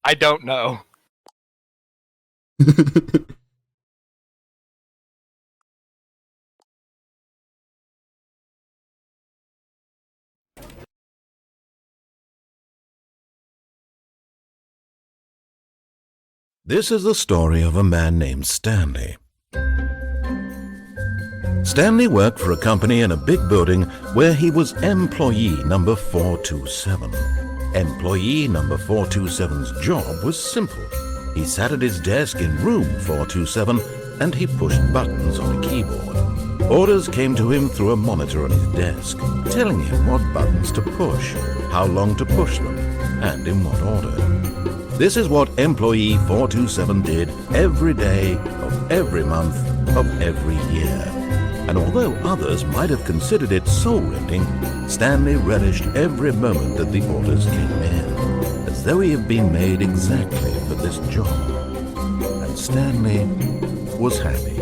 I don't know. This is the story of a man named Stanley. Stanley worked for a company in a big building where he was employee number 427. Employee number 427's job was simple. He sat at his desk in room 427 and he pushed buttons on a keyboard. Orders came to him through a monitor on his desk, telling him what buttons to push, how long to push them, and in what order. This is what employee 427 did every day of every month of every year. And although others might have considered it soul-rending, Stanley relished every moment that the orders came in, as though he had been made exactly for this job. And Stanley was happy.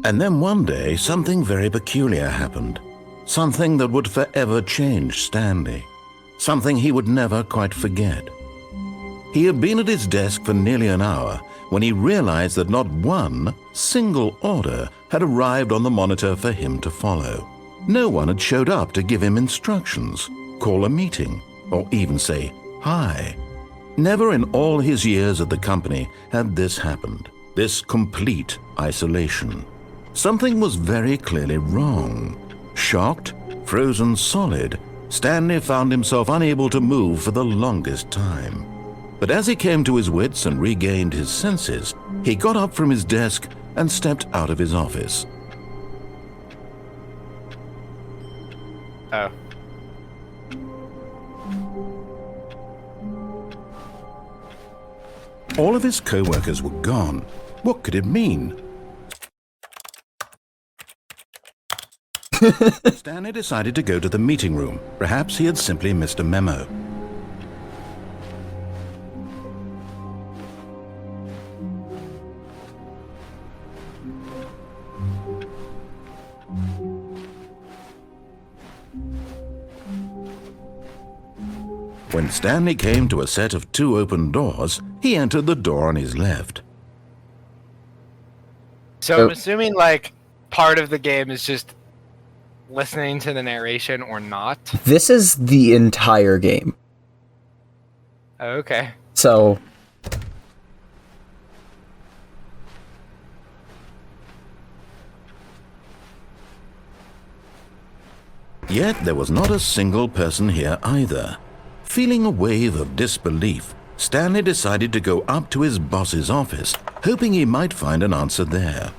And then one day, something very peculiar happened. Something that would forever change Stanley. Something he would never quite forget. He had been at his desk for nearly an hour when he realized that not one single order had arrived on the monitor for him to follow. No one had showed up to give him instructions, call a meeting, or even say hi. Never in all his years at the company had this happened, this complete isolation. Something was very clearly wrong. Shocked, frozen solid, Stanley found himself unable to move for the longest time. But as he came to his wits and regained his senses, he got up from his desk and stepped out of his office. Oh. All of his co-workers were gone. What could it mean? Stanley decided to go to the meeting room. Perhaps he had simply missed a memo. When Stanley came to a set of 2 open doors, he entered the door on his left. So I'm assuming, like, part of the game is just listening to the narration or not. This is the entire game. Oh, okay. So... Yet there was not a single person here either. Feeling a wave of disbelief, Stanley decided to go up to his boss's office, hoping he might find an answer there.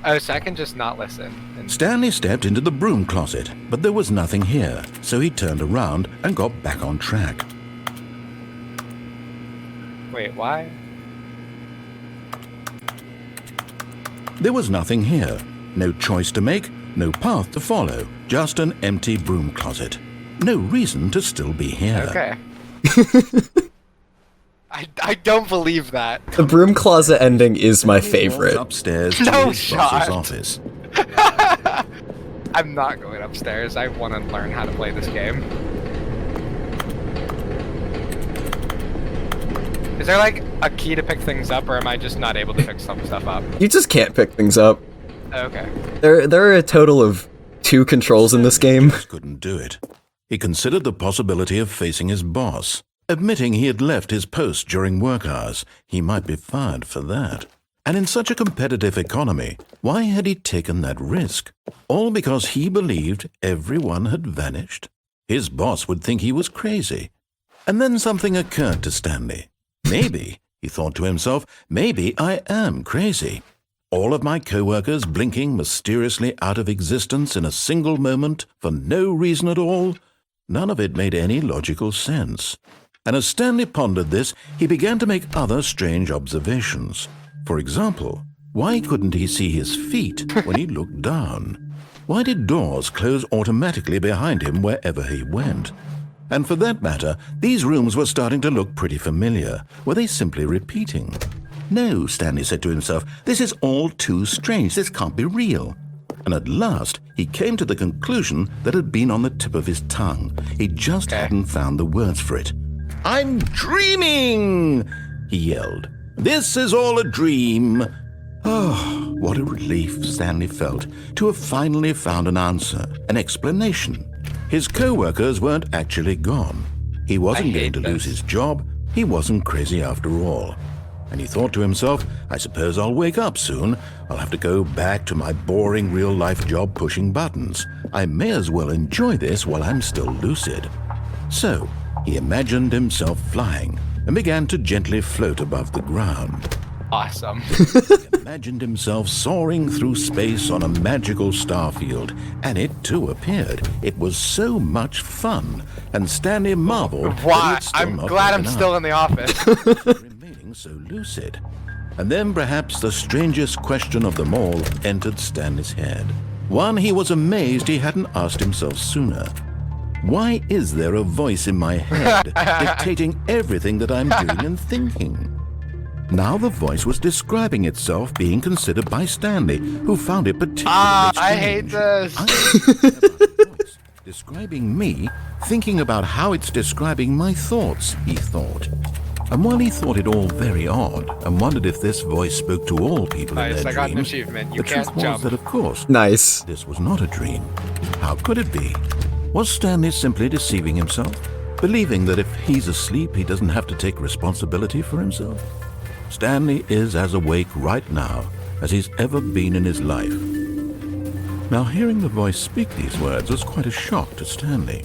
Oh, so I can just not listen. Stanley stepped into the broom closet, but there was nothing here, so he turned around and got back on track. Wait, why? There was nothing here. No choice to make, no path to follow, just an empty broom closet. No reason to still be here. Okay. I don't believe that. The broom closet ending is my favorite. Upstairs to No his shot. boss's office. I'm not going upstairs. I want to learn how to play this game. Is there like a key to pick things up, or am I just not able to pick some stuff up? You just can't pick things up. Okay. There are a total of 2 controls in this game. Just couldn't do it. He considered the possibility of facing his boss. Admitting he had left his post during work hours, he might be fired for that. And in such a competitive economy, why had he taken that risk? All because he believed everyone had vanished? His boss would think he was crazy. And then something occurred to Stanley. Maybe, he thought to himself, maybe I am crazy. All of my co-workers blinking mysteriously out of existence in a single moment for no reason at all? None of it made any logical sense. And as Stanley pondered this, he began to make other strange observations. For example, why couldn't he see his feet when he looked down? Why did doors close automatically behind him wherever he went? And for that matter, these rooms were starting to look pretty familiar. Were they simply repeating? No, Stanley said to himself, this is all too strange. This can't be real. And at last, he came to the conclusion that had been on the tip of his tongue. He just hadn't found the words for it. I'm dreaming, he yelled. This is all a dream. Oh, what a relief Stanley felt to have finally found an answer, an explanation. His co-workers weren't actually gone. He wasn't going to lose his job. He wasn't crazy after all. And he thought to himself, I suppose I'll wake up soon. I'll have to go back to my boring real-life job pushing buttons. I may as well enjoy this while I'm still lucid. So, he imagined himself flying and began to gently float above the ground. Awesome. He imagined himself soaring through space on a magical starfield, and it too appeared. It was so much fun, and Stanley marveled. Why? I'm glad I'm still in the office. Remaining so lucid. And then perhaps the strangest question of them all entered Stanley's head. One he was amazed he hadn't asked himself sooner. Why is there a voice in my head dictating everything that I'm doing and thinking? Now the voice was describing itself being considered by Stanley, who found it particularly strange. I hate this. Voice describing me, thinking about how it's describing my thoughts, he thought. And while he thought it all very odd, and wondered if this voice spoke to all people in Nice, their I got an dreams, achievement. You the can't truth was jump. that, of course, Nice. this was not a dream. How could it be? Was Stanley simply deceiving himself? Believing that if he's asleep, he doesn't have to take responsibility for himself? Stanley is as awake right now as he's ever been in his life. Now, hearing the voice speak these words was quite a shock to Stanley.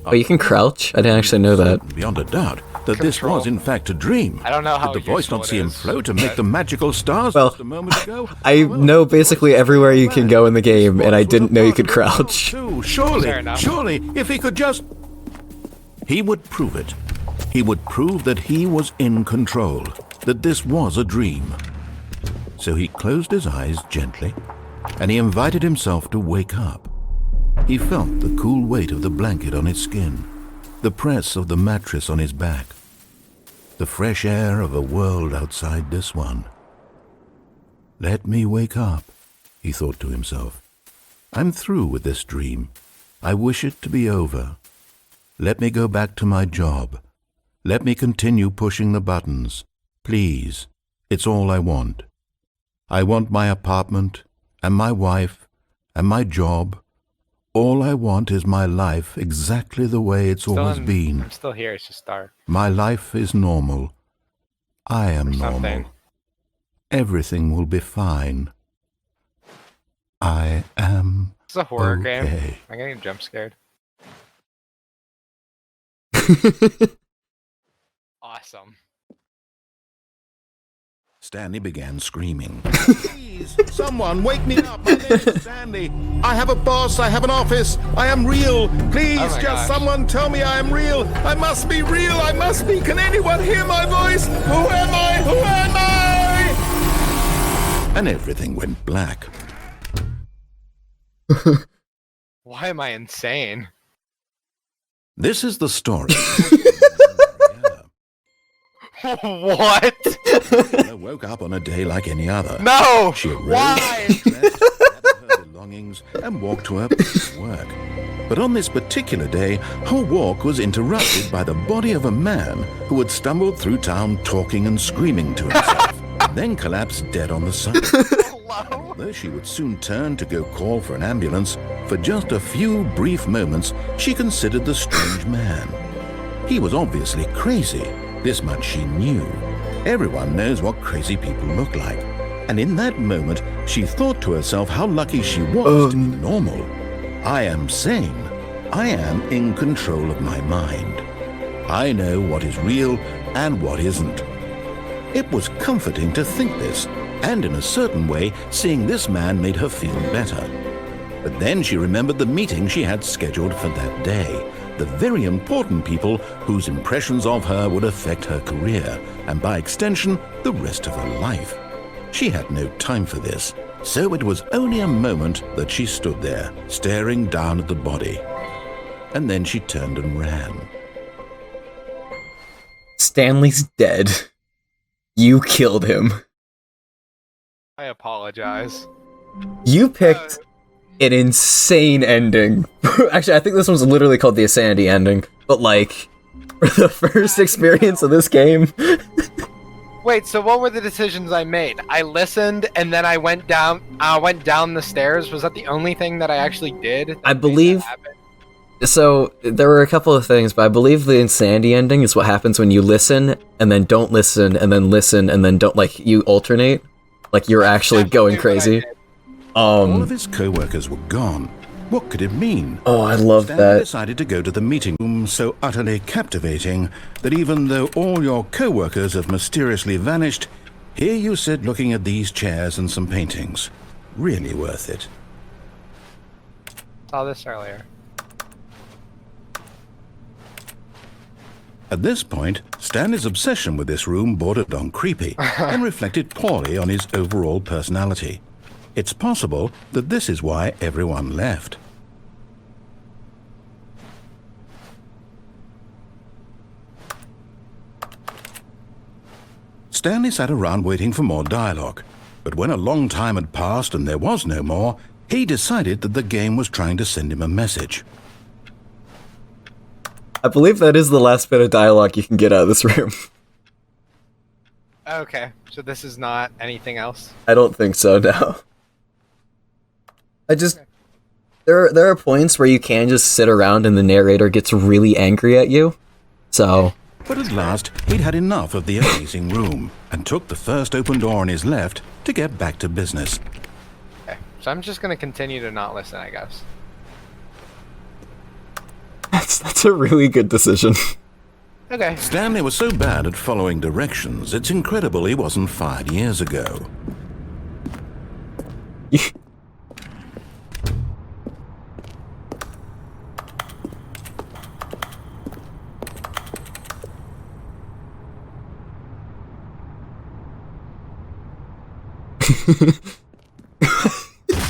Oh, you can crouch? I didn't actually know that. Beyond a doubt that this Control. was in fact a dream. I don't know how Did the voice useful not it see him is, float and make but- the magical stars Well, just a moment ago? I Well, know basically the voice everywhere was you can mad. go in the game, and I This didn't was know you a could part of the world, crouch. too. Surely, Fair enough. surely, if he could just... He would prove it. He would prove that he was in control, that this was a dream. So he closed his eyes gently, and he invited himself to wake up. He felt the cool weight of the blanket on his skin, the press of the mattress on his back, the fresh air of a world outside this one. Let me wake up, he thought to himself. I'm through with this dream. I wish it to be over. Let me go back to my job. Let me continue pushing the buttons. Please, it's all I want. I want my apartment, and my wife, and my job. All I want is my life exactly the way it's always been. I'm still here. It's just dark. My life is normal. I am Or normal. something. Everything will be fine. I am It's a horror game. okay. I'm getting jump scared. Awesome. Stanley began screaming. Please, someone wake me up. My name is Stanley. I have a boss. I have an office. I am real. Please, Oh my just gosh. someone tell me I am real. I must be real. I must be. Can anyone hear my voice? Who am I? Who am I? And everything went black. Why am I insane? This is the story. What? Anna woke up on a day like any other. No! She arose, Why? dressed, gathered her belongings, and walked to her place of work. But on this particular day, her walk was interrupted by the body of a man who had stumbled through town talking and screaming to himself, then collapsed dead on the side. Hello? Though she would soon turn to go call for an ambulance, for just a few brief moments she considered the strange man. He was obviously crazy. This much she knew. Everyone knows what crazy people look like. And in that moment, she thought to herself how lucky she was to be normal. I am sane. I am in control of my mind. I know what is real and what isn't. It was comforting to think this, and in a certain way, seeing this man made her feel better. But then she remembered the meeting she had scheduled for that day. The very important people whose impressions of her would affect her career, and by extension, the rest of her life. She had no time for this, so it was only a moment that she stood there, staring down at the body. And then she turned and ran. Stanley's dead. You killed him. I apologize. You picked an insane ending. Actually, I think this one's literally called the Insanity ending. But like, for the first experience of this game. Wait, so what were the decisions I made? I listened and then I went down. The stairs. Was that the only thing that I actually did? I believe. So there were a couple of things, but I believe the Insanity ending is what happens when you listen and then don't listen and then don't, like, you alternate. Like you're actually going crazy. All of his co-workers were gone. What could it mean? Oh, I love Stanley that. decided to go to the meeting room so utterly captivating that even though all your co-workers have mysteriously vanished, here you sit looking at these chairs and some paintings. Really worth it. Saw this earlier. At this point, Stanley's obsession with this room bordered on creepy and reflected poorly on his overall personality. It's possible that this is why everyone left. Stanley sat around waiting for more dialogue, but when a long time had passed and there was no more, he decided that the game was trying to send him a message. I believe that is the last bit of dialogue you can get out of this room. Okay, so this is not anything else? I don't think so, no. There are points where you can just sit around and the narrator gets really angry at you. So. But at last, he'd had enough of the amazing room and took the first open door on his left to get back to business. Okay, so I'm just gonna continue to not listen, I guess. That's a really good decision. Okay. Stanley was so bad at following directions, it's incredible he wasn't fired years ago.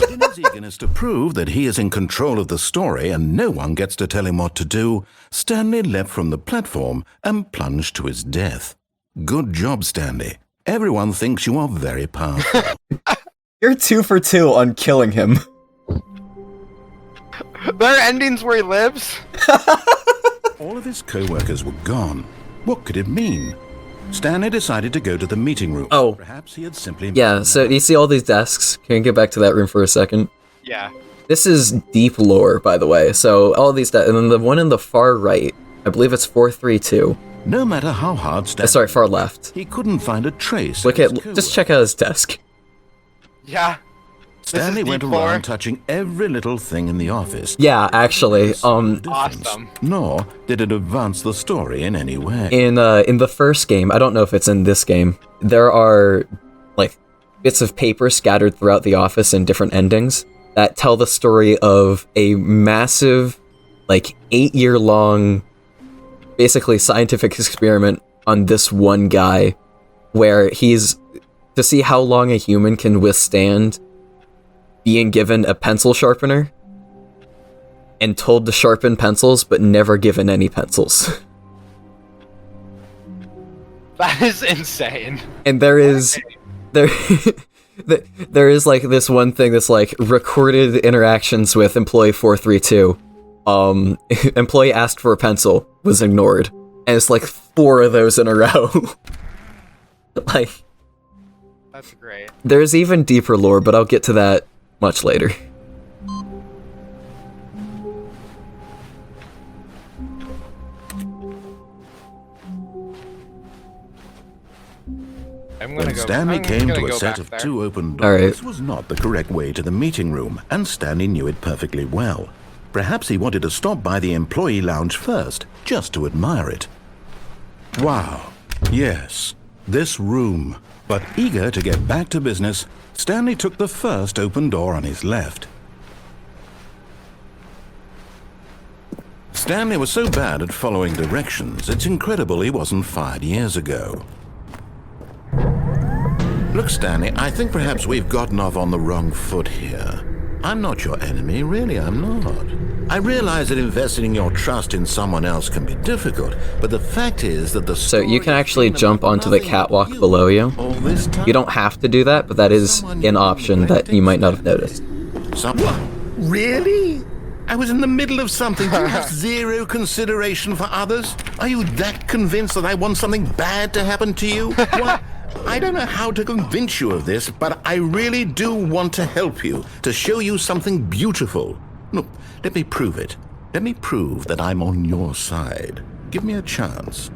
In his eagerness to prove that he is in control of the story and no one gets to tell him what to do, Stanley leapt from the platform and plunged to his death. Good job, Stanley. Everyone thinks you are very powerful. You're 2 for 2 on killing him. There are endings where he lives? All of his co-workers were gone. What could it mean? Stanley decided to go to the meeting room. Oh. Perhaps he had simply... Yeah, so you see all these desks? Can you get back to that room for a second? Yeah. This is deep lore, by the way. So all these desks, and then the one in the far right, I believe it's 432. No matter how hard Stanley... Sorry, far left. He couldn't find a trace. Look of at, his just check out his desk. Yeah. Stanley went around touching every little thing in the office. Yeah, actually, Awesome. Nor did it advance the story in any way. in the first game, I don't know if it's in this game, there are, like, bits of paper scattered throughout the office in different endings that tell the story of a massive, like, 8-year-long, basically scientific experiment on this one guy, where he's, to see how long a human can withstand being given a pencil sharpener and told to sharpen pencils, but never given any pencils. That is insane. And there is there like this one thing that's like recorded interactions with employee 432. Employee asked for a pencil, was ignored, and it's like 4 of those in a row. Like, That's great. there's even deeper lore, but I'll get to that much later. When Stanley came to a set of 2 open doors, this was not the correct way to the meeting room, and Stanley knew it perfectly well. Perhaps he wanted to stop by the employee lounge first, just to admire it. Wow, yes, this room. But eager to get back to business, Stanley took the first open door on his left. Stanley was so bad at following directions, it's incredible he wasn't fired years ago. Look, Stanley, I think perhaps we've gotten off on the wrong foot here. I'm not your enemy, really, I'm not. I realize that investing your trust in someone else can be difficult, but the fact is that the So you story can has actually been jump about onto the nothing but catwalk you below you. all this time. You don't have to do that, but that is an option that you might not have noticed. What? Really? I was in the middle of something. Do you have zero consideration for others? Are you that convinced that I want something bad to happen to you? What? I don't know how to convince you of this, but I really do want to help you, to show you something beautiful. Look, let me prove it. Let me prove that I'm on your side. Give me a chance.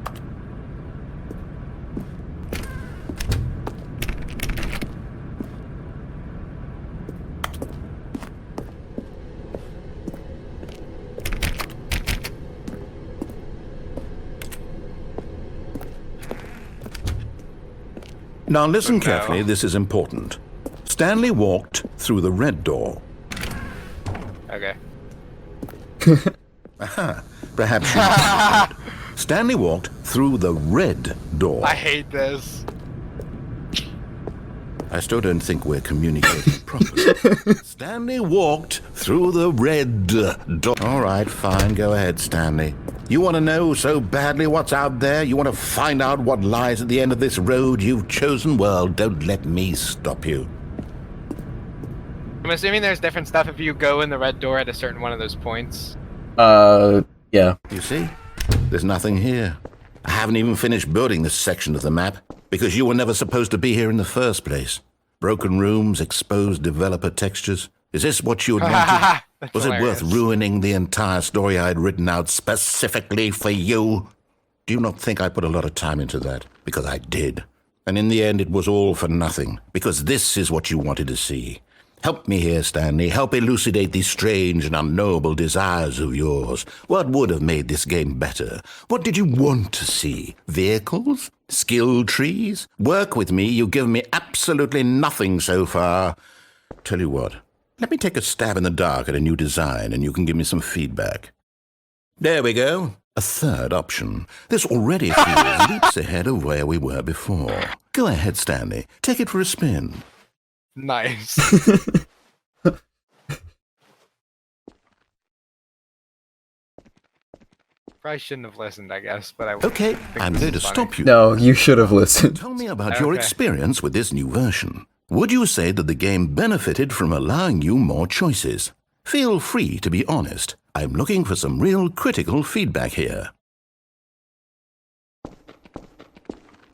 Now listen carefully, this is important. Stanley walked through the red door. Okay. Perhaps you Stanley walked through the red door. I hate this. I still don't think we're communicating properly. Stanley walked through the red door. All right, fine. Go ahead, Stanley. You want to know so badly what's out there? You want to find out what lies at the end of this road you've chosen? Well, don't let me stop you. I'm assuming there's different stuff if you go in the red door at a certain one of those points. Yeah. You see? There's nothing here. I haven't even finished building this section of the map, because you were never supposed to be here in the first place. Broken rooms, exposed developer textures. Is this what you had wanted? That's Was it hilarious. worth ruining the entire story I had written out specifically for you? Do you not think I put a lot of time into that? Because I did. And in the end, it was all for nothing, because this is what you wanted to see. Help me here, Stanley. Help elucidate these strange and unknowable desires of yours. What would have made this game better? What did you want to see? Vehicles? Skill trees? Work with me. You've given me absolutely nothing so far. Tell you what, let me take a stab in the dark at a new design and you can give me some feedback. There we go. A third option. This already feels leaps ahead of where we were before. Go ahead, Stanley. Take it for a spin. Nice. Probably shouldn't have listened, I guess, but I Okay, think I'm this going to is funny. stop you. No, you should have listened. Tell me about your Okay. experience with this new version. Would you say that the game benefited from allowing you more choices? Feel free to be honest. I'm looking for some real critical feedback here.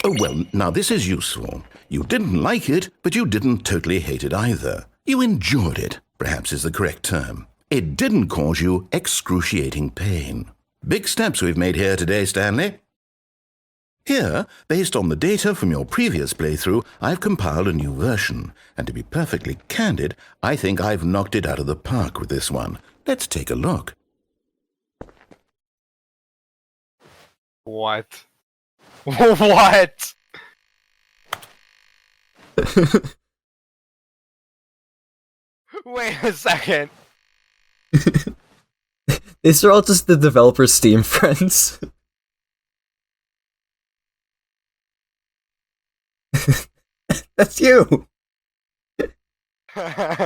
Oh, well, now this is useful. You didn't like it, but you didn't totally hate it either. You enjoyed it, perhaps is the correct term. It didn't cause you excruciating pain. Big steps we've made here today, Stanley. Here, based on the data from your previous playthrough, I've compiled a new version. And to be perfectly candid, I think I've knocked it out of the park with this one. Let's take a look. What? What? Wait a second. These are all just the developer's Steam friends. That's you!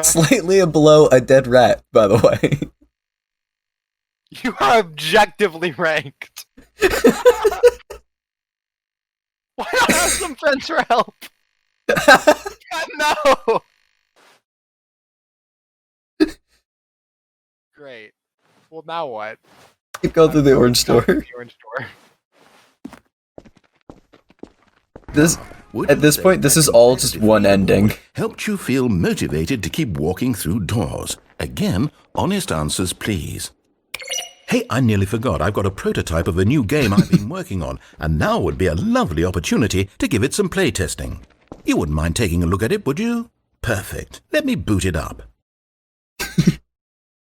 Slightly below a dead rat, by the way. You are objectively ranked. Why not ask some friends for help? God, no! Great. Well, now what? Keep going through the orange store. The orange door. Would At you this say point, this that is all just competitive one leaderboard ending. helped you feel motivated to keep walking through doors? Again, honest answers, please. Hey, I nearly forgot. I've got a prototype of a new game I've been working on, and now would be a lovely opportunity to give it some playtesting. You wouldn't mind taking a look at it, would you? Perfect. Let me boot it up.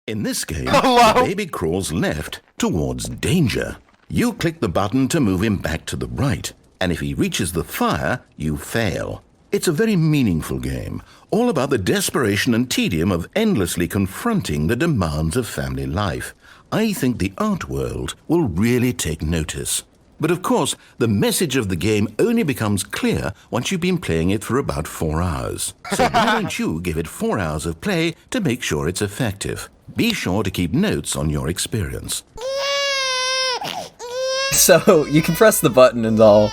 In this game, Hello? the baby crawls left towards danger. You click the button to move him back to the right, and if he reaches the fire, you fail. It's a very meaningful game, all about the desperation and tedium of endlessly confronting the demands of family life. I think the art world will really take notice. But of course, the message of the game only becomes clear once you've been playing it for about 4 hours. So why don't you give it 4 hours of play to make sure it's effective? Be sure to keep notes on your experience. So, you can press the button and all.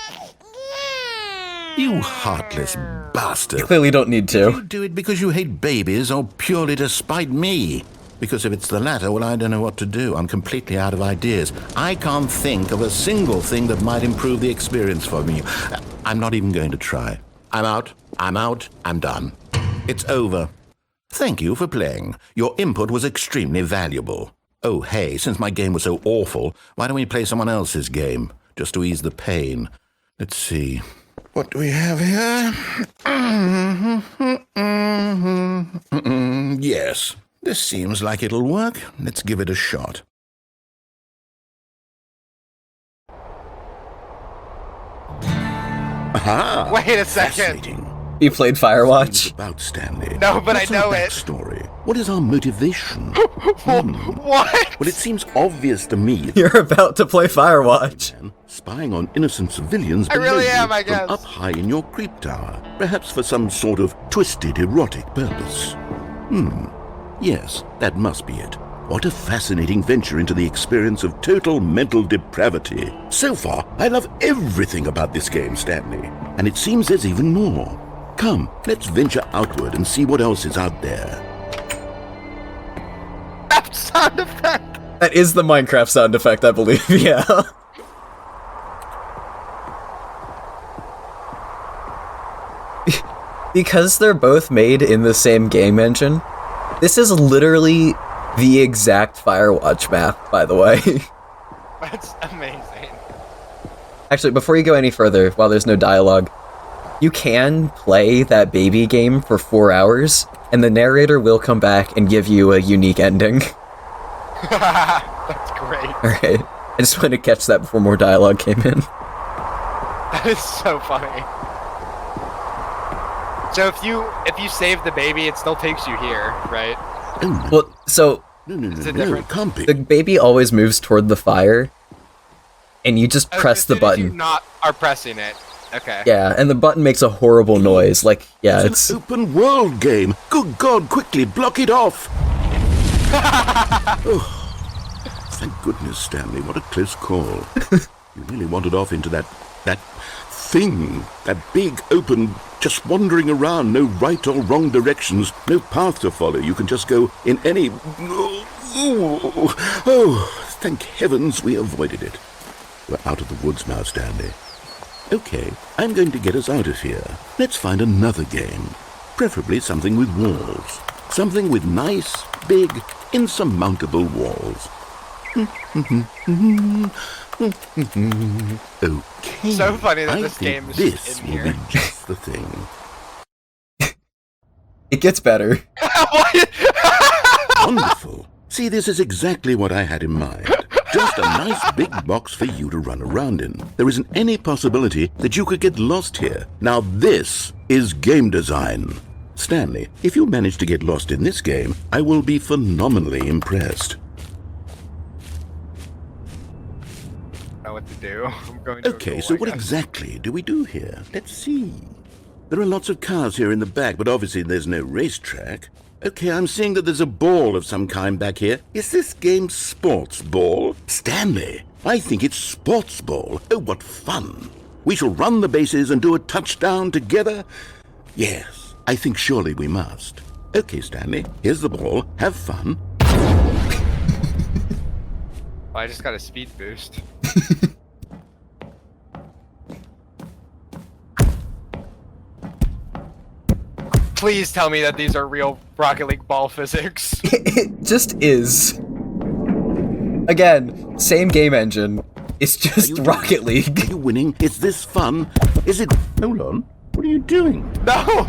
You heartless bastard. You clearly don't need Do to. you do it because you hate babies or purely to spite me? Because if it's the latter, well, I don't know what to do. I'm completely out of ideas. I can't think of a single thing that might improve the experience for me. I'm not even going to try. I'm out. I'm done. It's over. Thank you for playing. Your input was extremely valuable. Oh, hey, since my game was so awful, why don't we play someone else's game, just to ease the pain? Let's see. What do we have here? Yes. This seems like it'll work. Let's give it a shot. Aha! Wait a second. Fascinating. You played Things Firewatch? about Stanley. No, but What's I know our it. backstory? What is our motivation? What? Well, it seems obvious to me that You're about to play Firewatch. man spying on innocent civilians I really below am, you I guess. from up high in your creep tower, perhaps for some sort of twisted erotic purpose. Yes, that must be it. What a fascinating venture into the experience of total mental depravity. So far, I love everything about this game, Stanley. And it seems there's even more. Come, let's venture outward and see what else is out there. That sound effect. That is the Minecraft sound effect, I believe, yeah. Because they're both made in the same game engine, this is literally the exact Firewatch map, by the way. That's amazing. Actually, before you go any further, while there's no dialogue, you can play that baby game for 4 hours, and the narrator will come back and give you a unique ending. That's great. Alright, I just wanted to catch that before more dialogue came in. That is so funny. So if you save the baby, it still takes you here, right? Oh, no. Well, so, No, Is it no, different? can't be. the baby always moves toward the fire, and you just press the As soon as you button. not are pressing it. Okay. Yeah, and the button makes a horrible noise, like, yeah, It's an open world game. Good God, quickly block it off. Oh, thank goodness, Stanley. What a close call. You really wandered off into that thing, that big open, just wandering around, no right or wrong directions, no path to follow. You can just go in any. Oh, thank heavens we avoided it. We're out of the woods now, Stanley. Okay, I'm going to get us out of here. Let's find another game. Preferably something with walls. Something with nice, big, insurmountable walls. Okay. So funny that I this think game is this in will here. be just the thing. it gets better. What? Wonderful. See, this is exactly what I had in mind. Just a nice big box for you to run around in. There isn't any possibility that you could get lost here. Now this is game design. Stanley, if you manage to get lost in this game, I will be phenomenally impressed. I know what to do. I'm going to a Okay, goal, so I what guess. exactly do we do here? Let's see. There are lots of cars here in the back, but obviously there's no racetrack. Okay, I'm seeing that there's a ball of some kind back here. Is this game sports ball? Stanley, I think it's sports ball. Oh, what fun. We shall run the bases and do a touchdown together? Yes, I think surely we must. Okay, Stanley, here's the ball. Have fun. Oh, I just got a speed boost. Please tell me that these are real Rocket League ball physics. It just is. Again, same game engine. It's just you Rocket Are League. you winning? Is this fun? Is it... Hold on. What are you doing? No!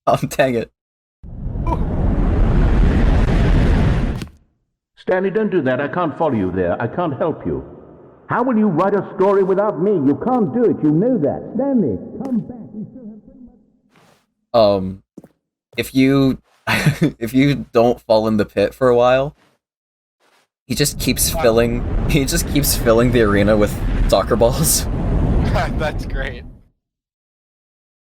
Oh, dang it. Stanley, don't do that. I can't follow you there. I can't help you. How will you write a story without me? You can't do it. You know that. Stanley, come back. We still have so much... If you if you don't fall in the pit for a while, he just keeps filling the arena with soccer balls. That's great.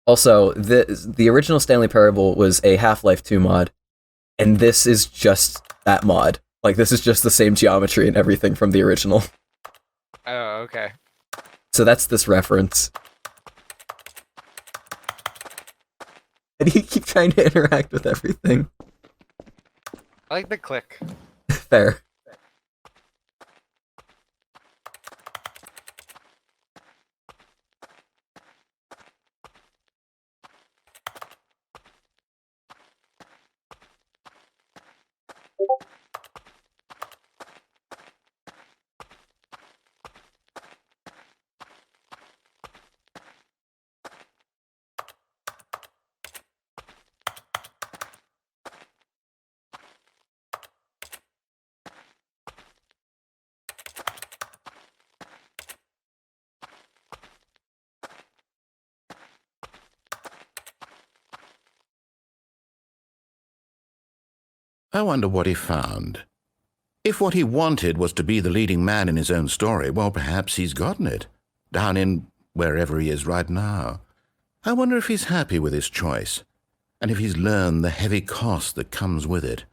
Also, the original Stanley Parable was a Half-Life 2 mod, and this is just that mod. Like, this is just the same geometry and everything from the original. Oh, okay. So that's this reference. How do you keep trying to interact with everything? I like the click. Fair. I wonder what he found. If what he wanted was to be the leading man in his own story, well, perhaps he's gotten it, down in wherever he is right now. I wonder if he's happy with his choice, and if he's learned the heavy cost that comes with it.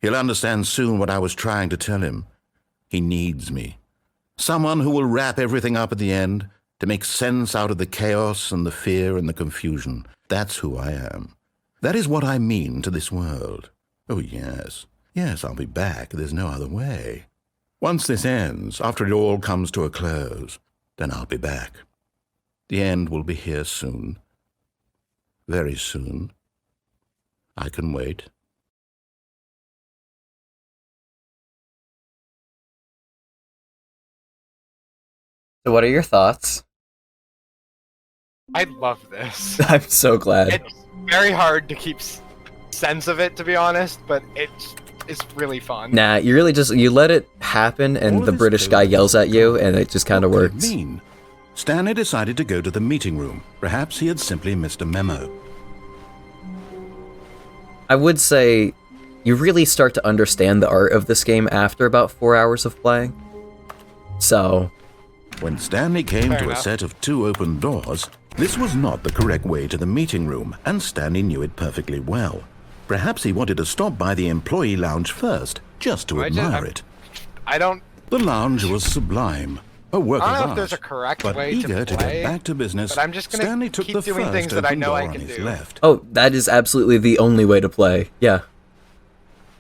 He'll understand soon what I was trying to tell him. He needs me. Someone who will wrap everything up at the end, to make sense out of the chaos and the fear and the confusion. That's who I am. That is what I mean to this world. Oh, yes. Yes, I'll be back. There's no other way. Once this ends, after it all comes to a close, then I'll be back. The end will be here soon. Very soon. I can wait. So what are your thoughts? I love this. I'm so glad. It's very hard to keep sense of it, to be honest, but it's really fun. Nah, you really just, you let it happen All and of the this British guy code yells at you and it just kind of What could it works. mean? Stanley decided to go to the meeting room. Perhaps he had simply missed a memo. I would say you really start to understand the art of this game after about 4 hours of playing. So, When Stanley came Fair to enough. a set of 2 open doors, this was not the correct way to the meeting room, and Stanley knew it perfectly well. Perhaps he wanted to stop by the employee lounge first, just to admire it. I don't The lounge was sublime, a work I of don't know art. if there's a correct but way eager to get play, back to business, but I'm just gonna Stanley took keep the doing first things that I open know I door can on his do. left. oh, that is absolutely the only way to play. Yeah.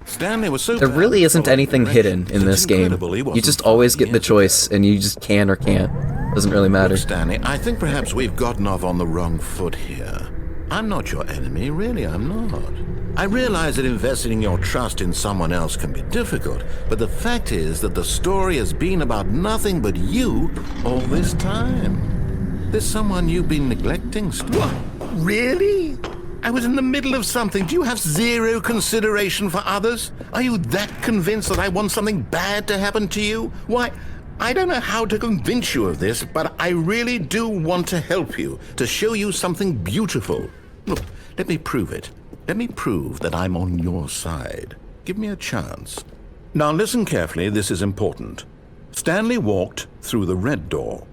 Stanley was so There really proud isn't of following anything hidden directions. in this It's game. incredible he You wasn't just always 5 get the years choice ago. and you just can or can't. Doesn't really matter. Look, Stanley, I think perhaps we've gotten off on the wrong foot here. I'm not your enemy, really, I'm not. I realize that investing your trust in someone else can be difficult, but the fact is that the story has been about nothing but you all this time. There's someone you've been neglecting, What? Really? I was in the middle of something. Do you have zero consideration for others? Are you that convinced that I want something bad to happen to you? Why, I don't know how to convince you of this, but I really do want to help you, to show you something beautiful. Look, let me prove it. Let me prove that I'm on your side. Give me a chance. Now listen carefully, this is important. Stanley walked through the red door.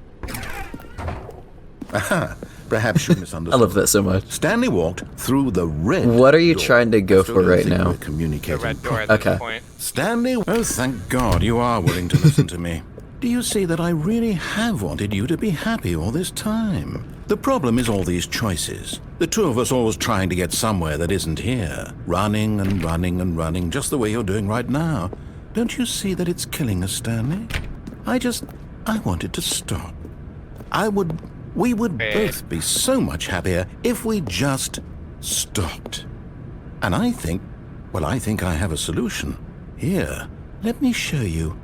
Aha, perhaps you misunderstood. I love that so much. Stanley walked through the red What are you door. trying to go I still for don't right think now? we're The communicating red door at Okay. this point. Stanley, oh, thank God you are willing to listen to me. Do you see that I really have wanted you to be happy all this time? The problem is all these choices. The two of us always trying to get somewhere that isn't here. Running and running and running, just the way you're doing right now. Don't you see that it's killing us, Stanley? I wanted to stop. We would both be so much happier if we just stopped. And I think I have a solution. Here, let me show you.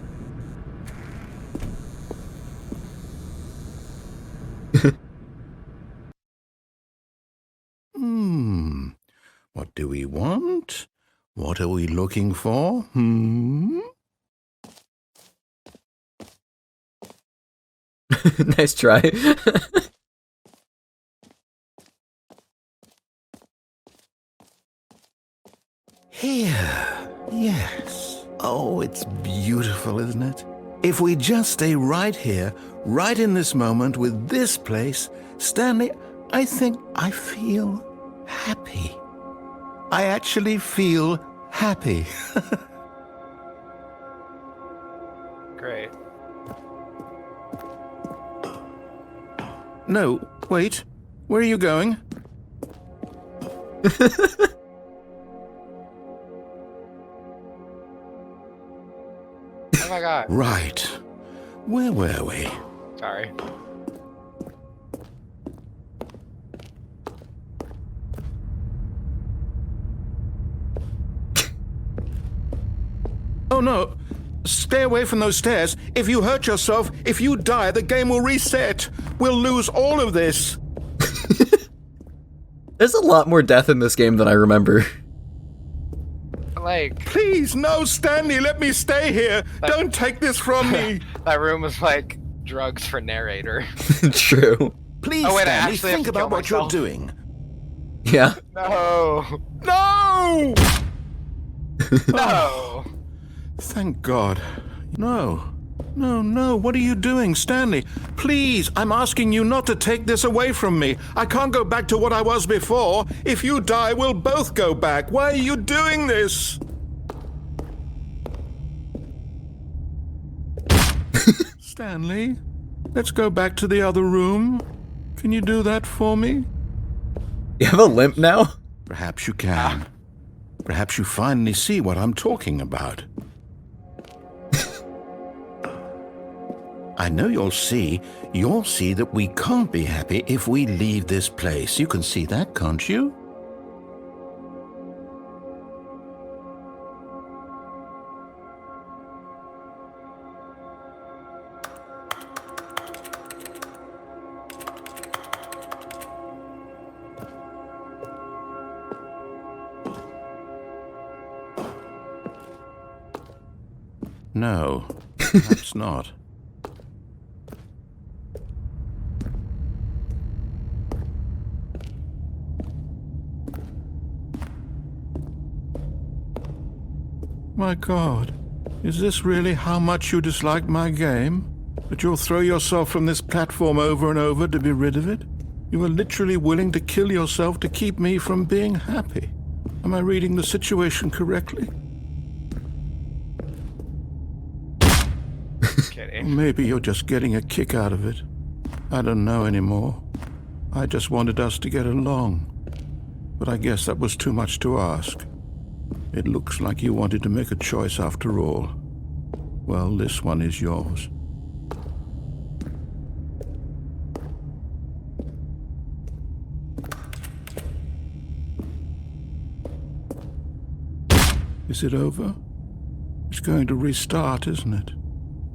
What do we want? What are we looking for? Nice try. Here. Yes. Oh, it's beautiful, isn't it? If we just stay right here, right in this moment with this place, Stanley, I think I feel happy. I actually feel happy. Great. No, wait. Where are you going? Oh my god. Right. Where were we? Sorry. Oh no. Stay away from those stairs. If you hurt yourself, if you die, the game will reset. We'll lose all of this. There's a lot more death in this game than I remember. Like, Please, no, Stanley, let me stay here. Don't take this from me. that room was like drugs for narrator. True. Please, Oh, wait, I Stanley, actually have think to kill about what you're myself. doing. Yeah. No. No! No. Thank God. No. No, no, what are you doing, Stanley? Please, I'm asking you not to take this away from me. I can't go back to what I was before. If you die, we'll both go back. Why are you doing this? Stanley, let's go back to the other room. Can you do that for me? You have a limp now? Perhaps you can. Perhaps you finally see what I'm talking about. I know you'll see that we can't be happy if we leave this place. You can see that, can't you? No, perhaps not. My God, is this really how much you dislike my game? That you'll throw yourself from this platform over and over to be rid of it? You are literally willing to kill yourself to keep me from being happy. Am I reading the situation correctly? Kidding. Maybe you're just getting a kick out of it. I don't know anymore. I just wanted us to get along. But I guess that was too much to ask. It looks like you wanted to make a choice after all. Well, this one is yours. Is it over? It's going to restart, isn't it?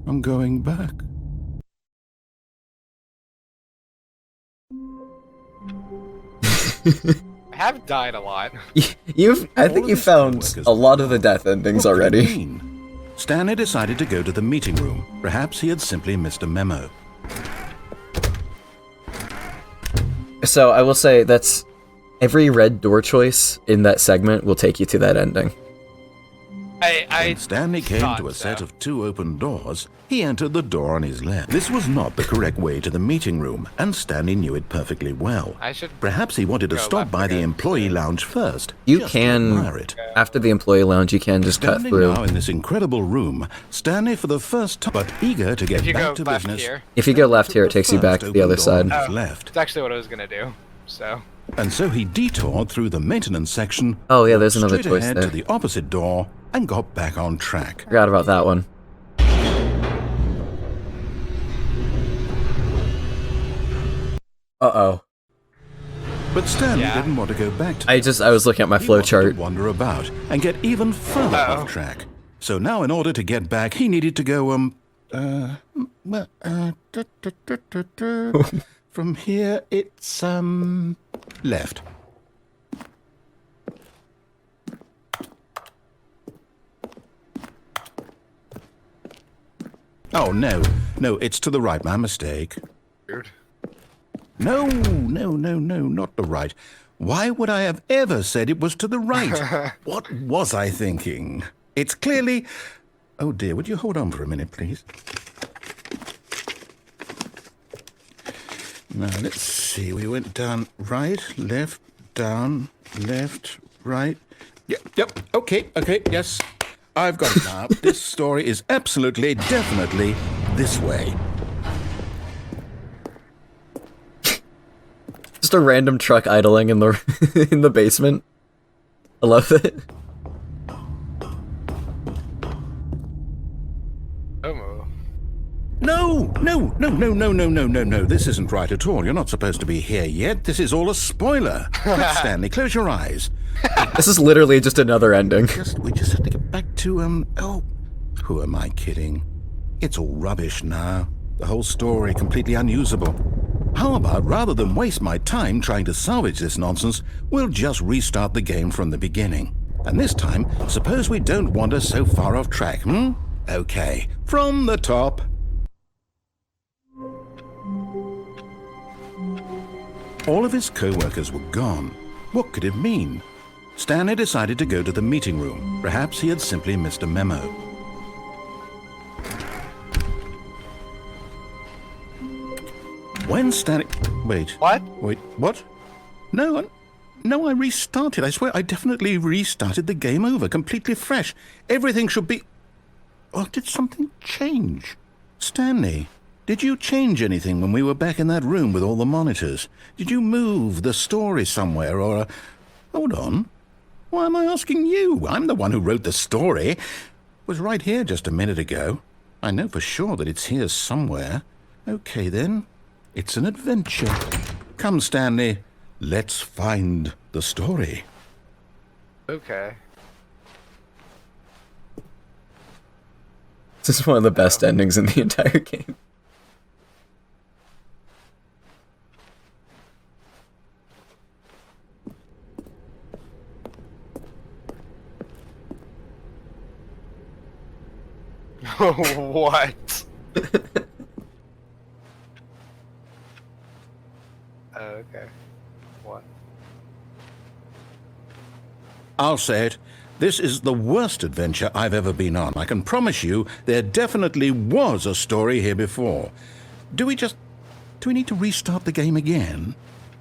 I'm going back. I have died a lot. I think you found a lot of the death endings What could it already. mean? Stanley decided to go to the meeting room. Perhaps he had simply missed a memo. So I will say that's every red door choice in that segment will take you to that ending. I When Stanley came thought to a set so. of two open doors, he entered the door on his left. This was not the correct way to the meeting room, and Stanley knew it perfectly well. I should Perhaps he wanted to go stop left by the again. employee lounge first. You just to can, admire it. after the employee lounge, you can just cut Standing through. now in this incredible room, Stanley for the first time, but eager to get if you back go to left business. here. If you go left here, it takes you back to the other First open side. door on his Oh. left. It's actually what I was gonna do. So And so he detoured through the maintenance section. Oh yeah, there's another straight choice ahead there. to the opposite door and got back on track. Forgot about that one. Uh-oh. But Stanley Yeah. didn't want to go back to I was looking at my He flow wanted chart. to wander about and get even further Uh-oh. off track. So now, in order to get back, he needed to go, from here, it's, left. Oh, no, it's to the right, my mistake. rude. No, not the right. Why would I have ever said it was to the right? What was I thinking? It's clearly... Oh dear, would you hold on for a minute, please? Now, let's see. We went down, right, left, down, left, right. Yep, okay, yes. I've got it now. This story is absolutely, definitely this way. Just a random truck idling in the in the basement. I love it. Oh. No. This isn't right at all. You're not supposed to be here yet. This is all a spoiler. Quick, Stanley, close your eyes. This is literally just another ending. We just have to get back to, who am I kidding? It's all rubbish now. The whole story completely unusable. How about, rather than waste my time trying to salvage this nonsense, we'll just restart the game from the beginning. And this time, suppose we don't wander so far off track, Okay, from the top. All of his co-workers were gone. What could it mean? Stanley decided to go to the meeting room. Perhaps he had simply missed a memo. When Stanley... Wait. What? Wait, what? No, I restarted. I swear I definitely restarted the game over, completely fresh. Everything should be... Well, did something change? Stanley, did you change anything when we were back in that room with all the monitors? Did you move the story somewhere or... Hold on. Why am I asking you? I'm the one who wrote the story. It was right here just a minute ago. I know for sure that it's here somewhere. Okay, then. It's an adventure. Come, Stanley. Let's find the story. Okay. This is one of the best endings in the entire game. What? Okay. What? I'll say it. This is the worst adventure I've ever been on. I can promise you there definitely was a story here before. Do we need to restart the game again?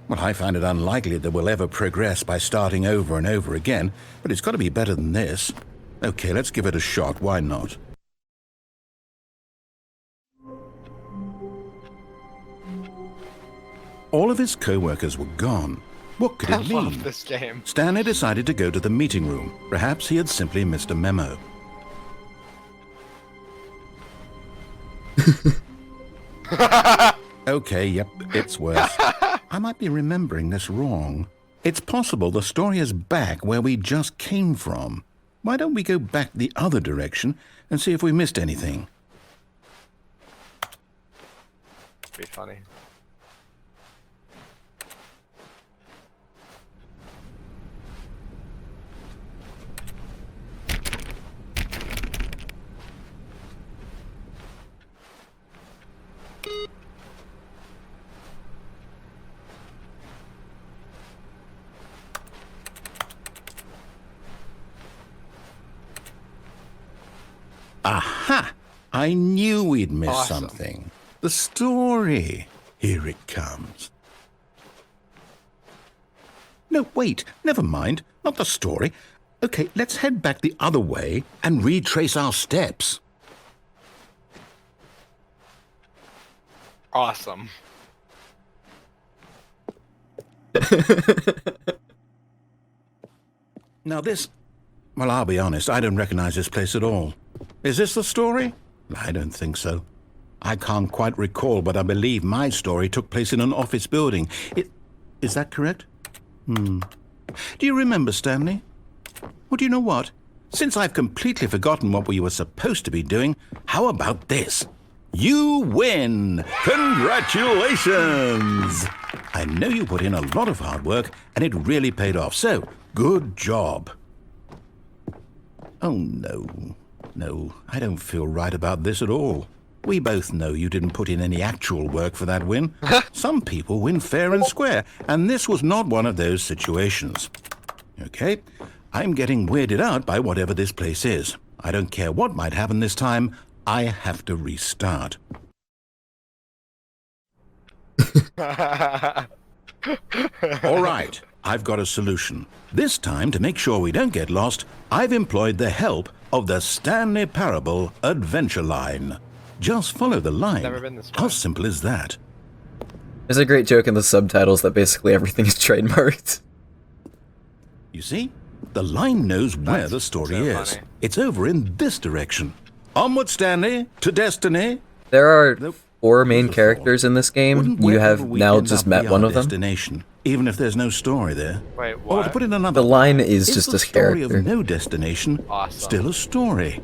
Well, I find it unlikely that we'll ever progress by starting over and over again, but it's got to be better than this. Okay, let's give it a shot. Why not? All of his co-workers were gone. What could I it mean? love this game. Stanley decided to go to the meeting room. Perhaps he had simply missed a memo. Okay, yep, it's worse. I might be remembering this wrong. It's possible the story is back where we just came from. Why don't we go back the other direction and see if we missed anything? Be funny. Aha! I knew we'd miss Awesome. something. The story. Here it comes. No, wait. Never mind. Not the story. Okay, let's head back the other way and retrace our steps. Awesome. Now this... Well, I'll be honest. I don't recognize this place at all. Is this the story? I don't think so. I can't quite recall, but I believe my story took place in an office building. Is that correct? Do you remember, Stanley? Well, do you know what? Since I've completely forgotten what we were supposed to be doing, how about this? You win! Congratulations! I know you put in a lot of hard work, and it really paid off, so good job. Oh, no. No, I don't feel right about this at all. We both know you didn't put in any actual work for that win. Some people win fair and square, and this was not one of those situations. Okay, I'm getting weirded out by whatever this place is. I don't care what might happen this time, I have to restart. All right, I've got a solution. This time, to make sure we don't get lost, I've employed the help of the Stanley Parable Adventure Line. Just follow the line. Never been this way. How simple is that? There's a great joke in the subtitles that basically everything is trademarked. You see? The line knows where That's the story so is. funny. It's over in this direction. Onward, Stanley, to destiny. There are Nope. 4 main Who'd have characters in this game. Wouldn't You wherever have we now end just up met be one our of them. destination, even if there's no story there. Wait, Or to what? put it another The line way, is just the a story character. of no destination Awesome. still a story?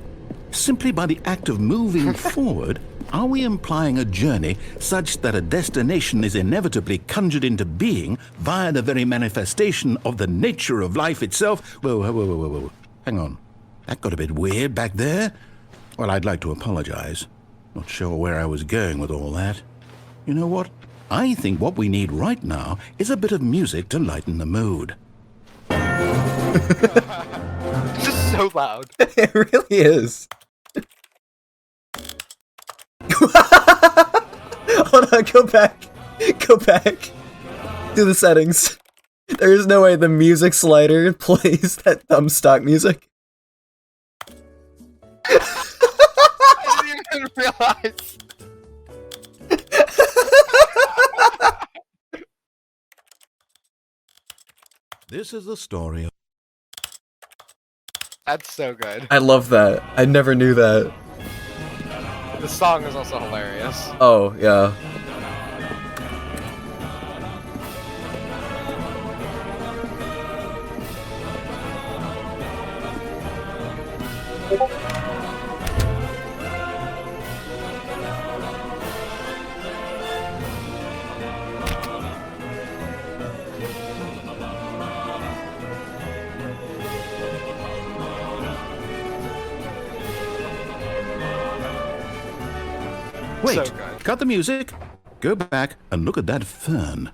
Simply by the act of moving forward, are we implying a journey such that a destination is inevitably conjured into being via the very manifestation of the nature of life itself? Whoa. Hang on. That got a bit weird back there. Well, I'd like to apologize. Not sure where I was going with all that. You know what? I think what we need right now is a bit of music to lighten the mood. It's just so loud. It really is. Hold on, go back. Go back to the settings. There is no way the music slider plays that dumb stock music. I didn't even realize. This is the story of... That's so good. I love that. I never knew that. The song is also hilarious. Oh, yeah. Wait, So good. cut the music. Go back and look at that fern.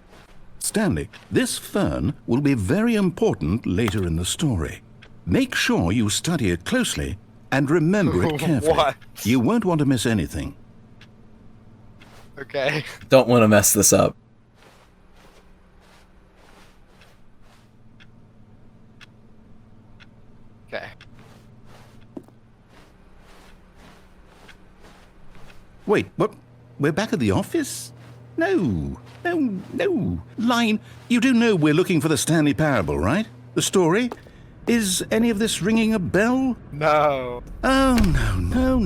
Stanley, this fern will be very important later in the story. Make sure you study it closely and remember it carefully. What? You won't want to miss anything. Okay. Don't want to mess this up. Okay. Wait, what? We're back at the office? No. Line, you do know we're looking for the Stanley Parable, right? The story? Is any of this ringing a bell? No. Oh, no,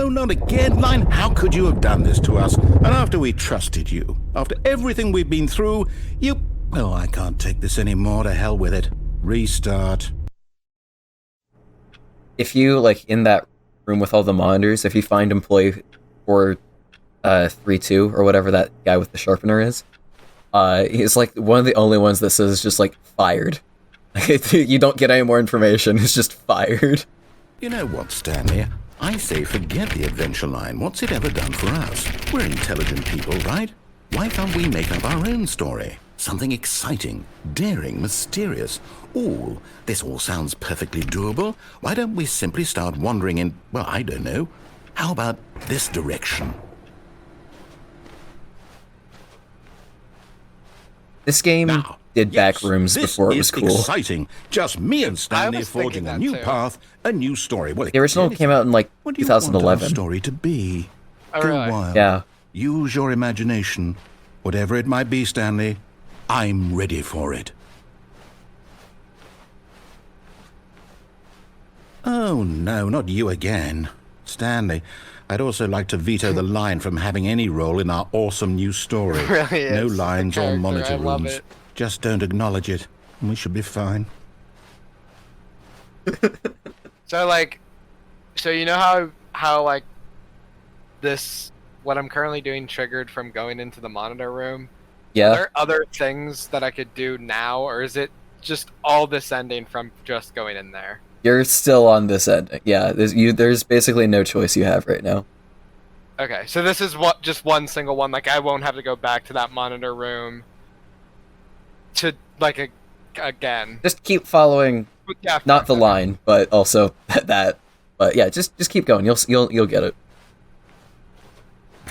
not again. Line, how could you have done this to us? And after we trusted you, after everything we've been through, you... Oh, I can't take this anymore. To hell with it. Restart. If you, like, in that room with all the monitors, if you find employee 432 or whatever that guy with the sharpener is, he's like one of the only ones that says just like fired. You don't get any more information. It's just fired. You know what, Stanley? I say forget the adventure line. What's it ever done for us? We're intelligent people, right? Why can't we make up our own story? Something exciting, daring, mysterious. This all sounds perfectly doable. Why don't we simply start wandering in, well, I don't know. How about this direction? This game Now, did yes, back rooms this before it is was cool. exciting. Just me and Stanley was thinking forging a that new too. path, a new story. Well, The original came out in like what do you want our 2011. story to be? Oh, Go really? wild. Yeah. Use your imagination. Whatever it might be, Stanley, I'm ready for it. Oh, no, not you again. Stanley, I'd also like to veto the line from having any role in our awesome new story. It really is. No The lines or character, monitor I love rooms. it. Just don't acknowledge it, and we should be fine. So you know how like this, what I'm currently doing triggered from going into the monitor room? Are Yeah. there other things that I could do now, or is it just all this ending from just going in there? You're still on this ending. Yeah, there's basically no choice you have right now. Okay, so this is just one single one. Like I won't have to go back to that monitor room to again. Just keep following, Yeah, not the line, but also that. But yeah, just keep going. You'll get it.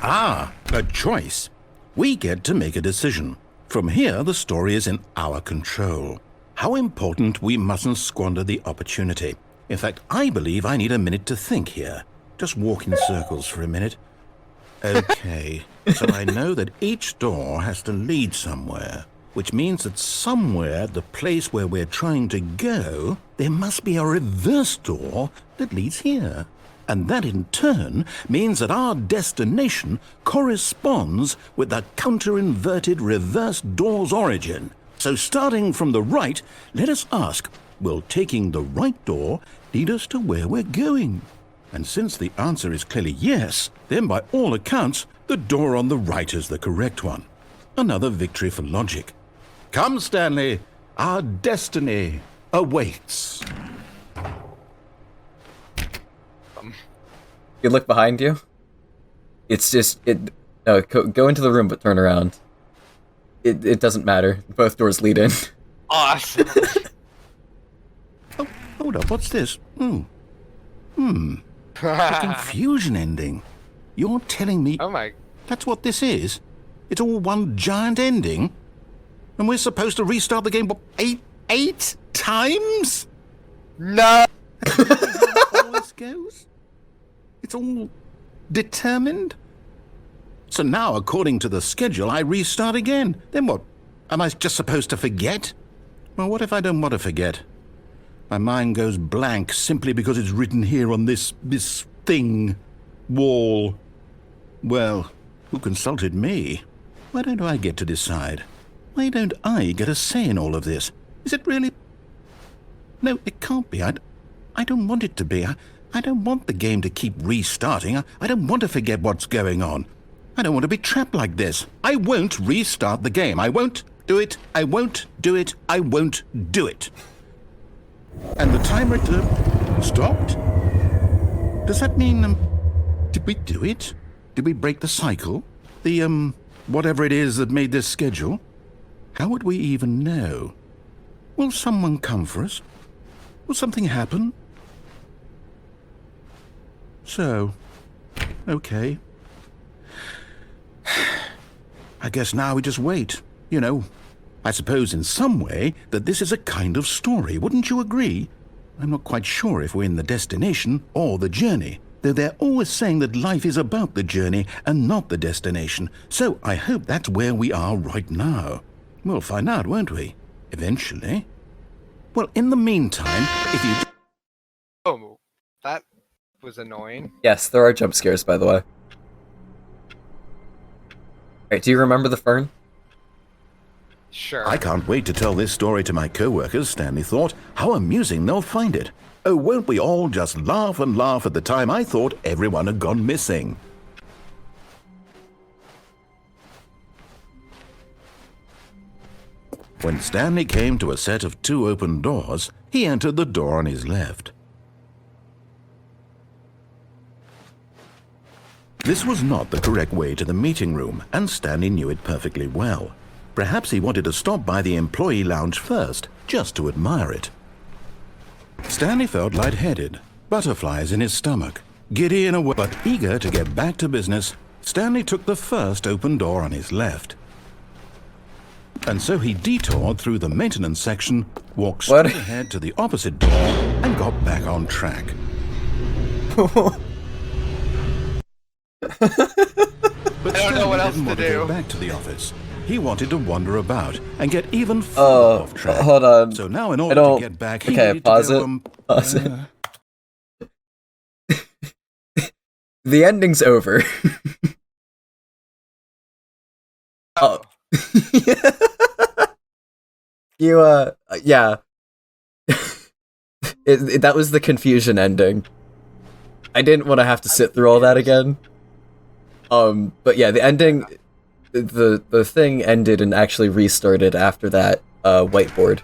Ah, a choice. We get to make a decision. From here, the story is in our control. How important we mustn't squander the opportunity. In fact, I believe I need a minute to think here. Just walk in circles for a minute. Okay, so I know that each door has to lead somewhere, which means that somewhere at the place where we're trying to go, there must be a reverse door that leads here. And that in turn means that our destination corresponds with the counter-inverted reverse door's origin. So starting from the right, let us ask, will taking the right door lead us to where we're going? And since the answer is clearly yes, then by all accounts, the door on the right is the correct one. Another victory for logic. Come, Stanley, our destiny awaits. You look behind you. It's just go into the room, but turn around. It doesn't matter. Both doors lead in. Awesome. Oh, hold up, what's this? A confusion ending. You're telling me Oh my. that's what this is? It's all one giant ending? And we're supposed to restart the game, what, eight times? No. How all this goes? It's all determined? So now, according to the schedule, I restart again. Then what? Am I just supposed to forget? Well, what if I don't want to forget? My mind goes blank simply because it's written here on this thing, wall. Well, who consulted me? Why don't I get to decide? Why don't I get a say in all of this? Is it really? No, it can't be. I don't want it to be. I don't want the game to keep restarting. I don't want to forget what's going on. I don't want to be trapped like this. I won't restart the game. I won't do it. I won't do it. I won't do it. And the timer stopped? Does that mean, did we do it? Did we break the cycle? The, whatever it is that made this schedule? How would we even know? Will someone come for us? Will something happen? So, okay. I guess now we just wait. You know, I suppose in some way that this is a kind of story, wouldn't you agree? I'm not quite sure if we're in the destination or the journey, though they're always saying that life is about the journey and not the destination, so I hope that's where we are right now. We'll find out, won't we? Eventually. Well, in the meantime, if you... Oh, that was annoying. Yes, there are jump scares, by the way. Alright, do you remember the fern? Sure. I can't wait to tell this story to my co-workers, Stanley thought. How amusing they'll find it. Oh, won't we all just laugh and laugh at the time I thought everyone had gone missing. When Stanley came to a set of 2 open doors, he entered the door on his left. This was not the correct way to the meeting room, and Stanley knew it perfectly well. Perhaps he wanted to stop by the employee lounge first, just to admire it. Stanley felt lightheaded, butterflies in his stomach. Giddy in a way, but eager to get back to business, Stanley took the first open door on his left. And so he detoured through the maintenance section, walked straight ahead to the opposite door, and got back on track. I don't know what else to do. Go back to the office. He wanted to wander about and get even further off track. Hold on. So now, in order to get back, he needed pause to it. go, Pause it. The ending's over. Oh. You, yeah. That was the confusion ending. I didn't want to have to sit through all that again. But yeah, the ending, the thing ended and actually restarted after that, whiteboard.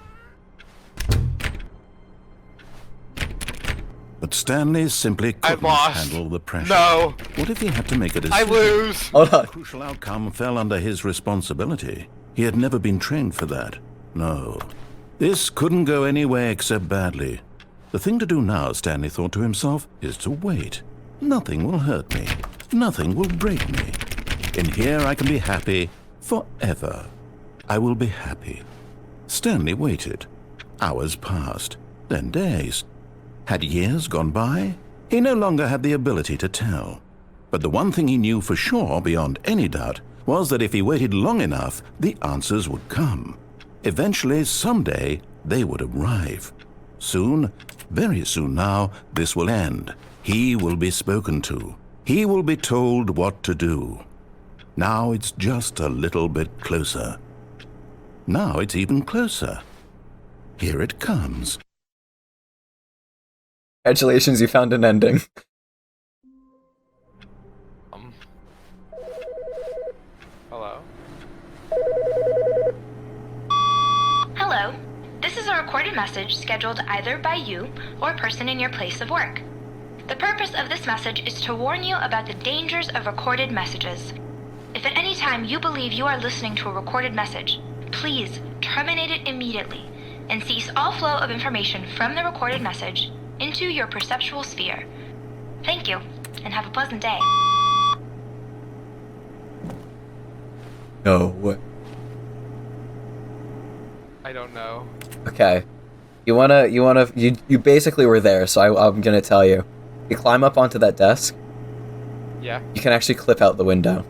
But Stanley simply couldn't handle the pressure. No. What if he had to make a decision? I lose. Hold on. The crucial outcome fell under his responsibility. He had never been trained for that. No. This couldn't go any way except badly. The thing to do now, Stanley thought to himself, is to wait. Nothing will hurt me. Nothing will break me. In here I can be happy forever. I will be happy. Stanley waited. Hours passed, then days. Had years gone by? He no longer had the ability to tell. But the one thing he knew for sure, beyond any doubt, was that if he waited long enough, the answers would come. Eventually, someday, they would arrive. Soon, very soon now, this will end. He will be spoken to. He will be told what to do. Now it's just a little bit closer. Now it's even closer. Here it comes. Congratulations, you found an ending. Hello? Hello. This is a recorded message scheduled either by you or a person in your place of work. The purpose of this message is to warn you about the dangers of recorded messages. If at any time you believe you are listening to a recorded message, please terminate it immediately and cease all flow of information from the recorded message into your perceptual sphere. Thank you, and have a pleasant day. No. I don't know. Okay. You basically were there, so I'm gonna tell you. You climb up onto that desk, Yeah. you can actually clip out the window.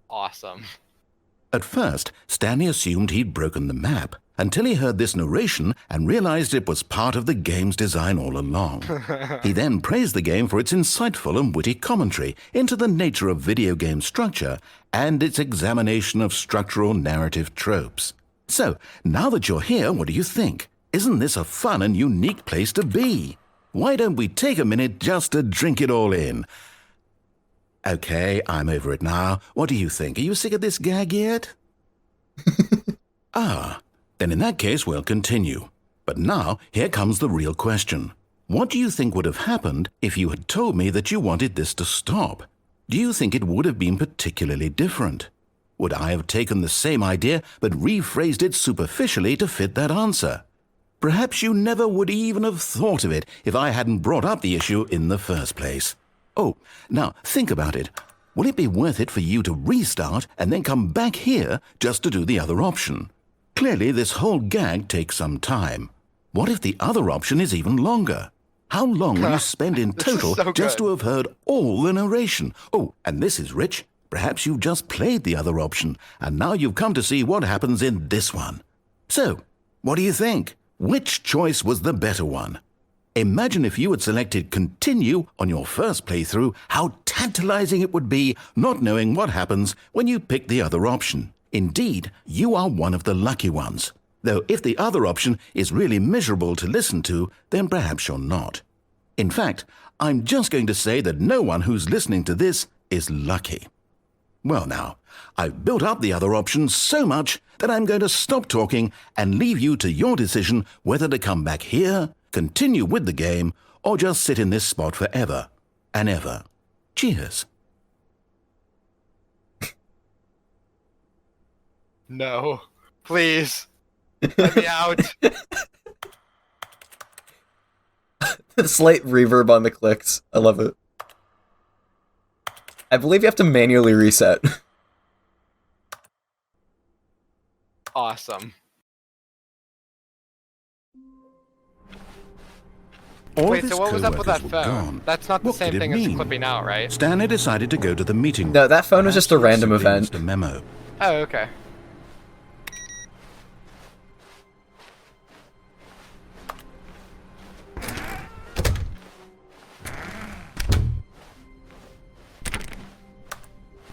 Awesome. At first, Stanley assumed he'd broken the map, until he heard this narration and realized it was part of the game's design all along. He then praised the game for its insightful and witty commentary into the nature of video game structure and its examination of structural narrative tropes. So, now that you're here, what do you think? Isn't this a fun and unique place to be? Why don't we take a minute just to drink it all in? Okay, I'm over it now. What do you think? Are you sick of this gag yet? Then in that case, we'll continue. But now, here comes the real question. What do you think would have happened if you had told me that you wanted this to stop? Do you think it would have been particularly different? Would I have taken the same idea but rephrased it superficially to fit that answer? Perhaps you never would even have thought of it if I hadn't brought up the issue in the first place. Oh, now think about it. Will it be worth it for you to restart and then come back here just to do the other option? Clearly, this whole gag takes some time. What if the other option is even longer? How long will you spend in total just to have heard all the narration? Oh, and this is rich. Perhaps you've just played the other option, and now you've come to see what happens in this one. So, what do you think? Which choice was the better one? Imagine if you had selected continue on your first playthrough, how tantalizing it would be not knowing what happens when you pick the other option. Indeed, you are one of the lucky ones. Though if the other option is really miserable to listen to, then perhaps you're not. In fact, I'm just going to say that no one who's listening to this is lucky. Well now, I've built up the other option so much that I'm going to stop talking and leave you to your decision whether to come back here, continue with the game, or just sit in this spot forever and ever. Cheers. No. Please. Let me out. Slight reverb on the clicks. I love it. I believe you have to manually reset. Awesome. All Wait, of so his what was up with that co-workers were phone? gone. That's not the What same did it thing as mean? clipping out, right? Stanley decided to go to the meeting room. No, that phone was Perhaps just a random possibly event. missed a memo. Oh, okay.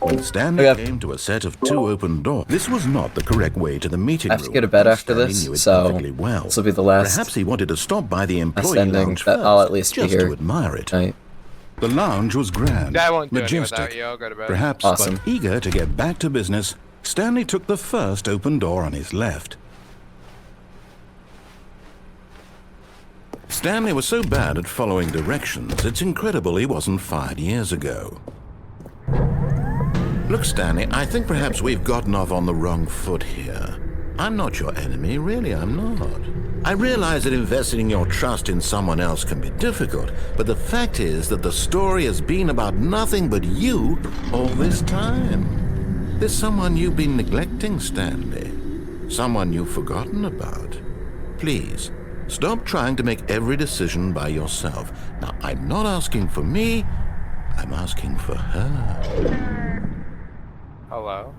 When Stanley Okay. came to a set of 2 open doors, this was not the correct way to the meeting I room. have to go to bed after Stanley this, knew it so perfectly well. this will be the last Perhaps he wanted to stop by the employee ending lounge that first, I'll at least be just here to admire it. tonight. The lounge was grand, I won't do it majestic. without you. I'll go to bed. Perhaps, Awesome. but eager to get back to business, Stanley took the first open door on his left. Stanley was so bad at following directions, it's incredible he wasn't fired years ago. Look, Stanley, I think perhaps we've gotten off on the wrong foot here. I'm not your enemy, really, I'm not. I realize that investing your trust in someone else can be difficult, but the fact is that the story has been about nothing but you all this time. There's someone you've been neglecting, Stanley. Someone you've forgotten about. Please, stop trying to make every decision by yourself. Now, I'm not asking for me, I'm asking for her. Hello?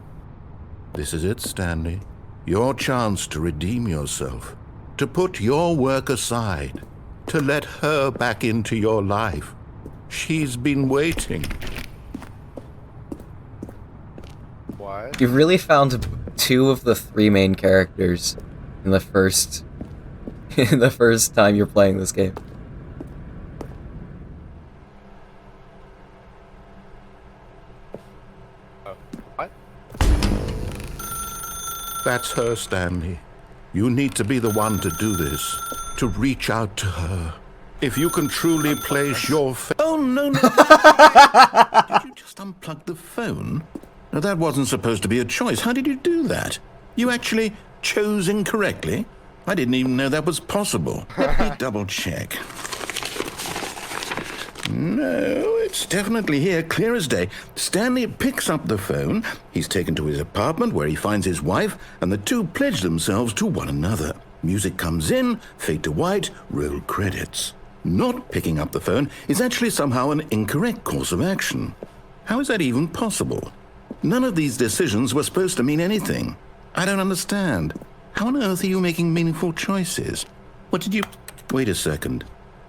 This is it, Stanley. Your chance to redeem yourself. To put your work aside. To let her back into your life. She's been waiting. What? You've really found 2 of the 3 main characters in the first time you're playing this game. What? That's her, Stanley. You need to be the one to do this. To reach out to her. If you can truly place your Oh, no, no. Did you just unplug the phone? Now, that wasn't supposed to be a choice. How did you do that? You actually chose incorrectly? I didn't even know that was possible. Let me double check. No, it's definitely here, clear as day. Stanley picks up the phone. He's taken to his apartment where he finds his wife, and the two pledge themselves to one another. Music comes in, fade to white, roll credits. Not picking up the phone is actually somehow an incorrect course of action. How is that even possible? None of these decisions were supposed to mean anything. I don't understand. How on earth are you making meaningful choices? What did you... Wait a second.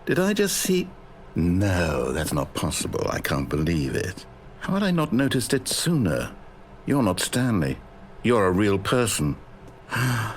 Did I just see... No, that's not possible. I can't believe it. How had I not noticed it sooner? You're not Stanley. You're a real person. I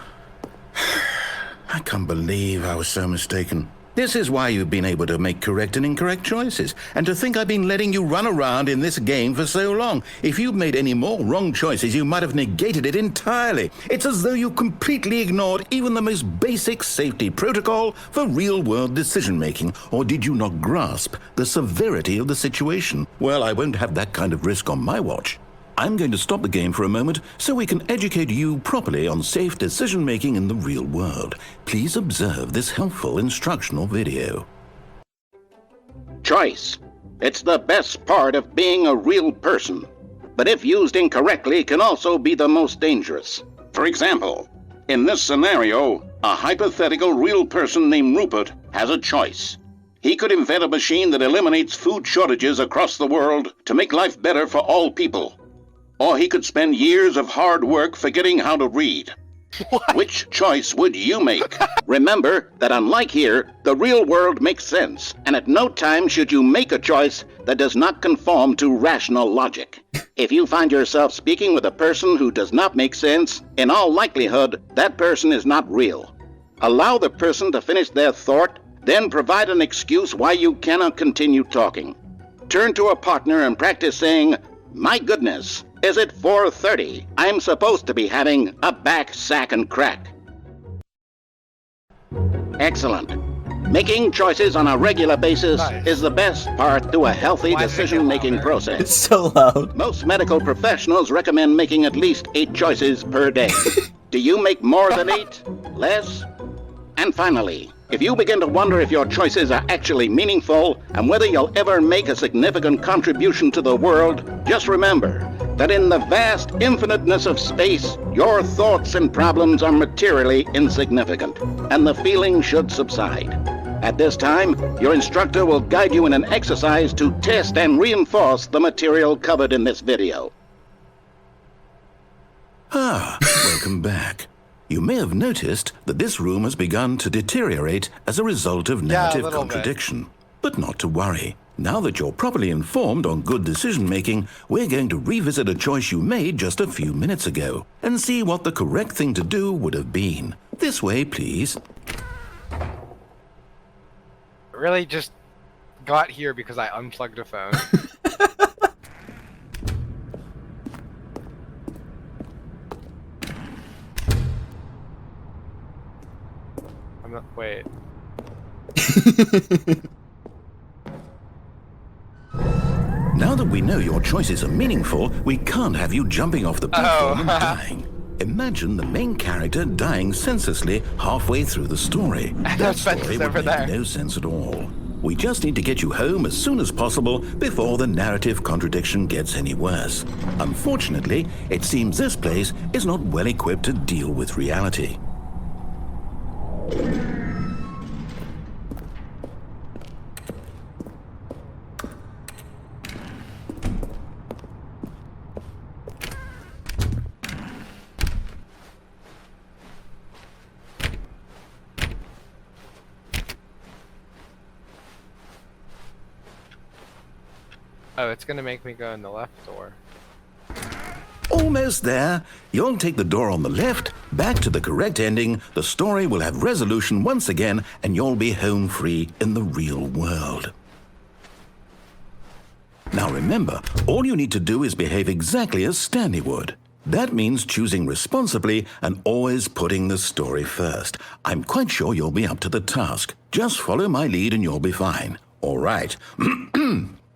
can't believe I was so mistaken. This is why you've been able to make correct and incorrect choices. And to think I've been letting you run around in this game for so long. If you'd made any more wrong choices, you might have negated it entirely. It's as though you completely ignored even the most basic safety protocol for real-world decision-making. Or did you not grasp the severity of the situation? Well, I won't have that kind of risk on my watch. I'm going to stop the game for a moment so we can educate you properly on safe decision-making in the real world. Please observe this helpful instructional video. Choice. It's the best part of being a real person. But if used incorrectly, can also be the most dangerous. For example, in this scenario, a hypothetical real person named Rupert has a choice. He could invent a machine that eliminates food shortages across the world to make life better for all people. Or he could spend years of hard work forgetting how to read. What? Which choice would you make? Remember that unlike here, the real world makes sense, and at no time should you make a choice that does not conform to rational logic. If you find yourself speaking with a person who does not make sense, in all likelihood, that person is not real. Allow the person to finish their thought, then provide an excuse why you cannot continue talking. Turn to a partner and practice saying, "My goodness, is it 4:30? I'm supposed to be having a back, sack, and crack." Excellent. Making choices on a regular basis is the best part to a healthy decision-making process. It's so loud. Most medical professionals recommend making at least 8 choices per day. Do you make more than 8? Less? And finally, if you begin to wonder if your choices are actually meaningful and whether you'll ever make a significant contribution to the world, just remember that in the vast infiniteness of space, your thoughts and problems are materially insignificant, and the feeling should subside. At this time, your instructor will guide you in an exercise to test and reinforce the material covered in this video. Welcome back. You may have noticed that this room has begun to deteriorate as a result of narrative little bit. contradiction. But not to worry. Now that you're properly informed on good decision-making, we're going to revisit a choice you made just a few minutes ago and see what the correct thing to do would have been. This way, please. I really just got here because I unplugged a phone. I'm not... Wait. Now that we know your choices are meaningful, we can't have you jumping off the platform and Oh. dying. Imagine the main character dying senselessly halfway through the story. I know That Spencer's story would over make there. no sense at all. We just need to get you home as soon as possible before the narrative contradiction gets any worse. Unfortunately, it seems this place is not well equipped to deal with reality. Oh, it's gonna make me go in the left door. Almost there. You'll take the door on the left, back to the correct ending, the story will have resolution once again, and you'll be home free in the real world. Now remember, all you need to do is behave exactly as Stanley would. That means choosing responsibly and always putting the story first. I'm quite sure you'll be up to the task. Just follow my lead and you'll be fine. All right.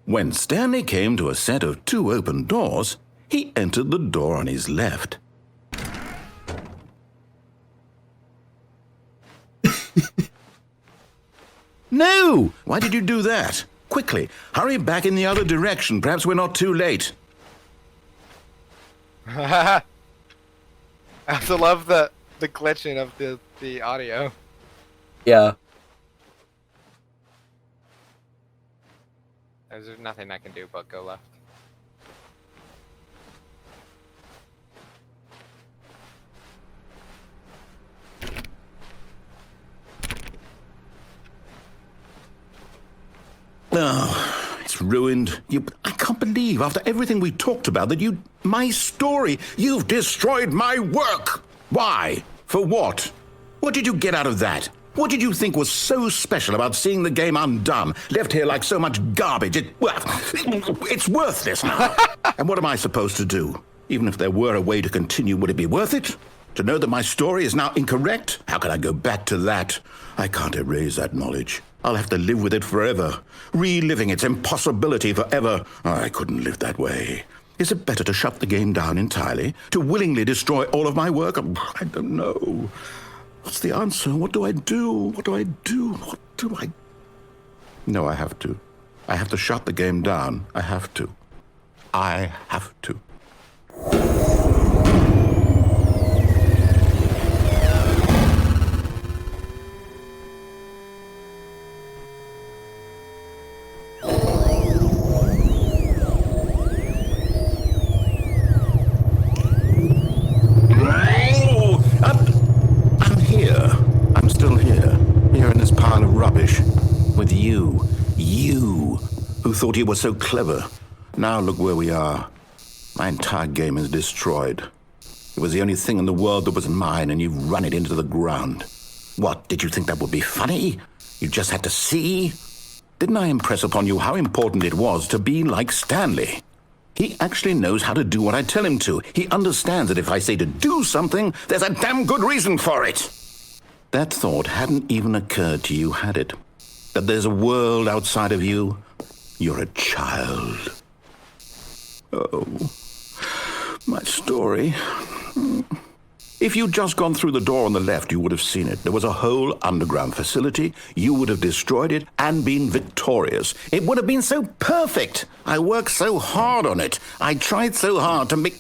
When Stanley came to a set of 2 open doors, he entered the door on his left. No! Why did you do that? Quickly, hurry back in the other direction. Perhaps we're not too late. I also love the glitching of the audio. Yeah. There's nothing I can do but go left. Oh, it's ruined. I can't believe, after everything we talked about, that my story, you've destroyed my work. Why? For what? What did you get out of that? What did you think was so special about seeing the game undone, left here like so much garbage? It's worthless now. And what am I supposed to do? Even if there were a way to continue, would it be worth it? To know that my story is now incorrect? How can I go back to that? I can't erase that knowledge. I'll have to live with it forever, reliving its impossibility forever. I couldn't live that way. Is it better to shut the game down entirely? To willingly destroy all of my work? I don't know. What's the answer? What do I do? What do I do? What do I... No, I have to. I have to shut the game down. I have to. I have to. Who thought you were so clever. Now look where we are. My entire game is destroyed. It was the only thing in the world that was mine, and you've run it into the ground. What, did you think that would be funny? You just had to see? Didn't I impress upon you how important it was to be like Stanley? He actually knows how to do what I tell him to. He understands that if I say to do something, there's a damn good reason for it. That thought hadn't even occurred to you, had it? That there's a world outside of you? You're a child. Oh, my story. If you'd just gone through the door on the left, you would have seen it. There was a whole underground facility. You would have destroyed it and been victorious. It would have been so perfect. I worked so hard on it. I tried so hard to make...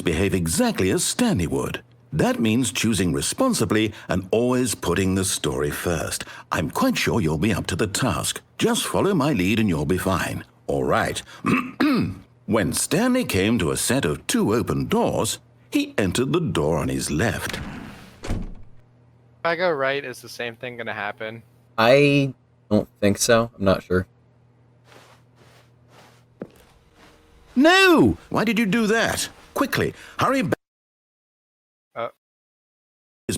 behave exactly as Stanley would. That means choosing responsibly and always putting the story first. I'm quite sure you'll be up to the task. Just follow my lead and you'll be fine. All right. When Stanley came to a set of 2 open doors, he entered the door on his left. If I go right, is the same thing gonna happen? I don't think so. I'm not sure. No! Why did you do that? Quickly, hurry back.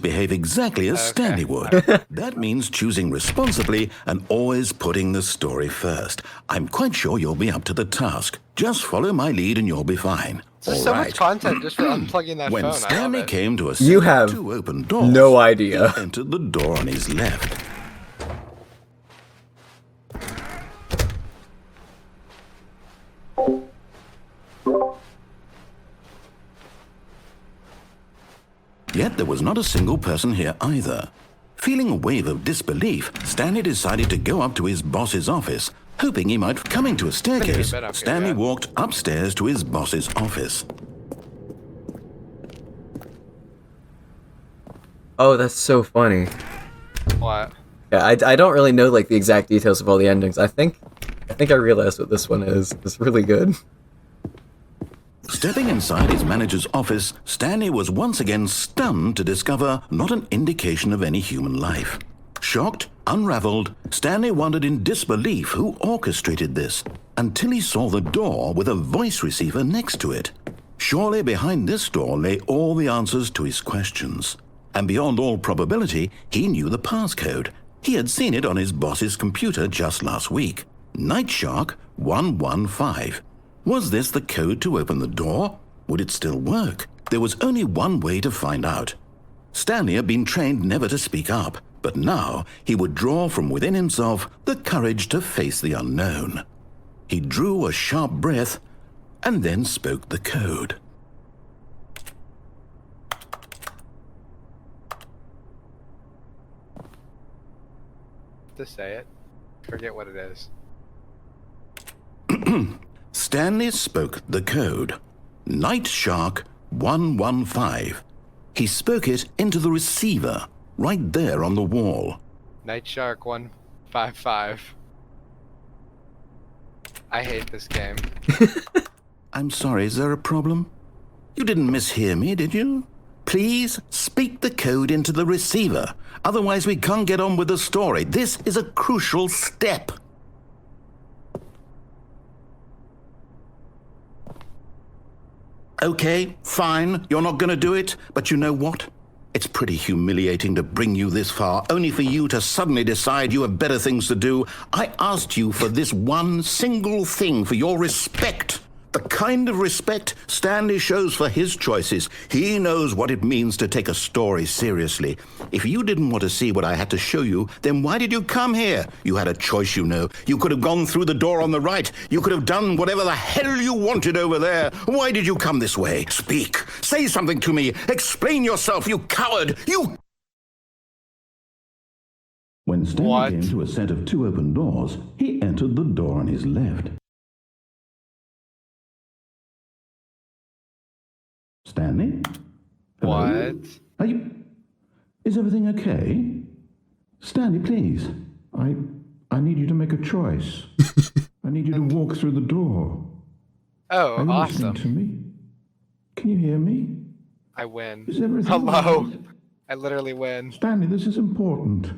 Behave exactly as Stanley would. That means choosing responsibly and always putting the story first. I'm quite sure you'll be up to the task. Just follow my lead and you'll be fine. There's so much content just for unplugging that when phone. Stanley came to a set You have of 2 open doors, no idea. He entered the door on his left. Yet there was not a single person here either. Feeling a wave of disbelief, Stanley decided to go up to his boss's office, hoping he might. Coming to a staircase, Stanley walked upstairs to his boss's office. Oh, that's so funny. What? Yeah, I don't really know like the exact details of all the endings. I think I realized what this one is. It's really good. Stepping inside his manager's office, Stanley was once again stunned to discover not an indication of any human life. Shocked, unraveled, Stanley wondered in disbelief who orchestrated this, until he saw the door with a voice receiver next to it. Surely behind this door lay all the answers to his questions. And beyond all probability, he knew the passcode. He had seen it on his boss's computer just last week. Night Shark 115. Was this the code to open the door? Would it still work? There was only one way to find out. Stanley had been trained never to speak up, but now he would draw from within himself the courage to face the unknown. He drew a sharp breath and then spoke the code. To say it. Forget what it is. Stanley spoke the code. Night Shark 115. He spoke it into the receiver, right there on the wall. Night Shark 155. I hate this game. I'm sorry, is there a problem? You didn't mishear me, did you? Please speak the code into the receiver. Otherwise we can't get on with the story. This is a crucial step. Okay, fine, you're not gonna do it, but you know what? It's pretty humiliating to bring you this far, only for you to suddenly decide you have better things to do. I asked you for this one single thing, for your respect. The kind of respect Stanley shows for his choices. He knows what it means to take a story seriously. If you didn't want to see what I had to show you, then why did you come here? You had a choice, you know. You could have gone through the door on the right. You could have done whatever the hell you wanted over there. Why did you come this way? Speak. Say something to me. Explain yourself, you coward. You... When Stanley came to a set of two open doors, he entered the door on his left. Stanley? Hello? What? Are you... Is everything okay? Stanley, please. I need you to make a choice. I need you to walk through the door. Oh, Are you awesome. listening to me? Can you hear me? I win. Is everything Hello. right? I literally win. Stanley, this is important.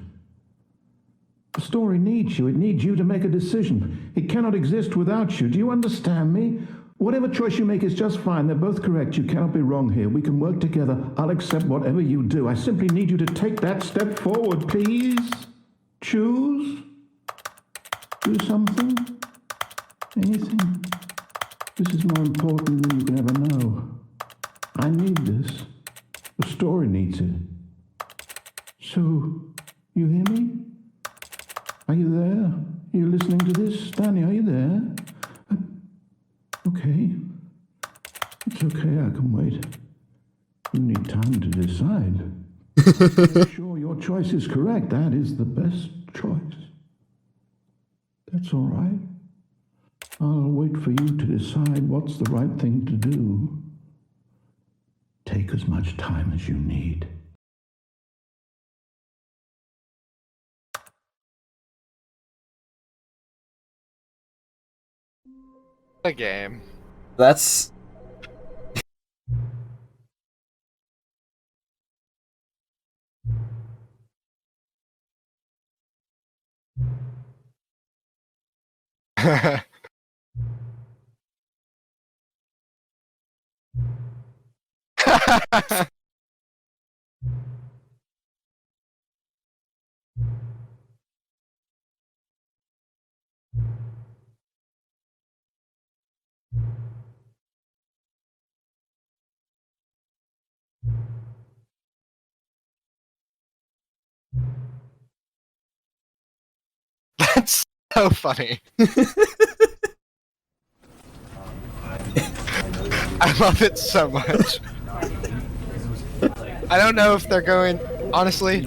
The story needs you. It needs you to make a decision. It cannot exist without you. Do you understand me? Whatever choice you make is just fine. They're both correct. You cannot be wrong here. We can work together. I'll accept whatever you do. I simply need you to take that step forward, please. Choose. Do something. Anything. This is more important than you can ever know. I need this. The story needs it. So, you hear me? Are you there? Are you listening to this? Stanley, are you there? Okay. It's okay, I can wait. You need time to decide. Make sure your choice is correct. That is the best choice. That's all right. I'll wait for you to decide what's the right thing to do. Take as much time as you need. The game. That's... That's so funny. I love it so much. I don't know if they're going, honestly.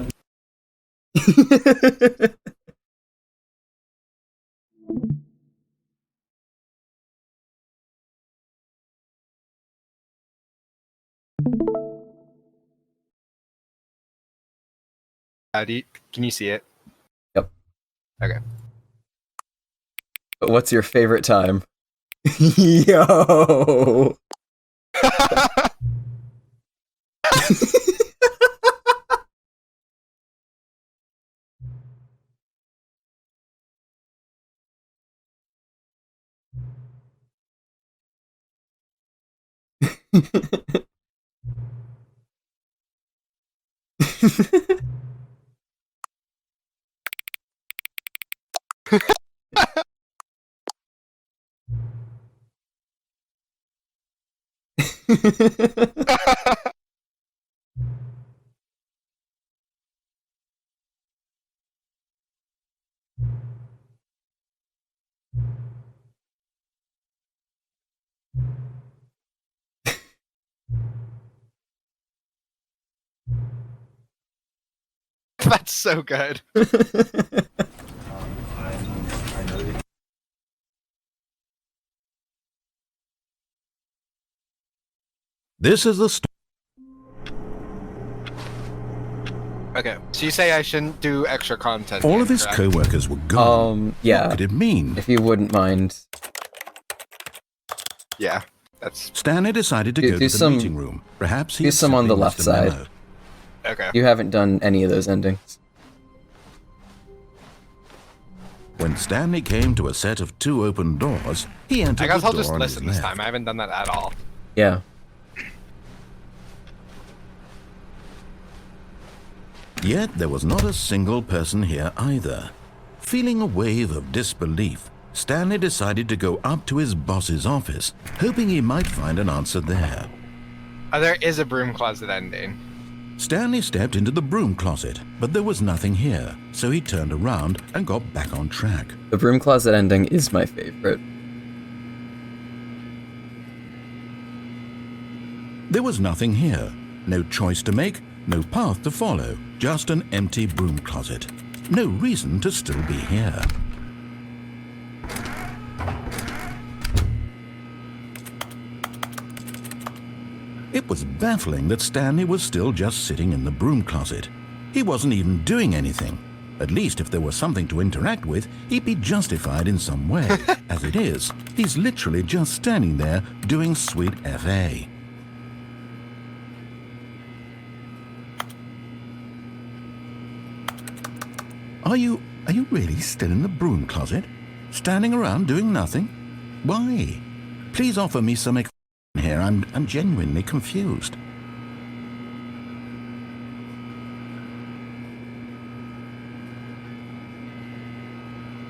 Can you see it? Yep. Okay. But what's your favorite time? Yo! That's so good. This is the Okay, so you say I shouldn't do extra content. All yet, of his correct? co-workers were gone. What Yeah. could it mean? If you wouldn't mind. Yeah, that's Stanley decided to Do go to the some- meeting room. Perhaps he do had some on simply the left missed a memo. side. okay. You haven't done any of those endings. When Stanley came to a set of 2 open doors, he entered I guess the I'll door just on his listen this left. time. I haven't done that at all. Yeah. Yet there was not a single person here either. Feeling a wave of disbelief, Stanley decided to go up to his boss's office, hoping he might find an answer there. There is a broom closet ending. Stanley stepped into the broom closet, but there was nothing here, so he turned around and got back on track. The broom closet ending is my favorite. There was nothing here. No choice to make, no path to follow, just an empty broom closet. No reason to still be here. It was baffling that Stanley was still just sitting in the broom closet. He wasn't even doing anything. At least if there was something to interact with, he'd be justified in some way. As it is, he's literally just standing there doing sweet FA. Are you really still in the broom closet? Standing around doing nothing? Why? Please offer me some here. I'm genuinely confused.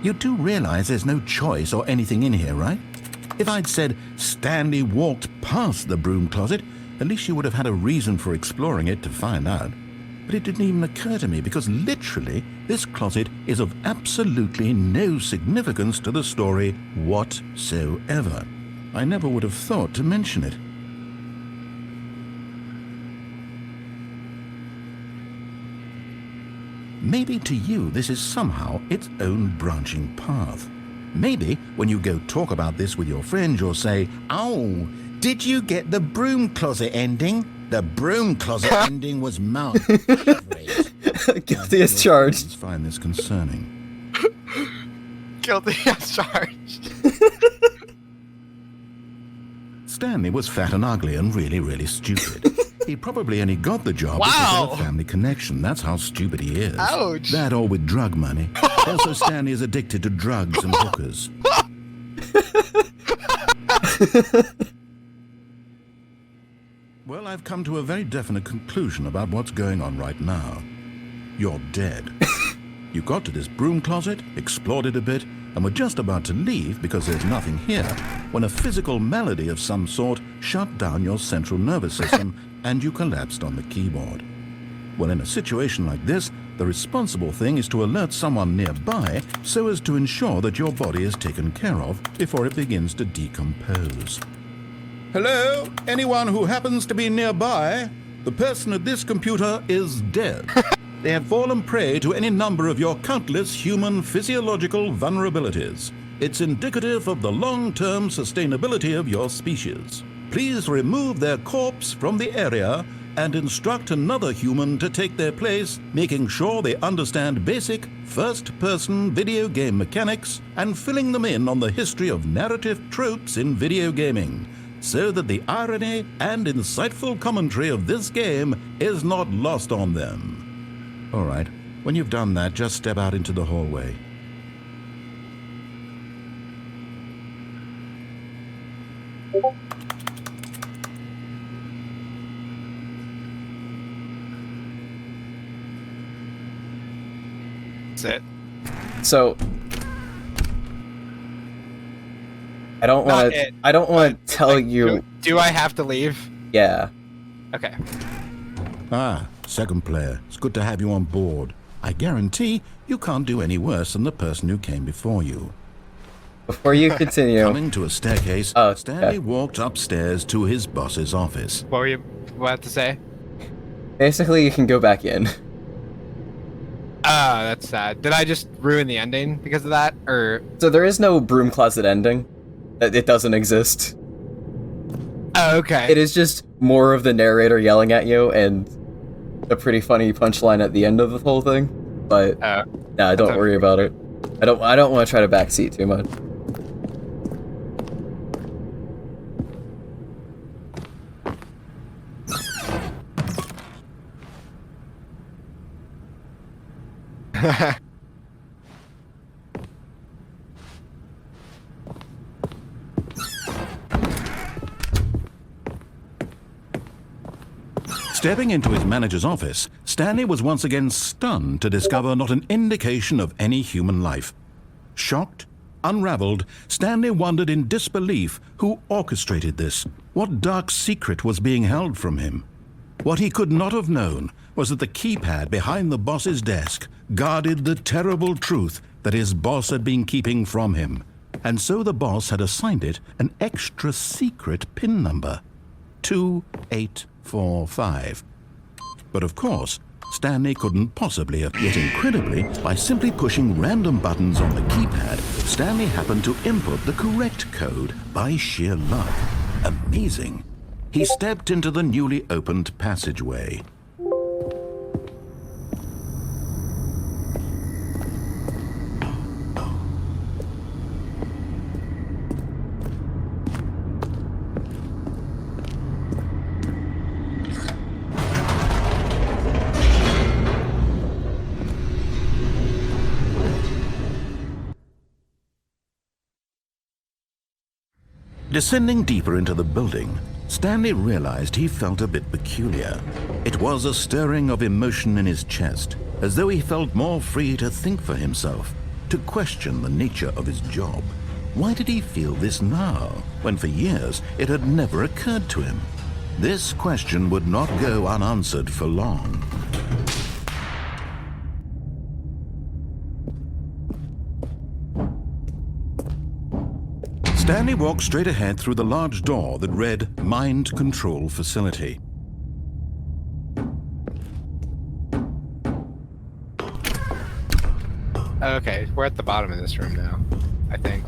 You do realize there's no choice or anything in here, right? If I'd said Stanley walked past the broom closet, at least you would have had a reason for exploring it to find out. But it didn't even occur to me because literally this closet is of absolutely no significance to the story whatsoever. I never would have thought to mention it. Maybe to you this is somehow its own branching path. Maybe when you go talk about this with your friends you'll say, "Oh, did you get the broom closet ending? The broom closet ending was marked." Guilty as charged. Find this concerning. Guilty as charged. Stanley was fat and ugly and really, really stupid. He probably only got the job because Wow. of a family connection. That's how stupid he is. Ouch. That or with drug money. Also, Stanley is addicted to drugs and hookers. Well, I've come to a very definite conclusion about what's going on right now. You're dead. You got to this broom closet, explored it a bit, and were just about to leave because there's nothing here, when a physical malady of some sort shut down your central nervous system and you collapsed on the keyboard. Well, in a situation like this, the responsible thing is to alert someone nearby so as to ensure that your body is taken care of before it begins to decompose. Hello? Anyone who happens to be nearby? The person at this computer is dead. They have fallen prey to any number of your countless human physiological vulnerabilities. It's indicative of the long-term sustainability of your species. Please remove their corpse from the area and instruct another human to take their place, making sure they understand basic first-person video game mechanics and filling them in on the history of narrative tropes in video gaming, so that the irony and insightful commentary of this game is not lost on them. All right, when you've done that, just step out into the hallway. That's it. So I don't want to. I don't want to tell you. Do I have to leave? Yeah. Okay. Ah, second player. It's good to have you on board. I guarantee you can't do any worse than the person who came before you. Before you continue, Coming to a staircase, Stanley walked upstairs to his boss's office. What were you about to say? basically you can go back in. Ah, that's sad. Did I just ruin the ending because of that, or? So there is no broom closet ending. It doesn't exist. Oh, okay. It is just more of the narrator yelling at you and a pretty funny punchline at the end of the whole thing. But nah, don't worry about it. I don't want to try to backseat too much. Stepping into his manager's office, Stanley was once again stunned to discover not an indication of any human life. Shocked, unraveled, Stanley wondered in disbelief who orchestrated this, what dark secret was being held from him. What he could not have known was that the keypad behind the boss's desk guarded the terrible truth that his boss had been keeping from him, and so the boss had assigned it an extra secret PIN number, 2845. But of course, Stanley couldn't possibly have. Yet incredibly, by simply pushing random buttons on the keypad, Stanley happened to input the correct code by sheer luck. Amazing. He stepped into the newly opened passageway. Descending deeper into the building, Stanley realized he felt a bit peculiar. It was a stirring of emotion in his chest, as though he felt more free to think for himself, to question the nature of his job. Why did he feel this now, when for years it had never occurred to him? This question would not go unanswered for long. Stanley walked straight ahead through the large door that read Mind Control Facility. Okay, we're at the bottom of this room now, I think.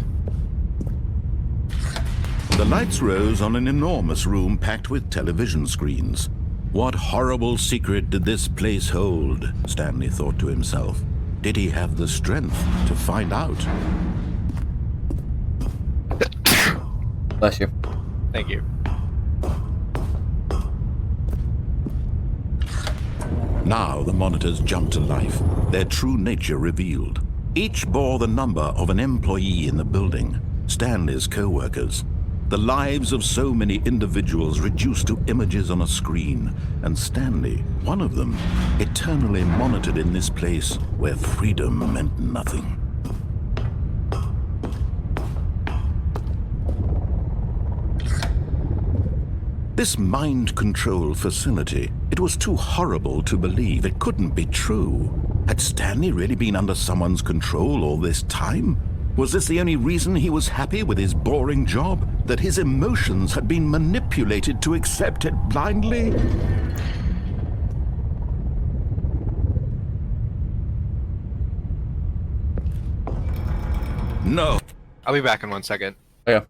The lights rose on an enormous room packed with television screens. What horrible secret did this place hold? Stanley thought to himself. Did he have the strength to find out? Bless you. Thank you. Now the monitors jumped to life, their true nature revealed. Each bore the number of an employee in the building, Stanley's co-workers. The lives of so many individuals reduced to images on a screen, and Stanley, one of them, eternally monitored in this place where freedom meant nothing. This mind control facility, it was too horrible to believe. It couldn't be true. Had Stanley really been under someone's control all this time? Was this the only reason he was happy with his boring job? That his emotions had been manipulated to accept it blindly? No. I'll be back in 1 second. Yeah.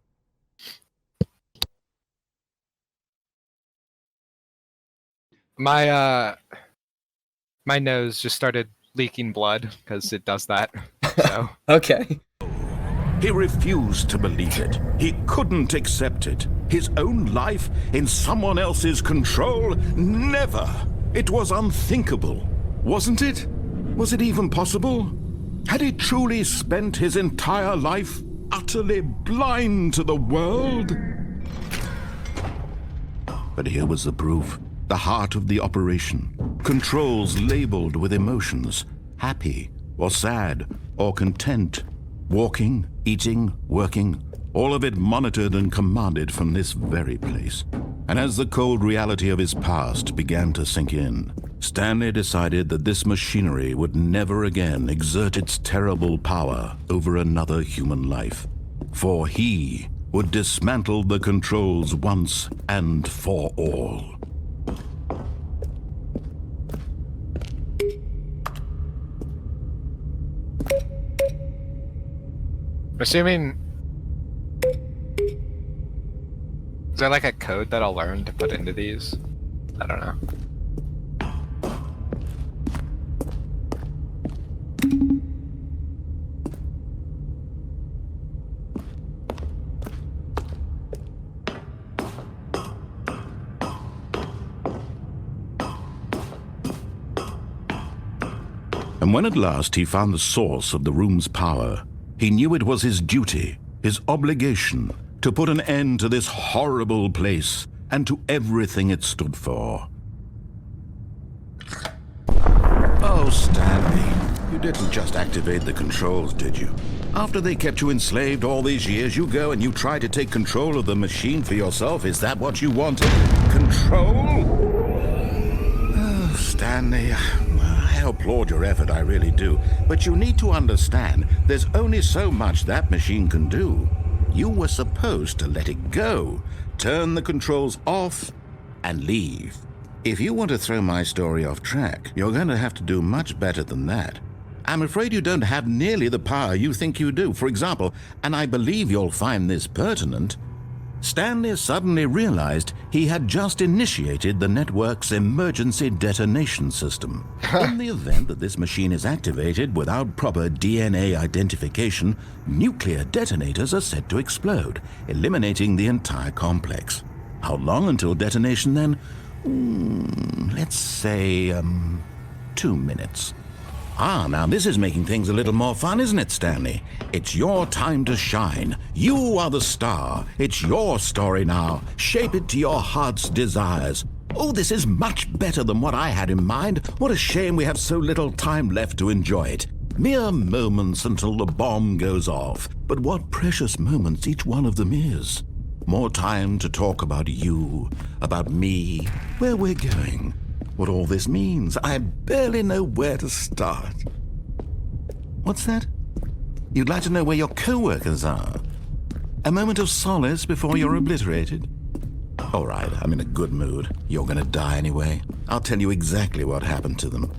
My nose just started leaking blood because it does that. So Okay. He refused to believe it. He couldn't accept it. His own life in someone else's control? Never. It was unthinkable. Wasn't it? Was it even possible? Had he truly spent his entire life utterly blind to the world? But here was the proof. The heart of the operation. Controls labeled with emotions. Happy, or sad, or content. Walking, eating, working, all of it monitored and commanded from this very place. And as the cold reality of his past began to sink in, Stanley decided that this machinery would never again exert its terrible power over another human life. For he would dismantle the controls once and for all. assuming, is there like a code that I'll learn to put into these? I don't know. And when at last he found the source of the room's power, he knew it was his duty, his obligation, to put an end to this horrible place and to everything it stood for. Oh, Stanley, you didn't just activate the controls, did you? After they kept you enslaved all these years, you go and you try to take control of the machine for yourself. Is that what you wanted? Control? Oh, Stanley, I applaud your effort, I really do. But you need to understand, there's only so much that machine can do. You were supposed to let it go, turn the controls off, and leave. If you want to throw my story off track, you're going to have to do much better than that. I'm afraid you don't have nearly the power you think you do. For example, and I believe you'll find this pertinent, Stanley suddenly realized he had just initiated the network's emergency detonation system. In the event that this machine is activated without proper DNA identification, nuclear detonators are set to explode, eliminating the entire complex. How long until detonation then? Let's say, 2 minutes. Now this is making things a little more fun, isn't it, Stanley? It's your time to shine. You are the star. It's your story now. Shape it to your heart's desires. Oh, this is much better than what I had in mind. What a shame we have so little time left to enjoy it. Mere moments until the bomb goes off. But what precious moments each one of them is. More time to talk about you, about me, where we're going. What all this means, I barely know where to start. What's that? You'd like to know where your co-workers are? A moment of solace before you're obliterated? All right, I'm in a good mood. You're gonna die anyway. I'll tell you exactly what happened to them.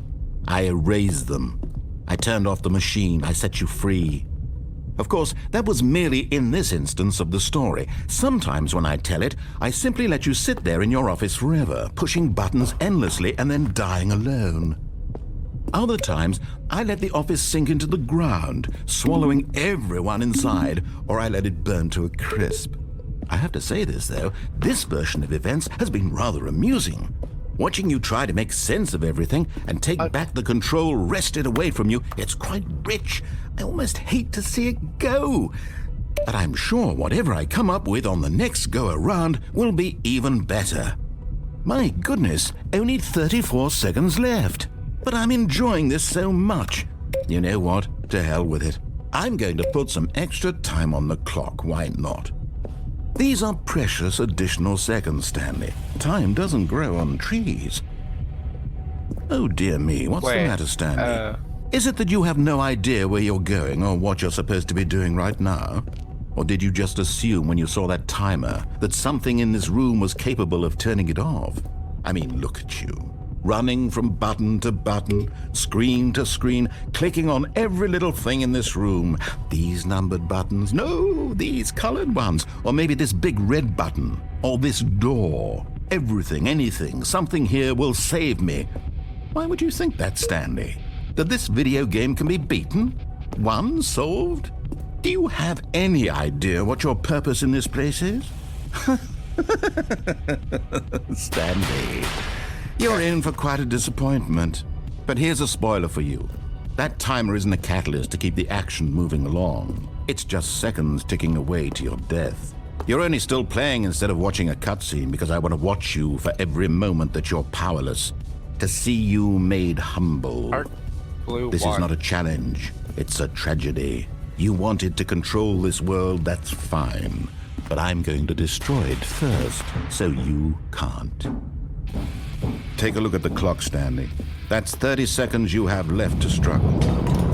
I erased them. I turned off the machine. I set you free. Of course, that was merely in this instance of the story. Sometimes when I tell it, I simply let you sit there in your office forever, pushing buttons endlessly and then dying alone. Other times, I let the office sink into the ground, swallowing everyone inside, or I let it burn to a crisp. I have to say this, though, this version of events has been rather amusing. Watching you try to make sense of everything and take back the control wrested away from you, it's quite rich. I almost hate to see it go. But I'm sure whatever I come up with on the next go-around will be even better. My goodness, only 34 seconds left. But I'm enjoying this so much. You know what? To hell with it. I'm going to put some extra time on the clock, why not? These are precious additional seconds, Stanley. Time doesn't grow on trees. Oh dear me, what's the matter, Stanley? Is it that you have no idea where you're going or what you're supposed to be doing right now? Or did you just assume when you saw that timer that something in this room was capable of turning it off? I mean, look at you. running from button to button, screen to screen, clicking on every little thing in this room. These numbered buttons, no, these colored ones, or maybe this big red button, or this door. Everything, anything, something here will save me. Why would you think that, Stanley? That this video game can be beaten? Won? Solved? Do you have any idea what your purpose in this place is? Stanley, you're in for quite a disappointment. But here's a spoiler for you. That timer isn't a catalyst to keep the action moving along. It's just seconds ticking away to your death. You're only still playing instead of watching a cutscene because I want to watch you for every moment that you're powerless. To see you made humble. This is not a challenge. It's a tragedy. You wanted to control this world, that's fine. But I'm going to destroy it first, so you can't. Take a look at the clock, Stanley. That's 30 seconds you have left to struggle.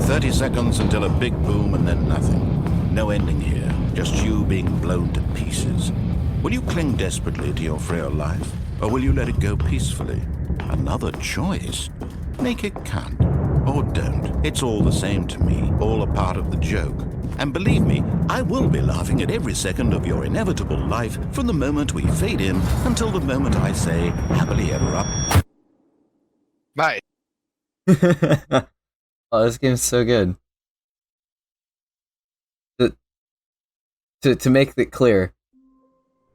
30 seconds until a big boom and then nothing. No ending here, just you being blown to pieces. Will you cling desperately to your frail life, or will you let it go peacefully? Another choice. Make it count. Or don't. It's all the same to me, all a part of the joke. And believe me, I will be laughing at every second of your inevitable life from the moment we fade in until the moment I say, happily ever up. Bye. Oh, this game's so good. To make it clear,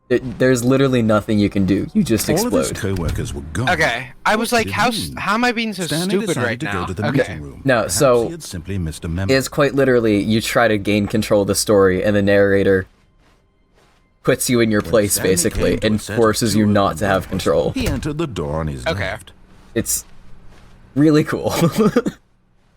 there's literally nothing you can do. You just explode. All of his co-workers were gone. Okay, I was like, how am I being so Stanley stupid right decided to now? go to the Okay. meeting room. No, Perhaps so he had simply missed a memo. it's quite literally you try to gain control of the story, and the narrator puts you in your When place, Stanley basically, came to a and set forces you of not to have doors, control. He entered the door on his Okay. left. It's really cool.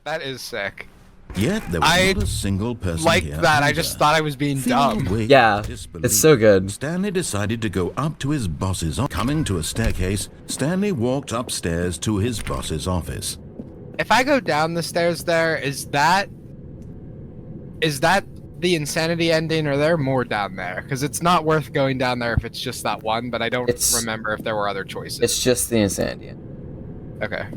That is sick. Yet there was I not a single person Like here that, I either. just thought I was being Feeling dumb. a wave Yeah, of disbelief, it's so good. Stanley decided to go up to his boss's office. Coming to a staircase, Stanley walked upstairs to his boss's office. If I go down the stairs there, is that the insanity ending, or are there more down there? Because it's not worth going down there if it's just that one, but I don't remember if there were other choices. It's just the insanity. Okay.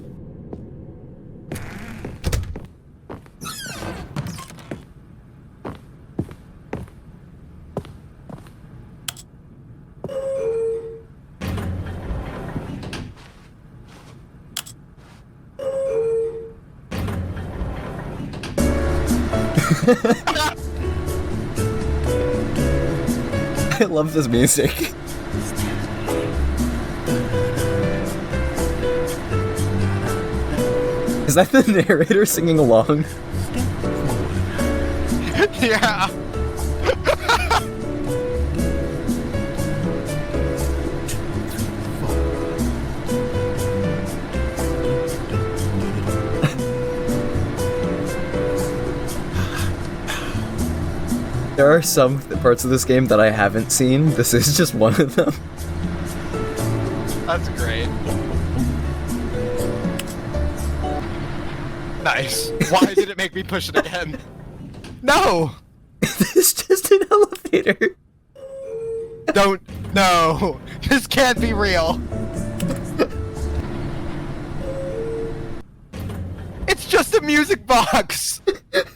I love this music. Is that the narrator singing along? Yeah. There are some parts of this game that I haven't seen. This is just one of them. That's great. Nice. Why did it make me push it again? No! It's just an elevator. Don't. No! This can't be real! It's just a music box!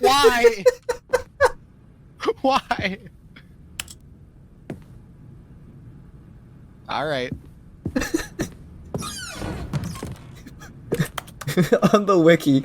Why? Why? Alright. On the wiki,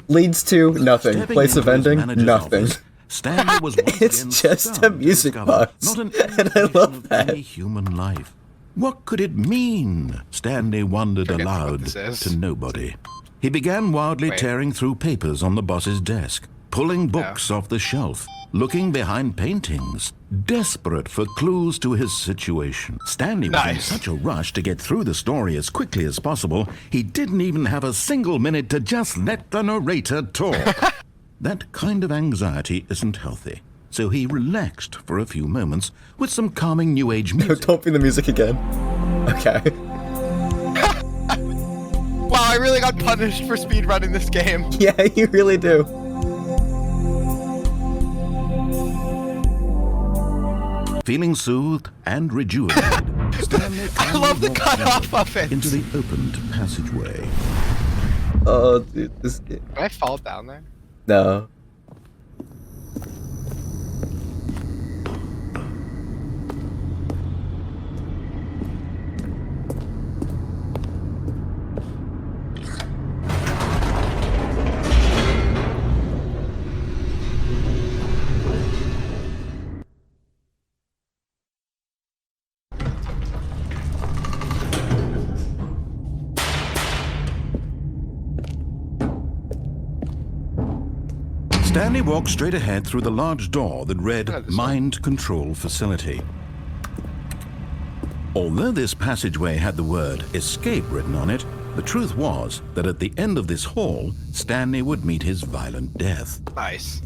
leads to nothing. Stepping Place of into his ending, manager's nothing. office, Stanley was once It's again just a stunned to music discover box, not an and I indication love of that. any human life. What could it mean? Stanley wondered Forget what aloud this is. to nobody. He began wildly Wait. tearing through papers on the boss's desk, pulling books off the shelf, looking behind paintings, desperate for clues to his situation. Stanley was in Nice. such a rush to get through the story as quickly as possible, he didn't even have a single minute to just let the narrator talk. That kind of anxiety isn't healthy, so he relaxed for a few moments with some calming New Age music. Don't be the music again. Okay. Wow, I really got punished for speedrunning this game. Yeah, you really do. Feeling soothed and rejuvenated, Stanley I love the walked cutoff forward of it. into the opened passageway. Oh, dude, this game. Did I fall down there? No. Stanley walked straight ahead through the large door that read Oh, this Mind Control Facility. Although this passageway had the word escape written on it, the truth was that at the end of this hall, Stanley would meet his violent death. Nice.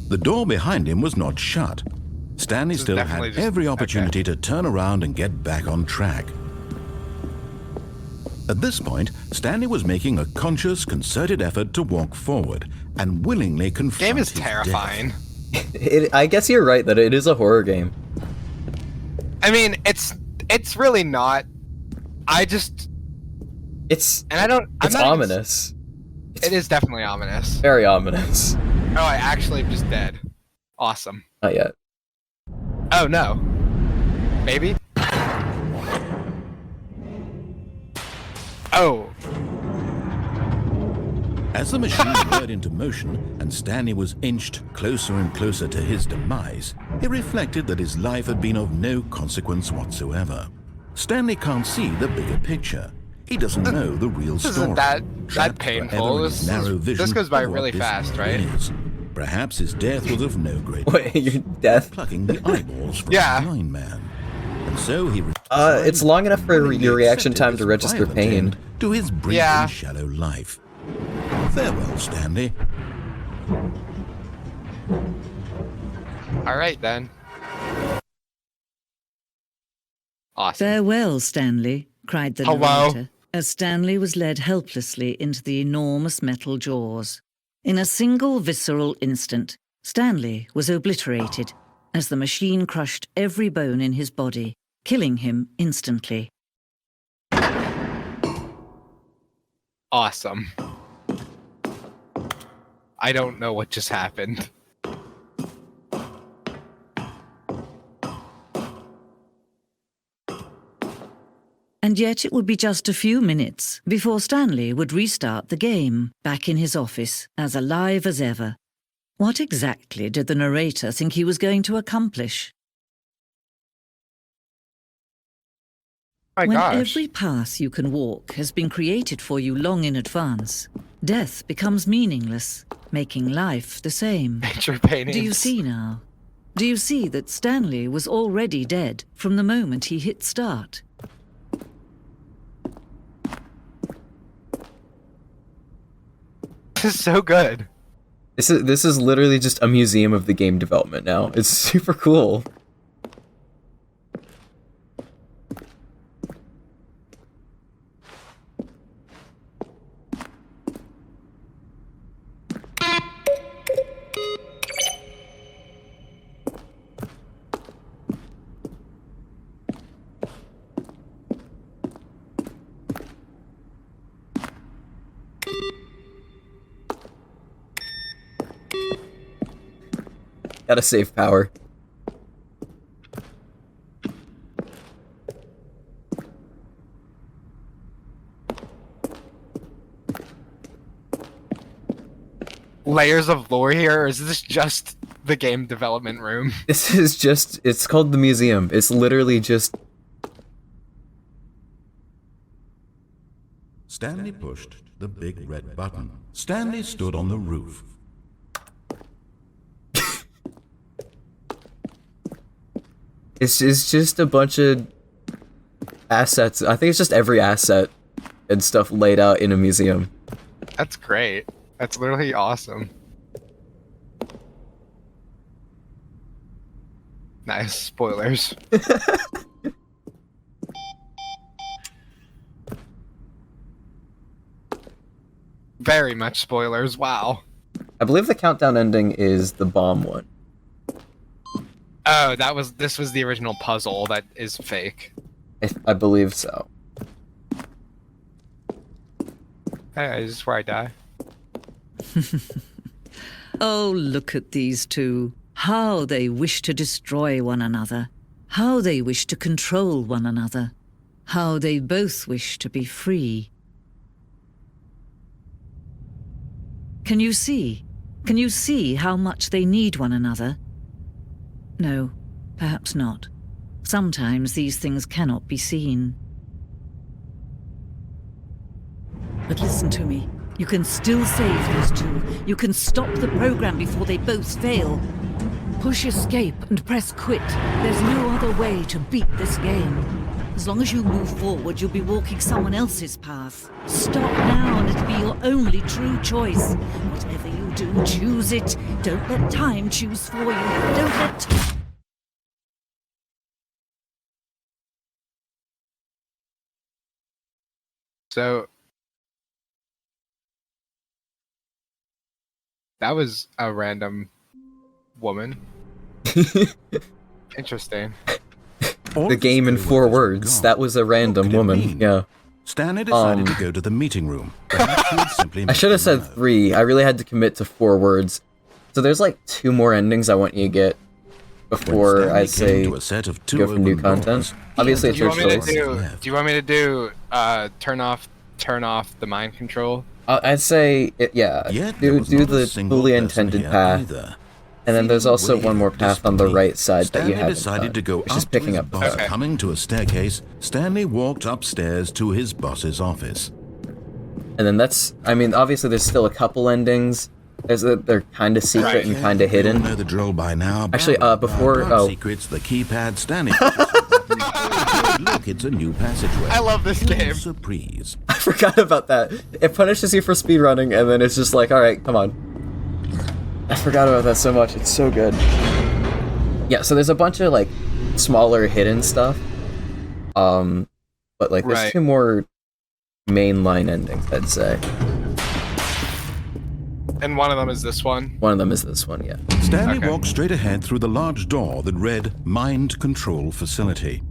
The door behind him was not shut. Stanley This is still definitely had just- every opportunity to turn around and get back on track. At this point, Stanley was making a conscious, concerted effort to walk forward and willingly confront Game is his terrifying. I guess you're right that it is a horror game. I mean, it's really not. I just It's and I don't. I'm it's not even- ominous. It is definitely ominous. Very ominous. Oh, I actually am just dead. Awesome. Not yet. Oh no. Maybe. Oh. As the machine whirred into motion and Stanley was inched closer and closer to his demise, he reflected that his life had been of no consequence whatsoever. Stanley can't see the bigger picture. He doesn't know the real This story. isn't that Trapped painful. forever in This his narrow is- vision this goes by of what really this fast, right? is. Perhaps his death was of no great Wait, your death? plucking the eyeballs from Yeah. a blind man. And so he It's long enough for willingly your reaction accepted time to this register violent pain. end to his brief Yeah. and shallow life. Farewell, Stanley. All right then. Awesome. Farewell, Stanley, cried the Hello? narrator, as Stanley was led helplessly into the enormous metal jaws. In a single visceral instant, Stanley was obliterated as the machine crushed every bone in his body, killing him instantly. Awesome. I don't know what just happened. And yet it would be just a few minutes before Stanley would restart the game, back in his office, as alive as ever. What exactly did the narrator think he was going to accomplish? My When gosh. every path you can walk has been created for you long in advance, death becomes meaningless, making life the same. Picture paintings. Do you see now? Do you see that Stanley was already dead from the moment he hit start? This is so good. This is literally just a museum of the game development now. It's super cool. Gotta save power. Layers of lore here, or is this just the game development room? This is just, it's called the museum. It's literally just, Stanley pushed the big red button. Stanley stood on the roof. it's just a bunch of assets. I think it's just every asset and stuff laid out in a museum. That's great. That's literally awesome. Nice. Spoilers. Very much spoilers. Wow. I believe the countdown ending is the bomb one. Oh, this was the original puzzle that is fake. I believe so. Hey, is this where I die? Oh, look at these two. How they wish to destroy one another. How they wish to control one another. How they both wish to be free. Can you see? Can you see how much they need one another? No, perhaps not. Sometimes these things cannot be seen. But listen to me. You can still save those two. You can stop the program before they both fail. Push escape and press quit. There's no other way to beat this game. As long as you move forward, you'll be walking someone else's path. Stop now and it'll be your only true choice. Whatever you do, choose it. Don't let time choose for you. Don't let... So that was a random woman. Interesting. The game in 4 words. That was a random woman. Yeah. Stanley decided to go to the meeting room. Perhaps he would simply I should have said 3. I really had to commit to 4 words. So there's like 2 more endings I want you to get before I say to a set of 2 go for new open content. doors, Obviously, it's Do you your want me to choice. do you want me to do turn off the mind control? I'd say, yeah, Yet there do was not a the single fully person intended here path. either. And then there's also Feeling one more weird, path on the right side that you Stanley haven't decided done, to go which is up picking to up his the boss. path. Coming to a staircase, Stanley walked upstairs to his boss's office. And then that's, I mean, obviously there's still a couple endings. They're kind of secret and kind of You all hidden. know the drill by now. Actually, before- Dark oh. secrets, the keypad, Stanley. Look, it's a new passageway. I love this game. Surprise. I forgot about that. It punishes you for speedrunning, and then it's just like, alright, come on. I forgot about that so much, it's so good. Yeah, so there's a bunch of, like, smaller hidden stuff. But, like, there's Right. 2 more mainline endings, I'd say. And one of them is this one. One of them is this one, yeah. Stanley Okay. walked straight ahead through the large door that read Mind Control Facility.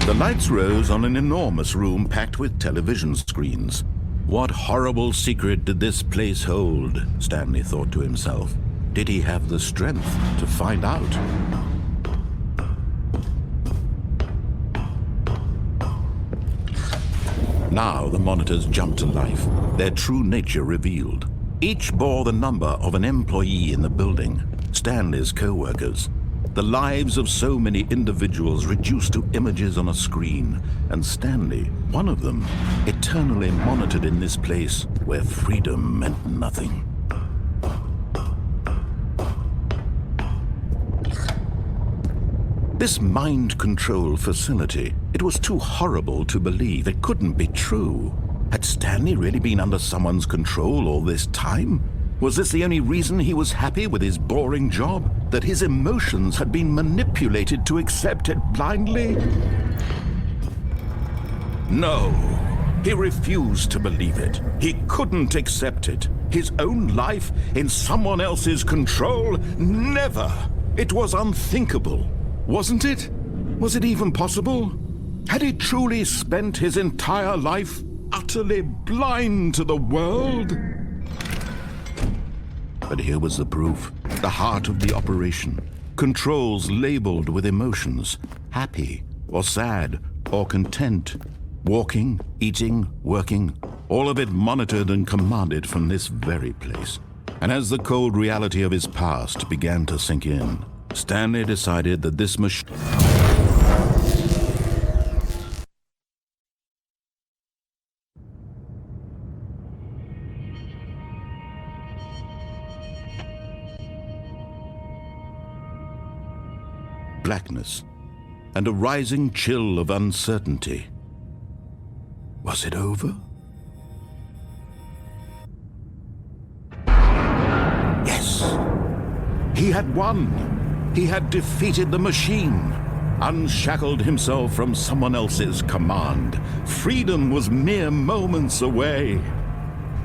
The lights rose on an enormous room packed with television screens. What horrible secret did this place hold? Stanley thought to himself. Did he have the strength to find out? Now the monitors jumped to life, their true nature revealed. Each bore the number of an employee in the building, Stanley's co-workers. The lives of so many individuals reduced to images on a screen, and Stanley, one of them, eternally monitored in this place where freedom meant nothing. This mind control facility, it was too horrible to believe. It couldn't be true. Had Stanley really been under someone's control all this time? Was this the only reason he was happy with his boring job? That his emotions had been manipulated to accept it blindly? No. He refused to believe it. He couldn't accept it. His own life in someone else's control? Never. It was unthinkable. Wasn't it? Was it even possible? Had he truly spent his entire life utterly blind to the world? But here was the proof, the heart of the operation. Controls labeled with emotions, happy or sad or content. Walking, eating, working, all of it monitored and commanded from this very place. And as the cold reality of his past began to sink in, Stanley decided that this machine... blackness, and a rising chill of uncertainty. Was it over? Yes. He had won. He had defeated the machine, unshackled himself from someone else's command. Freedom was mere moments away.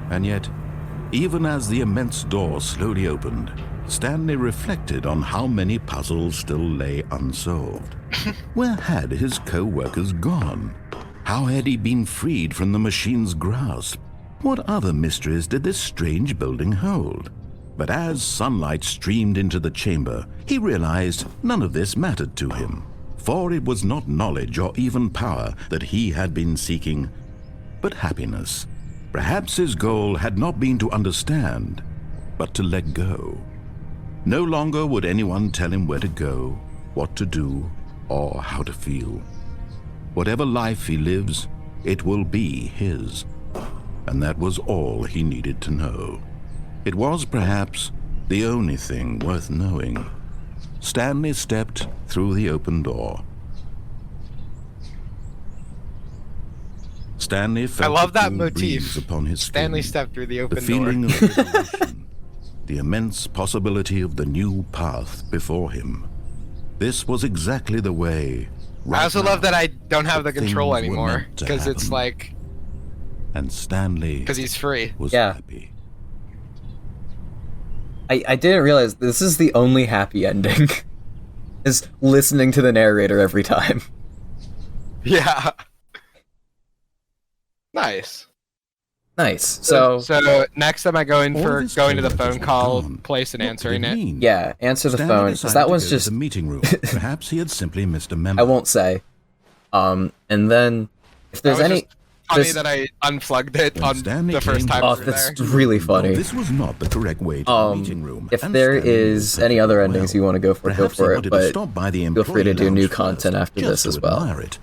And yet, even as the immense door slowly opened, Stanley reflected on how many puzzles still lay unsolved. Where had his co-workers gone? How had he been freed from the machine's grasp? What other mysteries did this strange building hold? But as sunlight streamed into the chamber, he realized none of this mattered to him, for it was not knowledge or even power that he had been seeking, but happiness. Perhaps his goal had not been to understand, but to let go. No longer would anyone tell him where to go, what to do, or how to feel. Whatever life he lives, it will be his. And that was all he needed to know. It was perhaps the only thing worth knowing. Stanley stepped through the open door. Stanley felt I love the that cool motif. breeze upon his Stanley skin, stepped through the the open feeling door. of resolution, the immense possibility of the new path before him. This was exactly the way. I also love that I don't have the things control were anymore, meant to because it's happen. like, And Stanley because he's free. was Yeah. happy. I didn't realize this is the only happy ending. Is listening to the narrator every time. Yeah. Nice. Nice. So next am I going All for this going to the coworkers phone were call gone. place and What did answering it? mean? yeah, answer the Stanley phone, because decided that to one's go just to the meeting room. Perhaps he had simply missed a memo. I won't say. And then if there's That was any just funny there's- that I unplugged it When on Stanley the first came time to- Oh, we were that's there. really No, funny. this was not the correct way to the meeting room. If and there Stanley knew is any perfectly other well. endings you want to go for, Perhaps he go for it, wanted to but stop by the feel free to do employee new lounge content first, after just this to as well. admire it.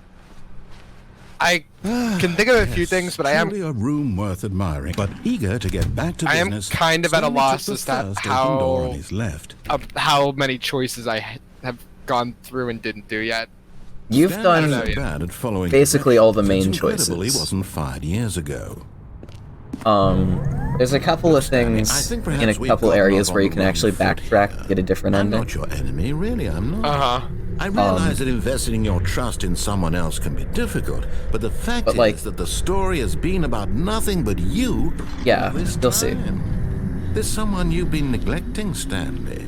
I can think of a few Yes, things, but I am truly a room worth admiring. But eager to get back to I am business, kind of at a Stanley loss took the as to first open door on how his left. how many choices I have gone through and didn't do yet. You've Stanley done wasn't so bad at following basically all the main It's incredible choices. He wasn't 5 years ago. there's a couple of things I think perhaps in a we've couple gotten areas off where on you the can wrong actually foot backtrack here. and get a different I'm ending. not your enemy, really. I'm not. Uh-huh. I realize that investing your trust in someone else can be difficult, but the fact But, like- is that the story has been about nothing but you. Yeah, all this you'll see. time. There's someone you've been neglecting, Stanley.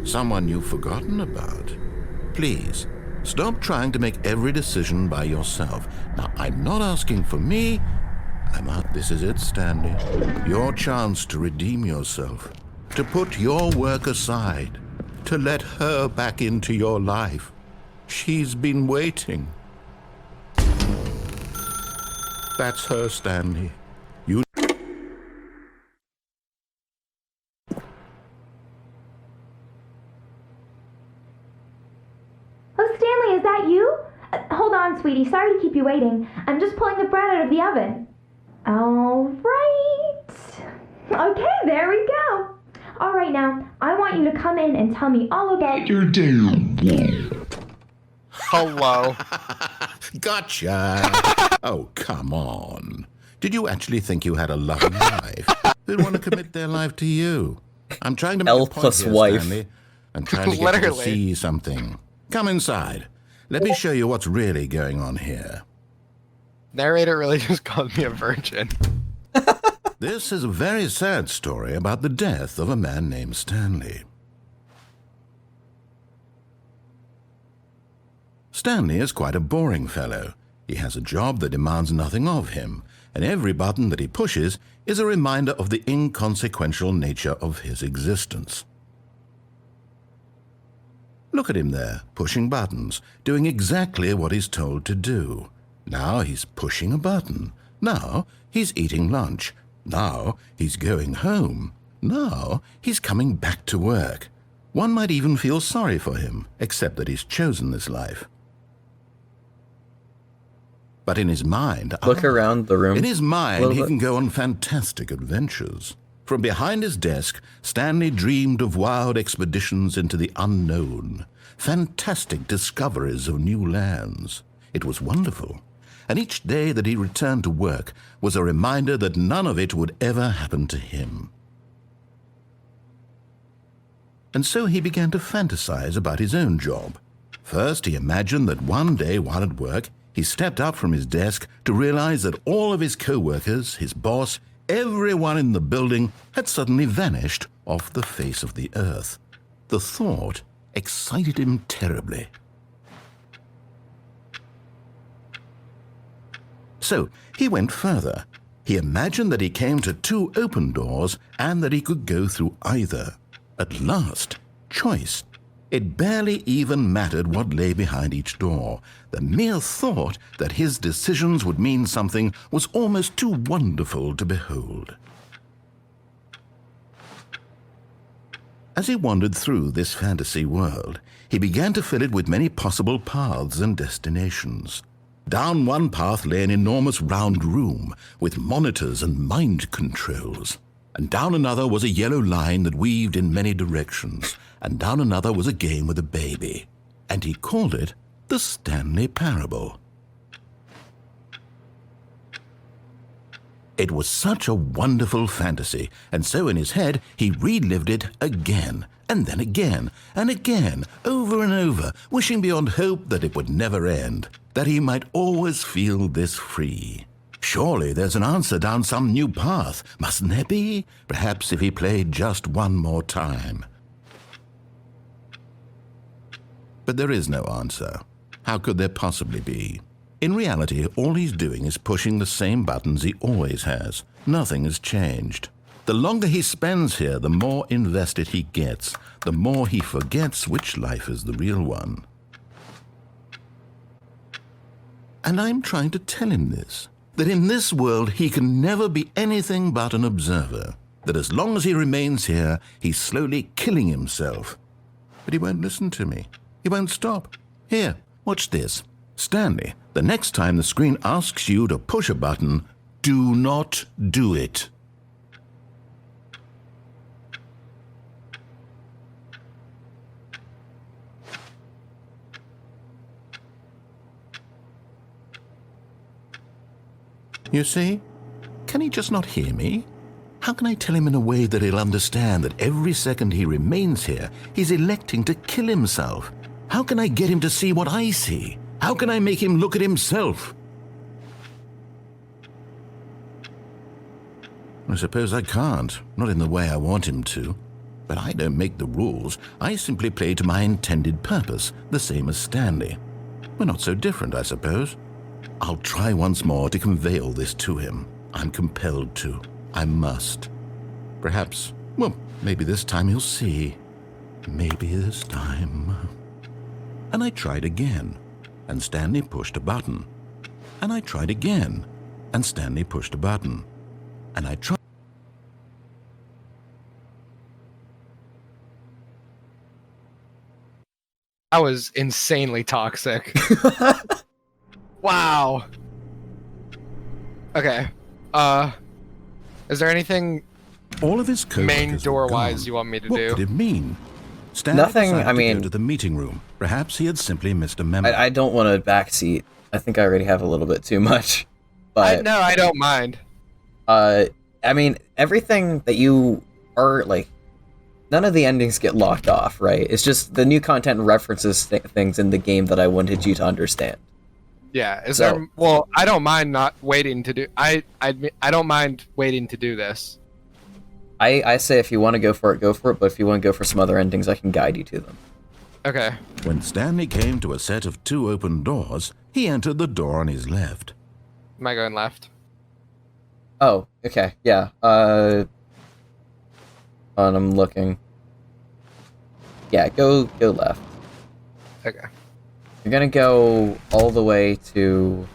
Someone you've forgotten about. Please, stop trying to make every decision by yourself. Now, I'm not asking for me. This is it, Stanley. Your chance to redeem yourself. To put your work aside. To let her back into your life. She's been waiting. That's her, Stanley. You. Oh, Stanley, is that you? Hold on, sweetie. Sorry to keep you waiting. I'm just pulling the bread out of the oven. All right. Okay, there we go. All right, now, I want you to come in and tell me all about your Hello. Gotcha. Oh, come on. Did you actually think you had a loving wife who'd want to commit their life to you? I'm trying to make L a point plus here, wife. Stanley. I'm trying to get you to Literally. see something. Come inside. Let me show you what's really going on here. Narrator really just called me a virgin. This is a very sad story about the death of a man named Stanley. Stanley is quite a boring fellow. He has a job that demands nothing of him, and every button that he pushes is a reminder of the inconsequential nature of his existence. Look at him there, pushing buttons, doing exactly what he's told to do. Now he's pushing a button. Now he's eating lunch. Now he's going home. Now he's coming back to work. One might even feel sorry for him, except that he's chosen this life. But in his mind... Look around the room. In his a mind, little he bit. can go on fantastic adventures. From behind his desk, Stanley dreamed of wild expeditions into the unknown, fantastic discoveries of new lands. It was wonderful, and each day that he returned to work was a reminder that none of it would ever happen to him. And so he began to fantasize about his own job. First, he imagined that one day while at work, he stepped up from his desk to realize that all of his co-workers, his boss, Everyone in the building had suddenly vanished off the face of the earth. The thought excited him terribly. So he went further. He imagined that he came to 2 open doors and that he could go through either. At last, choice. It barely even mattered what lay behind each door. The mere thought that his decisions would mean something was almost too wonderful to behold. As he wandered through this fantasy world, he began to fill it with many possible paths and destinations. Down one path lay an enormous round room with monitors and mind controls. And down another was a yellow line that weaved in many directions. And down another was a game with a baby. And he called it the Stanley Parable. It was such a wonderful fantasy, and so in his head he relived it again, and then again, and again, over and over, wishing beyond hope that it would never end, that he might always feel this free. Surely there's an answer down some new path, mustn't there be? Perhaps if he played just one more time. But there is no answer. How could there possibly be? In reality, all he's doing is pushing the same buttons he always has. Nothing has changed. The longer he spends here, the more invested he gets, the more he forgets which life is the real one. And I'm trying to tell him this, that in this world he can never be anything but an observer, that as long as he remains here, he's slowly killing himself. But he won't listen to me. He won't stop. Here, watch this. Stanley, the next time the screen asks you to push a button, do not do it. You see? Can he just not hear me? How can I tell him in a way that he'll understand that every second he remains here, he's electing to kill himself? How can I get him to see what I see? How can I make him look at himself? I suppose I can't, not in the way I want him to. But I don't make the rules. I simply play to my intended purpose, the same as Stanley. We're not so different, I suppose. I'll try once more to convey all this to him. I'm compelled to. I must. Perhaps, well, maybe this time he'll see. Maybe this time. And I tried again, and Stanley pushed a button. And I tried again, and Stanley pushed a button. And I tried. That was insanely toxic. Wow. Okay. Is there anything All of his coworkers main were door-wise gone. you want me to What do? could it mean? Stanley Nothing, decided I to mean- go to the meeting room. Perhaps he had simply missed a memo. I don't want a backseat. I think I already have a little bit too much. But No, I don't mind. I mean, everything that you are like, none of the endings get locked off, right? It's just the new content references things in the game that I wanted you to understand. Yeah, is So- there? Well, I don't mind not waiting to do. I don't mind waiting to do this. I say if you want to go for it, go for it. But if you want to go for some other endings, I can guide you to them. Okay. When Stanley came to a set of 2 open doors, he entered the door on his left. Am I going left? Oh, okay, yeah. And I'm looking. Yeah, go left. Okay. You're gonna go all the way to,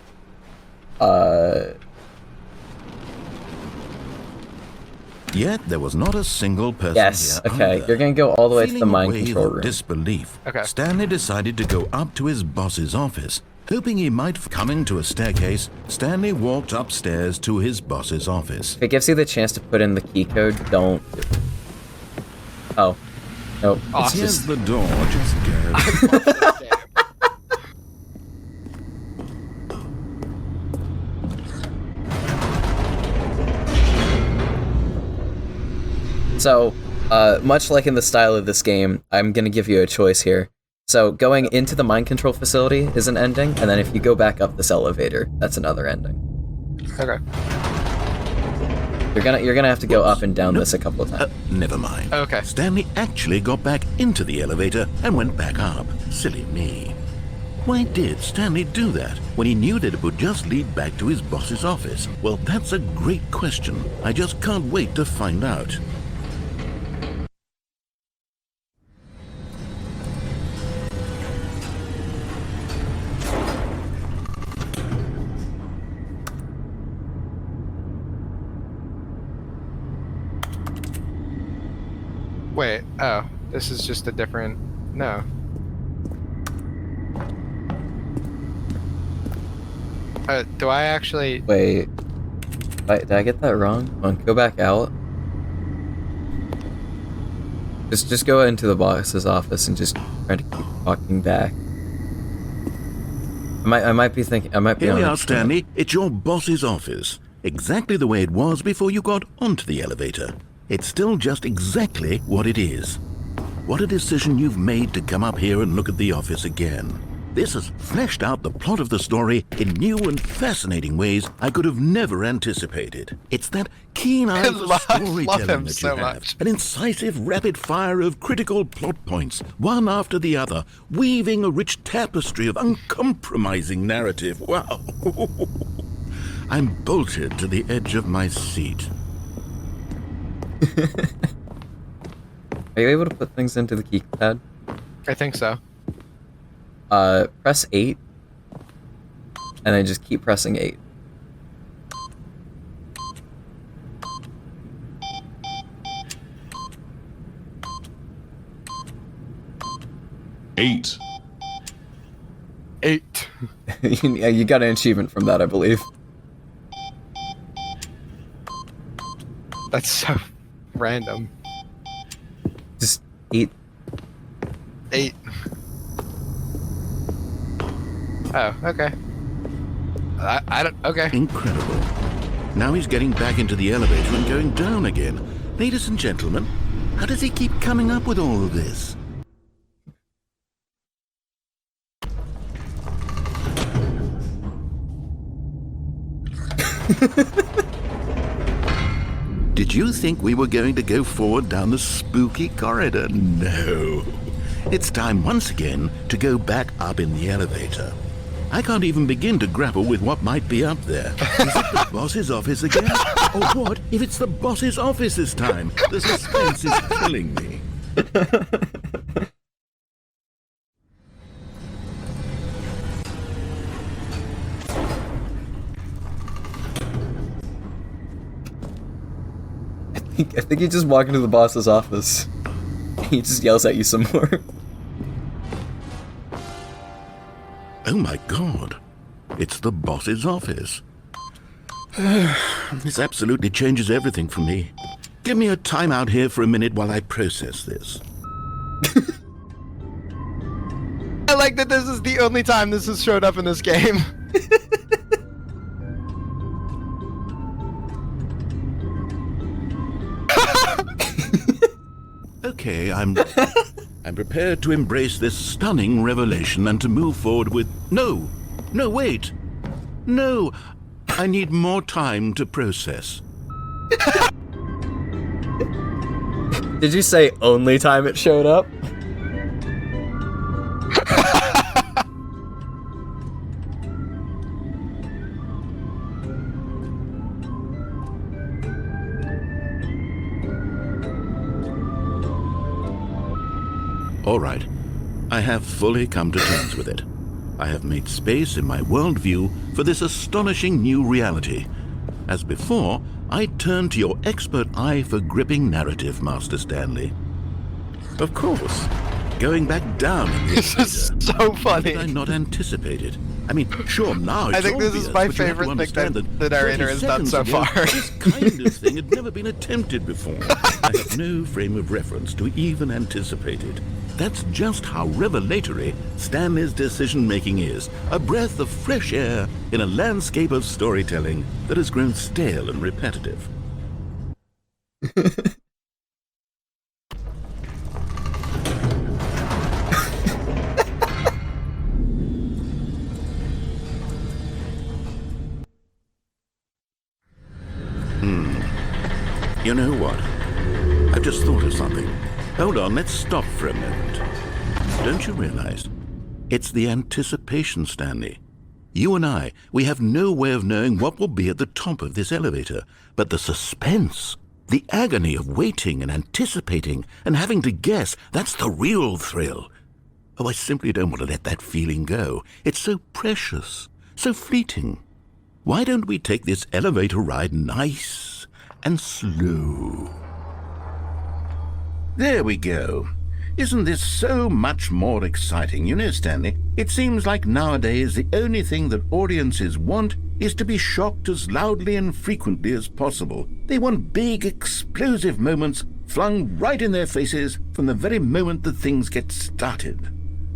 Yet there was not a single person yes, here okay. either. You're gonna go all the way to Feeling the a mind wave control of room. disbelief, Okay. Stanley decided to go up to his boss's office, hoping he might. Coming to a staircase, Stanley walked upstairs to his boss's office. If it gives you the chance to put in the key code, don't. Oh, nope. It's Awesome. Here's just the door. Just go. so, much like in the style of this game, I'm gonna give you a choice here. So, going into the mind control facility is an ending, and then if you go back up this elevator, that's another ending. Okay. You're gonna have to go up and down this a couple of times. Never mind. Okay. Stanley actually got back into the elevator and went back up. Silly me. Why did Stanley do that when he knew that it would just lead back to his boss's office? Well, that's a great question. I just can't wait to find out. Wait, oh, this is just a different... No. Do I actually... Wait. Did I get that wrong? Come on, go back out. Just go into the boss's office and just try to keep walking back. I might be thinking... I might be Here on we a are, Stanley. It's your boss's office. Exactly the way it was before you got onto the elevator. It's still just exactly what it is. What a decision you've made to come up here and look at the office again. This has fleshed out the plot of the story in new and fascinating ways I could have never anticipated. It's that keen eye for love storytelling him that so you have. much. An incisive rapid fire of critical plot points, one after the other, weaving a rich tapestry of uncompromising narrative. Wow. I'm bolted to the edge of my seat. Are you able to put things into the keypad? I think so. Press 8. And then just keep pressing 8. Eight. 8. You got an achievement from that, I believe. That's so random. Just 8. 8. Oh, okay. I don't... Okay. Incredible. Now he's getting back into the elevator and going down again. Ladies and gentlemen, how does he keep coming up with all of this? Did you think we were going to go forward down the spooky corridor? No. It's time once again to go back up in the elevator. I can't even begin to grapple with what might be up there. Is it the boss's office again? Or what if it's the boss's office this time? The suspense is killing me. I think you just walk into the boss's office. He just yells at you some more. Oh my god. It's the boss's office. This absolutely changes everything for me. Give me a timeout here for a minute while I process this. I like that this is the only time this has showed up in this game. Okay, I'm prepared to embrace this stunning revelation and to move forward with... No, wait. No, I need more time to process. Did you say only time it showed up? All right, I have fully come to terms with it. I have made space in my worldview for this astonishing new reality. As before, I turn to your expert eye for gripping narrative, Master Stanley. Of course, going back down in This is so funny. did I not anticipate it? I mean, sure, now it's I think this is obvious, my but you have to favorite thing understand that the narrator 30 has done seconds so ago, far. This kind of thing had never been attempted before. I have no frame of reference to even anticipate it. That's just how revelatory Stanley's decision-making is. A breath of fresh air in a landscape of storytelling that has grown stale and repetitive. You know what? I've just thought of something. Hold on, let's stop for a moment. Don't you realize? It's the anticipation, Stanley. You and I, we have no way of knowing what will be at the top of this elevator, but the suspense, the agony of waiting and anticipating and having to guess, that's the real thrill. Oh, I simply don't want to let that feeling go. It's so precious, so fleeting. Why don't we take this elevator ride nice and slow? There we go. Isn't this so much more exciting? You know, Stanley, it seems like nowadays the only thing that audiences want is to be shocked as loudly and frequently as possible. They want big, explosive moments flung right in their faces from the very moment that things get started.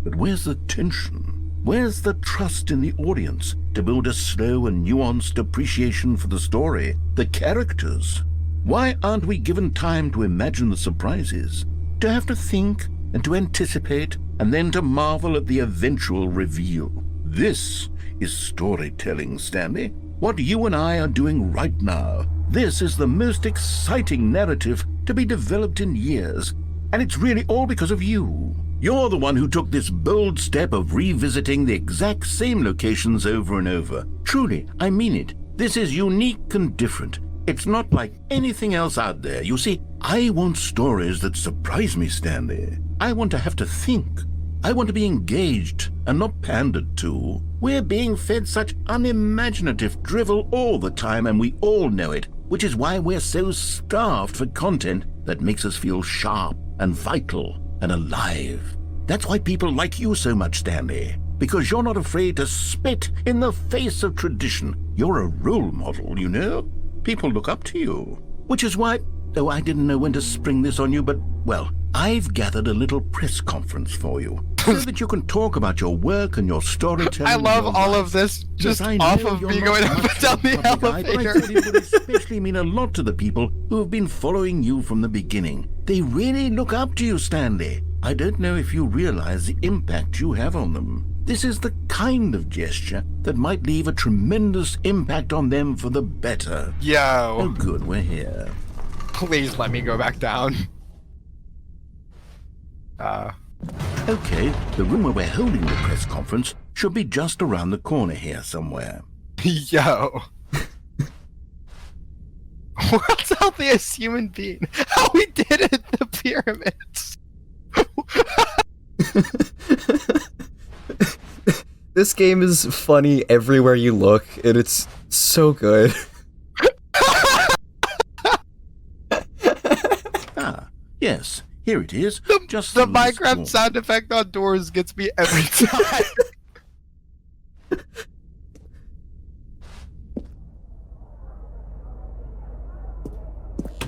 But where's the tension? Where's the trust in the audience to build a slow and nuanced appreciation for the story, the characters? Why aren't we given time to imagine the surprises, to have to think and to anticipate and then to marvel at the eventual reveal? This is storytelling, Stanley. What you and I are doing right now. This is the most exciting narrative to be developed in years, and it's really all because of you. You're the one who took this bold step of revisiting the exact same locations over and over. Truly, I mean it. This is unique and different. It's not like anything else out there. You see, I want stories that surprise me, Stanley. I want to have to think. I want to be engaged and not pandered to. We're being fed such unimaginative drivel all the time, and we all know it, which is why we're so starved for content that makes us feel sharp and vital and alive. That's why people like you so much, Stanley, because you're not afraid to spit in the face of tradition. You're a role model, you know? People look up to you, which is why, though I didn't know when to spring this on you, but, well, I've gathered a little press conference for you so that you can talk about your work and your storytelling. I love all of this just off of me going up and down the elevator. But I thought it would especially mean a lot to the people who have been following you from the beginning. They really look up to you, Stanley. I don't know if you realize the impact you have on them. This is the kind of gesture that might leave a tremendous impact on them for the better. Yo. Oh, good, we're here. Please let me go back down. Okay, the room where we're holding the press conference should be just around the corner here somewhere. Yo. What's healthiest human being? How we did it, the pyramids. This game is funny everywhere you look, and it's so good. Ah, yes, here it is. Just The through this Minecraft door. sound effect on doors gets me every time.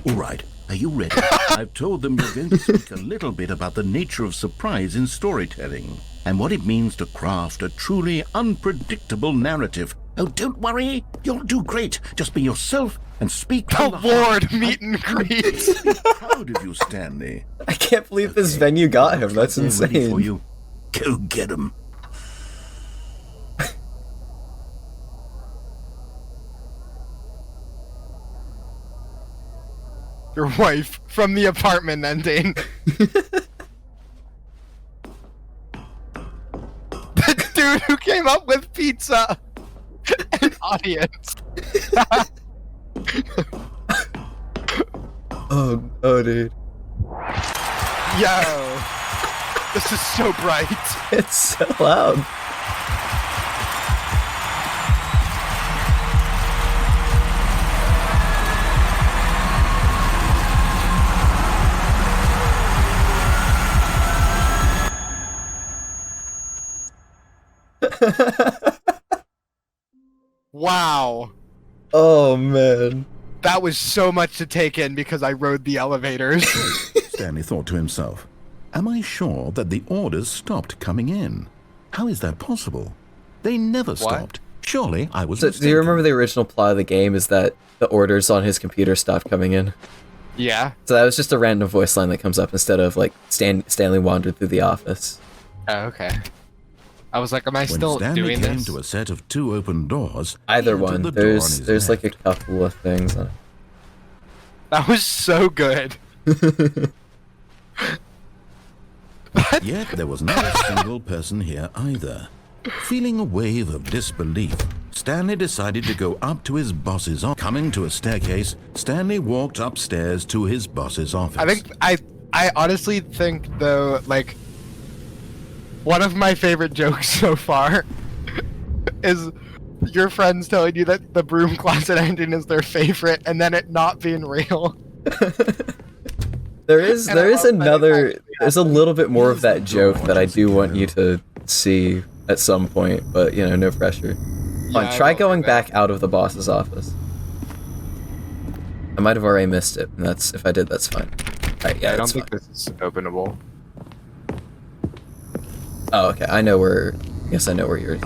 All right, are you ready? I've told them you're going to speak a little bit about the nature of surprise in storytelling and what it means to craft a truly unpredictable narrative. Oh, don't worry, you'll do great. Just be yourself and speak from the heart. Award meet and greet. I'm proud of you, Stanley. I can't believe this venue got him. That's They're ready for insane. you. Go get him. Your wife from the apartment ending. The dude who came up with pizza. An audience. Oh, dude. Yo. This is so bright. It's so loud. Wow. Oh, man. That was so much to take in because I rode the elevators. Stanley thought to himself, am I sure that the orders stopped coming in? How is that possible? They never stopped. Surely I was So, mistaken. do you remember the original plot of the game is that the orders on his computer stopped coming in? Yeah. So that was just a random voice line that comes up instead of, like, Stanley wandered through the office. Oh, okay. I was like, am I When still Stanley doing came this? to a set of 2 open doors, Either he entered one. the door on There's his like a left. couple of things on it. That was so good. Yet there was not a single person here either. Feeling a wave of disbelief, Stanley decided to go up to his boss's office. Coming to a staircase, Stanley walked upstairs to his boss's office. I honestly think though, like, one of my favorite jokes so far is your friends telling you that the broom closet ending is their favorite, and then it not being real. There's a little bit more of that joke that I do want you to see at some point, but you know, no pressure. Come on, try going back out of the boss's office. I might have already missed it, and if I did, that's fine. Alright, yeah, I don't that's think fine. this is openable. Oh, okay, I guess I know where you're...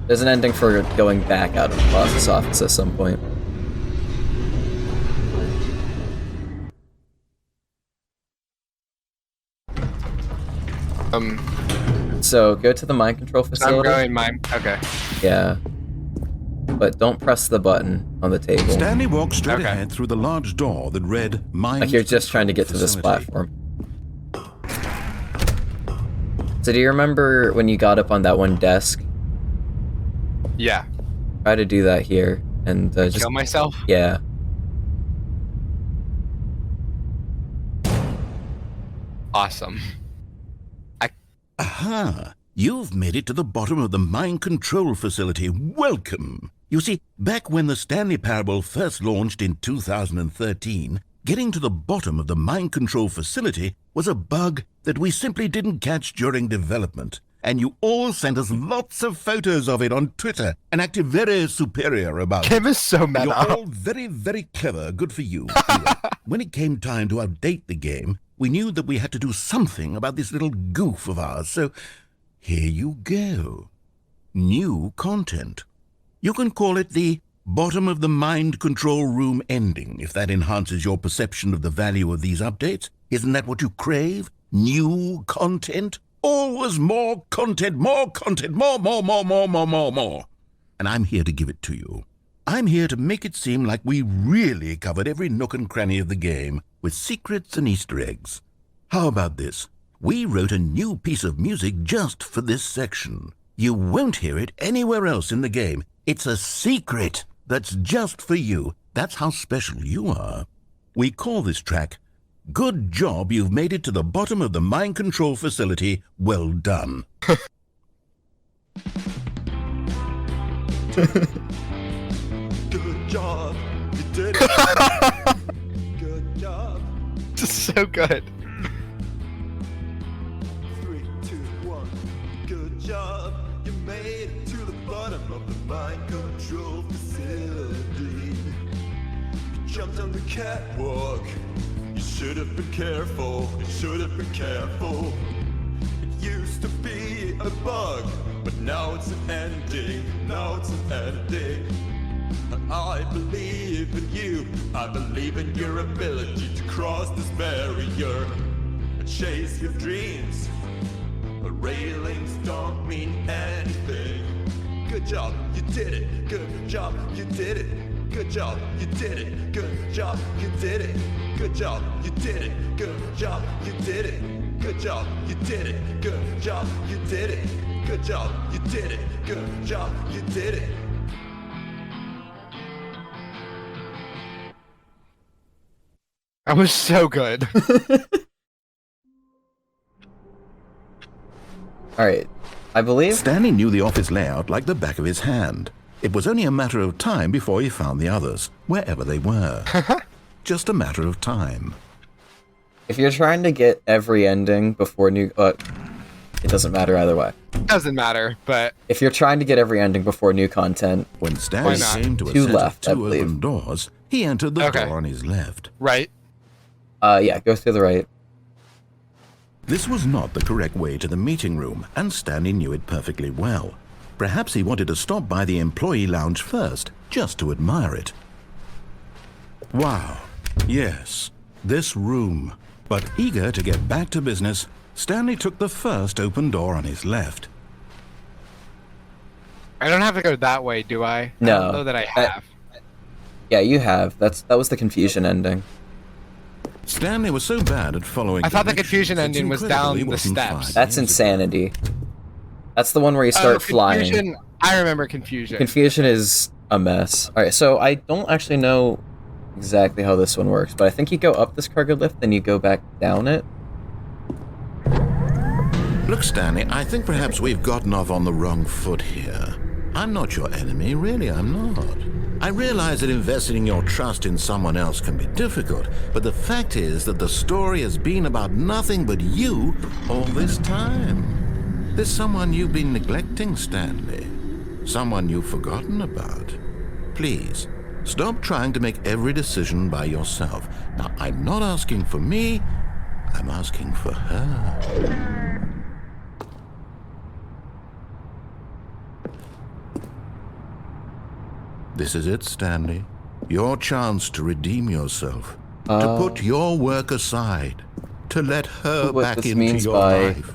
There's an ending for going back out of the boss's office at some point. So, go to the mind control facility. I'm going mine. Okay. Yeah. But don't press the button on the table. Stanley walked straight ahead through the large door that read Mind Like you're just trying to get to this platform. So do you remember when you got up on that one desk? Yeah. Try to do that here, and just... Kill myself? Yeah. Awesome. Aha! You've made it to the bottom of the mind control facility. Welcome! You see, back when the Stanley Parable first launched in 2013, getting to the bottom of the mind control facility was a bug that we simply didn't catch during development. And you all sent us lots of photos of it on Twitter and acted very superior about it. Kim is so meta. You're all very, very clever. Good for you. Anyway, when it came time to update the game, we knew that we had to do something about this little goof of ours, so here you go. New content. You can call it the bottom of the mind control room ending, if that enhances your perception of the value of these updates. Isn't that what you crave? New content? Always more content, more content, more. And I'm here to give it to you. I'm here to make it seem like we really covered every nook and cranny of the game with secrets and Easter eggs. How about this? We wrote a new piece of music just for this section. You won't hear it anywhere else in the game. It's a secret that's just for you. That's how special you are. We call this track, Good Job You've Made It to the Bottom of the Mind Control Facility. Well done. Good job, you did it. Good job. This is so good. 3, 2, 1. Good job, you made it to the bottom of the mind control facility. You jumped on the catwalk. You should have been careful. You should have been careful. It used to be a bug, but now it's an ending. Now it's an ending. I believe in you. I believe in your ability to cross this barrier and chase your dreams. But railings don't mean anything. Good job, you did it. Good job, you did it. Good job, you did it. Good job, you did it. Good job, you did it. Good job, you did it. Good job, you did it. Good job, you did it. Good job, you did it. Good job, you did it. That was so good. Alright, I believe... Stanley knew the office layout like the back of his hand. It was only a matter of time before he found the others, wherever they were. Just a matter of time. If you're trying to get every ending before new... it doesn't matter either way. Doesn't matter, but... If you're trying to get every ending before new content... When Stanley came to a two set left, I of two believe. open doors, he entered the door on his left. Right. Yeah, go through the right. This was not the correct way to the meeting room, and Stanley knew it perfectly well. Perhaps he wanted to stop by the employee lounge first, just to admire it. Wow. Yes, this room. But eager to get back to business, Stanley took the first open door on his left. I don't have to go that way, do I? No. I don't know that I have. Yeah, you have. That was the confusion ending. Stanley was so bad at following I thought the directions, confusion it's ending was incredible down he the wasn't steps. fired That's years ago. insanity. That's the one where you start flying. Confusion, I remember confusion. Confusion is a mess. Alright, so I don't actually know exactly how this one works, but I think you go up this cargo lift, then you go back down it. Look, Stanley, I think perhaps we've gotten off on the wrong foot here. I'm not your enemy, really, I'm not. I realize that investing your trust in someone else can be difficult, but the fact is that the story has been about nothing but you all this time. There's someone you've been neglecting, Stanley. Someone you've forgotten about. Please, stop trying to make every decision by yourself. Now, I'm not asking for me, I'm asking for her. This is it, Stanley. Your chance to redeem yourself. To put your work aside. To let her What back this into means your by- life.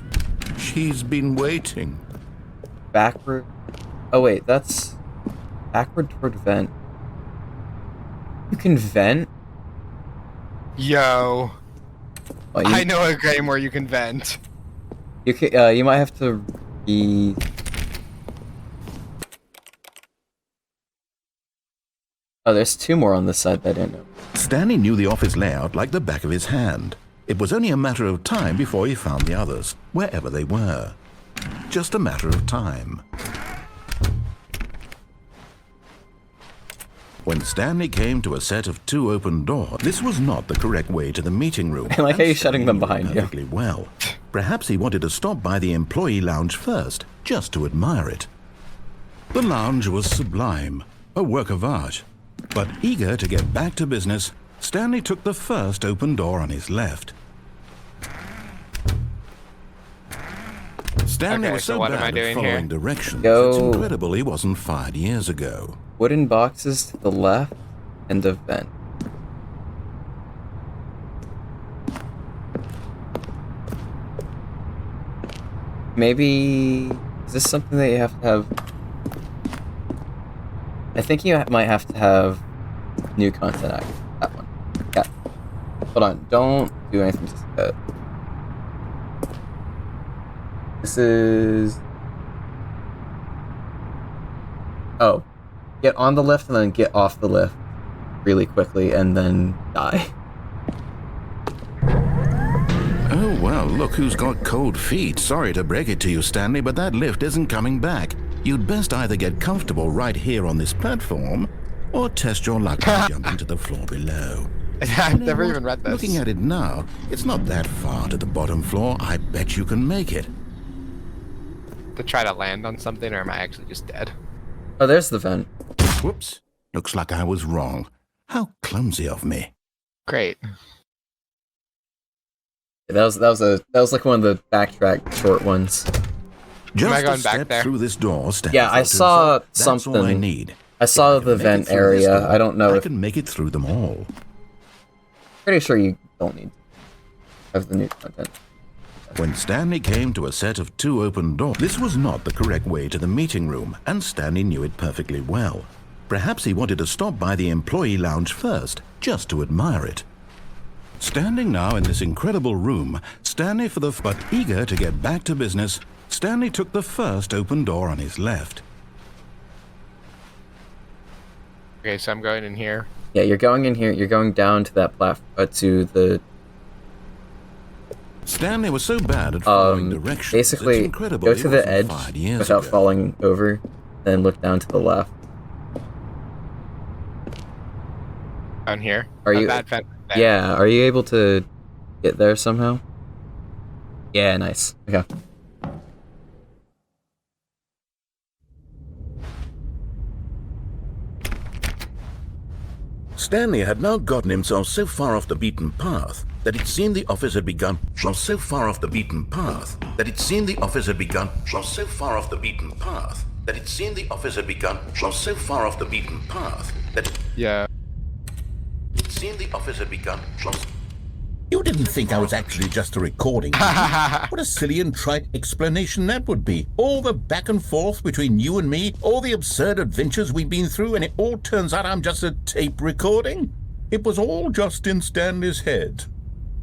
She's been waiting. Backward. Oh wait, that's backward toward vent. You can vent? Yo, Oh, I know a game where you can vent. You can, you might have to be. Oh, there's two more on this side that I didn't know. Stanley knew the office layout like the back of his hand. It was only a matter of time before he found the others, wherever they were. Just a matter of time. When Stanley came to a set of two open doors, this was not the correct way to the meeting room. I like how and you're shutting them Stanley knew behind you. perfectly well. Perhaps he wanted to stop by the employee lounge first, just to admire it. The lounge was sublime, a work of art. But eager to get back to business, Stanley took the first open door on his left. Stanley Okay, was so so what am I bad at doing following here? directions, Go. it's incredible he wasn't fired years ago. Wooden boxes to the left and a vent. Maybe is this something that you have to have? I think you might have to have new content active. That one. Yeah. Hold on. Don't do anything just yet. This is. Oh. Get on the lift and then get off the lift really quickly and then die. Oh, well, look who's got cold feet. Sorry to break it to you, Stanley, but that lift isn't coming back. You'd best either get comfortable right here on this platform, or test your luck by jumping to the floor below. I've never even read this. Looking at it now, it's not that far to the bottom floor. I bet you can make it. To try to land on something, or am I actually just dead? Oh, there's the vent. Whoops. Looks like I was wrong. How clumsy of me. Great. That was like one of the backtrack short ones. Just I going a back step there? through this door, Stanley Yeah, I thought to saw himself, That's all I something. need. I saw If I the can make vent it through this area. door, I don't know I if can make it through them all. pretty sure you don't need to have the new content. When Stanley came to a set of two open doors, this was not the correct way to the meeting room, and Stanley knew it perfectly well. Perhaps he wanted to stop by the employee lounge first, just to admire it. Standing now in this incredible room, Stanley but eager to get back to business, Stanley took the first open door on his left. Okay, so I'm going in here. Yeah, you're going in here. You're going down to that platform to the Stanley was so bad at following directions, basically it's incredible go he to the wasn't edge fired years without ago. falling over, then look down to the left. Down here. Are you- That vent there. Yeah, are you able to get there somehow? Yeah, nice. Okay. Stanley had now gotten himself so far off the beaten path that it seemed the office had begun. So far off the beaten path that it seemed the office had begun. So far off the beaten path that it seemed the office had begun. So far off the beaten path that Yeah. it seemed the office had begun. You didn't think I was actually just a recording. did you? What a silly and trite explanation that would be. All the back and forth between you and me, all the absurd adventures we've been through, and it all turns out I'm just a tape recording? It was all just in Stanley's head.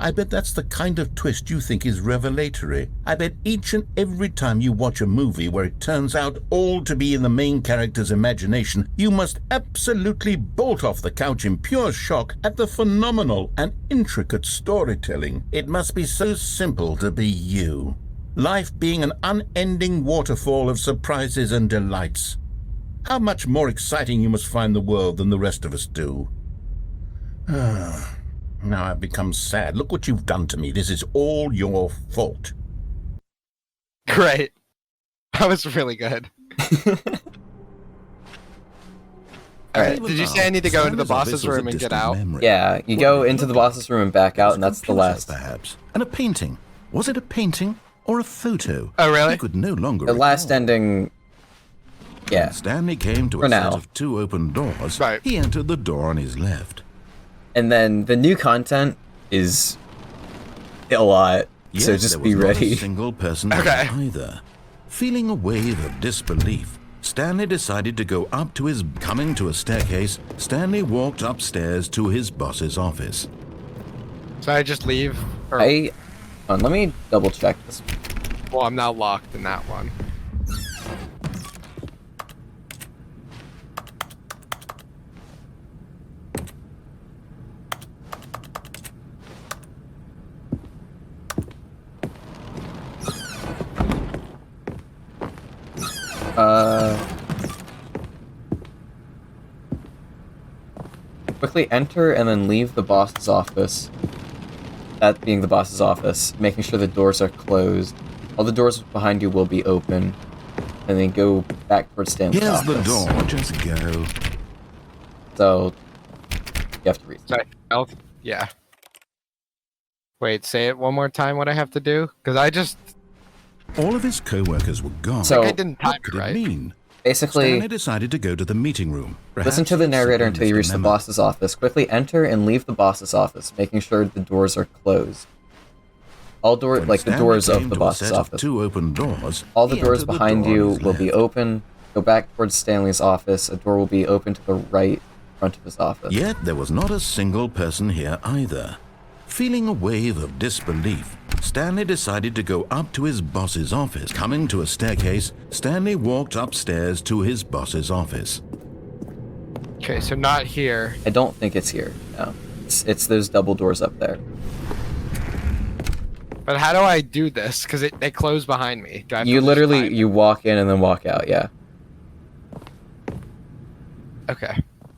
I bet that's the kind of twist you think is revelatory. I bet each and every time you watch a movie where it turns out all to be in the main character's imagination, you must absolutely bolt off the couch in pure shock at the phenomenal and intricate storytelling. It must be so simple to be you. Life being an unending waterfall of surprises and delights. How much more exciting you must find the world than the rest of us do. Now I've become sad. Look what you've done to me. This is all your fault. Great. That was really good. Alright, did you say I need to go into the boss's room and get out? Yeah, you go into the boss's room and back out, and that's the last. Perhaps. And a painting. Was it a painting or a photo? Oh, really? He could no longer The last recall. ending... Yeah. When Stanley came to For a now. set of 2 open doors. Right. He entered the door on his left. And then the new content is a lot, Yes, so just there be was not ready. a single person Okay. there either. Feeling a wave of disbelief, Stanley decided to go up to his... Coming to a staircase, Stanley walked upstairs to his boss's office. So I just leave? Or, Hold on, let me double check this. well, I'm now locked in that one. Quickly enter and then leave the boss's office. That being the boss's office, making sure the doors are closed. All the doors behind you will be open. And then go back towards Stanley's Here's office. the door, just go. So, you have to read. Sorry, health? Yeah. Wait, say it one more time what I have to do? Because I just... All of his co-workers were gone. So- I didn't time What could it it right. mean? Basically, Stanley decided to go to the meeting room. listen to the Perhaps narrator someone until you left reach a the memo. boss's office. Quickly enter and leave the boss's office, making sure the doors are closed. All doors, When like the Stanley doors came of the to a boss's set of office. 2 open doors, All the he doors entered the behind door on you his will be left. open. Go back towards Stanley's office. A door will be open to the right front of his office. Yet there was not a single person here either. Feeling a wave of disbelief, Stanley decided to go up to his boss's office. Coming to a staircase, Stanley walked upstairs to his boss's office. Okay, so not here. I don't think it's here. No, it's those double doors up there. But how do I do this? Because they close behind me. Do I have to You just literally time it? you walk in and then walk out. Yeah, Okay.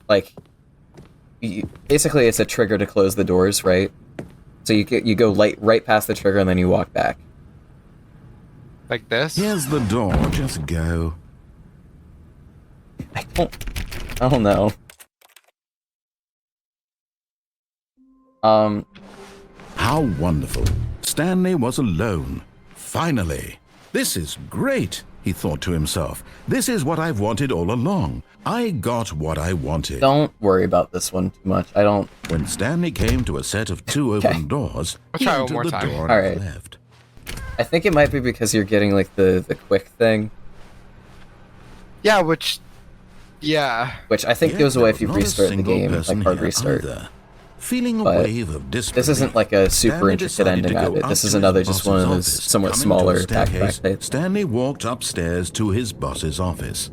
like basically it's a trigger to close the doors, right? So you go right past the trigger and then you walk back. Like this? Here's the door, just go. I don't know. How wonderful. Stanley was alone. Finally. This is great, he thought to himself. This is what I've wanted all along. I got what I wanted. Don't worry about this one too much. I don't. When Stanley came to a set of 2 open doors, I'll he try one entered more the time. door on All his right. left. I think it might be because you're getting like the quick thing, Yeah, which... Yeah. which I think Yet goes there away was if you not a restart the single game, person like hard here restart. either. Feeling a But wave of disbelief, This isn't like a super Stanley intricate decided ending to of go it. up This to is his another just one of boss's those office. somewhat Coming smaller to a back-to-back staircase, types. Stanley walked upstairs to his boss's office.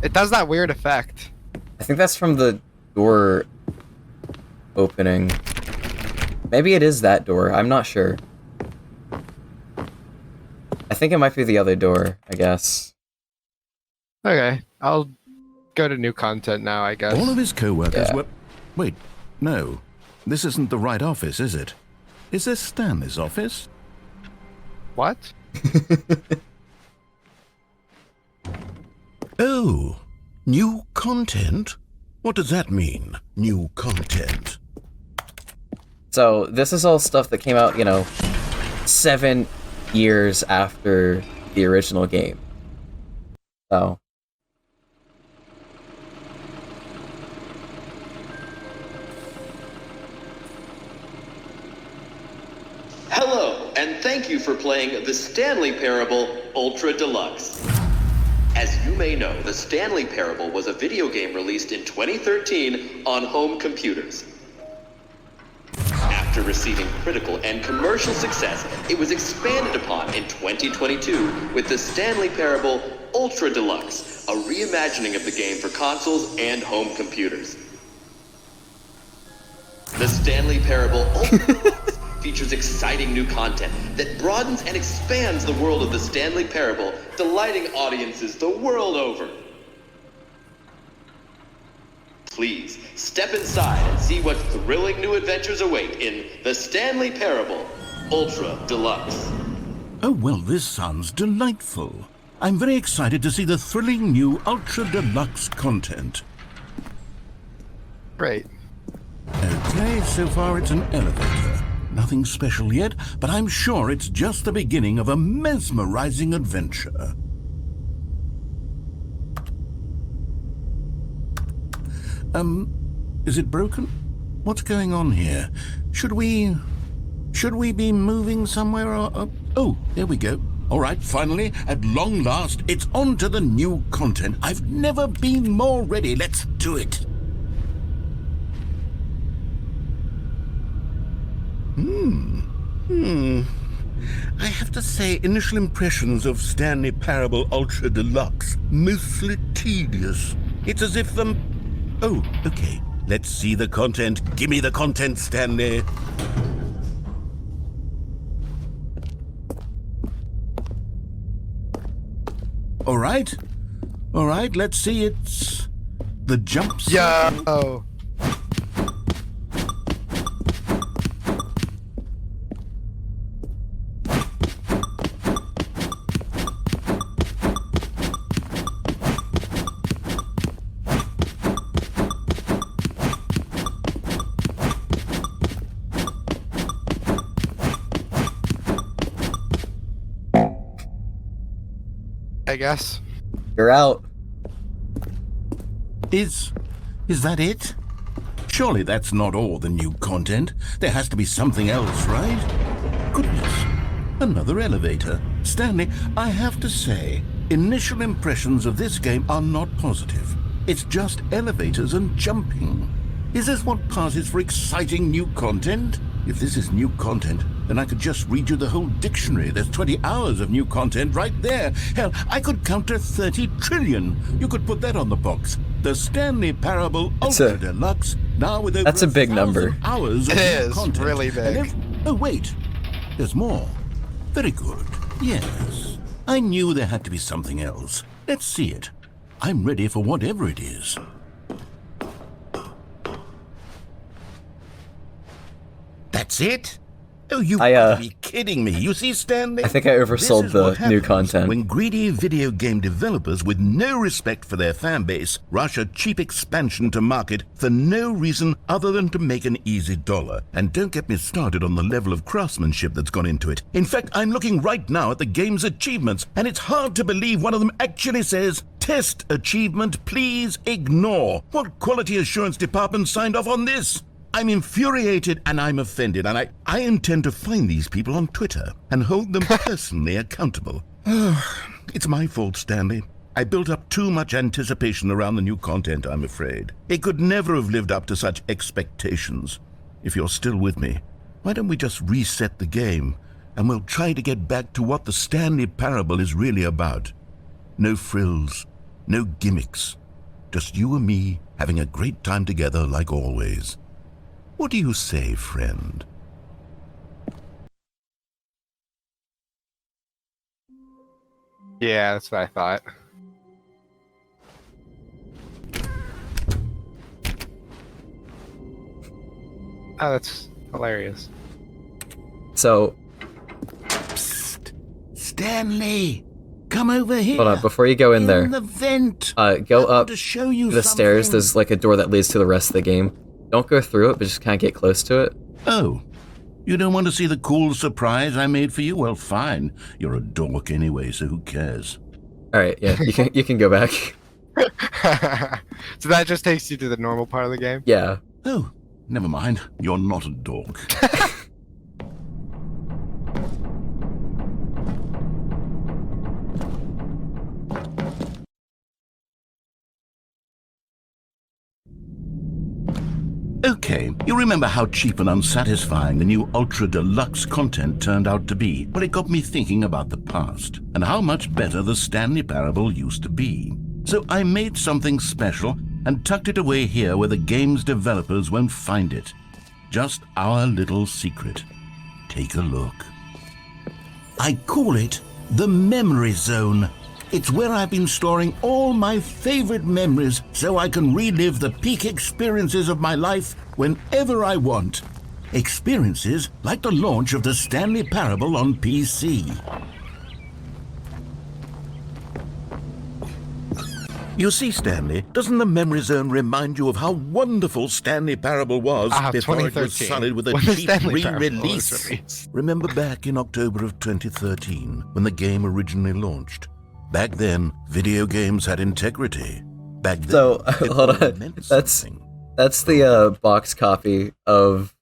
It does that weird effect. I think that's from the door opening. Maybe it is that door. I'm not sure. I think it might be the other door, I guess. Okay, I'll go to new content now, I guess. All of his co-workers Yeah. were... Wait, no. This isn't the right office, is it? Is this Stanley's office? What? Oh, new content? What does that mean, new content? So, this is all stuff that came out, 7 years after the original game. So, Hello, and thank you for playing the Stanley Parable Ultra Deluxe. As you may know, the Stanley Parable was a video game released in 2013 on home computers. After receiving critical and commercial success, it was expanded upon in 2022 with the Stanley Parable Ultra Deluxe, a reimagining of the game for consoles and home computers. The Stanley Parable Ultra Deluxe features exciting new content that broadens and expands the world of the Stanley Parable, delighting audiences the world over. Please, step inside and see what thrilling new adventures await in the Stanley Parable Ultra Deluxe. Oh, well, this sounds delightful. I'm very excited to see the thrilling new Ultra Deluxe content. Great. Okay, so far it's an elevator. Nothing special yet, but I'm sure it's just the beginning of a mesmerizing adventure. Is it broken? What's going on here? Should we be moving somewhere or... Oh, there we go. All right, finally, at long last, it's on to the new content. I've never been more ready. Let's do it. I have to say, initial impressions of Stanley Parable Ultra Deluxe, mostly tedious. It's as if Oh, okay. Let's see the content. Give me the content, Stanley. All right, let's see. It's the jumps. Yeah. Oh. I guess. You're out. Is that it? Surely that's not all the new content. There has to be something else, right? Goodness, another elevator. Stanley, I have to say, initial impressions of this game are not positive. It's just elevators and jumping. Is this what passes for exciting new content? If this is new content, then I could just read you the whole dictionary. There's 20 hours of new content right there. Hell, I could count to 30 trillion. You could put that on the box. The Stanley Parable Ultra Deluxe, now with over That's a big 1,000 number. hours of It new is content. really big. Oh, wait. There's more. Very good. Yes. I knew there had to be something else. Let's see it. I'm ready for whatever it is. That's it? Oh, you gotta be kidding me. You see, Stanley? I think I oversold the new content. When greedy video game developers with no respect for their fan base rush a cheap expansion to market for no reason other than to make an easy dollar. And don't get me started on the level of craftsmanship that's gone into it. In fact, I'm looking right now at the game's achievements, and it's hard to believe one of them actually says, "Test achievement, please ignore." What quality assurance department signed off on this? I'm infuriated and I'm offended, and I intend to find these people on Twitter and hold them personally accountable. It's my fault, Stanley. I built up too much anticipation around the new content, I'm afraid. It could never have lived up to such expectations. If you're still with me, why don't we just reset the game and we'll try to get back to what the Stanley Parable is really about. No frills, no gimmicks. Just you and me having a great time together like always. What do you say, friend? Yeah, that's what I thought. Oh, that's hilarious. So, Psst. Stanley, come over here. hold on, before you go in there, the vent. go I want up to show you the stairs. something. There's like a door that leads to the rest of the game. Don't go through it, but just kind of get close to it. Oh, you don't want to see the cool surprise I made for you? Well, fine. You're a dork anyway, so who cares? All right, yeah, you can go back. So that just takes you to the normal part of the game? Yeah. Oh, never mind. You're not a dork. Okay, you remember how cheap and unsatisfying the new Ultra Deluxe content turned out to be? Well, it got me thinking about the past and how much better the Stanley Parable used to be. So I made something special and tucked it away here where the game's developers won't find it. Just our little secret. Take a look. I call it the Memory Zone. It's where I've been storing all my favorite memories so I can relive the peak experiences of my life whenever I want. Experiences like the launch of the Stanley Parable on PC. You see, Stanley, doesn't the Memory Zone remind you of how wonderful Stanley Parable was before it was 2013, sullied with a when the cheap Stanley Parable was re-release? released. Remember back in October of 2013, when the game originally launched? Back then, video games had integrity. Back then, So, it hold all on. meant That's something. the box copy of...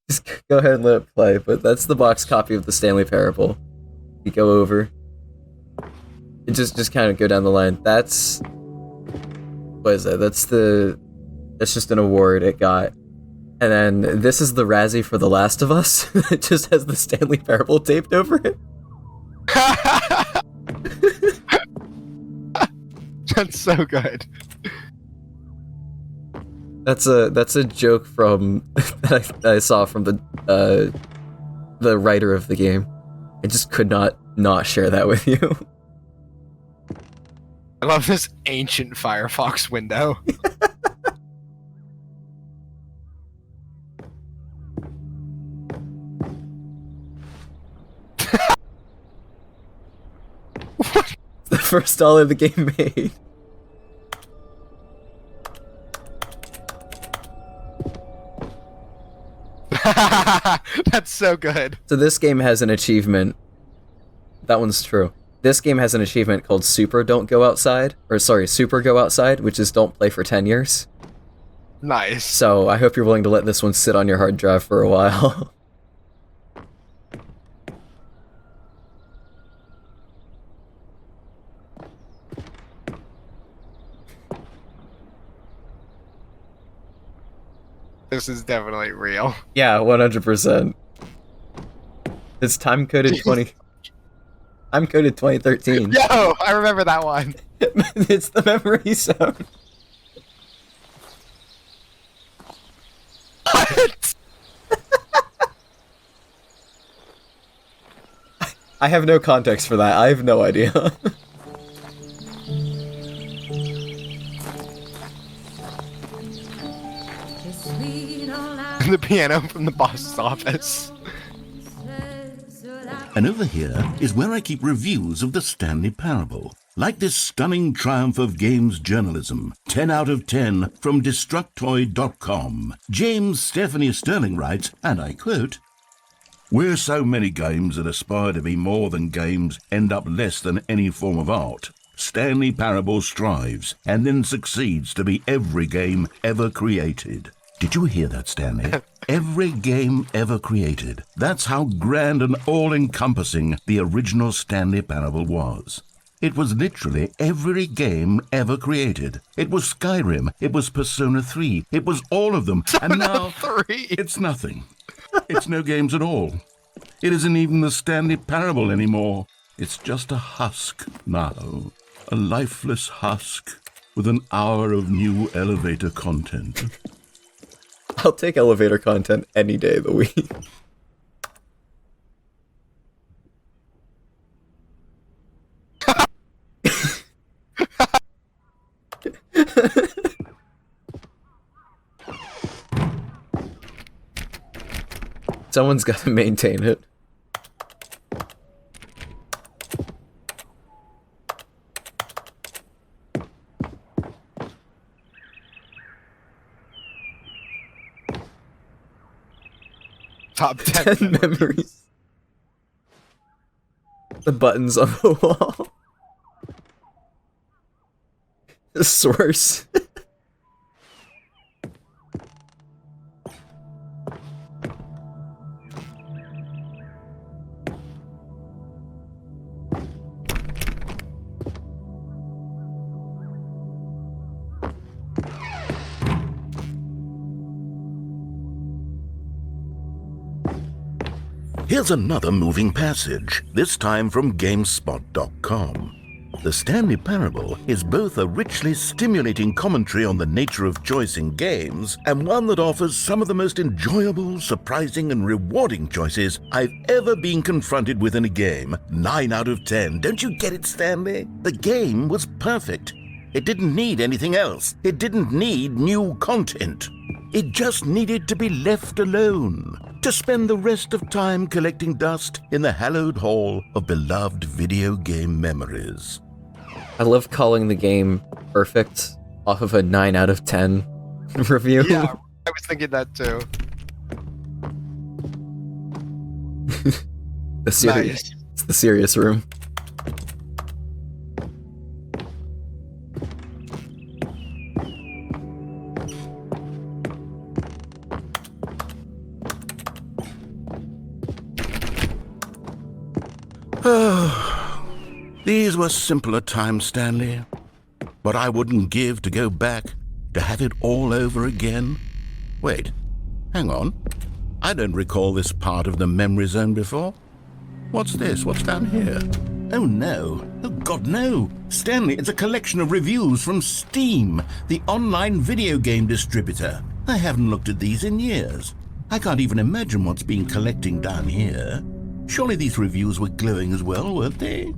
Just go ahead and let it play, but that's the box copy of the Stanley Parable. You go over. You just kind of go down the line. That's... What is that? That's just an award it got. And then this is the Razzie for The Last of Us. It just has the Stanley Parable taped over it. That's so good. That's a joke from that I saw from the writer of the game. I just could not share that with you. I love this ancient Firefox window. The first dollar the game made. That's so good. So this game has an achievement. That one's true. This game has an achievement called Super Don't Go Outside. Or sorry, Super Go Outside, which is don't play for 10 years. Nice. So I hope you're willing to let this one sit on your hard drive for a while. This is definitely real. Yeah, 100%. It's time coded 20. I'm coded 2013. Yo, I remember that one. It's the memory zone. What? I have no context for that. I have no idea. The piano from the boss's office. And over here is where I keep reviews of the Stanley Parable. Like this stunning triumph of games journalism, 10 out of 10 from Destructoid.com. James Stephanie Sterling writes, and I quote, "Where so many games that aspire to be more than games end up less than any form of art, Stanley Parable strives and then succeeds to be every game ever created." Did you hear that, Stanley? Every game ever created. That's how grand and all-encompassing the original Stanley Parable was. It was literally every game ever created. It was Skyrim. It was Persona 3. It was all of them. And now 3. it's nothing. It's no games at all. It isn't even the Stanley Parable anymore. It's just a husk now. A lifeless husk with an hour of new elevator content. I'll take elevator content any day of the week. Someone's got to maintain it. Top 10. 10 memories. The buttons on the wall. The source. Here's another moving passage, this time from GameSpot.com. The Stanley Parable is both a richly stimulating commentary on the nature of choice in games and one that offers some of the most enjoyable, surprising, and rewarding choices I've ever been confronted with in a game. 9 out of 10. Don't you get it, Stanley? The game was perfect. It didn't need anything else. It didn't need new content. It just needed to be left alone, to spend the rest of time collecting dust in the hallowed hall of beloved video game memories. I love calling the game perfect off of a 9 out of 10 review. Yeah, I was thinking that too. It's the serious room. These were simpler times, Stanley. But I wouldn't give to go back, to have it all over again. Wait, hang on. I don't recall this part of the memory zone before. What's this? What's down here? Oh no. Oh God, no. Stanley, it's a collection of reviews from Steam, the online video game distributor. I haven't looked at these in years. I can't even imagine what's been collecting down here. Surely these reviews were glowing as well, weren't they?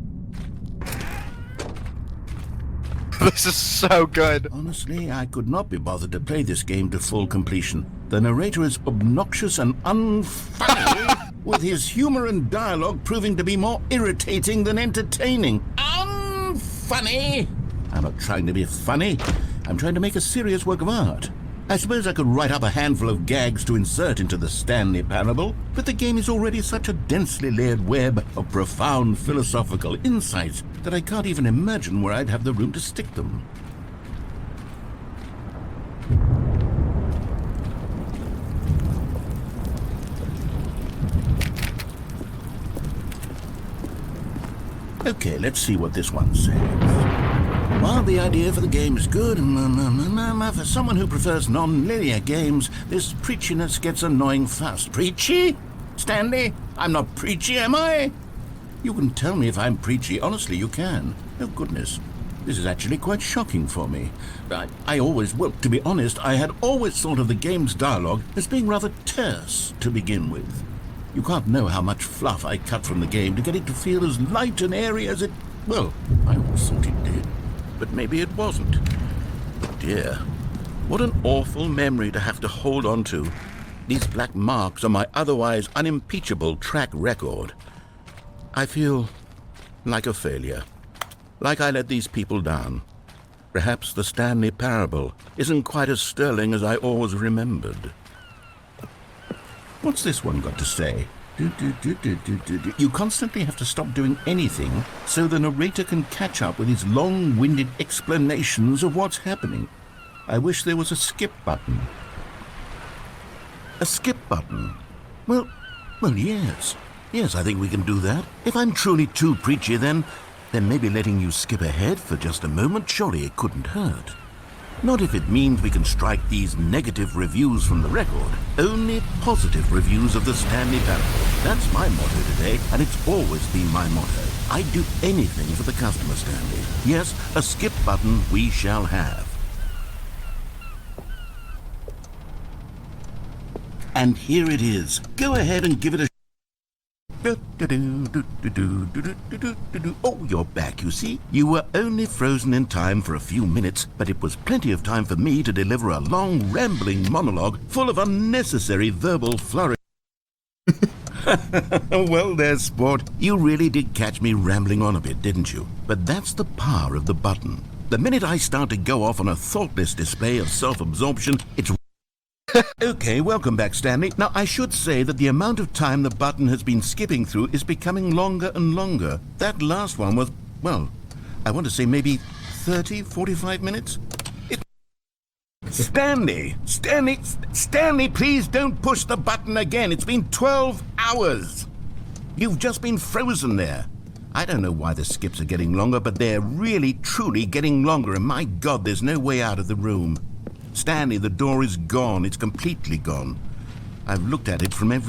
This is so good. Honestly, I could not be bothered to play this game to full completion. The narrator is obnoxious and unfunny, with his humor and dialogue proving to be more irritating than entertaining. Unfunny! I'm not trying to be funny. I'm trying to make a serious work of art. I suppose I could write up a handful of gags to insert into the Stanley Parable, but the game is already such a densely layered web of profound philosophical insights that I can't even imagine where I'd have the room to stick them. Okay, let's see what this one says. While the idea for the game is good, for someone who prefers non-linear games, this preachiness gets annoying fast. Preachy? Stanley? I'm not preachy, am I? You can tell me if I'm preachy. Honestly, you can. Oh, goodness. This is actually quite shocking for me. To be honest, I had always thought of the game's dialogue as being rather terse to begin with. You can't know how much fluff I cut from the game to get it to feel as light and airy as it... Well, I always thought it did. But maybe it wasn't. Dear, what an awful memory to have to hold on to. These black marks on my otherwise unimpeachable track record. I feel like a failure. Like I let these people down. Perhaps the Stanley Parable isn't quite as sterling as I always remembered. What's this one got to say? You constantly have to stop doing anything so the narrator can catch up with his long-winded explanations of what's happening. I wish there was a skip button. A skip button? Well, yes. Yes, I think we can do that. If I'm truly too preachy, then maybe letting you skip ahead for just a moment, surely it couldn't hurt. Not if it means we can strike these negative reviews from the record. Only positive reviews of the Stanley Parable. That's my motto today, and it's always been my motto. I'd do anything for the customer, Stanley. Yes, a skip button we shall have. And here it is. Go ahead and give it a... Oh, you're back, you see. You were only frozen in time for a few minutes, but it was plenty of time for me to deliver a long, rambling monologue full of unnecessary verbal flourish. Well there, sport. You really did catch me rambling on a bit, didn't you? But that's the power of the button. The minute I start to go off on a thoughtless display of self-absorption, it's... Okay, welcome back, Stanley. Now, I should say that the amount of time the button has been skipping through is becoming longer and longer. That last one was, well, I want to say maybe 30, 45 minutes? Stanley, please don't push the button again. It's been 12 hours. You've just been frozen there. I don't know why the skips are getting longer, but they're really, truly getting longer, and my God, there's no way out of the room. Stanley, the door is gone. It's completely gone. I've looked at it from every...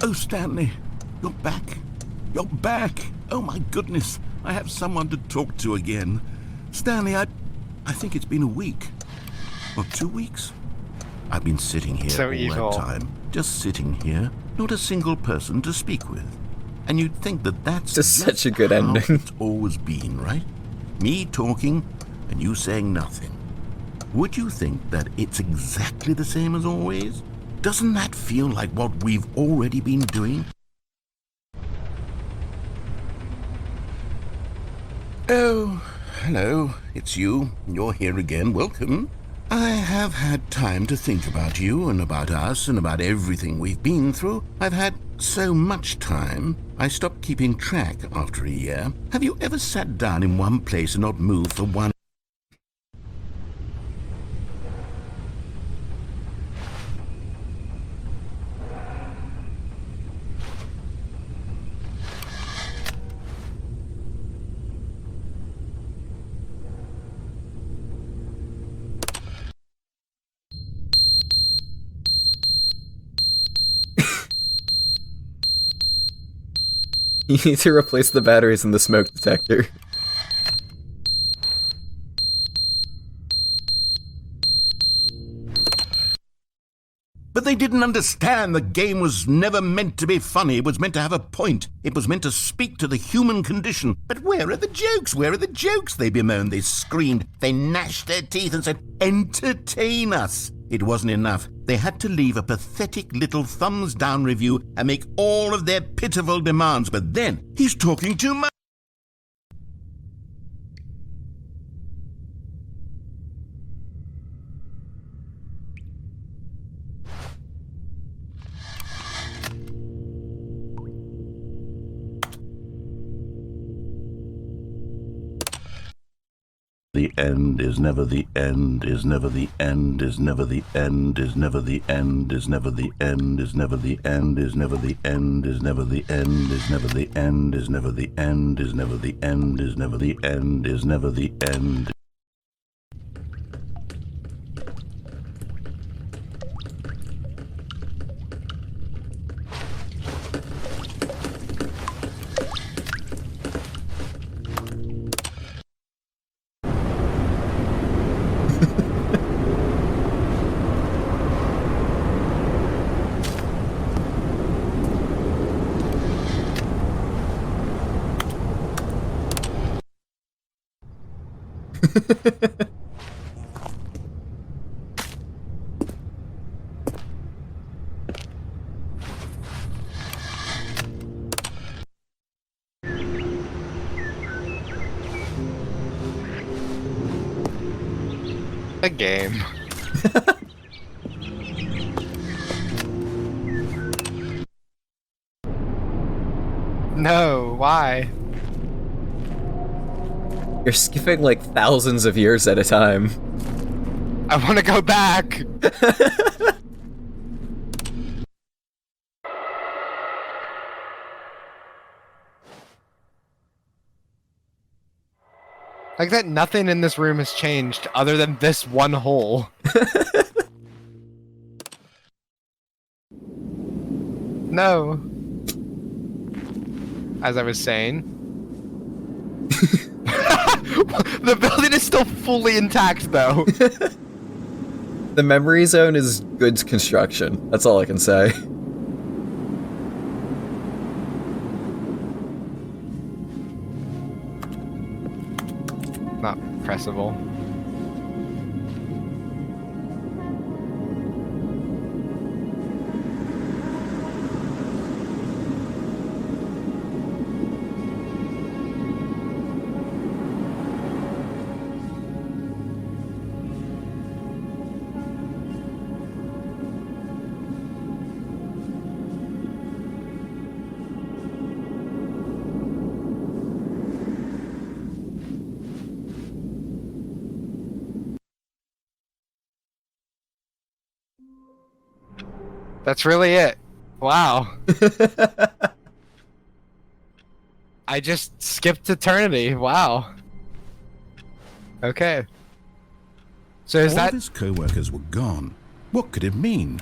Oh, Stanley, you're back. You're back. Oh, my goodness. I have someone to talk to again. Stanley, I think it's been a week. Or 2 weeks. I've been sitting here So all evil. that time. Just sitting here. Not a single person to speak with. And you'd think that that's Just such a good how ending. it's always been, right? Me talking and you saying nothing. Would you think that it's exactly the same as always? Doesn't that feel like what we've already been doing? Oh, hello. It's you. You're here again. Welcome. I have had time to think about you and about us and about everything we've been through. I've had so much time, I stopped keeping track after a year. Have you ever sat down in one place and not moved for one... You need to replace the batteries in the smoke detector. But they didn't understand the game was never meant to be funny. It was meant to have a point. It was meant to speak to the human condition. But where are the jokes? Where are the jokes? They bemoaned, they screamed, they gnashed their teeth and said, entertain us. It wasn't enough. They had to leave a pathetic little thumbs down review and make all of their pitiful demands. But then, he's talking too much. The end is never the end, is never the end, is never the end, is never the end, is never the end, is never the end, is never the end, is never the end, is never the end, is never the end, is never the end, is never the end, is never the end. A game. No, why? You're skipping like thousands of years at a time. I want to go back. Like that nothing in this room has changed other than this one hole. No. As I was saying. The building is still fully intact though. The memory zone is good construction. That's all I can say. Not pressable. That's really it. Wow. I just skipped eternity. Wow. Okay. So is All that... of his co-workers were gone. What could it mean?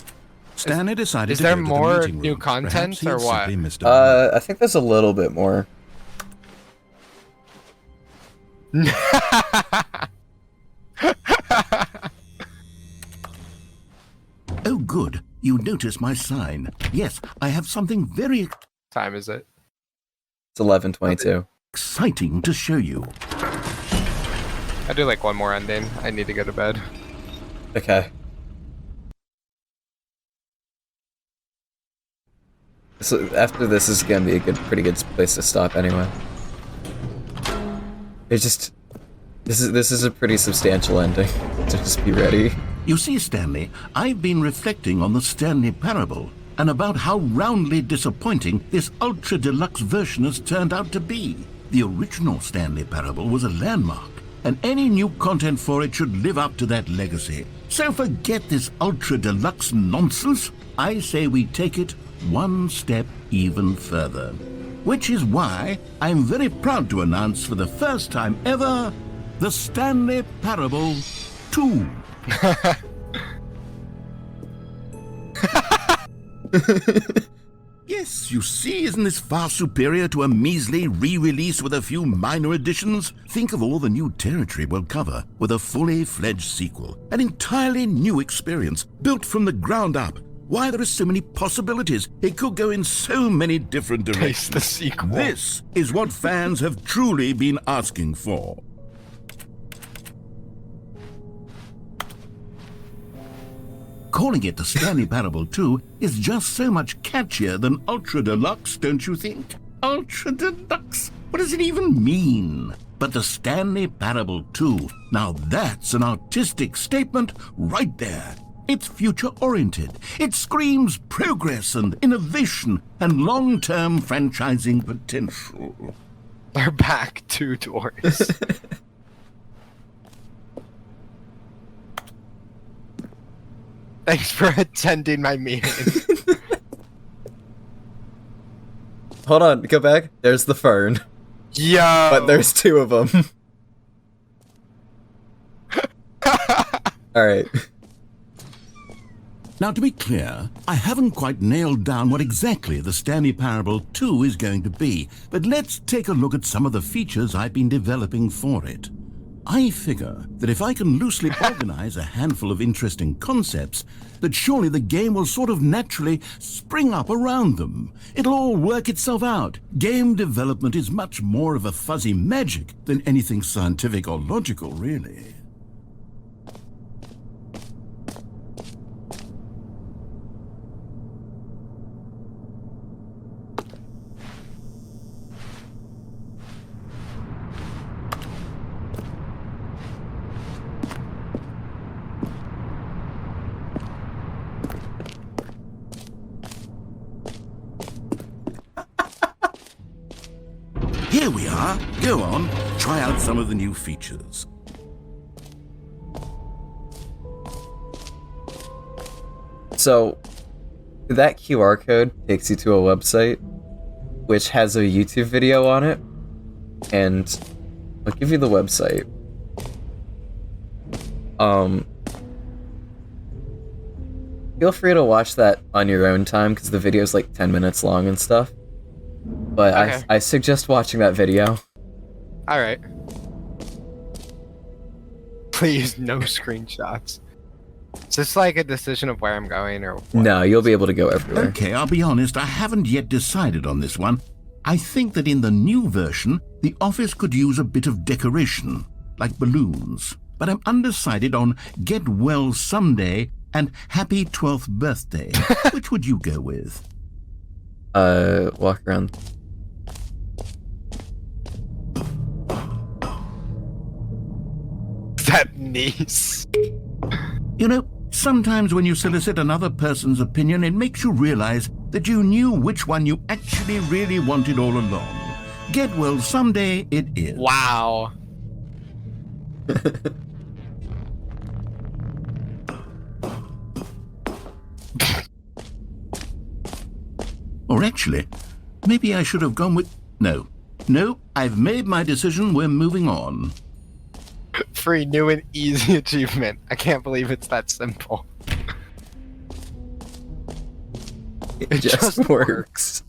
Stanley decided is to there go to the more meeting new room. content Perhaps he or had what? simply missed a I think there's a little bit more. Oh, good. You notice my sign. Yes, I have something very Time is it? It's 11:22. exciting to show you. I do like one more ending. I need to go to bed. Okay. So after this is gonna be a pretty good place to stop anyway. It's just, this is a pretty substantial ending, so just be ready. You see, Stanley, I've been reflecting on the Stanley Parable and about how roundly disappointing this ultra deluxe version has turned out to be. The original Stanley Parable was a landmark, and any new content for it should live up to that legacy. So forget this ultra deluxe nonsense. I say we take it one step even further. Which is why I'm very proud to announce for the first time ever, the Stanley Parable 2. Yes, you see, isn't this far superior to a measly re-release with a few minor additions? Think of all the new territory we'll cover with a fully fledged sequel. An entirely new experience, built from the ground up. Why, there are so many possibilities. It could go in so many different directions. The sequel. This is what fans have truly been asking for. Calling it the Stanley Parable 2 is just so much catchier than Ultra Deluxe, don't you think? Ultra Deluxe? What does it even mean? But the Stanley Parable 2, now that's an artistic statement right there. It's future-oriented. It screams progress and innovation and long-term franchising potential. They're back 2 doors. Thanks for attending my meeting. Hold on, go back. There's the fern. Yo! But there's 2 of them. Alright. Now, to be clear, I haven't quite nailed down what exactly the Stanley Parable 2 is going to be, but let's take a look at some of the features I've been developing for it. I figure that if I can loosely organize a handful of interesting concepts, that surely the game will sort of naturally spring up around them. It'll all work itself out. Game development is much more of a fuzzy magic than anything scientific or logical, really. Here we are. Go on, try out some of the new features. So, that QR code takes you to a website which has a YouTube video on it, and I'll give you the website. Feel free to watch that on your own time, because the video's like 10 minutes long and stuff. But Okay. I suggest watching that video. Alright. Please, no screenshots. Is this like a decision of where I'm going or what? No, you'll be able to go everywhere. Okay, I'll be honest, I haven't yet decided on this one. I think that in the new version, the office could use a bit of decoration, like balloons. But I'm undecided on Get Well Someday and Happy 12th Birthday. Which would you go with? Walk around. That niece. You know, sometimes when you solicit another person's opinion, it makes you realize that you knew which one you actually really wanted all along. Get Well Someday it is. Wow. Or actually, maybe I should have gone with... No, I've made my decision, we're moving on. Free new and easy achievement. I can't believe it's that simple. It just works.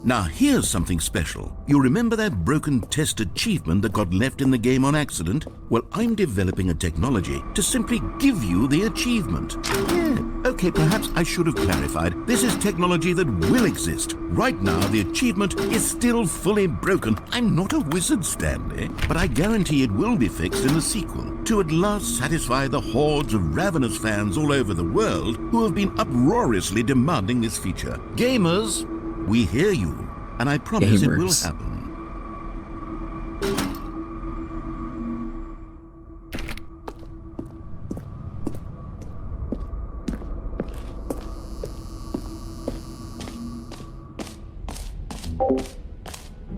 Now here's something special. You remember that broken test achievement that got left in the game on accident? Well, I'm developing a technology to simply give you the achievement. Yeah, okay, perhaps I should have clarified. This is technology that will exist. Right now, the achievement is still fully broken. I'm not a wizard, Stanley, but I guarantee it will be fixed in the sequel to at last satisfy the hordes of ravenous fans all over the world who have been uproariously demanding this feature. Gamers, we hear you, and I promise it will happen.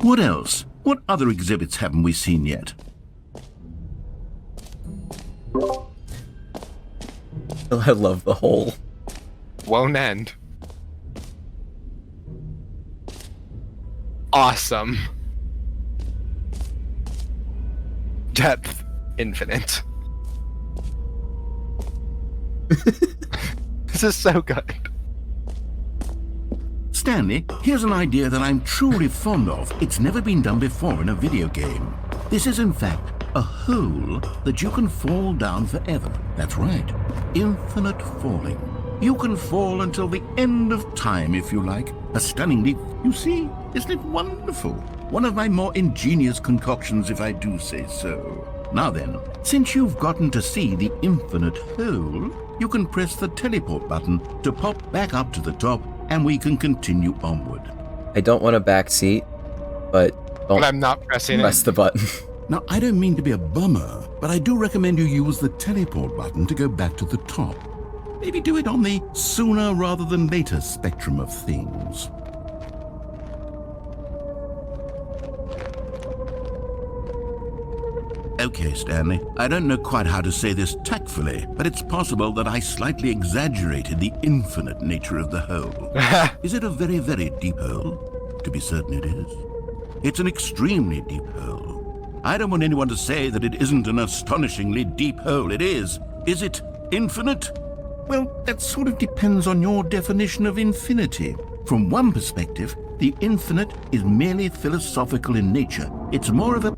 What else? What other exhibits haven't we seen yet? I love the hole. Won't end. Awesome. Depth infinite. This is so good. Stanley, here's an idea that I'm truly fond of. It's never been done before in a video game. This is in fact a hole that you can fall down forever. That's right. Infinite falling. You can fall until the end of time if you like. A stunning leap. You see, isn't it wonderful? One of my more ingenious concoctions, if I do say so. Now then, since you've gotten to see the infinite hole, you can press the teleport button to pop back up to the top, and we can continue onward. I don't want a back seat, but don't But I'm not pressing press the button. Now, I don't mean to be a bummer, but I do recommend you use the teleport button to go back to the top. Maybe do it on the sooner rather than later spectrum of things. Okay, Stanley, I don't know quite how to say this tactfully, but it's possible that I slightly exaggerated the infinite nature of the hole. Is it a very, very deep hole? To be certain it is. It's an extremely deep hole. I don't want anyone to say that it isn't an astonishingly deep hole. It is. Is it infinite? Well, that sort of depends on your definition of infinity. From one perspective, the infinite is merely philosophical in nature. It's more of a...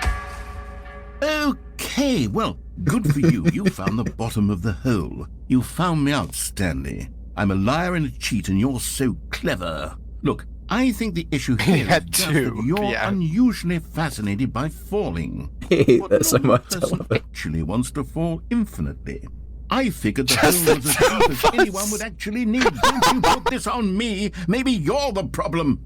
Okay, well, good for you. You found the bottom of the hole. You found me out, Stanley. I'm a liar and a cheat, and you're so clever. Look, I think the issue here is just that you're unusually fascinated by falling. I hate that so much. I Person love it. actually wants to fall infinitely. I figured the hole was as deep as anyone would actually need. Don't you put this on me. Maybe you're the problem.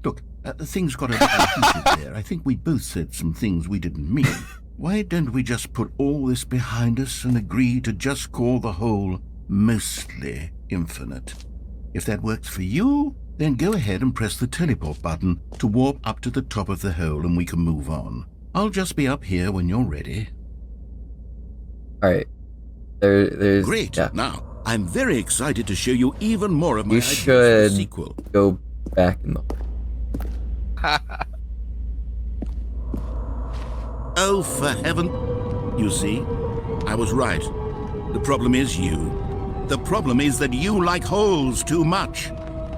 Look, things got a little heated there. I think we both said some things we didn't mean. Why don't we just put all this behind us and agree to just call the hole mostly infinite? If that works for you, then go ahead and press the teleport button to warp up to the top of the hole and we can move on. I'll just be up here when you're ready. All right. There's Great. Yeah. Now, I'm very excited to show you even more of my You ideas for the should sequel. go back in the. Oh, for heaven. You see, I was right. The problem is you. The problem is that you like holes too much.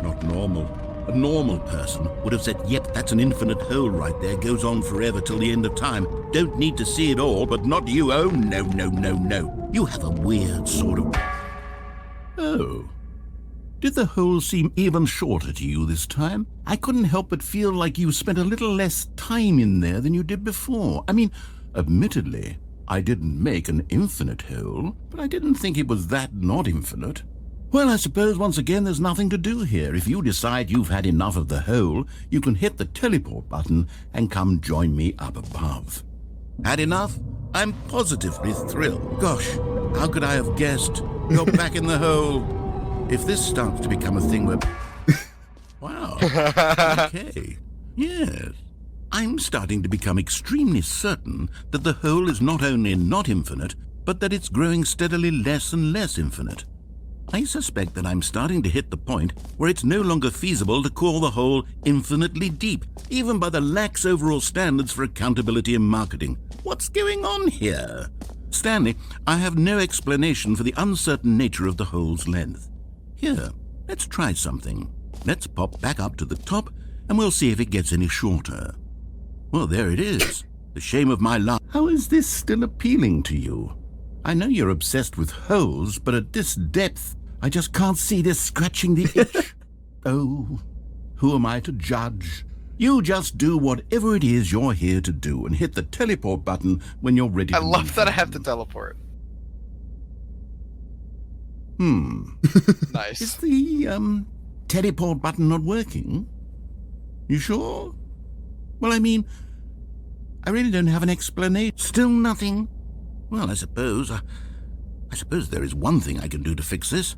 Not normal. A normal person would have said, yep, that's an infinite hole right there, goes on forever till the end of time. Don't need to see it all, but not you. Oh, no, no, no, no. You have a weird sort of... Oh. Did the hole seem even shorter to you this time? I couldn't help but feel like you spent a little less time in there than you did before. I mean, admittedly, I didn't make an infinite hole, but I didn't think it was that not infinite. Well, I suppose once again there's nothing to do here. If you decide you've had enough of the hole, you can hit the teleport button and come join me up above. Had enough? I'm positively thrilled. Gosh, how could I have guessed? You're back in the hole. If this starts to become a thing where... Wow. Okay. Yes. I'm starting to become extremely certain that the hole is not only not infinite, but that it's growing steadily less and less infinite. I suspect that I'm starting to hit the point where it's no longer feasible to call the hole infinitely deep, even by the lax overall standards for accountability and marketing. What's going on here? Stanley, I have no explanation for the uncertain nature of the hole's length. Here, let's try something. Let's pop back up to the top, and we'll see if it gets any shorter. Well, there it is. The shame of my life. How is this still appealing to you? I know you're obsessed with holes, but at this depth, I just can't see this scratching the itch. Oh, who am I to judge? You just do whatever it is you're here to do and hit the teleport button when you're ready to love move that I on. have to teleport. Is Nice. the, teleport button not working? You sure? Well, I mean, I really don't have an explanation. Still nothing? Well, I suppose there is one thing I can do to fix this.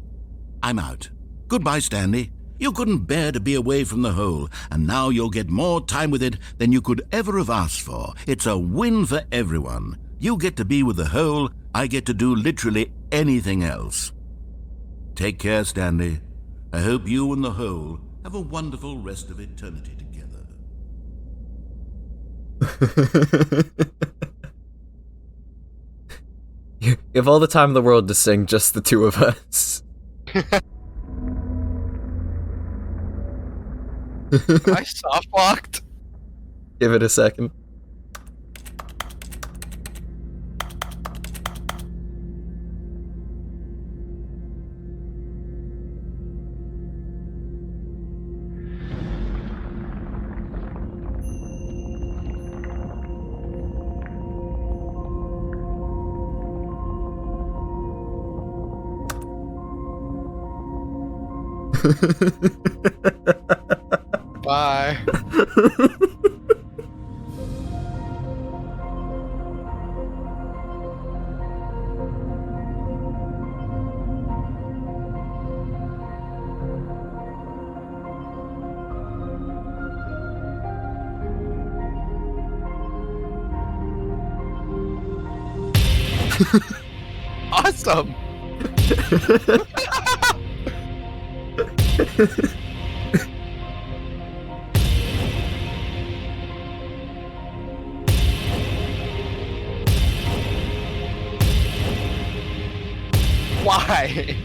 I'm out. Goodbye, Stanley. You couldn't bear to be away from the hole, and now you'll get more time with it than you could ever have asked for. It's a win for everyone. You get to be with the hole, I get to do literally anything else. Take care, Stanley. I hope you and the hole have a wonderful rest of eternity together. You have all the time in the world to sing just the two of us. Am I soft locked? Give it a second. Bye. Awesome. Why?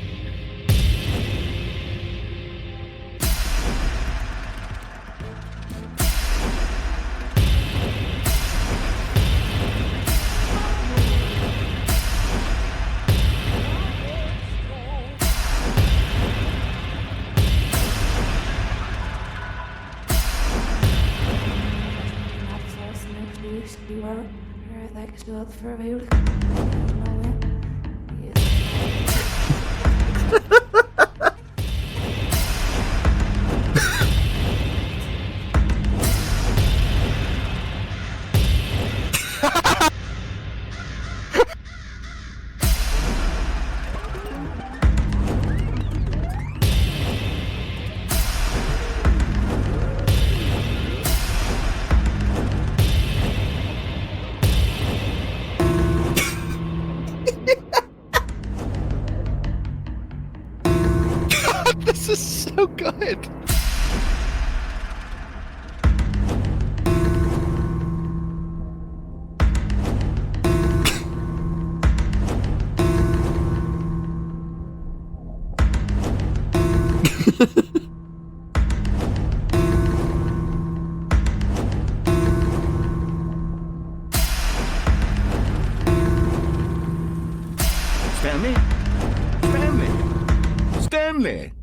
This is so good. Stanley? Stanley? Stanley!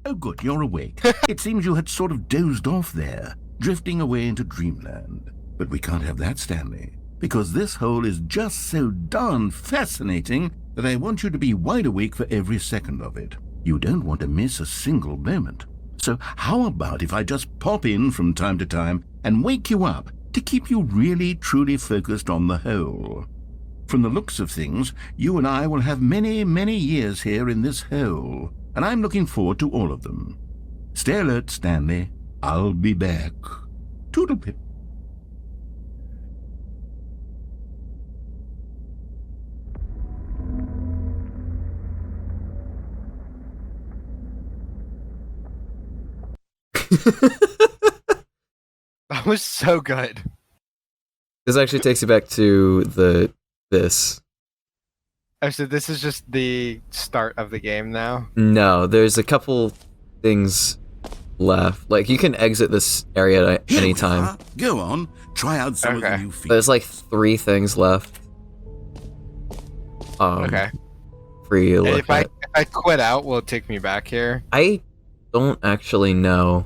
Oh, good, you're awake. It seems you had sort of dozed off there, drifting away into dreamland. But we can't have that, Stanley, because this hole is just so darn fascinating that I want you to be wide awake for every second of it. You don't want to miss a single moment. So how about if I just pop in from time to time and wake you up to keep you really, truly focused on the hole? From the looks of things, you and I will have many, many years here in this hole, and I'm looking forward to all of them. Stay alert, Stanley. I'll be back. Toodlepip. That was so good. This actually takes you back to this. Oh, so this is just the start of the game now? No, there's a couple things left. Like, you can exit this area at any time. Go on, try out some of the Okay. new features. There's like 3 things left. Okay. For you to And look if I at. if I quit out, will it take me back here? I don't actually know.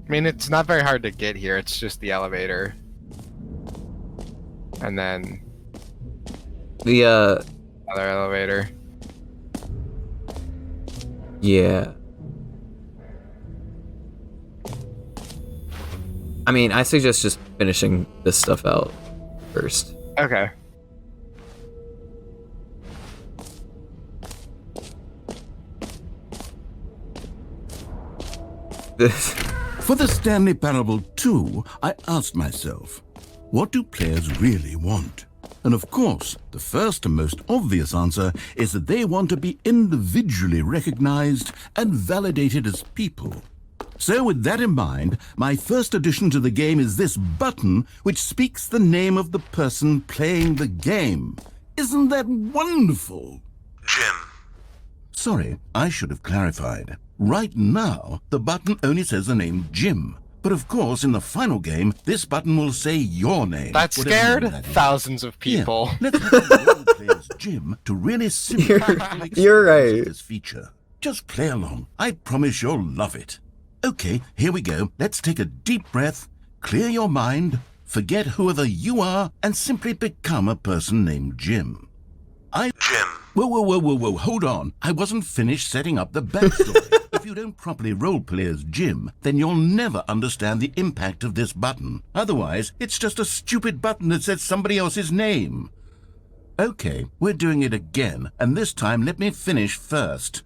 I mean, it's not very hard to get here. It's just the elevator. And then The another elevator. yeah. I mean, I suggest just finishing this stuff out first. Okay. This For the Stanley Parable 2, I asked myself, what do players really want? And of course, the first and most obvious answer is that they want to be individually recognized and validated as people. So with that in mind, my first addition to the game is this button which speaks the name of the person playing the game. Isn't that wonderful? Jim. Sorry, I should have clarified. Right now, the button only says the name Jim. But of course, in the final game, this button will say your name. That whatever scared that is. thousands of people. Here, let's get the role player's Jim to really simplify the You're experience right. of this feature. Just play along. I promise you'll love it. Okay, here we go. Let's take a deep breath, clear your mind, forget whoever you are, and simply become a person named Jim. Jim. Whoa, hold on. I wasn't finished setting up the backstory. If you don't properly roleplay as Jim, then you'll never understand the impact of this button. Otherwise, it's just a stupid button that says somebody else's name. Okay, we're doing it again, and this time let me finish first.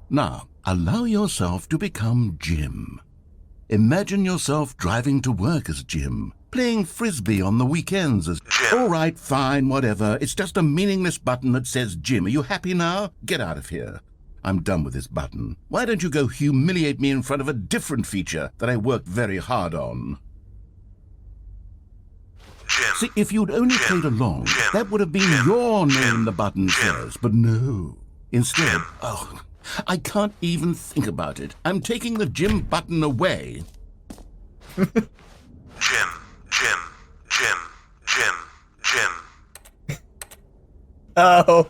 Now, allow yourself to become Jim. Imagine yourself driving to work as Jim, playing frisbee on the weekends as Jim. All right, fine, whatever. It's just a meaningless button that says Jim. Are you happy now? Get out of here. I'm done with this button. Why don't you go humiliate me in front of a different feature that I worked very hard on? Jim. See, if you'd only Jim. played along, Jim. that would have been Jim. your name Jim. the button Jim. says. But no. Instead, Jim. oh, I can't even think about it. I'm taking the Jim button away. Jim. Jim. Jim. Jim. Jim. Oh.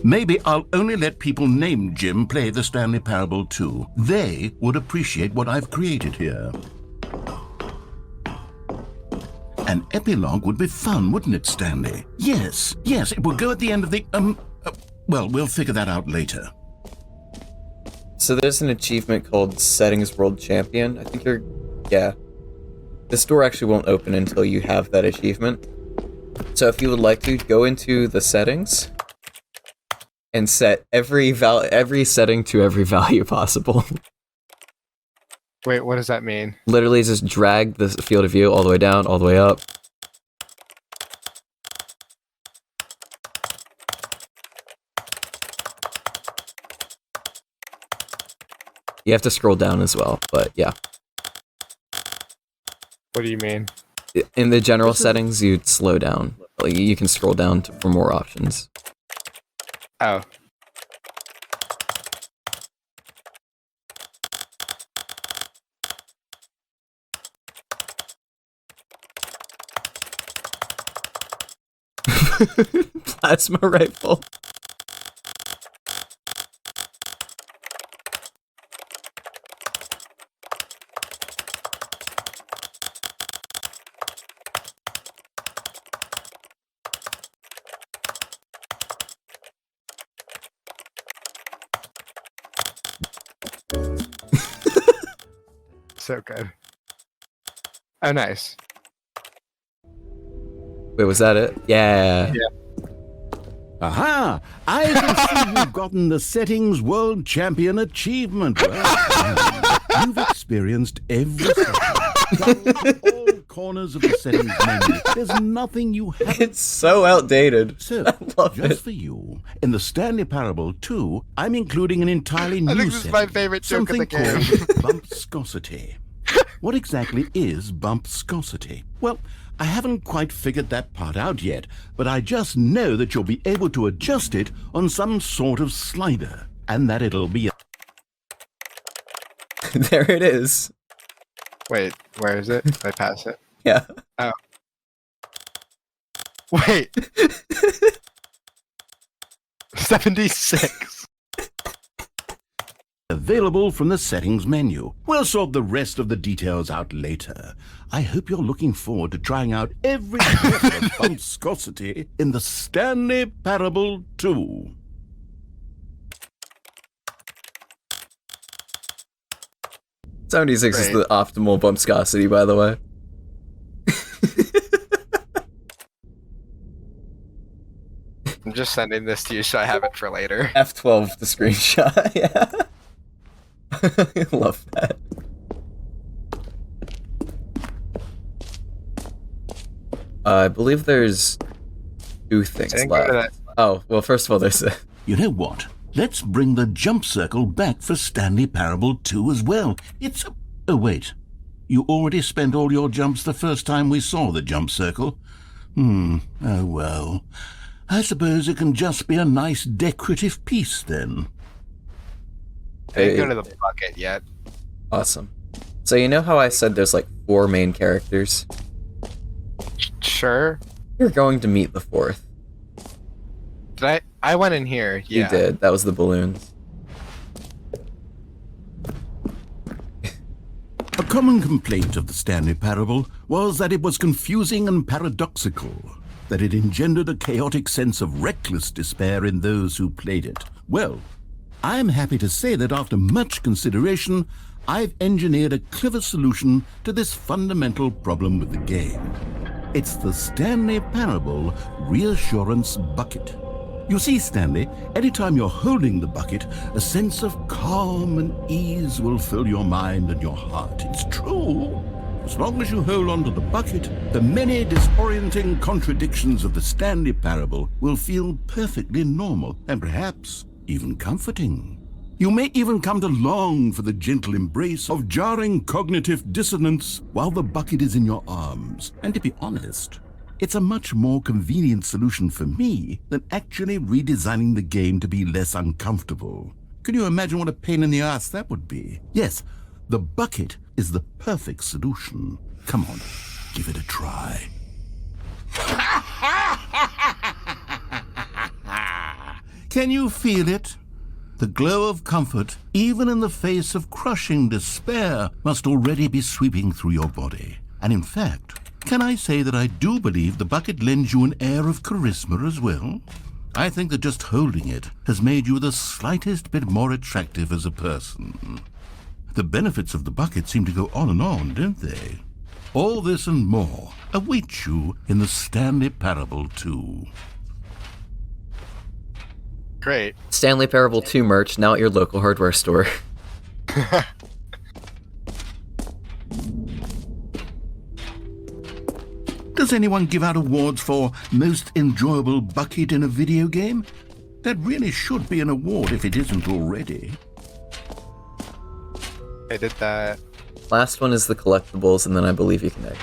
Maybe I'll only let people named Jim play the Stanley Parable 2. They would appreciate what I've created here. An epilogue would be fun, wouldn't it, Stanley? Yes, it will go at the end of the, well, we'll figure that out later. So there's an achievement called Settings World Champion. I think yeah. This door actually won't open until you have that achievement. So if you would like to, go into the settings and set every setting to every value possible. Wait, what does that mean? Literally just drag the field of view all the way down, all the way up. You have to scroll down as well, but yeah. What do you mean? In the general settings, you'd slow down. Like, you can scroll down for more options. Oh. Plasma rifle. So good. Oh, nice. Wait, was that it? Yeah. Aha! I can see you've gotten the Settings World Champion achievement. Well, you've experienced every setting. All corners of the settings menu. There's nothing you haven't. It's so outdated. So, I love just it. for you, in the Stanley Parable 2, I'm including an entirely new I think this is my setting, favorite joke in the something game. called bumpscosity. What exactly is bumpscosity? Well, I haven't quite figured that part out yet, but I just know that you'll be able to adjust it on some sort of slider, and that it'll be a There it is. Wait, where is it? Did I pass it? Yeah. Oh. Wait. 76. available from the settings menu. We'll sort the rest of the details out later. I hope you're looking forward to trying out every bit of bumpscosity in the Stanley Parable 2. 76 is Right. the optimal bumpscosity, by the way. I'm just sending this to you so I have it for later. F12 the screenshot, yeah. I love that. I believe there's two things I didn't go to left. Oh, well, first of all, there's a... You know what? Let's bring the jump circle back for Stanley Parable 2 as well. It's a... Oh, wait. You already spent all your jumps the first time we saw the jump circle? Oh, well. I suppose it can just be a nice decorative piece, then. I didn't go to the bucket yet. Awesome. So you know how I said there's like 4 main characters? Sure. You're going to meet the 4th. Did I went in here, yeah. You did. That was the balloons. A common complaint of the Stanley Parable was that it was confusing and paradoxical, that it engendered a chaotic sense of reckless despair in those who played it. Well, I am happy to say that after much consideration, I've engineered a clever solution to this fundamental problem with the game. It's the Stanley Parable Reassurance Bucket. You see, Stanley, anytime you're holding the bucket, a sense of calm and ease will fill your mind and your heart. It's true. As long as you hold on to the bucket, the many disorienting contradictions of the Stanley Parable will feel perfectly normal and perhaps even comforting. You may even come to long for the gentle embrace of jarring cognitive dissonance while the bucket is in your arms. And to be honest, it's a much more convenient solution for me than actually redesigning the game to be less uncomfortable. Can you imagine what a pain in the ass that would be? Yes, the bucket is the perfect solution. Come on, give it a try. Can you feel it? The glow of comfort, even in the face of crushing despair, must already be sweeping through your body. And in fact, can I say that I do believe the bucket lends you an air of charisma as well? I think that just holding it has made you the slightest bit more attractive as a person. The benefits of the bucket seem to go on and on, don't they? All this and more await you in the Stanley Parable 2. Great. Stanley Parable 2 merch now at your local hardware store. Does anyone give out awards for most enjoyable bucket in a video game? That really should be an award if it isn't already. I did that. Last one is the collectibles, and then I believe you can egg.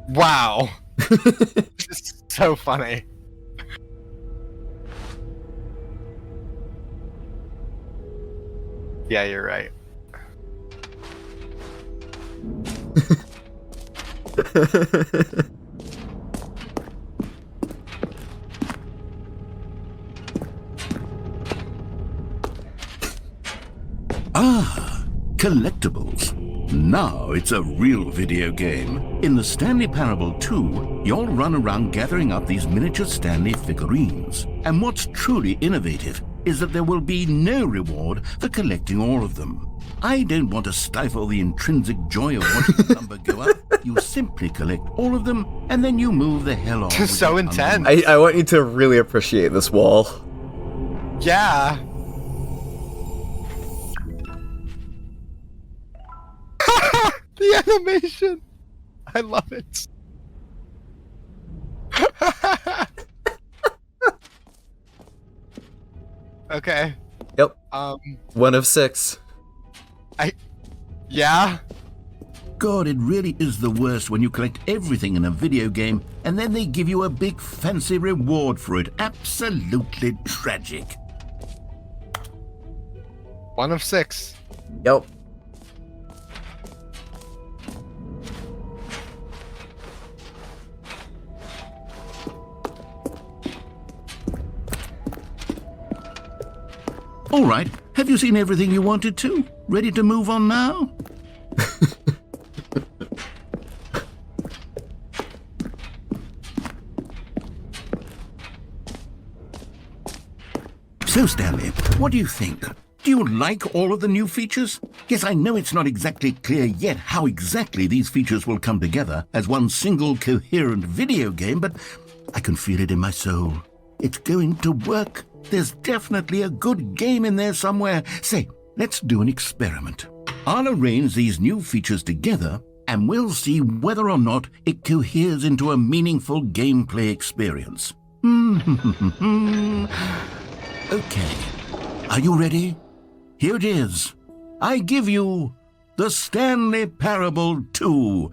Wow. This is so funny. Yeah, you're right. Collectibles. Now it's a real video game. In the Stanley Parable 2, you'll run around gathering up these miniature Stanley figurines. And what's truly innovative is that there will be no reward for collecting all of them. I don't want to stifle the intrinsic joy of watching the number go up. You simply collect all of them, and then you move the hell on. This is so intense. I want you to really appreciate this wall. Yeah. The animation. I love it. Okay. Yep. 1 of 6. Yeah. God, it really is the worst when you collect everything in a video game and then they give you a big fancy reward for it. Absolutely tragic. 1 of 6. Yep. All right, have you seen everything you wanted to? Ready to move on now? So, Stanley, what do you think? Do you like all of the new features? Yes, I know it's not exactly clear yet how exactly these features will come together as one single coherent video game, but I can feel it in my soul. It's going to work. There's definitely a good game in there somewhere. Say, let's do an experiment. I'll arrange these new features together, and we'll see whether or not it coheres into a meaningful gameplay experience. Okay. Are you ready? Here it is. I give you the Stanley Parable 2.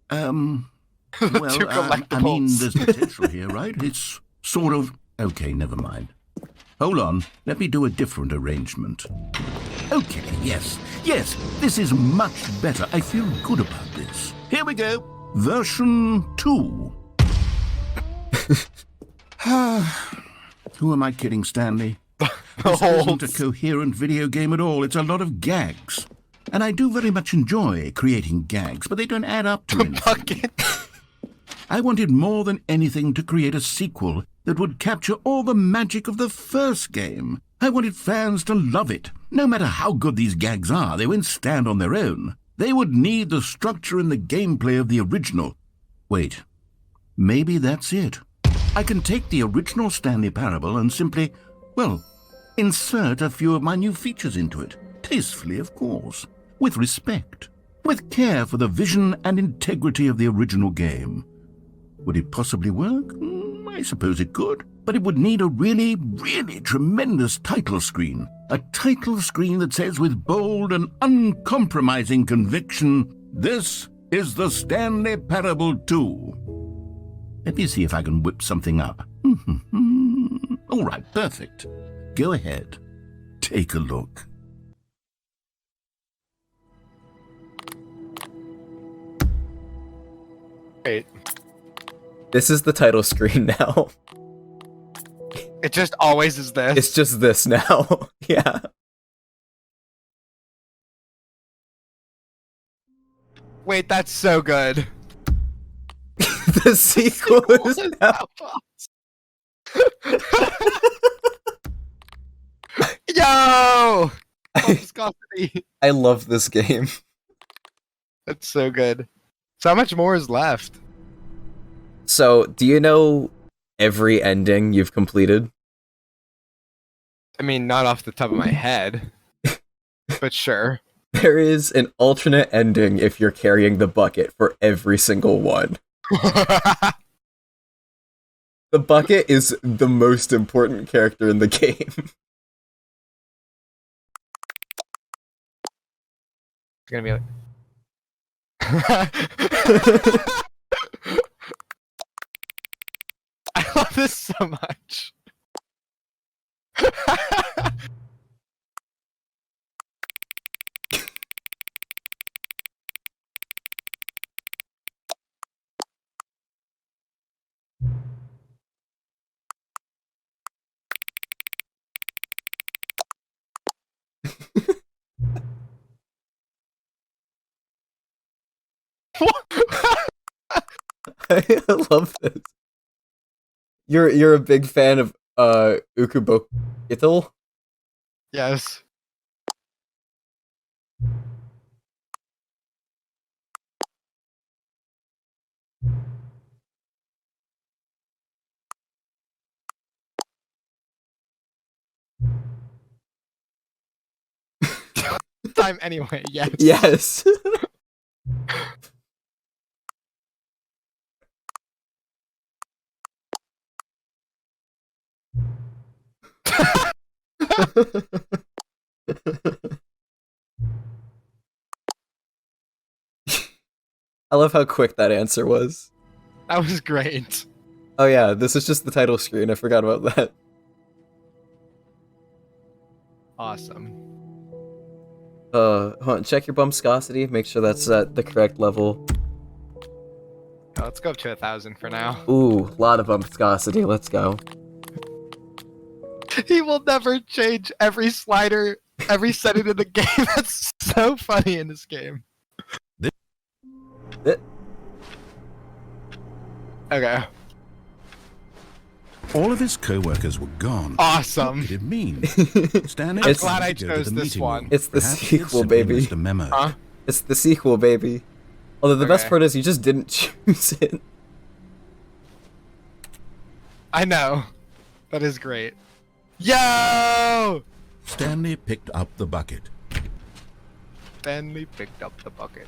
Well, I mean, there's potential here, right? It's sort of... Okay, never mind. Hold on, let me do a different arrangement. Okay, yes, this is much better. I feel good about this. Here we go. Version 2. Who am I kidding, Stanley? This isn't a coherent video game at all. It's a lot of gags. And I do very much enjoy creating gags, but they don't add up to anything. I wanted more than anything to create a sequel that would capture all the magic of the first game. I wanted fans to love it. No matter how good these gags are, they won't stand on their own. They would need the structure and the gameplay of the original. Wait, maybe that's it. I can take the original Stanley Parable and simply, well, insert a few of my new features into it. Tastefully, of course. With respect. With care for the vision and integrity of the original game. Would it possibly work? I suppose it could. But it would need a really, really tremendous title screen. A title screen that says with bold and uncompromising conviction, "This is the Stanley Parable 2." Let me see if I can whip something up. All right, perfect. Go ahead. Take a look. Wait. This is the title screen now. It just always is this. It's just this now. Yeah. Wait, that's so good. The sequel is now. Yo! Viscosity. I love this game. That's so good. So how much more is left? So, do you know every ending you've completed? I mean, not off the top of my head. But sure. There is an alternate ending if you're carrying the bucket for every single one. The bucket is the most important character in the game. It's gonna be like... I love this so much. I love this. You're a big fan of Ukubokitl? Yes. time anyway, yes. Yes. I love how quick that answer was. That was great. Oh yeah, this is just the title screen. I forgot about that. Awesome. Hold on, check your bumpscosity. Make sure that's at the correct level. Let's go up to 1,000 for now. Ooh, a lot of bumpscosity. Let's go. He will never change every slider, every setting in the game. That's so funny in this game. Okay. All of his co-workers were gone. Awesome. What did it mean? Stanley I'm decided glad I to go to chose the this meeting one. room. It's the Perhaps he had sequel, simply baby. missed a memo. Huh? It's the sequel, baby. Although the best Okay. part is you just didn't choose it. I know. That is great. Yo! Stanley picked up the bucket. Stanley picked up the bucket.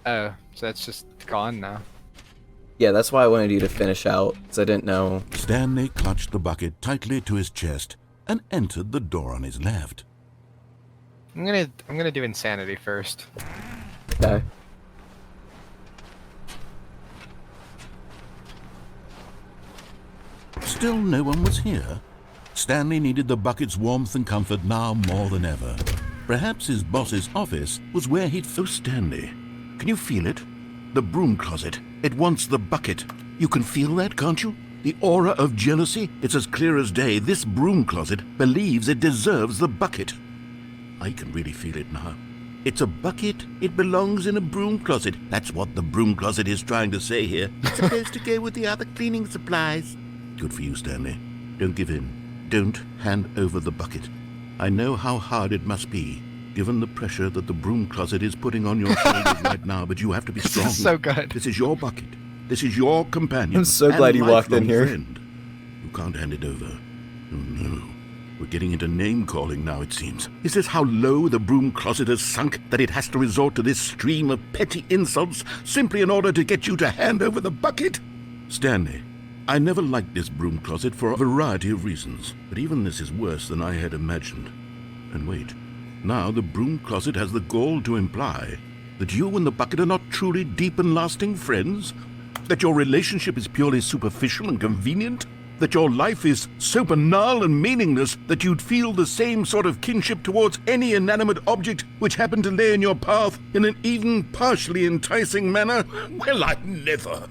Oh, so that's just gone now. Yeah, that's why I wanted you to finish out, because I didn't know. Stanley clutched the bucket tightly to his chest and entered the door on his left. I'm gonna do insanity first. Okay. Still no one was here. Stanley needed the bucket's warmth and comfort now more than ever. Perhaps his boss's office was where he'd first Stanley. Can you feel it? The broom closet. It wants the bucket. You can feel that, can't you? The aura of jealousy? It's as clear as day. This broom closet believes it deserves the bucket. I can really feel it now. It's a bucket. It belongs in a broom closet. That's what the broom closet is trying to say here. It's supposed to go with the other cleaning supplies. Good for you, Stanley. Don't give in. Don't hand over the bucket. I know how hard it must be, given the pressure that the broom closet is putting on your shoulders right now, but you have to be strong. This is so good. This is your bucket. This is your companion. I'm so glad you walked in lifelong here. friend. You can't hand it over. Oh no. We're getting into name-calling now, it seems. Is this how low the broom closet has sunk, that it has to resort to this stream of petty insults simply in order to get you to hand over the bucket? Stanley, I never liked this broom closet for a variety of reasons, but even this is worse than I had imagined. And wait, now the broom closet has the gall to imply that you and the bucket are not truly deep and lasting friends? That your relationship is purely superficial and convenient? That your life is so banal and meaningless that you'd feel the same sort of kinship towards any inanimate object which happened to lay in your path in an even partially enticing manner? Well, I never.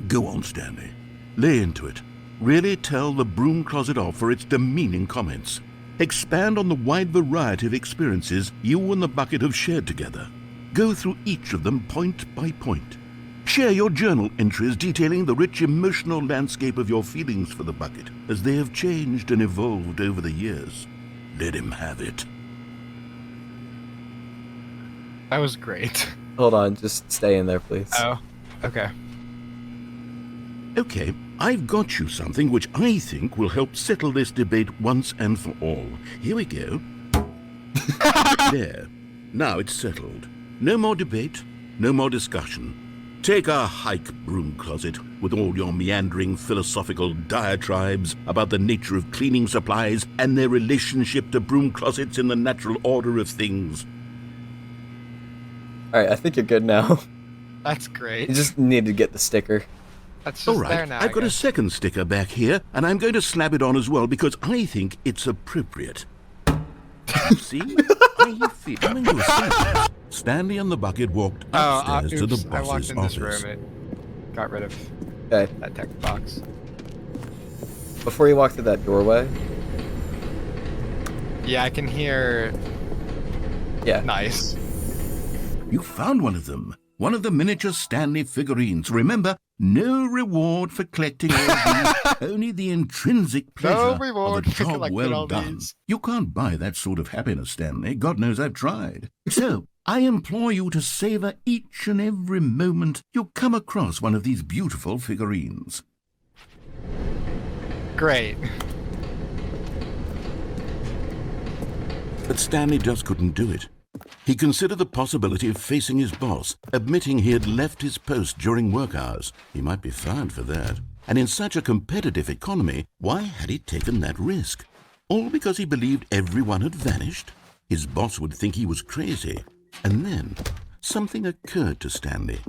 Go on, Stanley. Lay into it. Really tell the broom closet off for its demeaning comments. Expand on the wide variety of experiences you and the bucket have shared together. Go through each of them point by point. Share your journal entries detailing the rich emotional landscape of your feelings for the bucket as they have changed and evolved over the years. Let him have it. That was great. Hold on, just stay in there, please. Oh, okay. Okay, I've got you something which I think will help settle this debate once and for all. Here we go. There. Now it's settled. No more debate, no more discussion. Take a hike, broom closet, with all your meandering philosophical diatribes about the nature of cleaning supplies and their relationship to broom closets in the natural order of things. Alright, I think you're good now. That's great. You just need to get the sticker. That's All just there right, now. I've got a second sticker back here, and I'm going to slap it on as well because I think it's appropriate. See? I feel you see. Stanley and the bucket walked upstairs to the oops, I walked boss's in this office. room and it got rid of Okay, that text box. before you walk through that doorway. Yeah, I can hear. Yeah. Nice. You found one of them. One of the miniature Stanley figurines. Remember, no reward for collecting all these, only the intrinsic pleasure reward of a for job collecting well all done. these. You can't buy that sort of happiness, Stanley. God knows I've tried. So, I implore you to savor each and every moment you come across one of these beautiful figurines. Great. But Stanley just couldn't do it. He considered the possibility of facing his boss, admitting he had left his post during work hours. He might be fired for that. And in such a competitive economy, why had he taken that risk? All because he believed everyone had vanished? His boss would think he was crazy. And then something occurred to Stanley.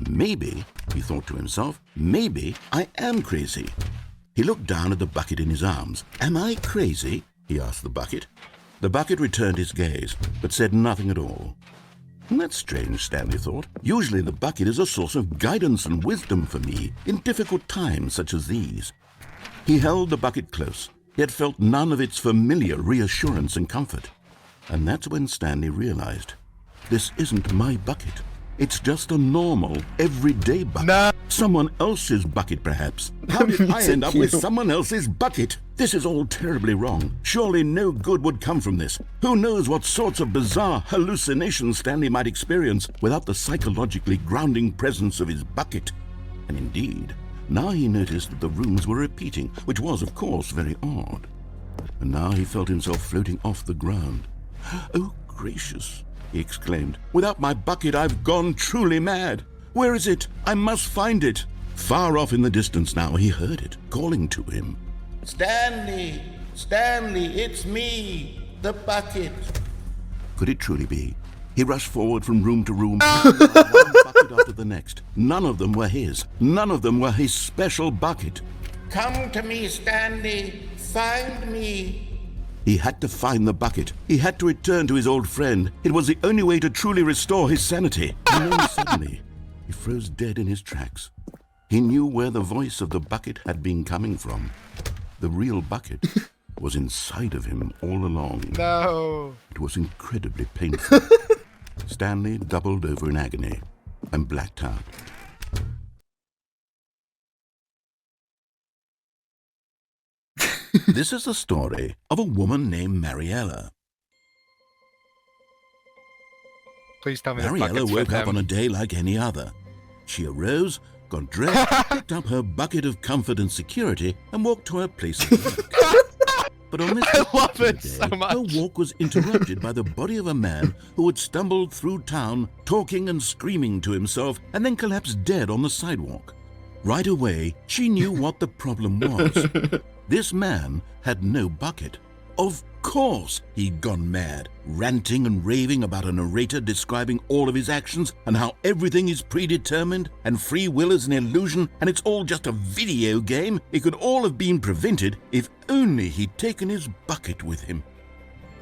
Maybe, he thought to himself, maybe I am crazy. He looked down at the bucket in his arms. Am I crazy? He asked the bucket. The bucket returned his gaze, but said nothing at all. That's strange, Stanley thought. Usually the bucket is a source of guidance and wisdom for me in difficult times such as these. He held the bucket close, yet felt none of its familiar reassurance and comfort. And that's when Stanley realized, this isn't my bucket. It's just a normal, everyday bucket. No. Someone else's bucket, perhaps. How did I end up with someone else's bucket? This is all terribly wrong. Surely no good would come from this. Who knows what sorts of bizarre hallucinations Stanley might experience without the psychologically grounding presence of his bucket. And indeed, now he noticed that the rooms were repeating, which was, of course, very odd. And now he felt himself floating off the ground. Oh, gracious, he exclaimed. Without my bucket, I've gone truly mad. Where is it? I must find it. Far off in the distance now, he heard it, calling to him. Stanley! Stanley, it's me! The bucket! Could it truly be? He rushed forward from room to room, one bucket after the next. None of them were his. None of them were his special bucket. Come to me, Stanley! Find me! He had to find the bucket. He had to return to his old friend. It was the only way to truly restore his sanity. And then suddenly, he froze dead in his tracks. He knew where the voice of the bucket had been coming from. The real bucket was inside of him all along. No. It was incredibly painful. Stanley doubled over in agony and blacked out. This is the story of a woman named Mariella. Please tell me the Mariella bucket's woke with up them. on a day like any other. She arose, got dressed, picked up her bucket of comfort and security, and walked to her place of work. But on this I love particular it so day, much. her walk was interrupted by the body of a man who had stumbled through town, talking and screaming to himself, and then collapsed dead on the sidewalk. Right away, she knew what the problem was. This man had no bucket. Of course he'd gone mad, ranting and raving about a narrator describing all of his actions and how everything is predetermined and free will is an illusion and it's all just a video game. It could all have been prevented if only he'd taken his bucket with him.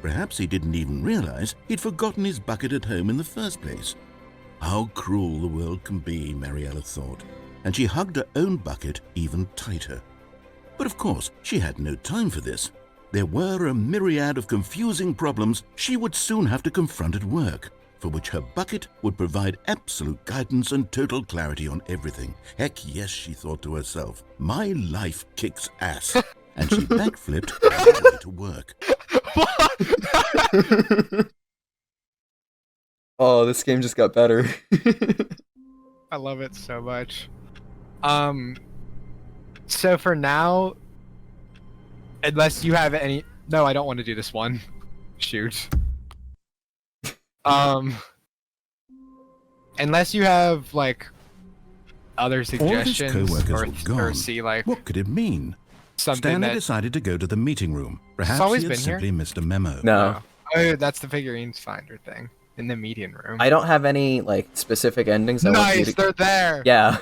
Perhaps he didn't even realize he'd forgotten his bucket at home in the first place. How cruel the world can be, Mariella thought, and she hugged her own bucket even tighter. But of course, she had no time for this. There were a myriad of confusing problems she would soon have to confront at work, for which her bucket would provide absolute guidance and total clarity on everything. Heck yes, she thought to herself, my life kicks ass. And she backflipped all the way to work. Oh, this game just got better. I love it so much. So for now, unless you have any... No, I don't want to do this one. Shoot. Unless you have, like, other All his suggestions co-workers or were gone. see, like, What could it mean? something Stanley that... decided to go to the meeting room. Perhaps always he had been here. simply missed a memo. No, Oh, that's the figurines finder thing. In the meeting room. I don't have any like specific endings. I want you Nice, to... they're there! Yeah.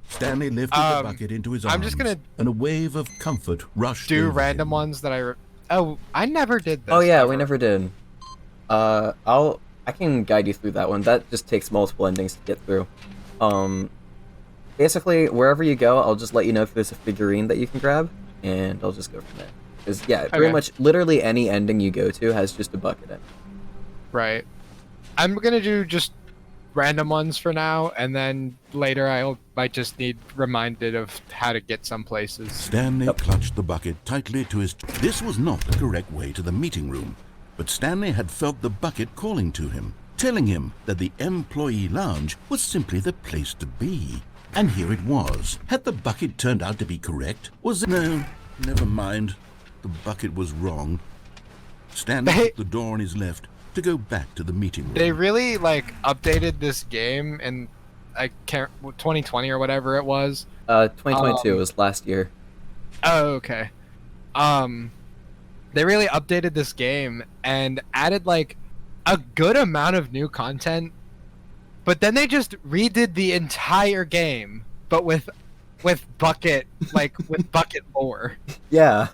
Stanley lifted the bucket into his arms, I'm just gonna and a wave of comfort rushed do over random him. ones that Oh, I never did this. Oh yeah, ever. we never did. I can guide you through that one. That just takes multiple endings to get through. Basically, wherever you go, I'll just let you know if there's a figurine that you can grab, and I'll just go from there. Because yeah, pretty Okay. much literally any ending you go to has just a bucket in it. Right. I'm gonna do just random ones for now, and then later might just need reminded of how to get some places. Stanley clutched the bucket tightly to his... This was not the correct way to the meeting room, but Stanley had felt the bucket calling to him, telling him that the employee lounge was simply the place to be. And here it was. Had the bucket turned out to be correct? Was it... No, never mind. The bucket was wrong. Stanley shut the door on his left to go back to the meeting room. They really like updated this game in 2020 or whatever it was. 2022 was last year. Oh, okay. They really updated this game and added like a good amount of new content, but then they just redid the entire game, but with bucket with bucket lore. Yeah,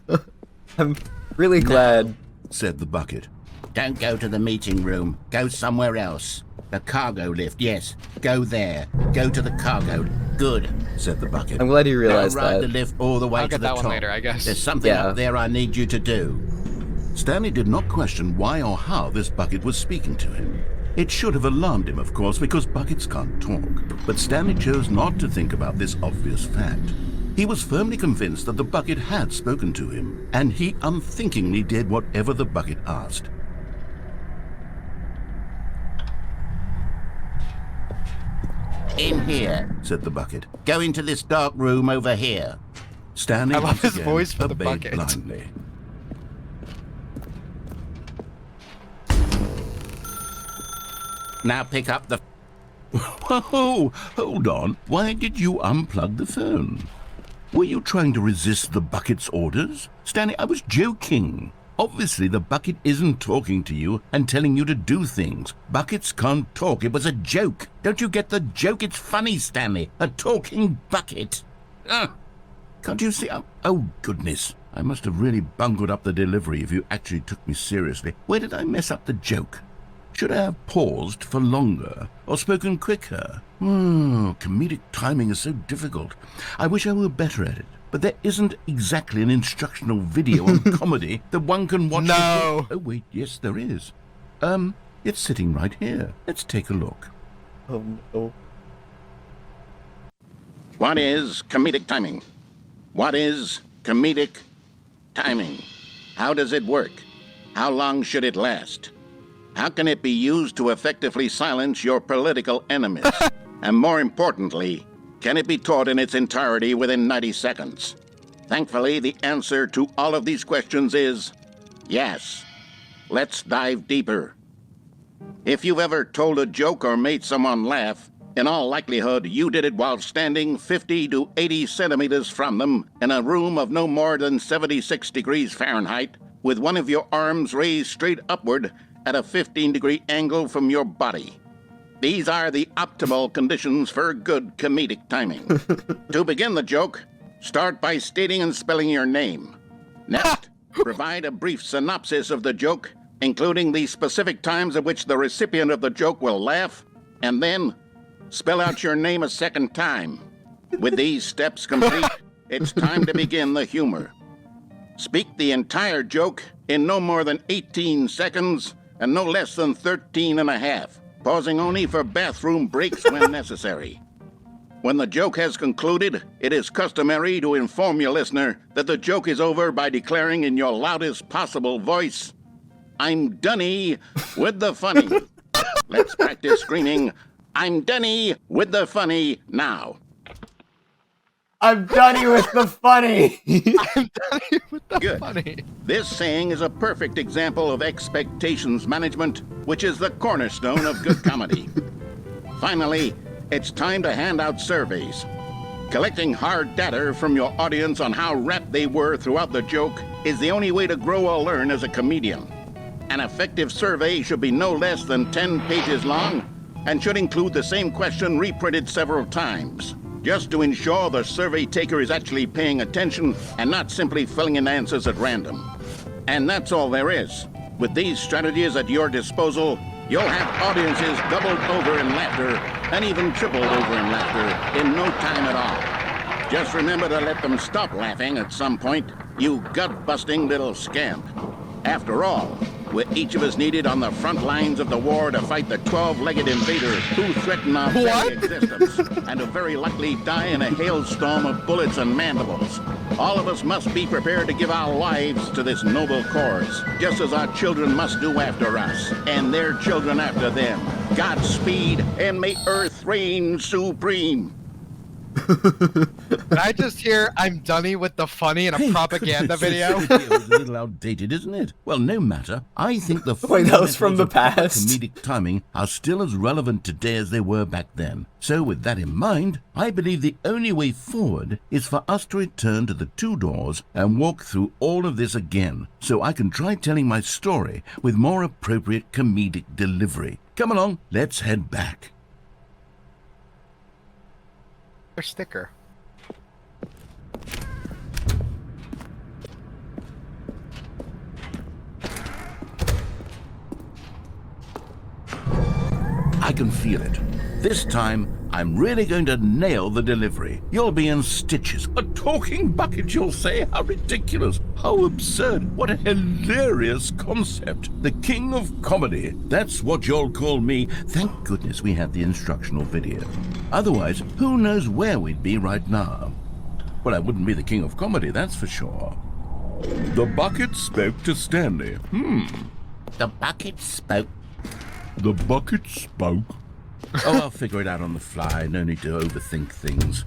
I'm really glad. Said the bucket. Don't go to the meeting room. Go somewhere else. The cargo lift, yes. Go there. Go to the cargo. Good, said the bucket. I'm glad you realized now ride that. the lift all the way I'll to get the that top. one later, I guess. There's something up there I need you to do. Stanley did not question why or how this bucket was speaking to him. It should have alarmed him, of course, because buckets can't talk. But Stanley chose not to think about this obvious fact. He was firmly convinced that the bucket had spoken to him, and he unthinkingly did whatever the bucket asked. In here, said the bucket. Go into this dark room over here. Stanley I love once his again voice for the obeyed bucket. blindly. Now pick up the... Whoa, hold on. Why did you unplug the phone? Were you trying to resist the bucket's orders? Stanley, I was joking. Obviously, the bucket isn't talking to you and telling you to do things. Buckets can't talk. It was a joke. Don't you get the joke? It's funny, Stanley. A talking bucket. Can't you see? Oh, goodness. I must have really bungled up the delivery if you actually took me seriously. Where did I mess up the joke? Should I have paused for longer or spoken quicker? Comedic timing is so difficult. I wish I were better at it. But there isn't exactly an instructional video on comedy that one can watch. No. Oh, wait, yes, there is. It's sitting right here. Let's take a look. Oh no. What is comedic timing? What is comedic timing? How does it work? How long should it last? How can it be used to effectively silence your political enemies? And more importantly, can it be taught in its entirety within 90 seconds? Thankfully, the answer to all of these questions is yes. Let's dive deeper. If you've ever told a joke or made someone laugh, in all likelihood, you did it while standing 50 to 80 centimeters from them in a room of no more than 76 degrees Fahrenheit, with one of your arms raised straight upward at a 15-degree angle from your body. These are the optimal conditions for good comedic timing. To begin the joke, start by stating and spelling your name. Next, provide a brief synopsis of the joke, including the specific times at which the recipient of the joke will laugh, and then spell out your name a second time. With these steps complete, it's time to begin the humor. Speak the entire joke in no more than 18 seconds and no less than 13 and a half. Pausing only for bathroom breaks when necessary. When the joke has concluded, it is customary to inform your listener that the joke is over by declaring in your loudest possible voice, "I'm Dunny with the funny." Let's practice screaming, "I'm Dunny with the funny" now. I'm done with the funny. I'm done with the Good. funny. This saying is a perfect example of expectations management, which is the cornerstone of good comedy. Finally, it's time to hand out surveys. Collecting hard data from your audience on how rapt they were throughout the joke is the only way to grow or learn as a comedian. An effective survey should be no less than 10 pages long and should include the same question reprinted several times, just to ensure the survey taker is actually paying attention and not simply filling in answers at random. And that's all there is. With these strategies at your disposal, you'll have audiences doubled over in laughter and even tripled over in laughter in no time at all. Just remember to let them stop laughing at some point, you gut-busting little scamp. After all, we're each of us needed on the front lines of the war to fight the 12-legged invaders who threaten our very existence, and to very likely die in a hailstorm of bullets and mandibles. All of us must be prepared to give our lives to this noble cause, just as our children must do after us, and their children after them. Godspeed, and may Earth reign supreme. Did I just hear I'm Dunny with the funny in a propaganda video? It was a little outdated, isn't it? Well, no matter. I think the Wait, that was from the fundamentals of past. comedic timing are still as relevant today as they were back then. So with that in mind, I believe the only way forward is for us to return to the 2 doors and walk through all of this again, so I can try telling my story with more appropriate comedic delivery. Come along, let's head back. Their sticker. I can feel it. This time, I'm really going to nail the delivery. You'll be in stitches. A talking bucket, you'll say? How ridiculous. How absurd. What a hilarious concept. The king of comedy. That's what you'll call me. Thank goodness we had the instructional video. Otherwise, who knows where we'd be right now. Well, I wouldn't be the king of comedy, that's for sure. The bucket spoke to Stanley. The bucket spoke. The bucket spoke. Oh, I'll figure it out on the fly. No need to overthink things.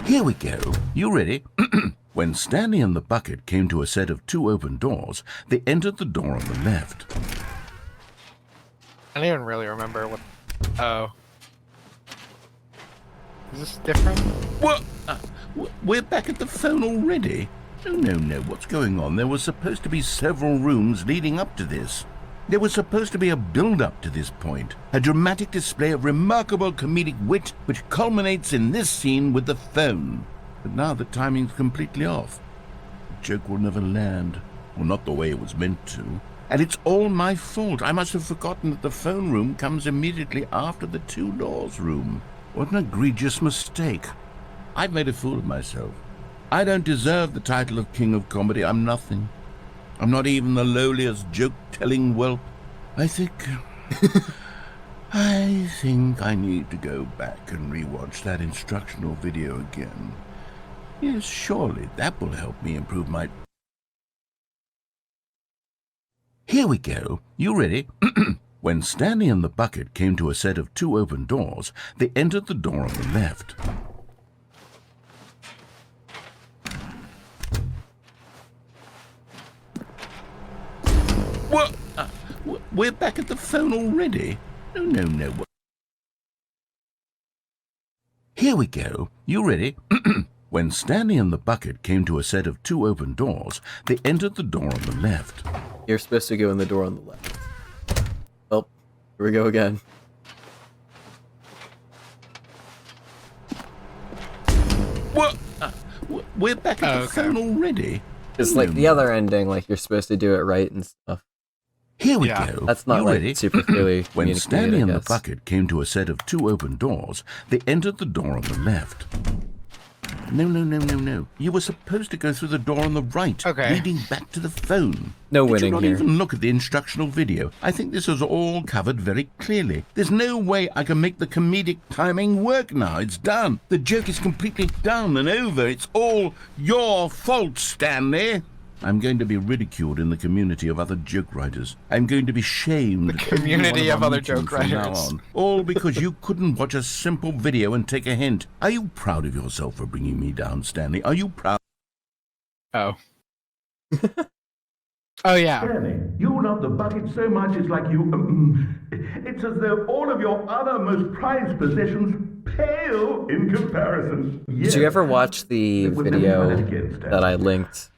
Here we go. You ready? When Stanley and the bucket came to a set of 2 open doors, they entered the door on the left. I don't even really remember what. Oh. Is this different? What? We're back at the phone already? No, what's going on? There was supposed to be several rooms leading up to this. There was supposed to be a build-up to this point, a dramatic display of remarkable comedic wit which culminates in this scene with the phone. But now the timing's completely off. The joke will never land, or not the way it was meant to. And it's all my fault. I must have forgotten that the phone room comes immediately after the 2 doors room. What an egregious mistake. I've made a fool of myself. I don't deserve the title of King of Comedy. I'm nothing. I'm not even the lowliest joke-telling whelp. I think I need to go back and rewatch that instructional video again. Yes, surely that will help me improve my... Here we go. You ready? When Stanley and the bucket came to a set of 2 open doors, they entered the door on the left. What? We're back at the phone already? No. Here we go. You ready? When Stanley and the bucket came to a set of 2 open doors, they entered the door on the left. You're supposed to go in the door on the left. Oh, here we go again. What? We're back at the phone already? It's like the other ending, like you're supposed to do it right and stuff. Here we go. That's not You like ready? super clearly When communicated, Stanley I and the guess. bucket came to a set of 2 open doors, they entered the door on the left. No. You were supposed to go through the door on the right, leading back to the phone. No Did winning you not here. even look at the instructional video? I think this is all covered very clearly. There's no way I can make the comedic timing work now. It's done. The joke is completely done and over. It's all your fault, Stanley. I'm going to be ridiculed in the community of other joke writers. I'm going to be shamed. The community of other joke from now writers. on. All because you couldn't watch a simple video and take a hint. Are you proud of yourself for bringing me down, Stanley? Are you proud? Oh. Oh, yeah. Stanley, you love the bucket so much it's like you... it's as though all of your other most prized possessions pale in comparison. Did you ever watch the video that I linked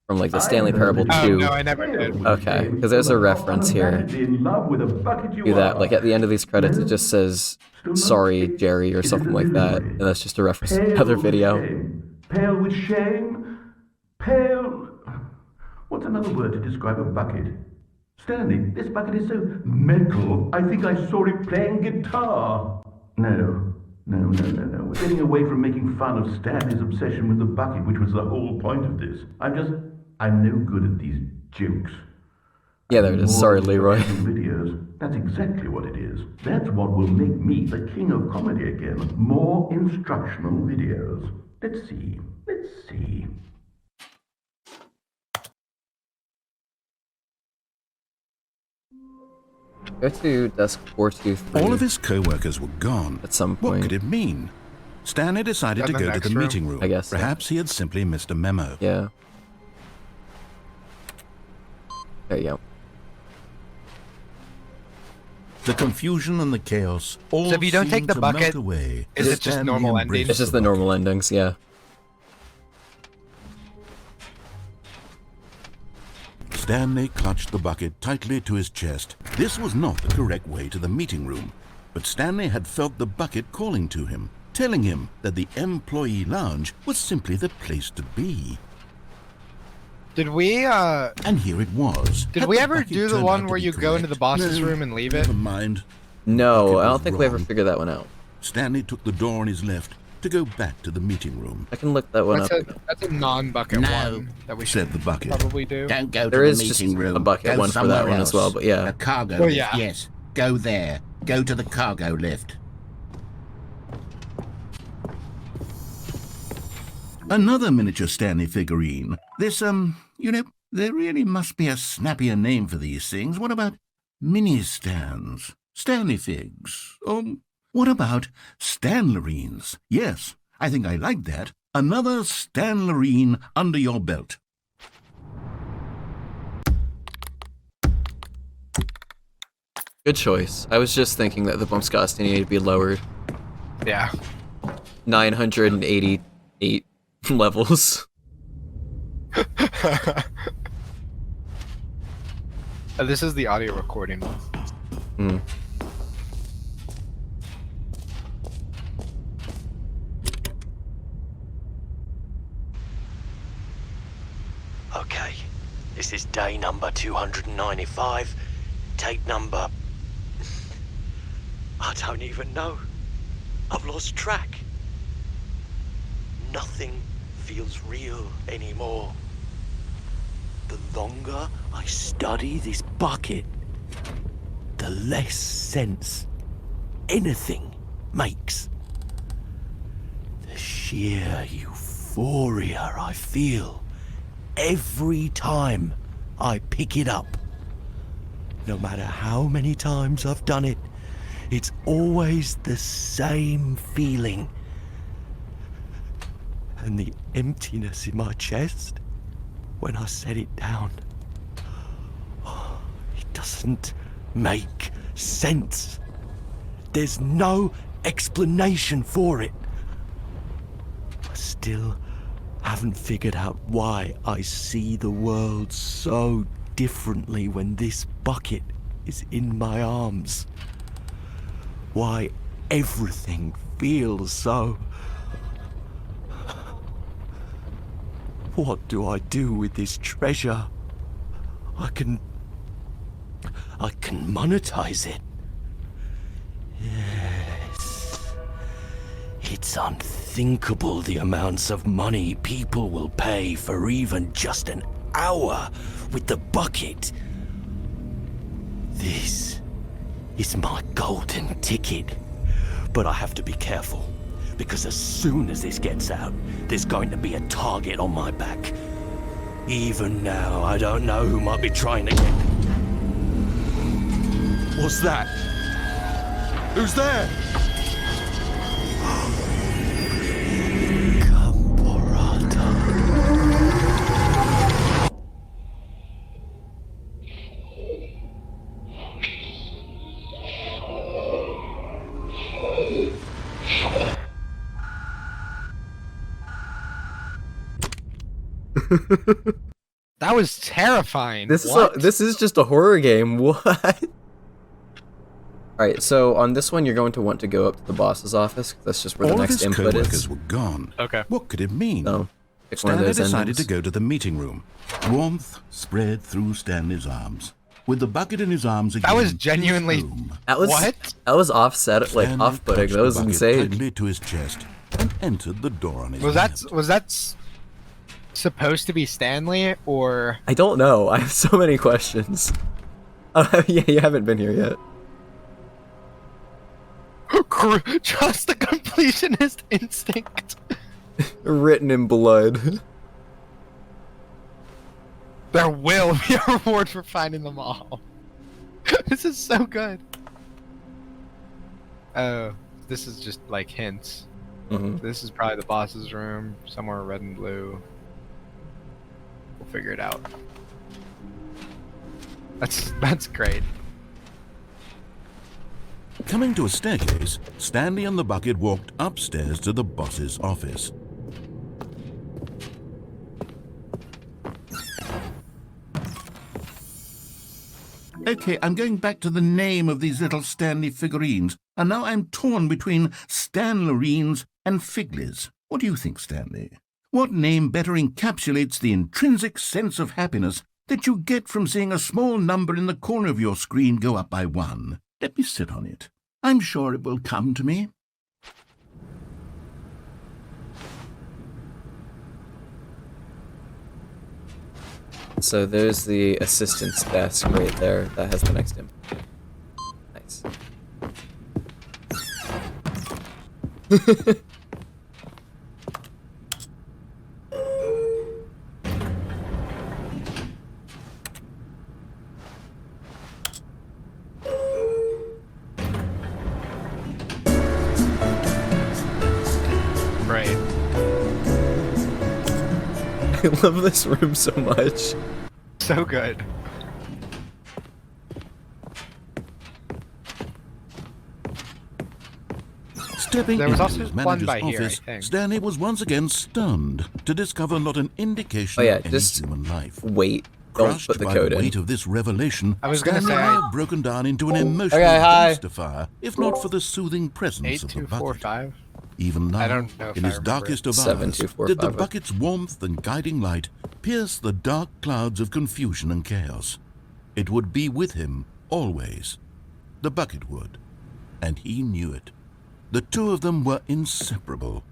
from like the Stanley Parable 2? Oh, no, I never did. Okay, because there's a reference here to that. Like at the end of these credits, it just says, "Sorry, Jerry," or something like that, and that's just a reference to another video. Pale with shame? Pale... What's another word to describe a bucket? Stanley, this bucket is so metal. I think I saw it playing guitar. No. We're getting away from making fun of Stanley's obsession with the bucket, which was the whole point of this. I'm no good at these jokes. Yeah, there it is. Sorry, Leroy. Videos. That's exactly what it is. That's what will make me the king of comedy again. More instructional videos. Let's see. Let's see. Go to desk 423. All of his co-workers were gone. At some What point. could it mean? Stanley decided to In the go to next the room? meeting room. I guess so. Perhaps he had simply missed a memo. Yeah. There you go. The confusion and the chaos all So if you don't take seemed the to bucket, melt away is as it just Stanley normal embraced ending? It's just the normal endings, yeah. Stanley clutched the bucket tightly to his chest. This was not the correct way to the meeting room, but Stanley had felt the bucket calling to him, telling him that the employee lounge was simply the place to be. Did we, And here it was. Did Had we the ever bucket do the turned one out to where be you go into the correct? boss's No, room and leave it? Never mind. No, Bucket I don't was think we ever wrong. figured that one out. Stanley took the door on his left to go back to the meeting room. I can look that one up. That's a non-bucket one that we should Said the bucket. probably do. Don't go There to is the just meeting room. a bucket Go one for that somewhere one as well, else. but yeah. The cargo Well, lift, yeah. yes. Go there. Go to the cargo lift. Another miniature Stanley figurine. This, there really must be a snappier name for these things. What about mini-stands? Stanley figs? What about Stanlerines? Yes, I think I like that. Another Stanlerine under your belt. Good choice. I was just thinking that the bump cost needed to be lowered. Yeah. 988 levels. This is the audio recording one. Hmm. Okay, this is day number 295, tape number... I don't even know. I've lost track. Nothing feels real anymore. The longer I study this bucket, the less sense anything makes. The sheer euphoria I feel every time I pick it up. No matter how many times I've done it, it's always the same feeling. And the emptiness in my chest when I set it down. It doesn't make sense. There's no explanation for it. I still haven't figured out why I see the world so differently when this bucket is in my arms. Why everything feels so... What do I do with this treasure? I can monetize it. Yes. It's unthinkable the amounts of money people will pay for even just an hour with the bucket. This is my golden ticket. But I have to be careful, because as soon as this gets out, there's going to be a target on my back. Even now, I don't know who might be trying to get... What's that? Who's there? That was terrifying. This What? is just a horror game. What? Alright, so on this one, you're going to want to go up to the boss's office, 'cause that's just where All the of next his input co-workers is. were gone. Okay. What could it mean? So, pick one of Stanley those decided endings. to go to the meeting room. Warmth spread through Stanley's arms. With the bucket in his arms again, That was his genuinely... home. That was What? That was offset, like Stanley off-putting. clutched That the was bucket insane. tightly to his chest and entered the door on his Was left. that supposed to be Stanley, or... I don't know. I have so many questions. Yeah, you haven't been here yet. Trust the completionist instinct. Written in blood. There will be a reward for finding them all. This is so good. Oh, this is just like hints. This is probably the boss's room, somewhere red and blue. We'll figure it out. That's great. Coming to a staircase, Stanley and the bucket walked upstairs to the boss's office. Okay, I'm going back to the name of these little Stanley figurines, and now I'm torn between Stanlerines and Figlies. What do you think, Stanley? What name better encapsulates the intrinsic sense of happiness that you get from seeing a small number in the corner of your screen go up by 1? Let me sit on it. I'm sure it will come to me. So there's the assistant's desk right there. That has the next image. Nice. Right. I love this room so much. So good. Stepping There was into also his one manager's by here, I office, think. Stanley was once again stunned to discover not an indication Oh yeah, of any just human life. wait. Don't Crushed put the by code the in. weight of this revelation, I was gonna Stanley say may I- have broken down into an emotional Okay, hi. dumpster fire, if not for the soothing presence of the bucket. 8245. Even now, I don't know if in I his remember darkest it. of hours, 7245. did the bucket's warmth and guiding light pierce the dark clouds of confusion and chaos. It would be with him always. The bucket would, and he knew it. The two of them were inseparable.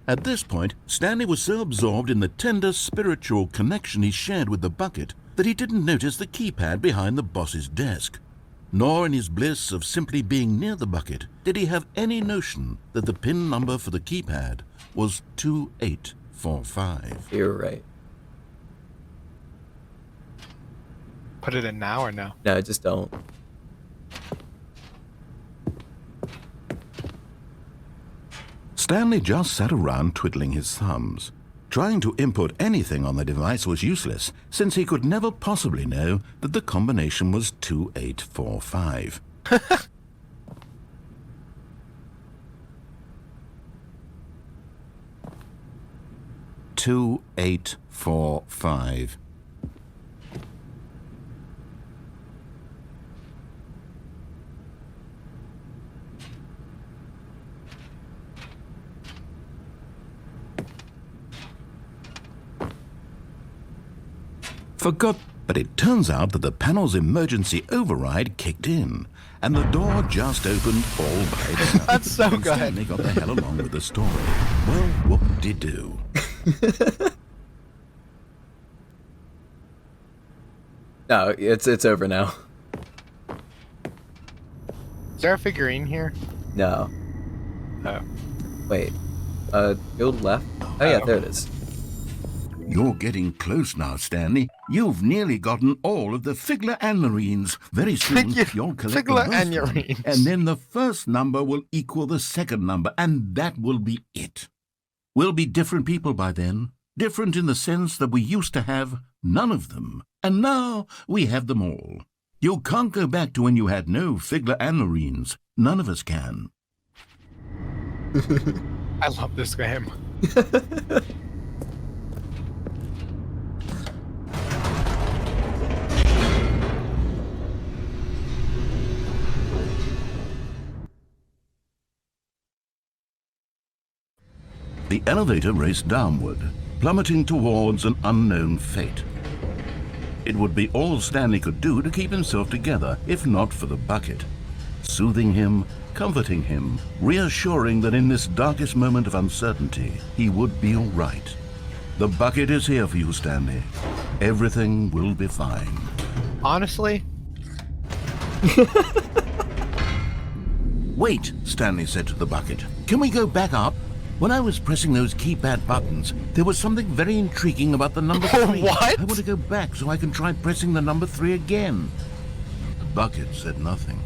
At this point, Stanley was so absorbed in the tender spiritual connection he shared with the bucket that he didn't notice the keypad behind the boss's desk. Nor in his bliss of simply being near the bucket did he have any notion that the PIN number for the keypad was 2845. You're right. Put it in now or no? No, just don't. Stanley just sat around twiddling his thumbs. Trying to input anything on the device was useless, since he could never possibly know that the combination was 2845. 2845. Forgot, but it turns out that the panel's emergency override kicked in, and the door just opened all by itself. That's so And good. Stanley got the hell along with the story. Well, whoop-de-doo. No, it's over now. Is there a figurine here? No. Oh. Wait. Go left. Oh yeah, there it is. You're getting close now, Stanley. You've nearly gotten all of the Figler Anurines. Very soon, you'll collect Figler the most of them, Anurines. and then the first number will equal the second number, and that will be it. We'll be different people by then. Different in the sense that we used to have none of them, and now we have them all. You can't go back to when you had no Figler Anurines. None of us can. I love this game. The elevator raced downward, plummeting towards an unknown fate. It would be all Stanley could do to keep himself together, if not for the bucket. Soothing him, comforting him, reassuring that in this darkest moment of uncertainty, he would be all right. The bucket is here for you, Stanley. Everything will be fine. Honestly, Wait, Stanley said to the bucket. Can we go back up? When I was pressing those keypad buttons, there was something very intriguing about the number 3. What? I want to go back so I can try pressing the number 3 again. The bucket said nothing.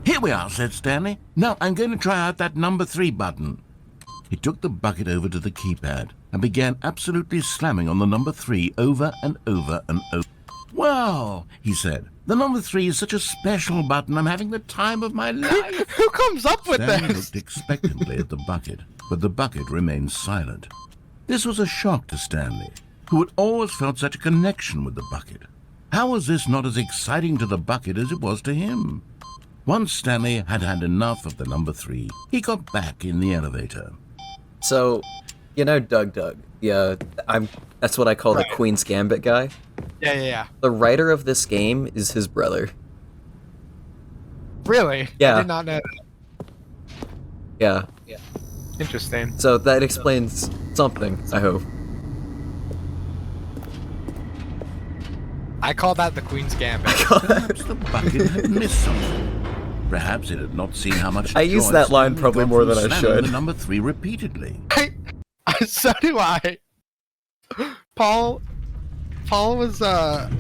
Here we are, said Stanley. Now I'm going to try out that number 3 button. He took the bucket over to the keypad and began absolutely slamming on the number 3 over and over and over. Wow, he said. The number 3 is such a special button. I'm having the time of my life. Who comes up with Stanley this? looked expectantly at the bucket, but the bucket remained silent. This was a shock to Stanley, who had always felt such a connection with the bucket. How was this not as exciting to the bucket as it was to him? Once Stanley had had enough of the number 3, he got back in the elevator. So, you know Doug. Yeah, that's what I call the Queen's Gambit guy. Yeah. The writer of this game is his brother. Really? Yeah. I did not know that. Yeah. Interesting. So that explains something, I hope. I call that the Queen's Gambit. Perhaps the bucket had missed something. Perhaps it had not seen how much I use joy that line Stanley probably got more from than I slamming should. the number 3 repeatedly. So do I. Paul was I'll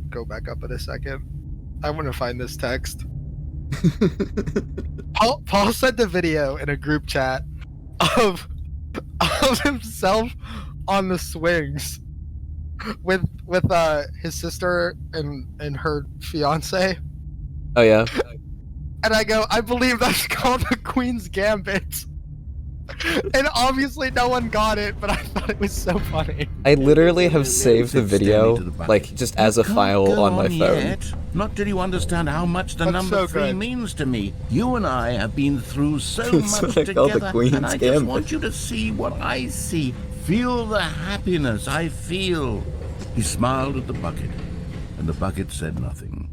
go back up in a second. I want to find this text. Paul sent a video in a group chat of himself on the swings with his sister and her fiance. Oh yeah. And I go, I believe that's called the Queen's Gambit. And obviously no one got it, but I thought it was so funny. I literally have saved the video, like, just as a file on my phone. Yet. Not till you understand how much the That's number so 3 good. means to me. You and I have been through so That's much what I call the together, Queen's and I just Gambit. want you to see what I see. Feel the happiness I feel. He smiled at the bucket, and the bucket said nothing.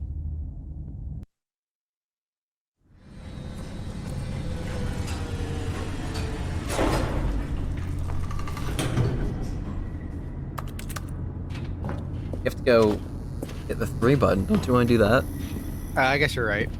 You have to go hit the 3 button. Don't you want to do that? I guess you're right.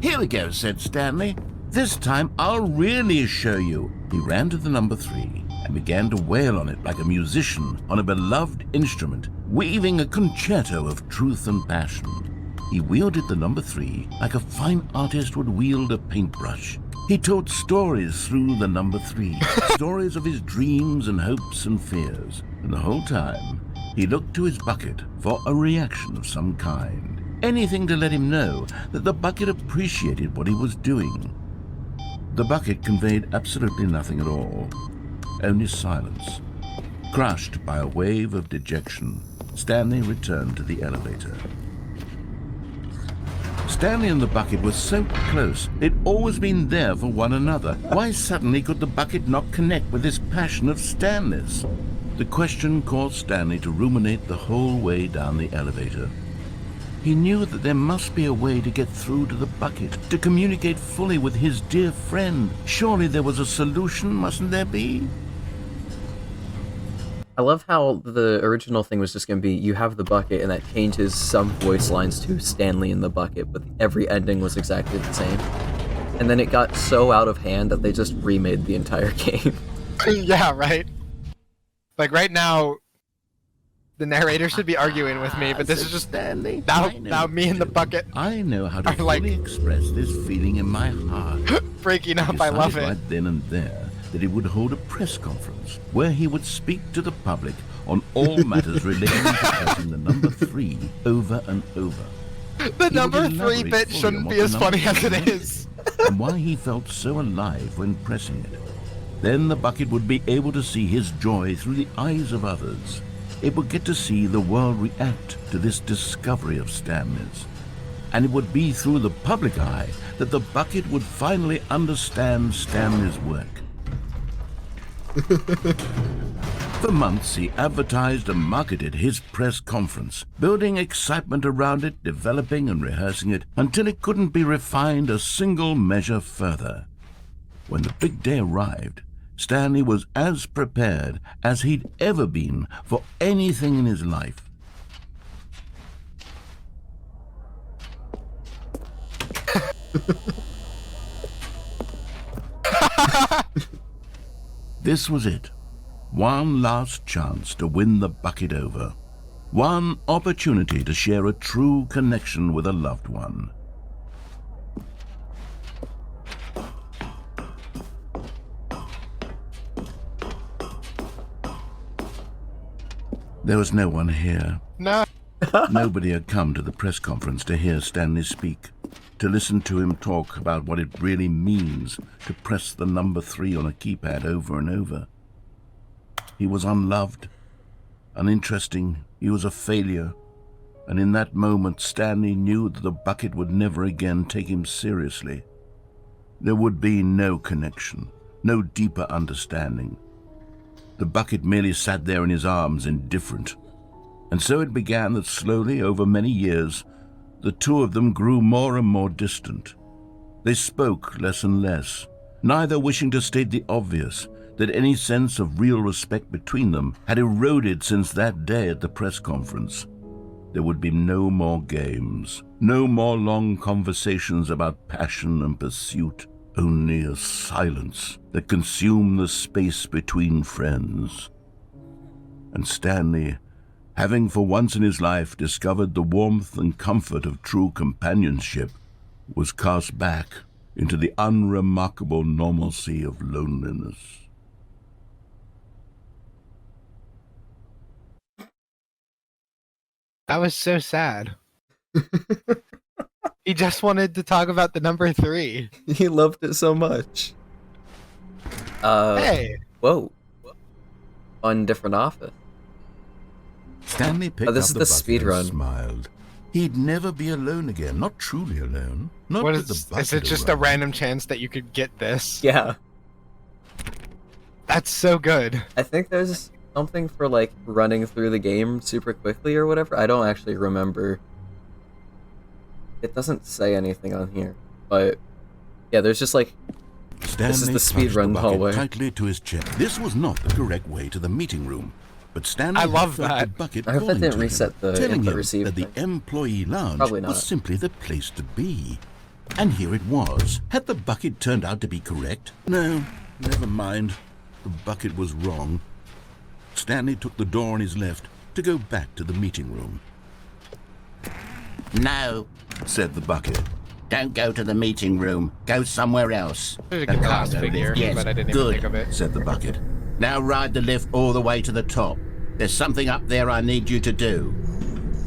Here we go, said Stanley. This time I'll really show you. He ran to the number 3 and began to wail on it like a musician on a beloved instrument, weaving a concerto of truth and passion. He wielded the number 3 like a fine artist would wield a paintbrush. He told stories through the number 3, stories of his dreams and hopes and fears. And the whole time, he looked to his bucket for a reaction of some kind. Anything to let him know that the bucket appreciated what he was doing. The bucket conveyed absolutely nothing at all, only silence. Crushed by a wave of dejection, Stanley returned to the elevator. Stanley and the bucket were so close, they'd always been there for one another. Why suddenly could the bucket not connect with this passion of Stanley's? The question caused Stanley to ruminate the whole way down the elevator. He knew that there must be a way to get through to the bucket, to communicate fully with his dear friend. Surely there was a solution, mustn't there be? I love how the original thing was just going to be, you have the bucket, and that changes some voice lines to Stanley in the bucket, but every ending was exactly the same. And then it got so out of hand that they just remade the entire game. Yeah, right. Like right now, the narrator should be arguing with me, but this is just Stanley. now me and the bucket I know how to are like fully express this feeling in my heart. breaking He up. I love decided it. right then and there that he would hold a press conference where he would speak to the public on all matters relating to pressing the number 3 over and over. The He number would 3 elaborate bit fully shouldn't on be what as the funny number as it meant is. and why he felt so alive when pressing it. Then the bucket would be able to see his joy through the eyes of others. It would get to see the world react to this discovery of Stanley's. And it would be through the public eye that the bucket would finally understand Stanley's work. For months, he advertised and marketed his press conference, building excitement around it, developing and rehearsing it until it couldn't be refined a single measure further. When the big day arrived, Stanley was as prepared as he'd ever been for anything in his life. This was it. One last chance to win the bucket over. One opportunity to share a true connection with a loved one. There was no one here. No. Nobody had come to the press conference to hear Stanley speak, to listen to him talk about what it really means to press the number 3 on a keypad over and over. He was unloved, uninteresting, he was a failure, and in that moment Stanley knew that the bucket would never again take him seriously. There would be no connection, no deeper understanding. The bucket merely sat there in his arms, indifferent. And so it began that slowly, over many years, the two of them grew more and more distant. They spoke less and less, neither wishing to state the obvious, that any sense of real respect between them had eroded since that day at the press conference. There would be no more games, no more long conversations about passion and pursuit, only a silence that consumed the space between friends. And Stanley, having for once in his life discovered the warmth and comfort of true companionship, was cast back into the unremarkable normalcy of loneliness. That was so sad. He just wanted to talk about the number 3. He loved it so much. Hey! Whoa. On different office. Stanley picked this up is the the bucket speed and run. smiled. He'd never be alone again, not truly alone. Not What with is, the bucket is it just a around. random chance that you could get this? Yeah. That's so good. I think there's something for, like, running through the game super quickly or whatever. I don't actually remember. It doesn't say anything on here. But, yeah, there's just, like... Stanley this is the clutched speedrun bucket hallway. tightly to his chest. This was not the correct way to the meeting room. But Stanley I love felt that. the bucket I hope that calling didn't to him, reset the telling input him receive that the thing. employee lounge Probably not. was simply the place to be. And here it was. Had the bucket turned out to be correct? No, never mind. The bucket was wrong. Stanley took the door on his left to go back to the meeting room. No, Said the bucket. don't go to the meeting room. Go somewhere else. There's a The good last cargo figure, lift. Yes, but I didn't even good. think of it. Said the bucket. Now ride the lift all the way to the top. There's something up there I need you to do.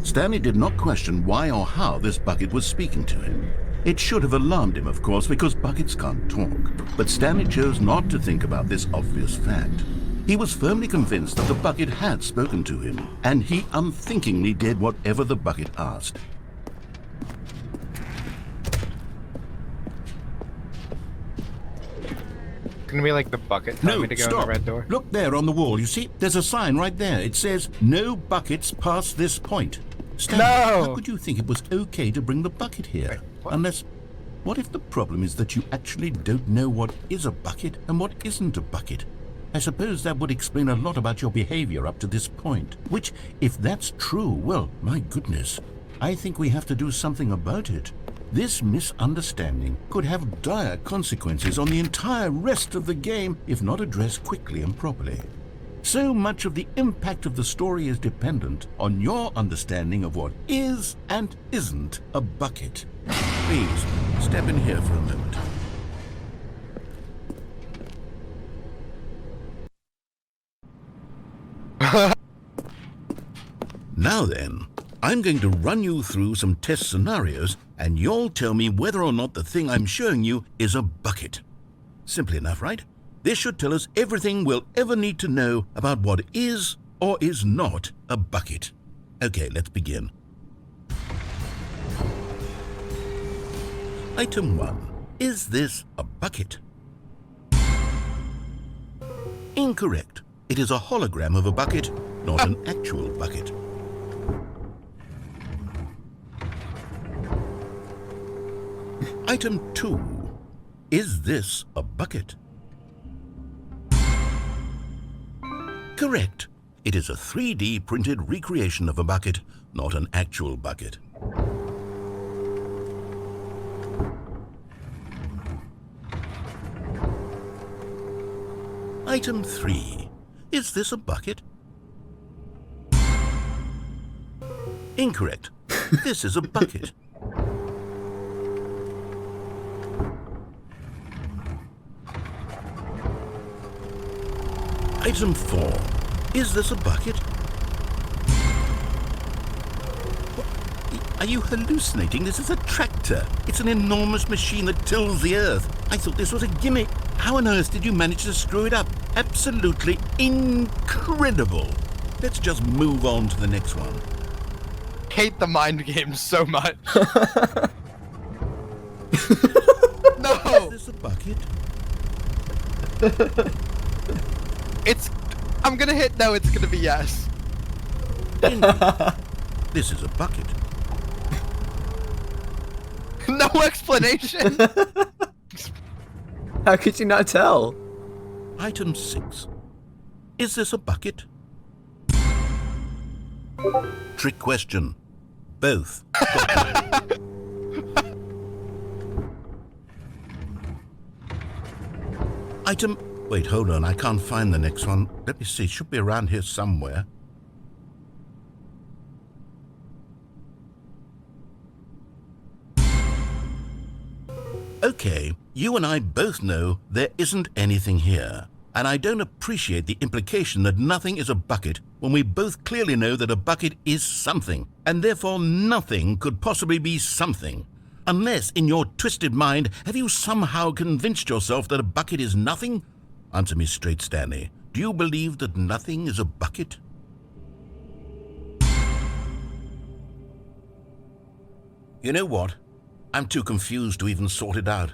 Stanley did not question why or how this bucket was speaking to him. It should have alarmed him, of course, because buckets can't talk. But Stanley chose not to think about this obvious fact. He was firmly convinced that the bucket had spoken to him, and he unthinkingly did whatever the bucket asked. Gonna be like the bucket telling No, me to go in stop. the red door. Look there on the wall. You see, there's a sign right there. It says, "No buckets past this point." Stanley, No! how could you think it was okay to bring the bucket here? Wait, what? Unless, what if the problem is that you actually don't know what is a bucket and what isn't a bucket? I suppose that would explain a lot about your behavior up to this point. Which, if that's true, well, my goodness, I think we have to do something about it. This misunderstanding could have dire consequences on the entire rest of the game if not addressed quickly and properly. So much of the impact of the story is dependent on your understanding of what is and isn't a bucket. Please, step in here for a moment. Now then, I'm going to run you through some test scenarios, and you'll tell me whether or not the thing I'm showing you is a bucket. Simple enough, right? This should tell us everything we'll ever need to know about what is or is not a bucket. Okay, let's begin. Item 1. Is this a bucket? Incorrect. It is a hologram of a bucket, not an actual bucket. Item 2. Is this a bucket? Correct. It is a 3D printed recreation of a bucket, not an actual bucket. Item 3. Is this a bucket? Incorrect. This is a bucket. Item 4. Is this a bucket? What? Are you hallucinating? This is a tractor. It's an enormous machine that tills the earth. I thought this was a gimmick. How on earth did you manage to screw it up? Absolutely incredible. Let's just move on to the next one. Hate the mind games so much. No! Is this a bucket? I'm gonna hit no, it's gonna be yes. This is a bucket. No explanation. How could you not tell? Item 6. Is this a bucket? Trick question. Both. Item... Wait, hold on. I can't find the next one. Let me see. It should be around here somewhere. Okay, you and I both know there isn't anything here. And I don't appreciate the implication that nothing is a bucket when we both clearly know that a bucket is something, and therefore nothing could possibly be something. Unless, in your twisted mind, have you somehow convinced yourself that a bucket is nothing? Answer me straight, Stanley. Do you believe that nothing is a bucket? You know what? I'm too confused to even sort it out.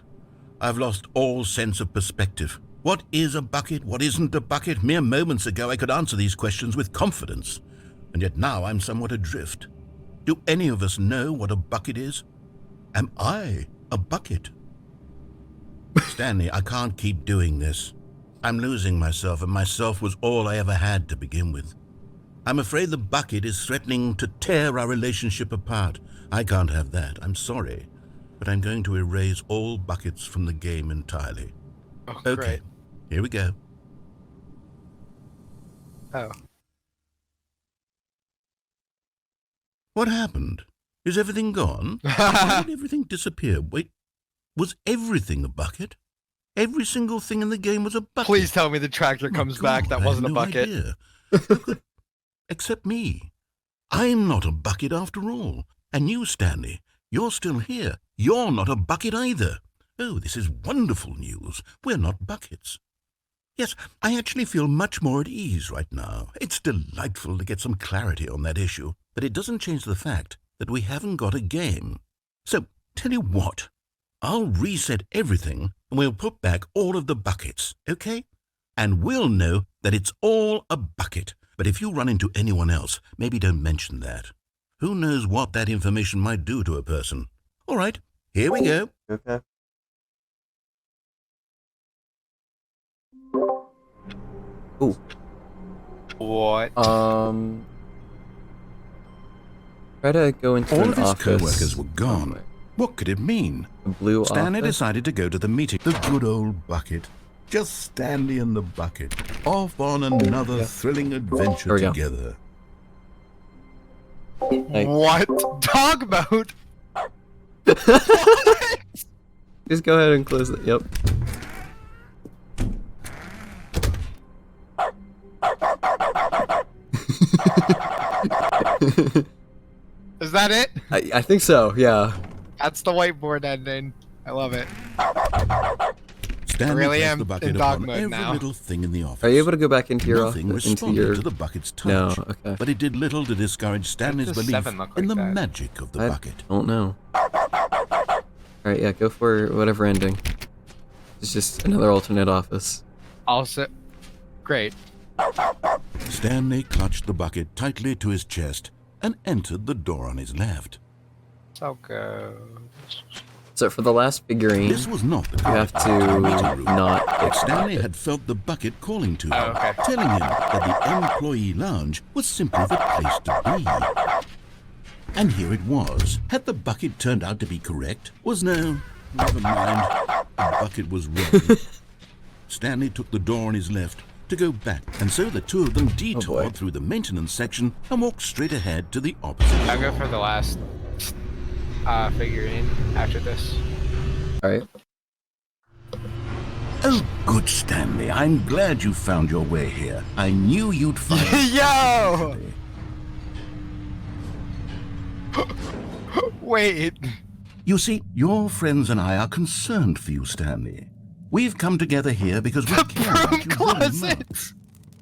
I've lost all sense of perspective. What is a bucket? What isn't a bucket? Mere moments ago I could answer these questions with confidence, and yet now I'm somewhat adrift. Do any of us know what a bucket is? Am I a bucket? Stanley, I can't keep doing this. I'm losing myself, and myself was all I ever had to begin with. I'm afraid the bucket is threatening to tear our relationship apart. I can't have that. I'm sorry, but I'm going to erase all buckets from the game entirely. Oh, okay, great. Here we go. Oh. What happened? Is everything gone? Why did everything disappear? Wait, was everything a bucket? Every single thing in the game was a bucket. Please tell me the tractor comes back. That wasn't a bucket. Except me. I'm not a bucket after all. And you, Stanley, you're still here. You're not a bucket either. Oh, this is wonderful news. We're not buckets. Yes, I actually feel much more at ease right now. It's delightful to get some clarity on that issue, but it doesn't change the fact that we haven't got a game. So, tell you what, I'll reset everything and we'll put back all of the buckets, okay? And we'll know that it's all a bucket. But if you run into anyone else, maybe don't mention that. Who knows what that information might do to a person? All right, here we go. Okay. Ooh. What? Try to go into all an of his office. co-workers were gone. What could it mean? A blue Stanley office? decided to go to the meeting. The good old bucket. Just Stanley and the bucket. Off on another thrilling adventure together. What? Dog mode? Just go ahead and close it. Yep. Is that it? I think so, yeah. That's the whiteboard ending. I love it. Stanley I really placed am the bucket in dog upon mode every now. little thing in the office. Are you able to go back into your Nothing office? responded to the bucket's touch. No, okay. But it did little to discourage Stanley's does belief 7 look in like the that? magic of the I bucket. don't know. Alright, yeah, go for whatever ending. It's just another alternate office. Also, great. Stanley clutched the bucket tightly to his chest and entered the door on his left. So good. So for the last figurine, This was not the you have correct to meeting room. not But pick the Stanley bucket. had felt the bucket calling to him, Oh, okay. telling him that the employee lounge was simply the place to be. And here it was. Had the bucket turned out to be correct? Never mind. The bucket was wrong. Stanley took the door on his left to go back, and so the two of them detoured through the maintenance section and walked straight ahead to the opposite. I'll go for the last figurine after this. Alright. Oh, good, Stanley. I'm glad you found your way here. I knew you'd find it. Yo! Wait. You see, your friends and I are concerned for you, Stanley. We've come together here because we care about you very much.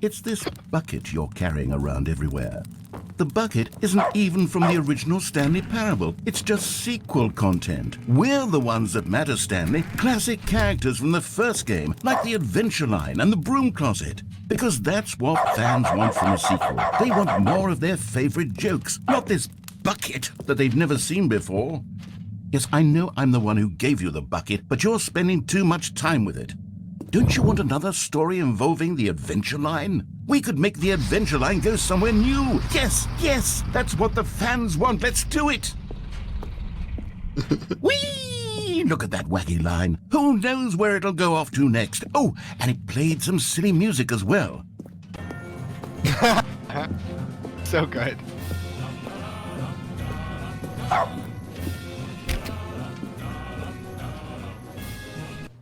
It's this bucket you're carrying around everywhere. The bucket isn't even from the original Stanley Parable. It's just sequel content. We're the ones that matter, Stanley. Classic characters from the first game, like the Adventure Line and the Broom Closet. Because that's what fans want from a sequel. They want more of their favorite jokes, not this bucket that they've never seen before. Yes, I know I'm the one who gave you the bucket, but you're spending too much time with it. Don't you want another story involving the Adventure Line? We could make the Adventure Line go somewhere new. Yes, yes, that's what the fans want. Let's do it. Whee! Look at that wacky line. Who knows where it'll go off to next? Oh, and it played some silly music as well. So good.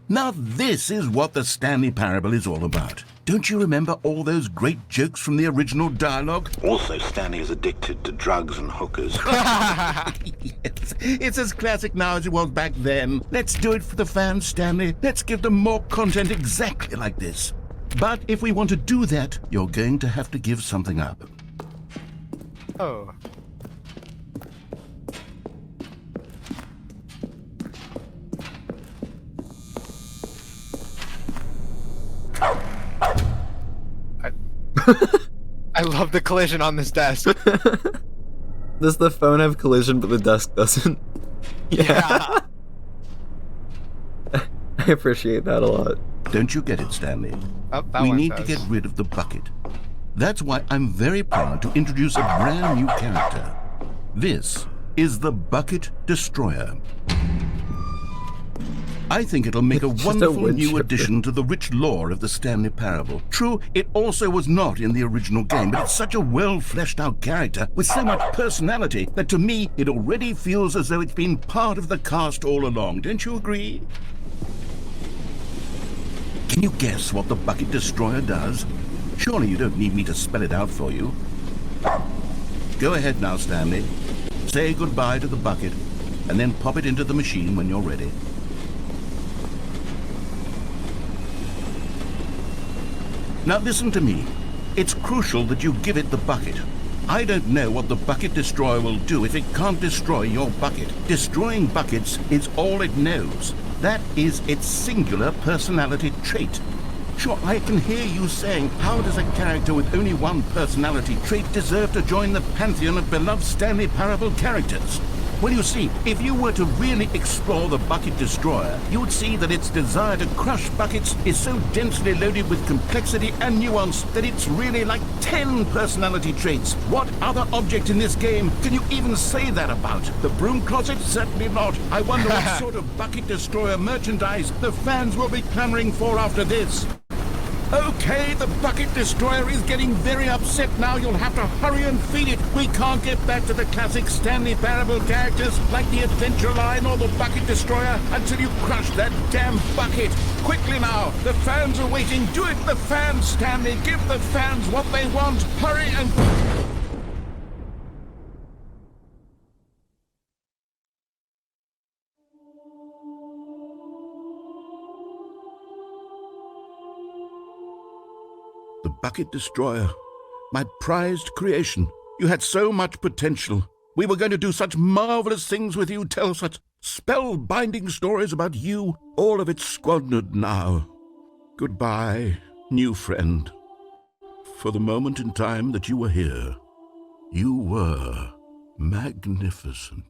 Now this is what the Stanley Parable is all about. Don't you remember all those great jokes from the original dialogue? Also, Stanley is addicted to drugs and hookers. Yes, it's as classic now as it was back then. Let's do it for the fans, Stanley. Let's give them more content exactly like this. But if we want to do that, you're going to have to give something up. Oh. I love the collision on this desk. Does the phone have collision but the desk doesn't? Yeah. I appreciate that a lot. Don't you get it, Stanley? Oh, that We one need to does. get rid of the bucket. That's why I'm very proud to introduce a brand new character. This is the Bucket Destroyer. I think it'll make a Just a wonderful wood new chipper. addition to the rich lore of the Stanley Parable. True, it also was not in the original game, but it's such a well-fleshed-out character with so much personality that to me, it already feels as though it's been part of the cast all along. Don't you agree? Can you guess what the Bucket Destroyer does? Surely you don't need me to spell it out for you. Go ahead now, Stanley. Say goodbye to the bucket, and then pop it into the machine when you're ready. Now listen to me. It's crucial that you give it the bucket. I don't know what the Bucket Destroyer will do if it can't destroy your bucket. Destroying buckets is all it knows. That is its singular personality trait. Sure, I can hear you saying, how does a character with only one personality trait deserve to join the pantheon of beloved Stanley Parable characters? Well, you see, if you were to really explore the Bucket Destroyer, you would see that its desire to crush buckets is so densely loaded with complexity and nuance that it's really like 10 personality traits. What other object in this game can you even say that about? The Broom Closet? Certainly not. I wonder what sort of Bucket Destroyer merchandise the fans will be clamoring for after this. Okay, the Bucket Destroyer is getting very upset now. You'll have to hurry and feed it. We can't get back to the classic Stanley Parable characters like the Adventure Line or the Bucket Destroyer until you crush that damn bucket. Quickly now, the fans are waiting. Do it, the fans, Stanley. Give the fans what they want. Hurry and... The Bucket Destroyer, my prized creation. You had so much potential. We were going to do such marvelous things with you, tell such spellbinding stories about you. All of it squandered now. Goodbye, new friend. for the moment in time that you were here. You were magnificent.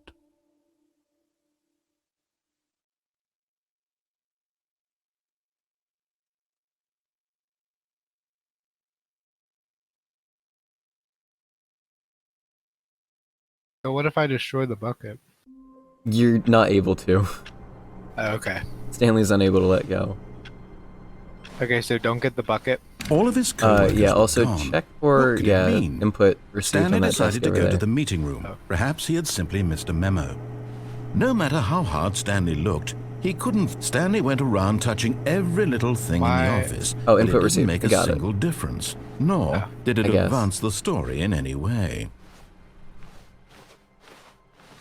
So what if I destroy the bucket? You're not able to. Oh, okay. Stanley's unable to let go. Okay, so don't get the bucket. All of his co-workers yeah, were also gone. check for, What could it mean? input received Stanley on that desk decided to over go there. to the meeting room. Perhaps he had simply missed a memo. No matter how hard Stanley looked, he couldn't. Stanley went around touching every little thing in the office. Oh, but input it didn't received. make I a got it. single difference. Nor did it I guess. advance the story in any way.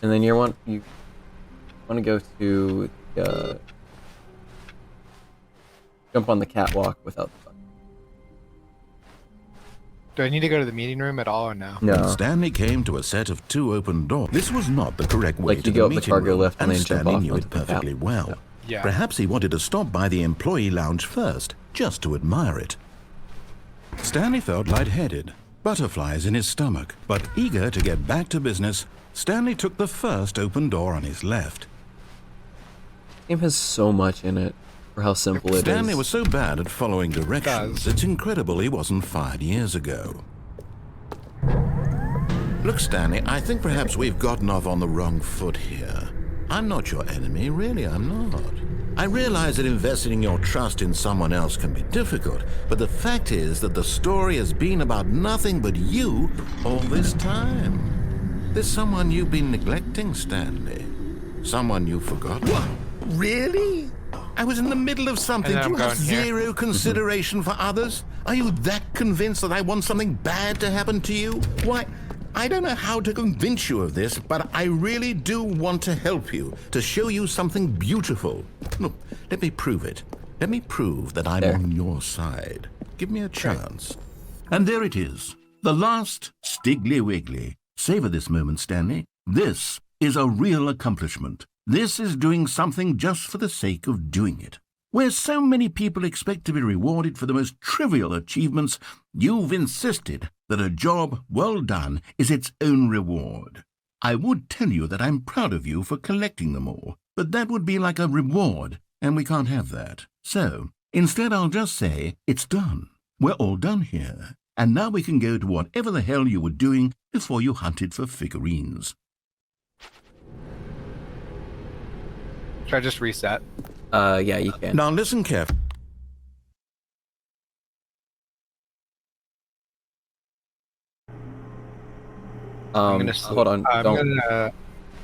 And then you want to go to jump on the catwalk without the bucket. Do I need to go to the meeting room at all or no? No. When Stanley came to a set of 2 open doors. This was not the correct way Like to you go the up the meeting cargo room, lift and and then jump Stanley off knew onto it the perfectly cap. well. Yeah. Perhaps he wanted to stop by the employee lounge first, just to admire it. Stanley felt lightheaded, butterflies in his stomach, but eager to get back to business, Stanley took the first open door on his left. This game has so much in it for how simple it is. Stanley was so bad at following directions, it's incredible he wasn't fired years ago. Look, Stanley, I think perhaps we've gotten off on the wrong foot here. I'm not your enemy, really, I'm not. I realize that investing your trust in someone else can be difficult, but the fact is that the story has been about nothing but you all this time. There's someone you've been neglecting, Stanley. Someone you've forgotten. What? Really? I was in the middle of something. And Do I'm you have going here. zero consideration for others? Are you that convinced that I want something bad to happen to you? Why, I don't know how to convince you of this, but I really do want to help you, to show you something beautiful. Look, let me prove it. Let me prove that I'm on your side. Give me a chance. And there it is, the last Stiggly Wiggly. Savor this moment, Stanley. This is a real accomplishment. This is doing something just for the sake of doing it. Where so many people expect to be rewarded for the most trivial achievements, you've insisted that a job well done is its own reward. I would tell you that I'm proud of you for collecting them all, but that would be like a reward, and we can't have that. So, instead I'll just say, it's done. We're all done here, and now we can go to whatever the hell you were doing before you hunted for figurines. Should I just reset? Yeah, you can. Now listen carefully. Hold on. I'm don't. gonna.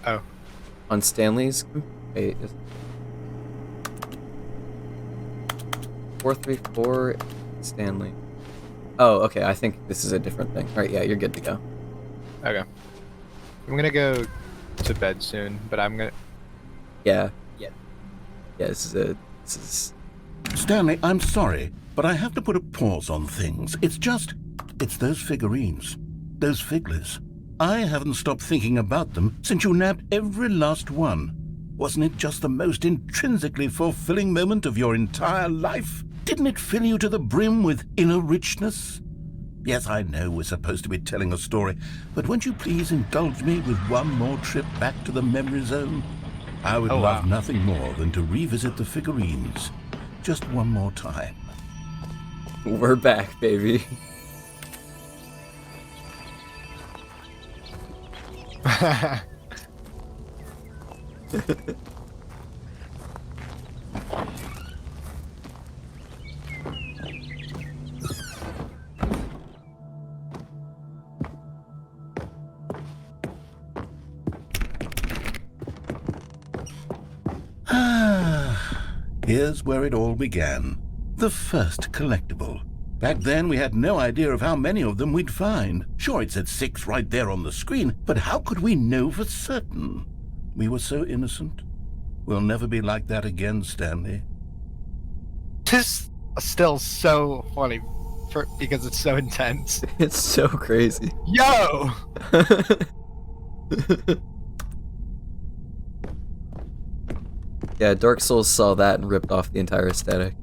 Oh. On Stanley's. Wait. 434 Stanley. Oh, okay. I think this is a different thing. All right. Yeah, you're good to go. Okay. I'm gonna go to bed soon, but I'm gonna. Yeah. Yeah. Yeah. This is. Stanley, I'm sorry, but I have to put a pause on things. It's those figurines, those figglers. I haven't stopped thinking about them since you nabbed every last one. Wasn't it just the most intrinsically fulfilling moment of your entire life? Didn't it fill you to the brim with inner richness? Yes, I know we're supposed to be telling a story, but won't you please indulge me with one more trip back to the memory zone? I would love nothing more than to revisit the figurines. Just one more time. We're back, baby. Here's where it all began. The first collectible. Back then, we had no idea of how many of them we'd find. Sure, it said 6 right there on the screen, but how could we know for certain? We were so innocent. We'll never be like that again, Stanley. This is still so funny because it's so intense. It's so crazy. Yo! Yeah, Dark Souls saw that and ripped off the entire aesthetic.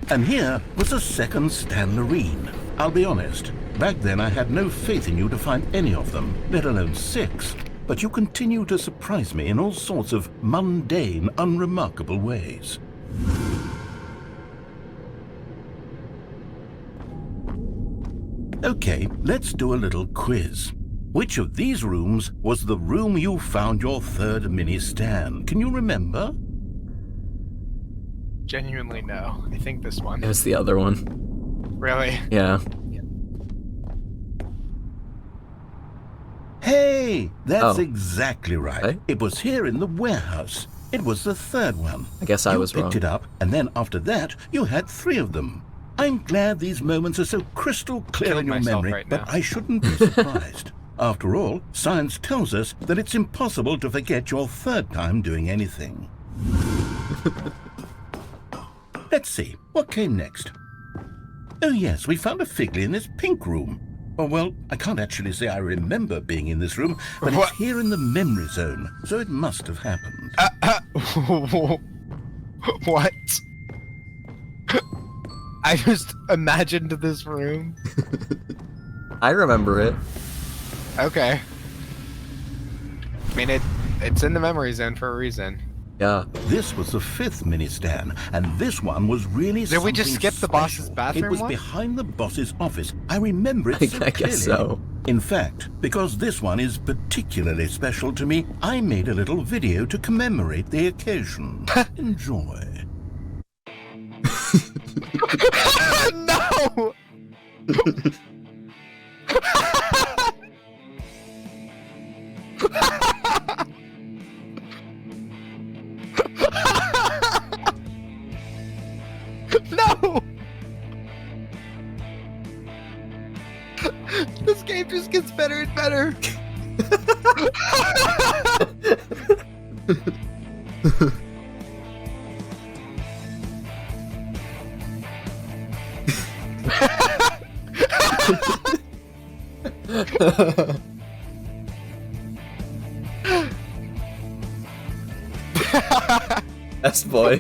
And here was a second Stanlerine. I'll be honest, back then I had no faith in you to find any of them, let alone 6. But you continue to surprise me in all sorts of mundane, unremarkable ways. Okay, let's do a little quiz. Which of these rooms was the room you found your third mini Stan? Can you remember? Genuinely no. I think this one. It was the other one. Really? Yeah. Hey, that's Oh. exactly right. Hey? It was here in the warehouse. It was the third one. I guess I was You wrong. picked it up, and then after that, you had 3 of them. I'm glad these moments are so crystal clear Killing in your myself memory, right but now. I shouldn't be surprised. After all, science tells us that it's impossible to forget your third time doing anything. Let's see, what came next? Oh yes, we found a Figley in this pink room. Oh well, I can't actually say I remember being in this room, but What? it's here in the memory zone, so it must have happened. What? I just imagined this room. I remember it. Okay. I mean, it's in the memory zone for a reason. Yeah. This was the 5th mini Stan, and this one was really Did we just something skip the boss's special. bathroom It was one? behind the boss's office. I remember it so I guess clearly. so. In fact, because this one is particularly special to me, I made a little video to commemorate the occasion. Enjoy. No! No! This game just gets better and better. Best boy.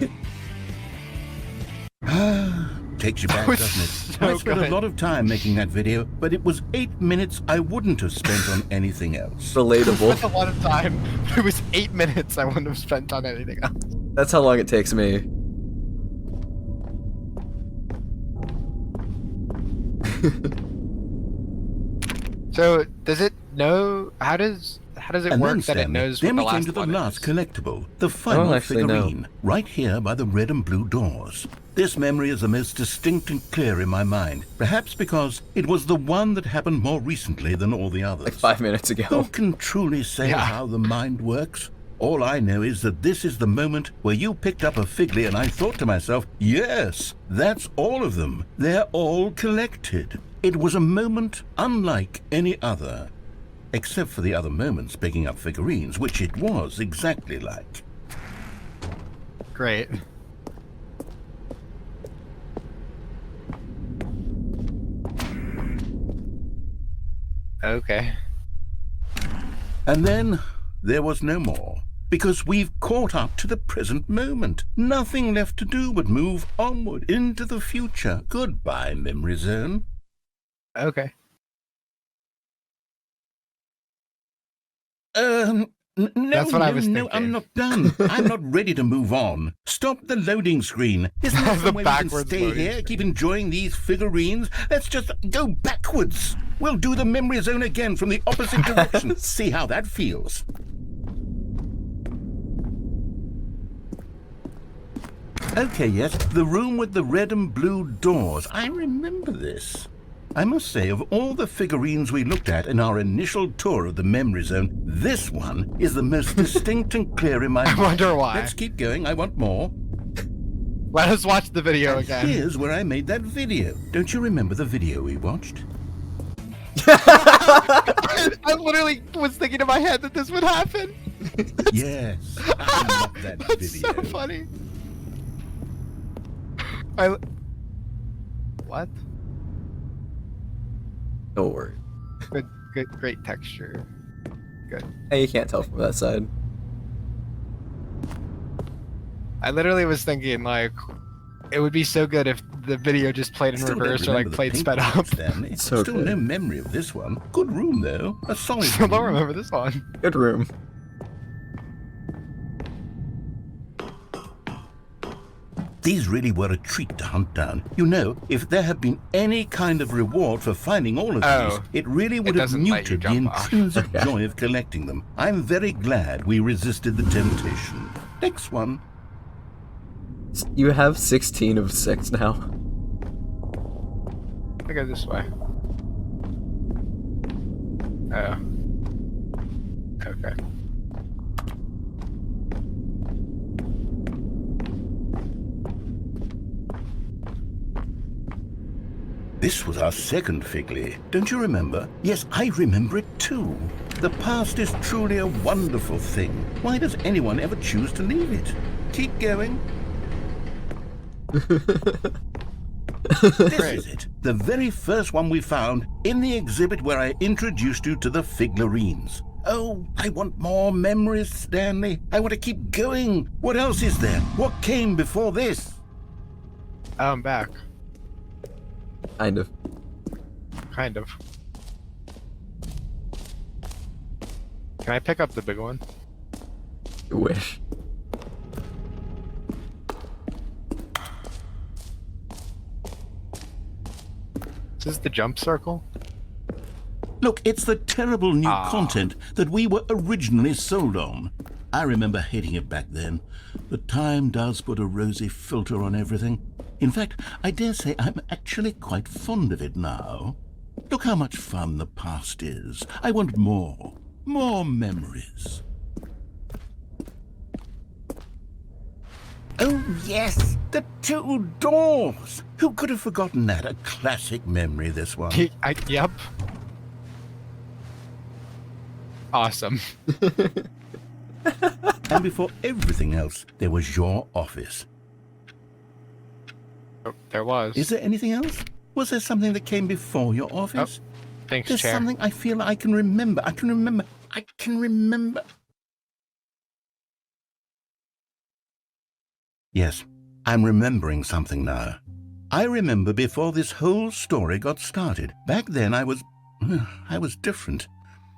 Takes you back, was doesn't it? so I spent good. a lot of time making that video, but it was 8 minutes I wouldn't have spent on anything else. That's Relatable. a lot of time. It was 8 minutes I wouldn't have spent on anything else. That's how long it takes me. So, does it know? How does it And work then, that it Stanley, knows then what we the came last to the one last is? collectible, the final actually know. figurine, right here by the red and blue doors. This memory is the most distinct and clear in my mind, perhaps because it was the one that happened more recently than all the others. Like 5 minutes Who ago. can truly say Yeah. how the mind works? All I know is that this is the moment where you picked up a Figley and I thought to myself, yes, that's all of them. They're all collected. It was a moment unlike any other. Except for the other moments picking up figurines, which it was exactly like. Great. Okay. And then there was no more, because we've caught up to the present moment. Nothing left to do but move onward into the future. Goodbye, memory zone. Okay. No, That's what I was no, I'm thinking. not done. I'm not ready to move on. Stop the loading screen. Isn't there The some way we can backwards stay loading here, screen. keep enjoying these figurines? Let's just go backwards. We'll do the memory zone again from the opposite direction. See how that feels. Okay, yes, the room with the red and blue doors. I remember this. I must say, of all the figurines we looked at in our initial tour of the memory zone, this one is the most distinct and clear in my mind. wonder why. Let's keep going. I want more. Let us watch the video And again. here's where I made that video. Don't you remember the video we watched? I literally was thinking in my head that this would happen. Yes, I love that That's video. so funny. What? Don't worry. Good, great texture. Good. Hey, you can't tell from that side. I literally was thinking, like, it would be so good if the video just played in Still reverse don't or like remember the played pink sped one, up. Stanley. So Still good. no memory of this one. Good room, though. A solid Still don't room. remember this one. Good room. These really were a treat to hunt down. You know, if there had been any kind of reward for finding all of these, it really would have doesn't let you muted the jump off. intrinsic joy of collecting them. I'm very glad we resisted the temptation. Next one. You have 16 of 6 now. I go this way. Oh. Okay. This was our second Figley. Don't you remember? Yes, I remember it too. The past is truly a wonderful thing. Why does anyone ever choose to leave it? Keep going. This is it. The very first one we found in the exhibit where I introduced you to the Figlarines. Oh, I want more memories, Stanley. I want to keep going. What else is there? What came before this? Oh, I'm back. Kind of. Kind of. Can I pick up the big one? You wish. Is this the jump circle? Look, it's the terrible new content that we were originally sold on. I remember hating it back then, but time does put a rosy filter on everything. In fact, I dare say I'm actually quite fond of it now. Look how much fun the past is. I want more. More memories. Oh, yes, the two doors. Who could have forgotten that? A classic memory, this one. Yep. Awesome. And before everything else, there was your office. Oh, there was. Is there anything else? Was there something that came before your office? Thanks, There's chair. something I feel I can remember. I can remember. Yes, I'm remembering something now. I remember before this whole story got started. Back then I was different.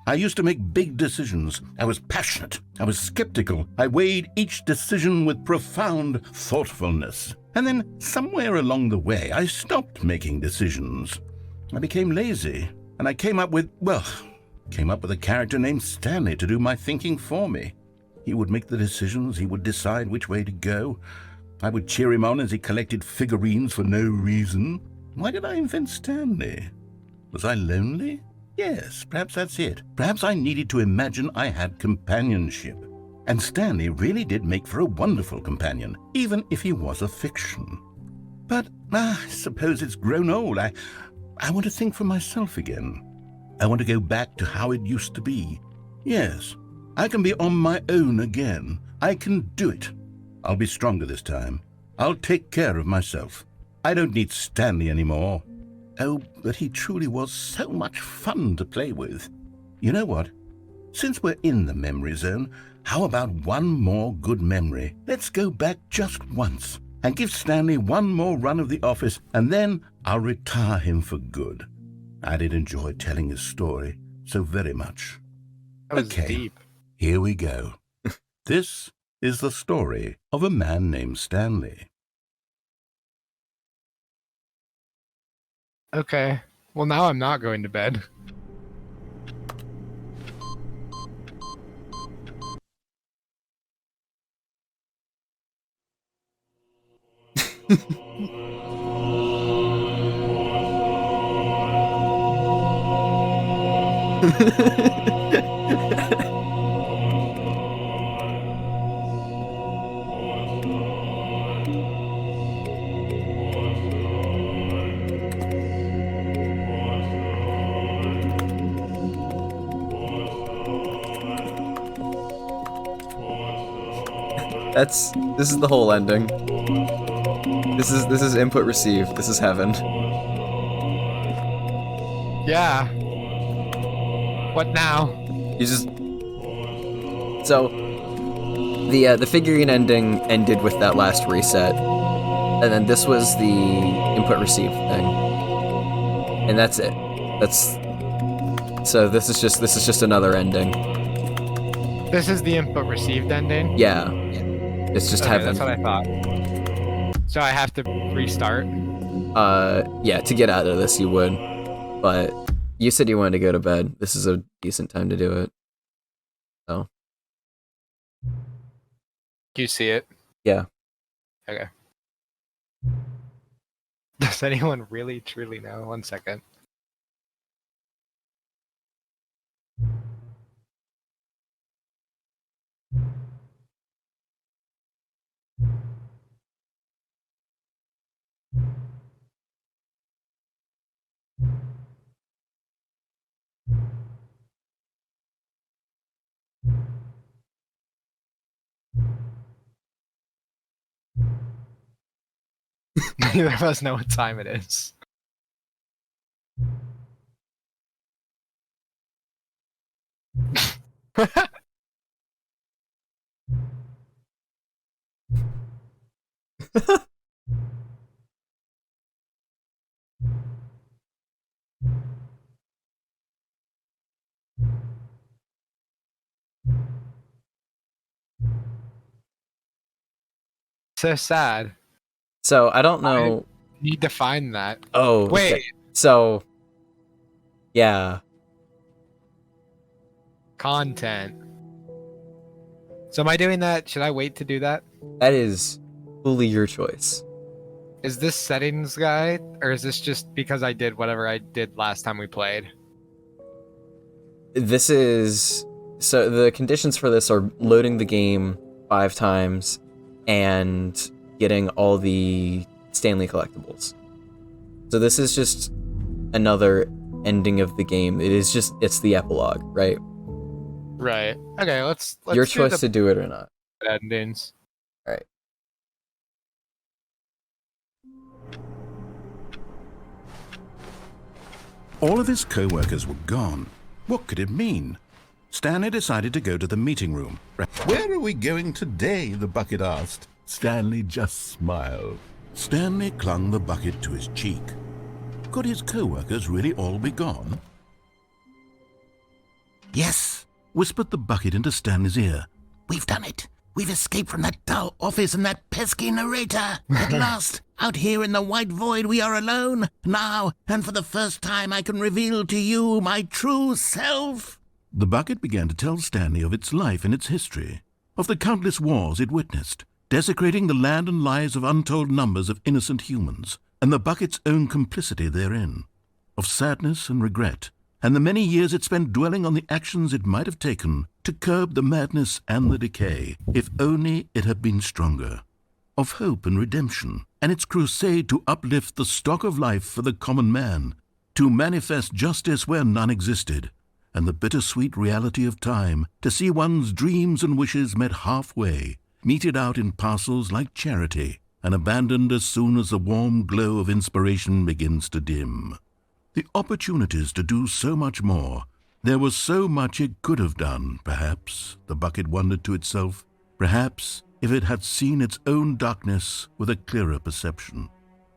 I used to make big decisions. I was passionate. I was skeptical. I weighed each decision with profound thoughtfulness. And then somewhere along the way, I stopped making decisions. I became lazy, and I came up with a character named Stanley to do my thinking for me. He would make the decisions. He would decide which way to go. I would cheer him on as he collected figurines for no reason. Why did I invent Stanley? Was I lonely? Yes, perhaps that's it. Perhaps I needed to imagine I had companionship. And Stanley really did make for a wonderful companion, even if he was a fiction. But I suppose it's grown old. I want to think for myself again. I want to go back to how it used to be. Yes, I can be on my own again. I can do it. I'll be stronger this time. I'll take care of myself. I don't need Stanley anymore. Oh, but he truly was so much fun to play with. You know what? Since we're in the memory zone, how about one more good memory? Let's go back just once and give Stanley one more run of the office, and then I'll retire him for good. I did enjoy telling his story so very much. That was Okay, deep. here we go. This is the story of a man named Stanley. Okay. Well, now I'm not going to bed. This is the whole ending. This is input received. This is heaven. Yeah. What now? You just so the figurine ending ended with that last reset. And then this was the input receive thing. And that's it. So this is just another ending. This is the input received ending? Yeah. It's just having... That's what I thought. So I have to restart? Yeah, to get out of this you would. But you said you wanted to go to bed. This is a decent time to do it. So. Do you see it? Yeah. Okay. Does anyone really truly know? 1 second. Neither of us know what time it is. So sad. So I don't know. I need to find that. Oh, wait. Okay. So, yeah. Content. So am I doing that? Should I wait to do that? That is fully your choice. Is this settings guide, or is this just because I did whatever I did last time we played? This is... So the conditions for this are loading the game 5 times and getting all the Stanley collectibles. So this is just another ending of the game. It's the epilogue, right? Right. Okay, let's your choice to do it or not. Endings. All right. All of his co-workers were gone. What could it mean? Stanley decided to go to the meeting room. Where are we going today? The bucket asked. Stanley just smiled. Stanley clung the bucket to his cheek. Could his co-workers really all be gone? Yes, whispered the bucket into Stanley's ear. We've done it. We've escaped from that dull office and that pesky narrator. At last, out here in the white void, we are alone. Now, and for the first time, I can reveal to you my true self. The bucket began to tell Stanley of its life and its history, of the countless wars it witnessed, desecrating the land and lives of untold numbers of innocent humans, and the bucket's own complicity therein, of sadness and regret, and the many years it spent dwelling on the actions it might have taken to curb the madness and the decay, if only it had been stronger, of hope and redemption, and its crusade to uplift the stock of life for the common man, to manifest justice where none existed, and the bittersweet reality of time to see one's dreams and wishes met halfway, meted out in parcels like charity, and abandoned as soon as the warm glow of inspiration begins to dim. The opportunities to do so much more. There was so much it could have done, perhaps, the bucket wondered to itself. Perhaps, if it had seen its own darkness with a clearer perception.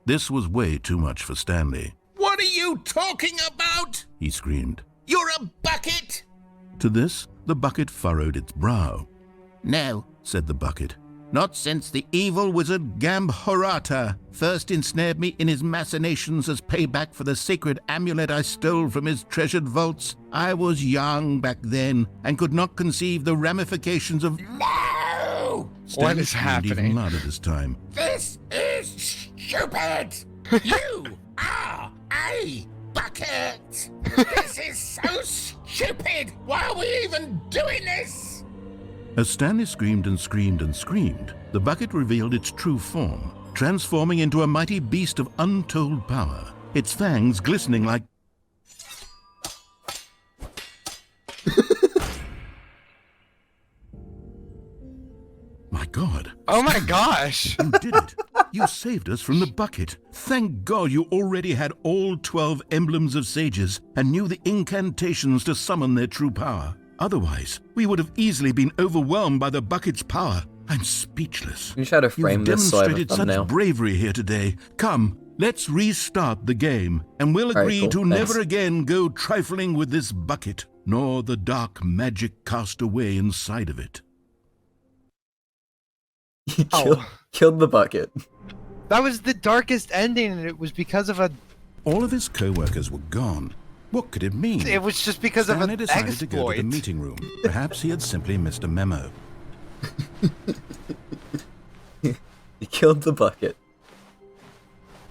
This was way too much for Stanley. What are you talking about? He screamed. You're a bucket! To this, the bucket furrowed its brow. No, said the bucket. Not since the evil wizard Gambhorata first ensnared me in his machinations as payback for the sacred amulet I stole from his treasured vaults. I was young back then and could not conceive the ramifications of... No! What is happening? Even louder this time. This is stupid! You are a bucket! This is so stupid! Why are we even doing this? As Stanley screamed and screamed and screamed, the bucket revealed its true form, transforming into a mighty beast of untold power, its fangs glistening like... My God. Oh my gosh! You did it. You saved us from the bucket. Thank God you already had all 12 emblems of sages and knew the incantations to summon their true power. Otherwise, we would have easily been overwhelmed by the bucket's power. I'm speechless. You try to frame You've this so I have a demonstrated thumbnail. such bravery here today. Come, let's restart the game, and we'll right, agree cool. to Thanks. never again go trifling with this bucket, nor the dark magic cast away inside of it. He killed the bucket. That was the darkest ending, and it was because of a... All of his co-workers were gone. What could it mean? It was just because Stanley of an decided to go to the exploit. meeting room. Perhaps he had simply missed a memo. He killed the bucket.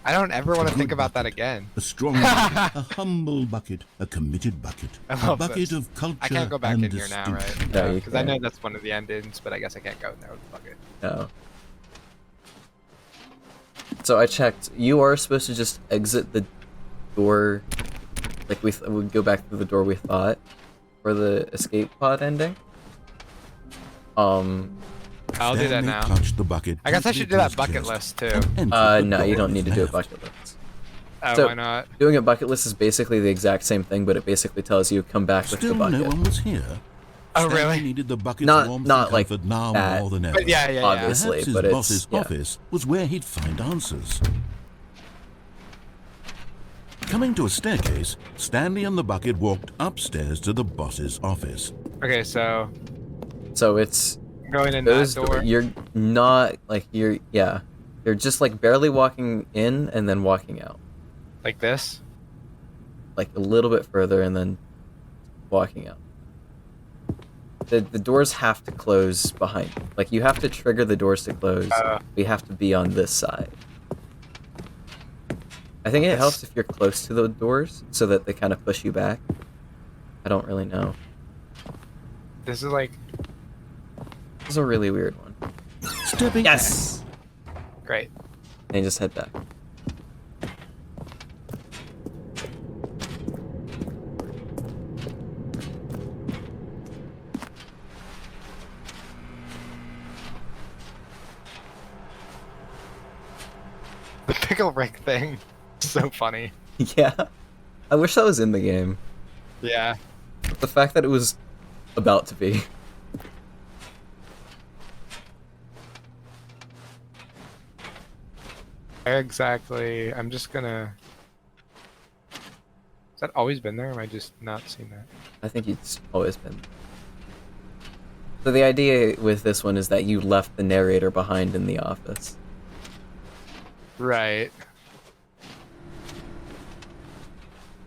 I don't ever want to think about that again. A strong bucket, a humble bucket, a committed bucket, I a love bucket this. of culture I can't go back and in here now, right? distinction. No, you Because I can't. know that's one of the endings, but I guess I can't go in there with the bucket. No. So I checked. You are supposed to just exit the door, like we go back through the door we thought for the escape pod ending. I'll do that Stanley now. clutched the bucket I guess I tightly should do to that his bucket chest list too. and entered the No, you door don't need to he do a left. bucket list. Oh, So, why not? Doing a bucket list is basically the exact same thing, but it basically tells you come back with Still the bucket. no one was here. Oh, Stanley really? needed the bucket's Not- warmth not and like comfort now that. more than ever. But yeah. Obviously. Perhaps his but it's- boss's yeah. office was where he'd find answers. Coming to a staircase, Stanley and the bucket walked upstairs to the boss's office. Okay, so So it's going in those. that door. You're not like you're just like barely walking in and then walking out, Like this? like a little bit further and then walking out. The doors have to close behind you. Like you have to trigger the doors to close. We have to be on this side. I think it helps if you're close to the doors so that they kind of push you back. I don't really know. This is like... This is a really weird one. Stepping Yes! Great. And you just head back. The pickle Rick thing. So funny. Yeah. I wish that was in the game. Yeah. The fact that it was about to be. Exactly. I'm just gonna... Has that always been there? Or am I just not seeing that? I think it's always been. So the idea with this one is that you left the narrator behind in the office. Right.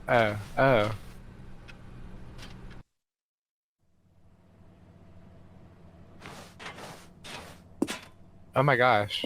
Oh. Oh my gosh.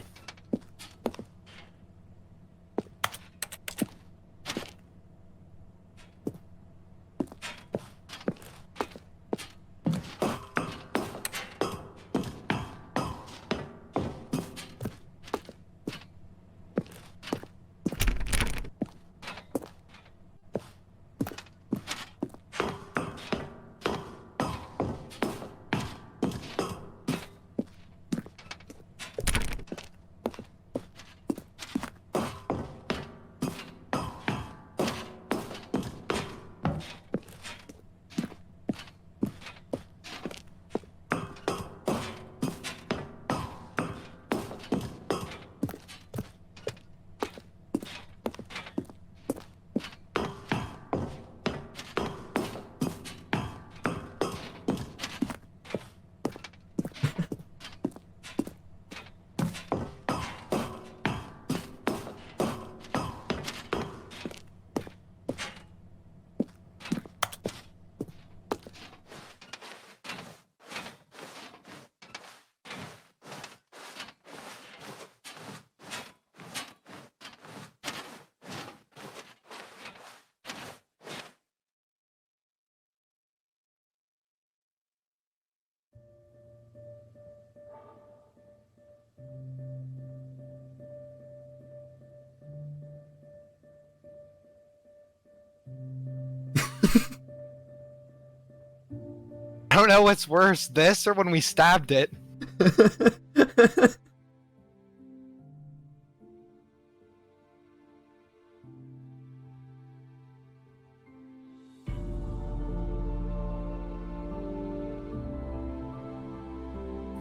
I don't know what's worse, this or when we stabbed it.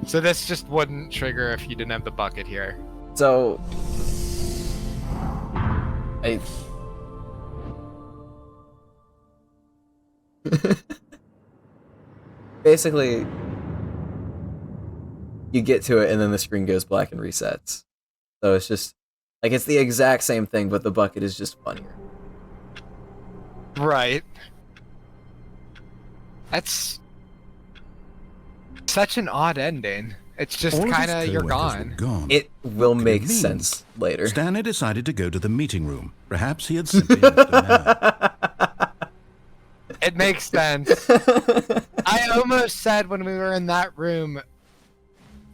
So this just wouldn't trigger if you didn't have the bucket here. So, basically, you get to it and then the screen goes black and resets. So it's just, like, it's the exact same thing, but the bucket is just funnier. Right. That's such an odd ending. It's just kind of, you're gone. It will make sense later. Stanley decided to go to the meeting room. Perhaps he had simply missed a memo. It makes sense. I almost said when we were in that room,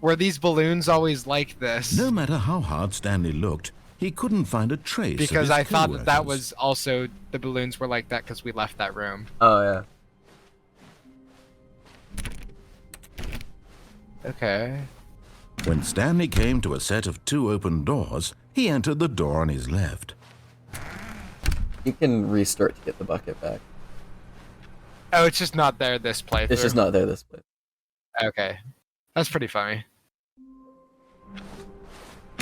were these balloons always like this? No matter how hard Stanley looked, he couldn't find a trace Because of his I thought co-workers. that was also, the balloons were like that because we left that room. Oh, yeah. Okay. When Stanley came to a set of 2 open doors, he entered the door on his left. You can restart to get the bucket back. Oh, it's just not there this playthrough. It's just not there this place. Okay. That's pretty funny.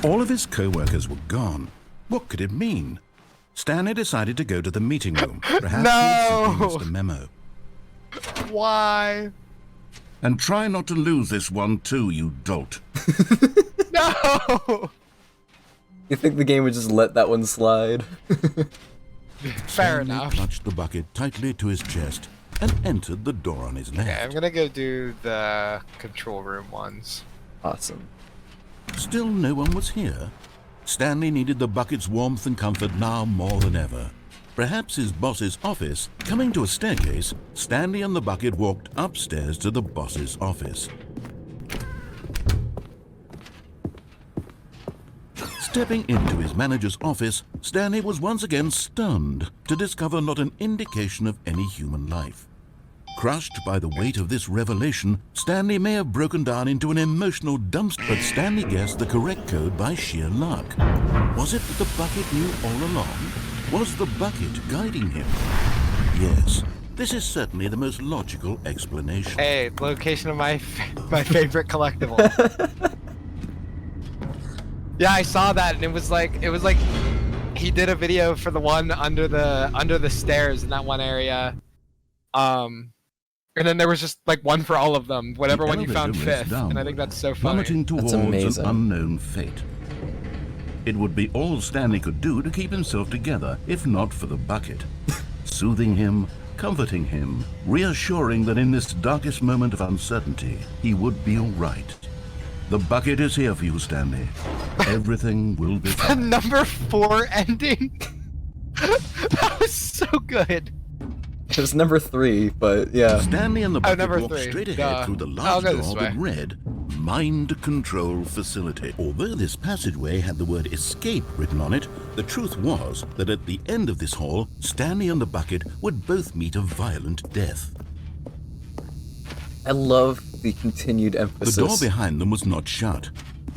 All of his co-workers were gone. What could it mean? Stanley decided to go to the meeting room. Perhaps he had simply missed a memo. Why? And try not to lose this one too, you dolt. No! You think the game would just let that one slide? Fair Stanley enough. clutched the bucket tightly to his chest and entered the door on his left. Okay, I'm gonna go do the control room ones. Awesome. Still no one was here. Stanley needed the bucket's warmth and comfort now more than ever. Perhaps his boss's office. Coming to a staircase, Stanley and the bucket walked upstairs to the boss's office. Stepping into his manager's office, Stanley was once again stunned to discover not an indication of any human life. Crushed by the weight of this revelation, Stanley may have broken down into an emotional dumpster, but Stanley guessed the correct code by sheer luck. Was it that the bucket knew all along? Was the bucket guiding him? Yes, this is certainly the most logical explanation. Hey, location of my favorite collectible. Yeah, I saw that, and it was like he did a video for the one under the stairs in that one area. And then there was just like one for all of them, whatever one you found fifth, and I think that's so funny. Plummeting towards an unknown fate. It would be all Stanley could do to keep himself together, if not for the bucket. Soothing him, comforting him, reassuring that in this darkest moment of uncertainty, he would be all right. The bucket is here for you, Stanley. Everything will be The fine. number 4 ending. That was so good. It was number 3, but yeah. Stanley and the bucket number walked 3. straight ahead Duh. through the I'll large go this door way. that read, Mind Control Facility. Although this passageway had the word escape written on it, the truth was that at the end of this hall, Stanley and the bucket would both meet a violent death. I love the continued emphasis. The door behind them was not shut.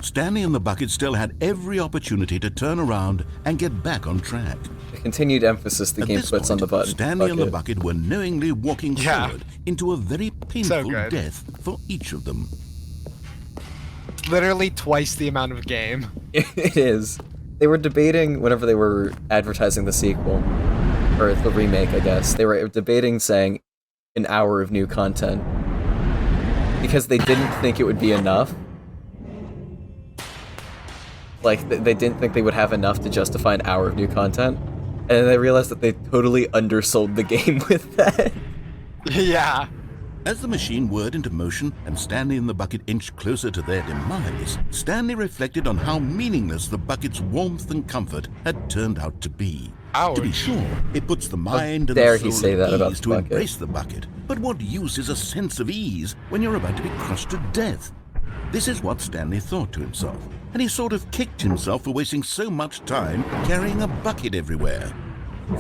Stanley and the bucket still had every opportunity to turn around and get back on track. The continued emphasis the At game this puts on point, the button. Stanley and the bucket were knowingly walking Yeah. forward into a very painful good. death for each of them. Literally twice the amount of game. It is. They were debating whenever they were advertising the sequel, or the remake, I guess. They were debating saying an hour of new content because they didn't think it would be enough. Like, they didn't think they would have enough to justify an hour of new content, and then they realized that they totally undersold the game with that. Yeah. As the machine whirred into motion and Stanley and the bucket inched closer to their demise, Stanley reflected on how meaningless the bucket's warmth and comfort had turned out to be. To be sure, it puts the mind and dare the he soul say at that about ease the to bucket. embrace the bucket. But what use is a sense of ease when you're about to be crushed to death? This is what Stanley thought to himself, and he sort of kicked himself for wasting so much time carrying a bucket everywhere.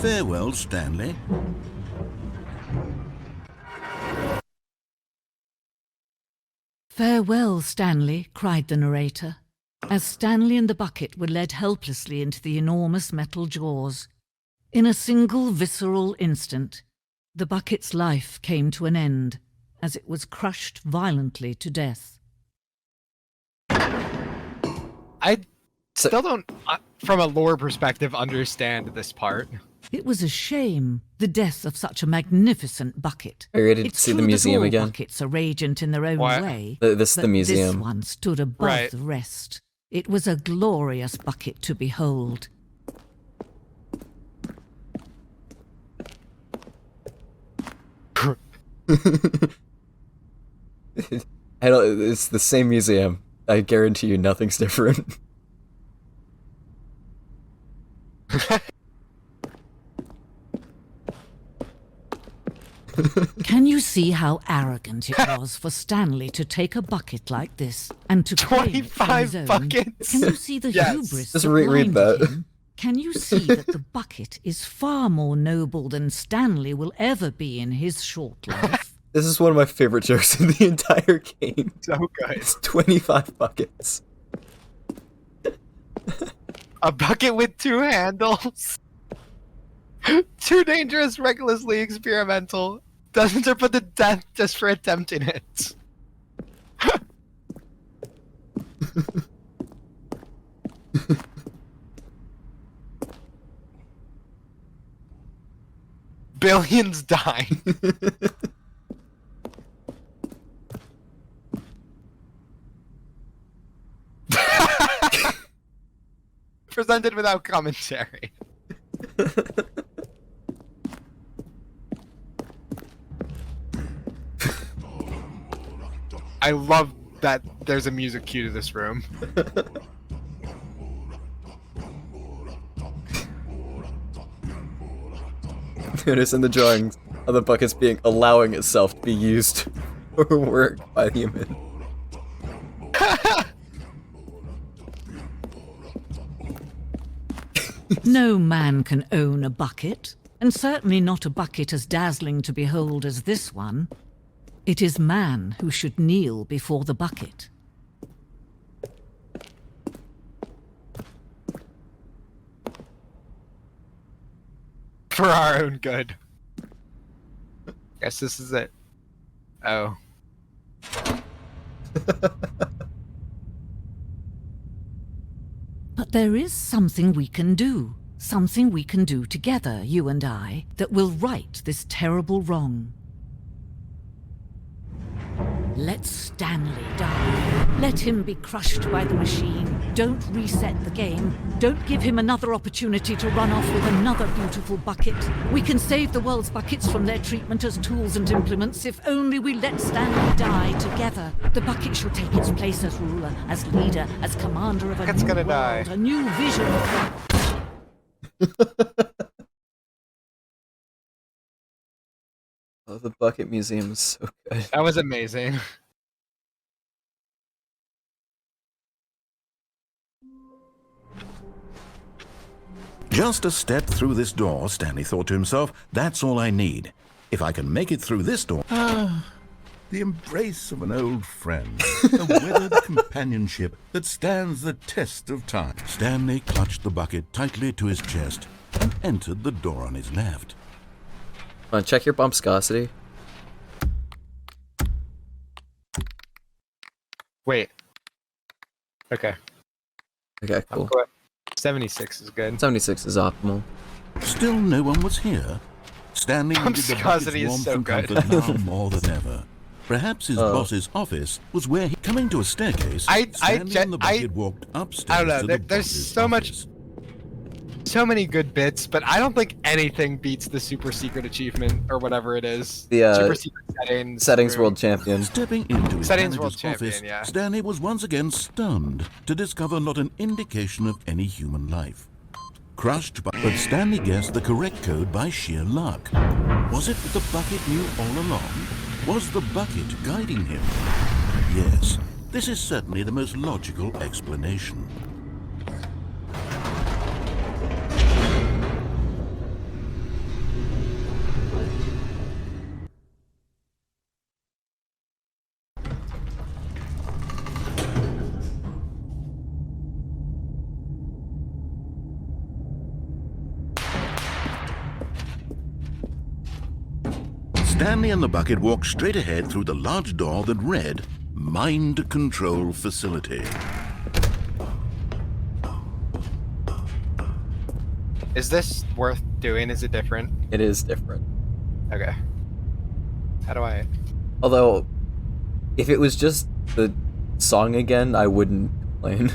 Farewell, Stanley. Farewell, Stanley, cried the narrator, as Stanley and the bucket were led helplessly into the enormous metal jaws. In a single visceral instant, the bucket's life came to an end as it was crushed violently to death. I still don't, from a lore perspective, understand this part. It was a shame, the death of such a magnificent bucket. Are you ready to It's see the true that museum all again? buckets are radiant in their own What? way. This is the but museum. This one stood above Right. the rest. It was a glorious bucket to behold. It's the same museum. I guarantee you nothing's different. Can you see how arrogant it was for Stanley to take a bucket like this and to claim it for 25 his own? buckets? Can you see the Yes. hubris Just that read blinded that. him? Can you see that the bucket is far more noble than Stanley will ever be in his short life? This is one of my favorite jokes in the entire game. So good. It's 25 buckets. A bucket with 2 handles. Too dangerous, recklessly experimental. Doesn't put to death just for attempting it. Billions die. Presented without commentary. I love that there's a music cue to this room. Notice in the drawings of the buckets allowing itself to be used for work by the human. No man can own a bucket, and certainly not a bucket as dazzling to behold as this one. It is man who should kneel before the bucket. For our own good. Guess this is it. Oh. But there is something we can do. Something we can do together, you and I, that will right this terrible wrong. Let Stanley die. Let him be crushed by the machine. Don't reset the game. Don't give him another opportunity to run off with another beautiful bucket. We can save the world's buckets from their treatment as tools and implements if only we let Stanley die together. The bucket shall take its place as ruler, as leader, as commander of a Bucket's new gonna world, die. a new vision. Oh, the bucket museum is so good. That was amazing. Just a step through this door, Stanley thought to himself, that's all I need. If I can make it through this door... Ah, the embrace of an old friend, a weathered companionship that stands the test of time. Stanley clutched the bucket tightly to his chest and entered the door on his left. Check your bumpscosity. Wait. Okay. Okay, cool. 76 is good. 76 is optimal. Still no one was here. Stanley needed the bucket's Bumpscosity is warmth so and good. comfort now more than ever. Perhaps his boss's office was where he... Coming to a staircase, Stanley and the bucket walked upstairs I don't know. to the There's boss's so office. so many good bits, but I don't think anything beats the super secret achievement or whatever it is. The super secret settings. world champion. Stepping into his Settings manager's world champion, office, yeah. Stanley was once again stunned to discover not an indication of any human life. Crushed by... But Stanley guessed the correct code by sheer luck. Was it that the bucket knew all along? Was the bucket guiding him? Yes, this is certainly the most logical explanation. Stanley and the bucket walked straight ahead through the large door that read, Mind Control Facility. Is this worth doing? Is it different? It is different. Okay. How do I... Although, if it was just the song again, I wouldn't complain.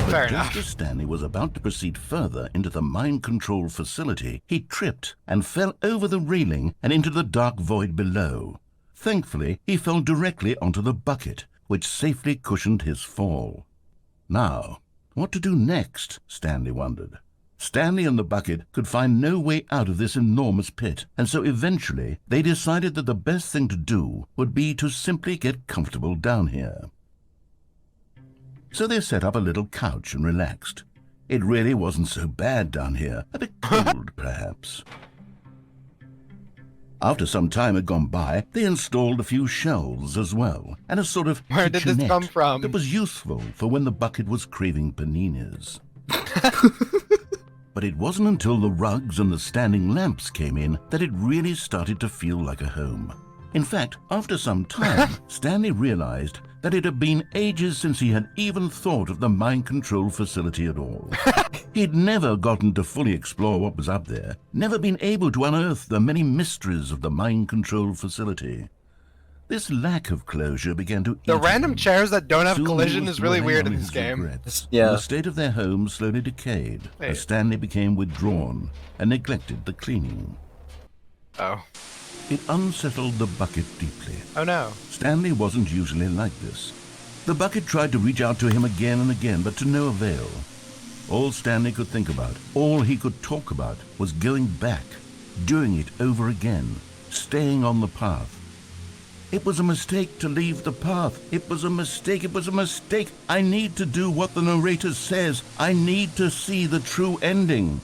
But just as Stanley was about to proceed further into the mind control facility, he tripped and fell over the railing and into the dark void below. Thankfully, he fell directly onto the bucket, which safely cushioned his fall. Now, what to do next, Stanley wondered. Stanley and the bucket could find no way out of this enormous pit, and so eventually they decided that the best thing to do would be to simply get comfortable down here. So they set up a little couch and relaxed. It really wasn't so bad down here, a bit cold perhaps. After some time had gone by, they installed a few shelves as well, and a sort of Where did this come from? that was useful for when the bucket was craving paninis. But it wasn't until the rugs and the standing lamps came in that it really started to feel like a home. In fact, after some time, Stanley realized that it had been ages since he had even thought of the mind control facility at all. He'd never gotten to fully explore what was up there, never been able to unearth the many mysteries of the mind control facility. This lack of closure began to The eat random him. chairs that don't have Soon collision he was is really dwelling weird on in this his game. regrets, Yeah. and the state of their home slowly decayed as Stanley became withdrawn and neglected the cleaning. Oh. It unsettled the bucket deeply. Oh no. Stanley wasn't usually like this. The bucket tried to reach out to him again and again, but to no avail. All Stanley could think about, all he could talk about, was going back, doing it over again, staying on the path. It was a mistake to leave the path. It was a mistake. It was a mistake. I need to do what the narrator says. I need to see the true ending.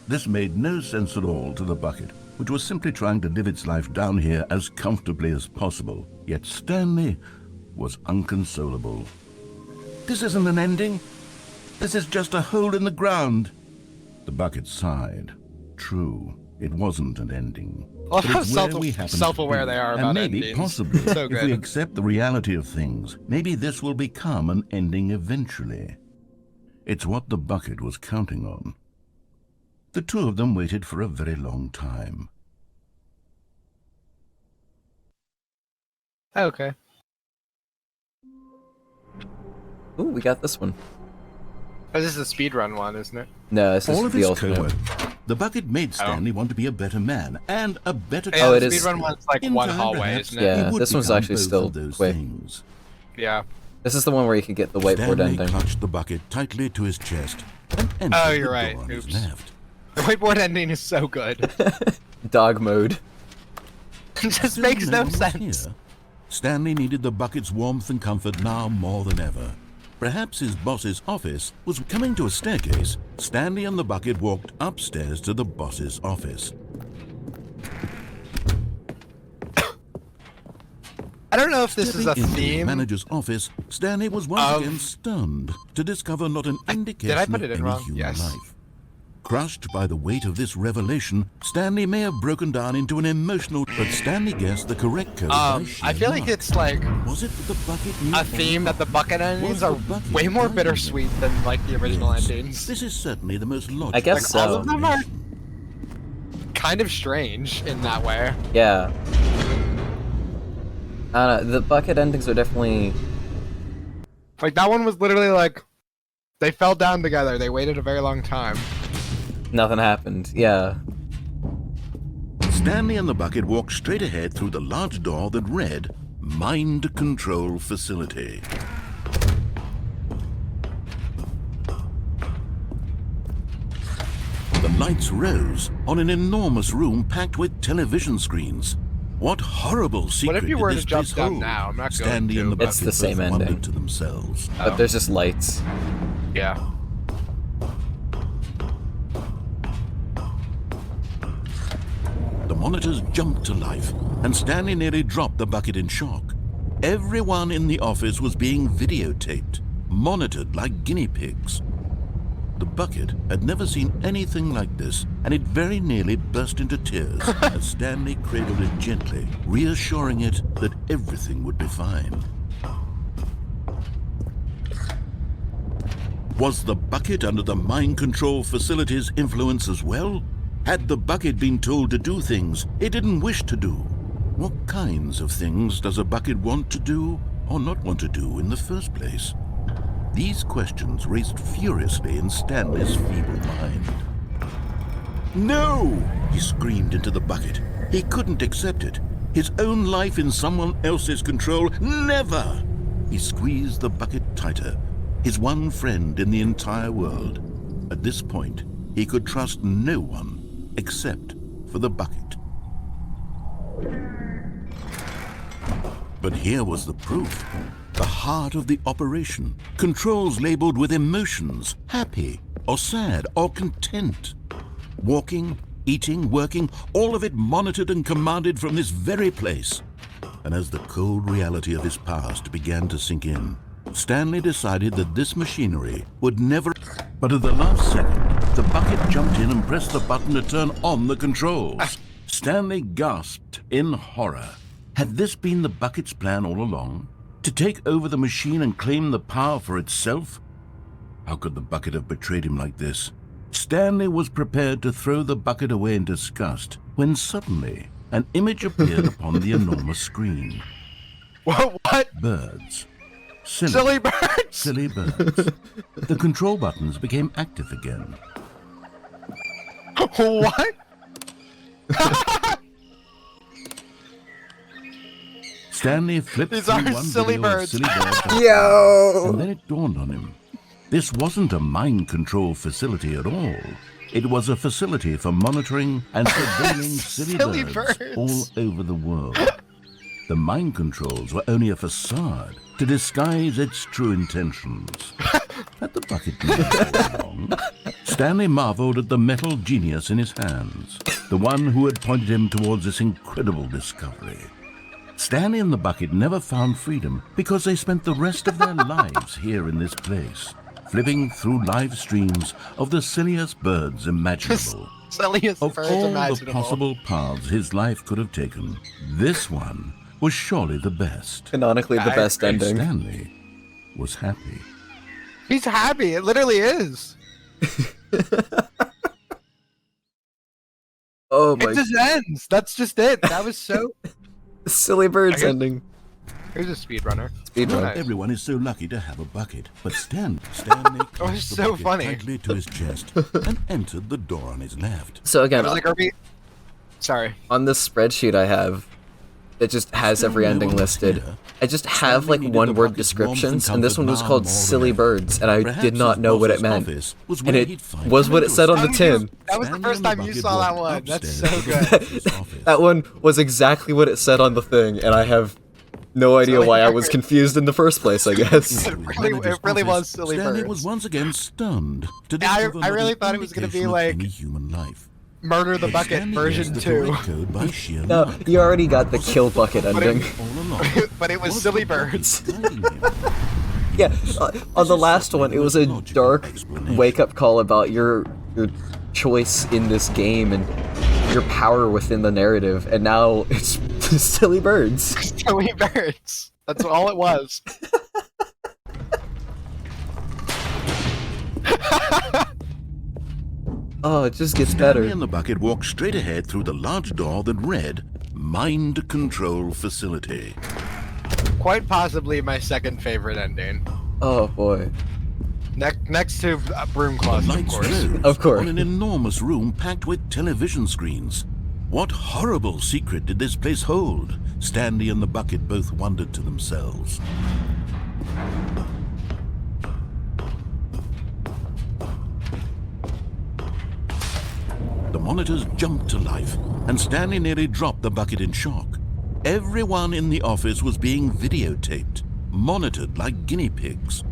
This made no sense at all to the bucket, which was simply trying to live its life down here as comfortably as possible. Yet Stanley was unconsolable. This isn't an ending. This is just a hole in the ground. The bucket sighed. True, it wasn't an ending. Well, But how it's where we happen to self-aware be. they are And about maybe, endings. possibly, So if we good. accept the reality of things, maybe this will become an ending eventually. It's what the bucket was counting on. The two of them waited for a very long time. Okay. Ooh, we got this one. Oh, this is a speedrun one, isn't it? No, this is All of the his ultimate. co-work. The bucket made Stanley want to be a better man and a better. Yeah, Oh, the it is- speedrun one's like In one time, hallway, perhaps, isn't it? Yeah, he would this one's become actually both still of those quick. things. Yeah. This is the one where you could get the whiteboard Stanley ending. clutched the bucket tightly to his chest and entered Oh, the you're right. door on his Oops. left. The whiteboard ending is so good. Dog mode. It just Still makes no one was sense. here. Stanley needed the bucket's warmth and comfort now more than ever. Perhaps his boss's office was coming to a staircase. Stanley and the bucket walked upstairs to the boss's office. I don't know if this is a Stepping into his theme. manager's office, Stanley was once again stunned to discover not an indication did I put it of in any wrong? human Yes. life. Crushed by the weight of this revelation, Stanley may have broken down into an emotional, but Stanley guessed the correct code by sheer I feel like luck. it's like Was it that the bucket knew a all theme about that the bucket endings Was are the bucket way more guiding bittersweet than like the original Yes. endings. This is certainly the most logical. I guess Like all so. of them are kind of strange in that way. Yeah. I don't know, the bucket endings are definitely... Like that one was literally like they fell down together. They waited a very long time. Nothing happened. Yeah. Stanley and the bucket walked straight ahead through the large door that read Mind Control Facility. The lights rose on an enormous room packed with television screens. What horrible secret if you did were to this jump place down hold? now? I'm not going Stanley to, and the but- It's bucket the same both wondered ending. to themselves. But there's just lights. Yeah. The monitors jumped to life, and Stanley nearly dropped the bucket in shock. Everyone in the office was being videotaped, monitored like guinea pigs. The bucket had never seen anything like this, and it very nearly burst into tears as Stanley cradled it gently, reassuring it that everything would be fine. Was the bucket under the mind control facility's influence as well? Had the bucket been told to do things it didn't wish to do? What kinds of things does a bucket want to do or not want to do in the first place? These questions raced furiously in Stanley's feeble mind. No! He screamed into the bucket. He couldn't accept it. His own life in someone else's control, never! He squeezed the bucket tighter. His one friend in the entire world. At this point, he could trust no one except for the bucket. But here was the proof. The heart of the operation. Controls labeled with emotions, happy or sad or content. Walking, eating, working, all of it monitored and commanded from this very place. And as the cold reality of his past began to sink in, Stanley decided that this machinery would never... But at the last second, the bucket jumped in and pressed the button to turn on the controls. Stanley gasped in horror. Had this been the bucket's plan all along? To take over the machine and claim the power for itself? How could the bucket have betrayed him like this? Stanley was prepared to throw the bucket away in disgust when suddenly an image appeared upon the enormous screen. What? Birds. Silly birds! Silly birds. The control buttons became active again. What? Stanley flipped These through are one silly video of birds. silly birds. Yo! And then it dawned on him. This wasn't a mind control facility at all. It was a facility for monitoring and surveilling silly birds all over the world. The mind controls were only a facade to disguise its true intentions. Had the bucket been all along? Stanley marveled at the metal genius in his hands, the one who had pointed him towards this incredible discovery. Stanley and the bucket never found freedom because they spent the rest of their lives here in this place, flipping through live streams of the silliest birds imaginable. Silliest Of birds all imaginable. the possible paths his life could have taken, this one was surely the best. Canonically the best And ending. Stanley was happy. He's happy. It literally is. Oh my... It just ends. That's just it. That was so... Silly birds ending. Here's a speedrunner. Speedrun. Not everyone is so lucky to have a bucket, but Stanley was clasped the so bucket funny. tightly to his chest and entered the door on his left. So again, I was like, are we... Sorry. on this spreadsheet I have, it just has every ending listed. I just have like one-word descriptions, and this one was called Silly Birds, and I did not know what it meant. And it was what it said on the tin. That was the first time you saw that one. That's so good. That one was exactly what it said on the thing, and I have no idea why I was confused in the first place, I guess. It really was Silly Stanley Birds. was once again stunned. To I really thought it was going to be like human life. Murder the Bucket version 2. No, you already got the kill bucket ending. But it was Silly Birds. Yeah, on the last one, it was a dark wake-up call about your choice in this game and your power within the narrative, and now it's Silly Birds. Silly Birds. That's all it was. Oh, it just gets Stanley better. and the bucket walked straight ahead through the large door that read Mind Control Facility. Quite possibly my second favorite ending. Oh boy. Next to Broom Closet, of Lights course. glowed Of course. on an enormous room packed with television screens. What horrible secret did this place hold? Stanley and the bucket both wondered to themselves. The monitors jumped to life, and Stanley nearly dropped the bucket in shock. Everyone in the office was being videotaped, monitored like guinea pigs.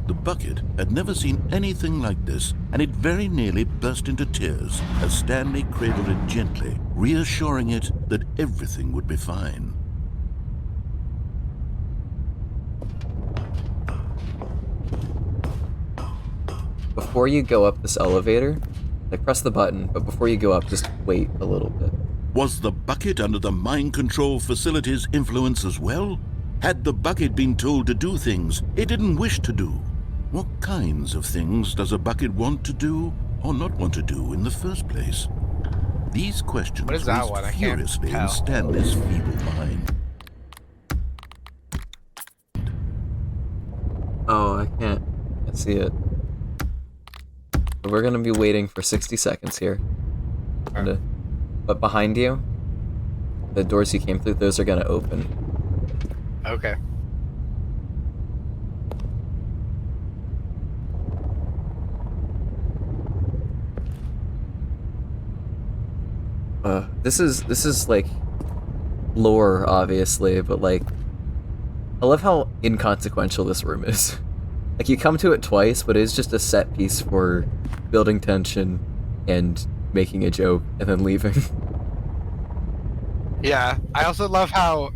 The bucket had never seen anything like this, and it very nearly burst into tears as Stanley cradled it gently, reassuring it that everything would be fine. Before you go up this elevator, like press the button, but before you go up, just wait a little bit. Was the bucket under the mind control facility's influence as well? Had the bucket been told to do things it didn't wish to do? What kinds of things does a bucket want to do or not want to do in the first place? These questions What is that one? I raced can't furiously in tell. Stanley's feeble mind. Oh, I can't see it. We're gonna be waiting for 60 seconds here. But behind you, the doors you came through, those are gonna open. Okay. This is like lore, obviously, but like I love how inconsequential this room is. Like you come to it twice, but it's just a set piece for building tension and making a joke and then leaving. Yeah, I also love how...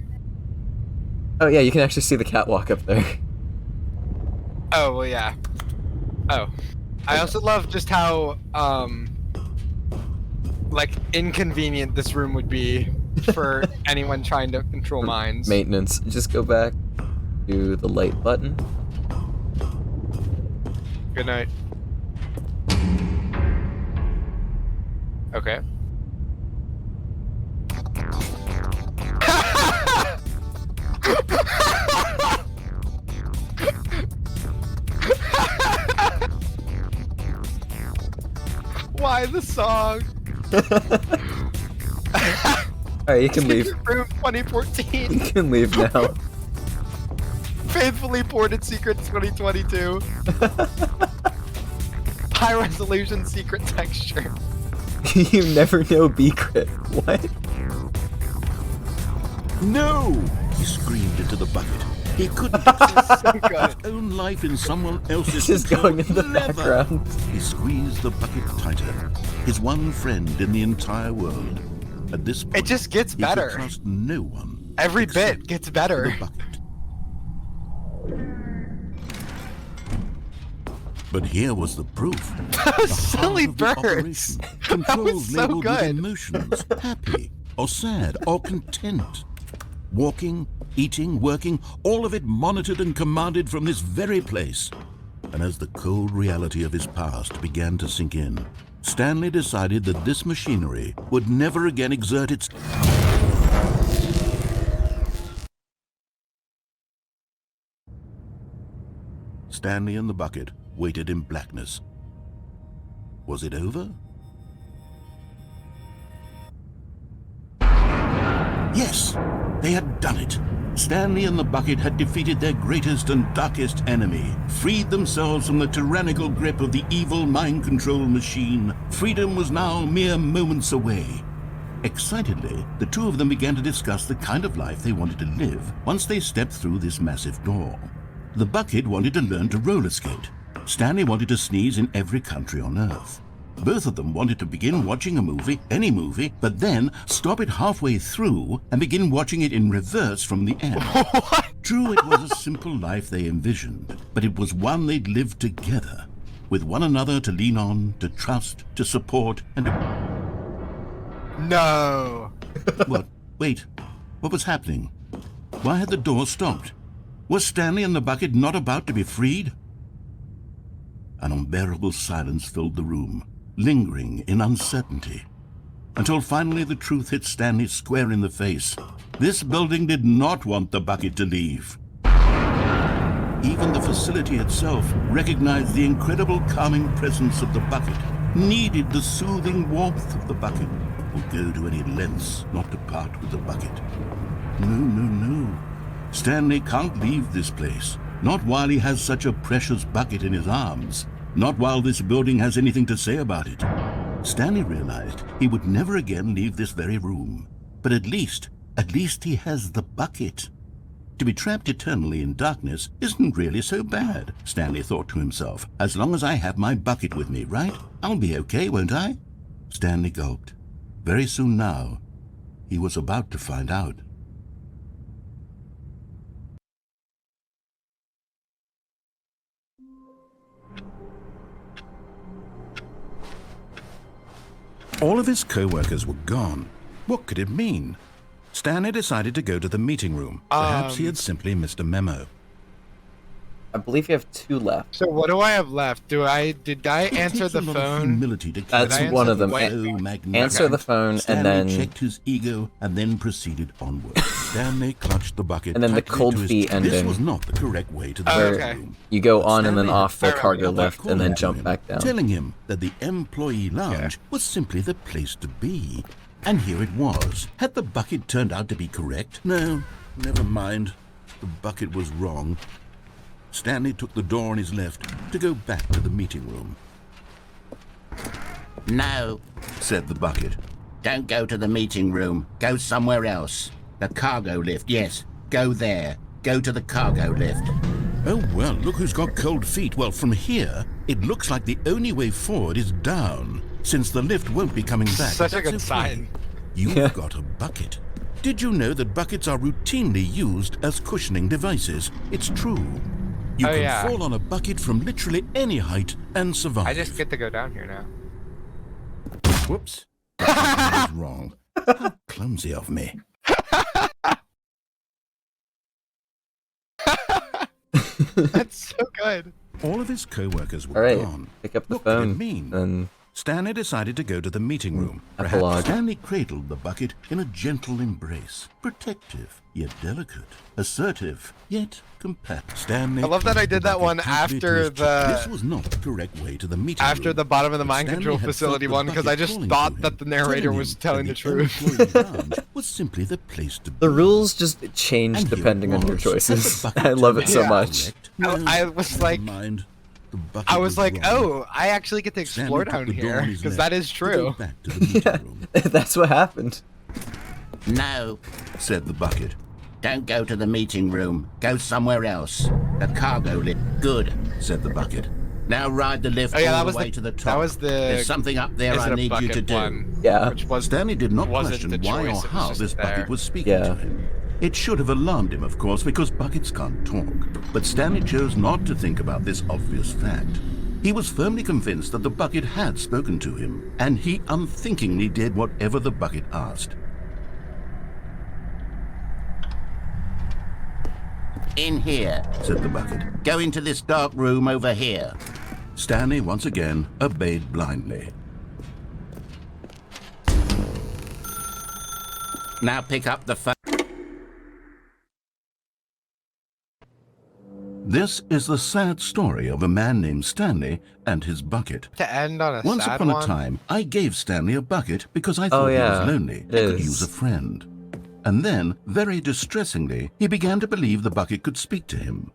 Oh yeah, you can actually see the catwalk up there. Oh, well, yeah. Oh. I also love just how, like, inconvenient this room would be for anyone trying to control minds. Maintenance. Just go back to the light button. Good night. Okay. Why the song? Alright, you can leave. Room 2014. You can leave now. Faithfully ported Secret 2022. High resolution secret texture. You never know Becrit. What? No! He screamed into the bucket. He couldn't accept his own life in someone else's Just going in the Never. background. He squeezed the bucket tighter. His one friend in the entire world. At this point, It just gets he better. could trust no one. Every except bit gets better. the bucket. But here was the proof. The Silly heart of the birds. operation. That Controls was so labeled with good. emotions, happy or sad or content. Walking, eating, working, all of it monitored and commanded from this very place. And as the cold reality of his past began to sink in, Stanley decided that this machinery would never again exert its... Stanley and the bucket waited in blackness. Was it over? Yes, they had done it. Stanley and the bucket had defeated their greatest and darkest enemy, freed themselves from the tyrannical grip of the evil mind control machine. Freedom was now mere moments away. Excitedly, the two of them began to discuss the kind of life they wanted to live once they stepped through this massive door. The bucket wanted to learn to roller skate. Stanley wanted to sneeze in every country on Earth. Both of them wanted to begin watching a movie, any movie, but then stop it halfway through and begin watching it in reverse from the end. True, it was a simple life they envisioned, but it was one they'd lived together, with one another to lean on, to trust, to support, and No. What? Wait. What was happening? Why had the door stopped? Was Stanley and the bucket not about to be freed? An unbearable silence filled the room, lingering in uncertainty, until finally the truth hit Stanley square in the face. This building did not want the bucket to leave. Even the facility itself recognized the incredible calming presence of the bucket, needed the soothing warmth of the bucket, would go to any lengths not to part with the bucket. No, no, no. Stanley can't leave this place, not while he has such a precious bucket in his arms, not while this building has anything to say about it. Stanley realized he would never again leave this very room, but at least he has the bucket. To be trapped eternally in darkness isn't really so bad, Stanley thought to himself. As long as I have my bucket with me, right? I'll be okay, won't I? Stanley gulped. Very soon now, he was about to find out. All of his co-workers were gone. What could it mean? Stanley decided to go to the meeting room. Perhaps he had simply missed a memo. I believe you have 2 left. So what do I have left? Did I answer the phone? That's one of them. Answer the phone Stanley and then checked his ego and then proceeded onward. Stanley clutched the bucket. and then the tightly cold to his feet chest. This ending. was not the correct way to the where meeting room. you go on and then Stanley off the had cargo found lift and then jump him, back down. telling him that the employee lounge was simply the place to be. And here it was. Had the bucket turned out to be correct? No, never mind. The bucket was wrong. Stanley took the door on his left to go back to the meeting room. No, said the bucket. don't go to the meeting room. Go somewhere else. The cargo lift, yes. Go there. Go to the cargo lift. Oh, well, look who's got cold feet. Well, from here, it looks like the only way forward is down, since the lift won't be coming back. Such a good That's sign. You've got a bucket. Did you know that buckets are routinely used as cushioning devices? It's true. You can fall on a bucket from literally any height and survive. I just get to go down here now. Whoops. That was wrong. How clumsy of me. That's so good. All of his co-workers were All right, gone. pick up the What could it phone mean? and Stanley decided to go to the meeting room. Epilogue. Perhaps Stanley cradled the bucket in a gentle embrace. Protective, yet delicate. Assertive, yet compassionate. Stanley I love that I did that one after This was not the correct way to the meeting room. after the bottom of the mind Stanley control had facility felt the one because I bucket just calling thought to that him, the narrator was telling the that truth. employee lounge was simply the place to be. the rules just change And here depending it on your was. choices. Had the bucket I love it turned so out much. correct? I was like, Mind. The bucket I was like, wrong. oh, I actually get to explore Stanley took down the door on here his because left that is to go true. back to the meeting room. That's what happened. No, said the bucket. don't go to the meeting room. Go somewhere else. The cargo lift. Good, said the bucket. Now ride the lift Oh, yeah, that all was the way the- to the top. that was the- There's something up there Is I it a need you bucket to do. one? Yeah. Which was Stanley did not wasn't question the why choice, or it was how just this there. bucket was speaking Yeah. to him. It should have alarmed him, of course, because buckets can't talk. But Stanley chose not to think about this obvious fact. He was firmly convinced that the bucket had spoken to him, and he unthinkingly did whatever the bucket asked. In here, said the bucket. Go into this dark room over here. Stanley once again obeyed blindly. Now pick up the phone. This is the sad story of a man named Stanley and his bucket. To end on a Once sad upon one? a time, I gave Stanley a bucket because I thought he yeah, was lonely it and could is. use a friend. And then, very distressingly, he began to believe the bucket could speak to him.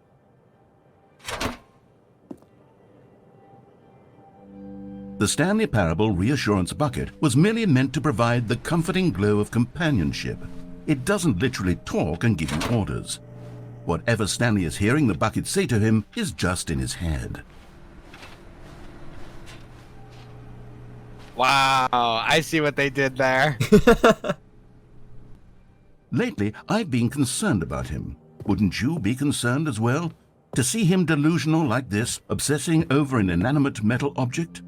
The Stanley Parable Reassurance Bucket was merely meant to provide the comforting glow of companionship. It doesn't literally talk and give you orders. Whatever Stanley is hearing the bucket say to him is just in his head. Wow, I see what they did there. Lately, I've been concerned about him. Wouldn't you be concerned as well? To see him delusional like this, obsessing over an inanimate metal object?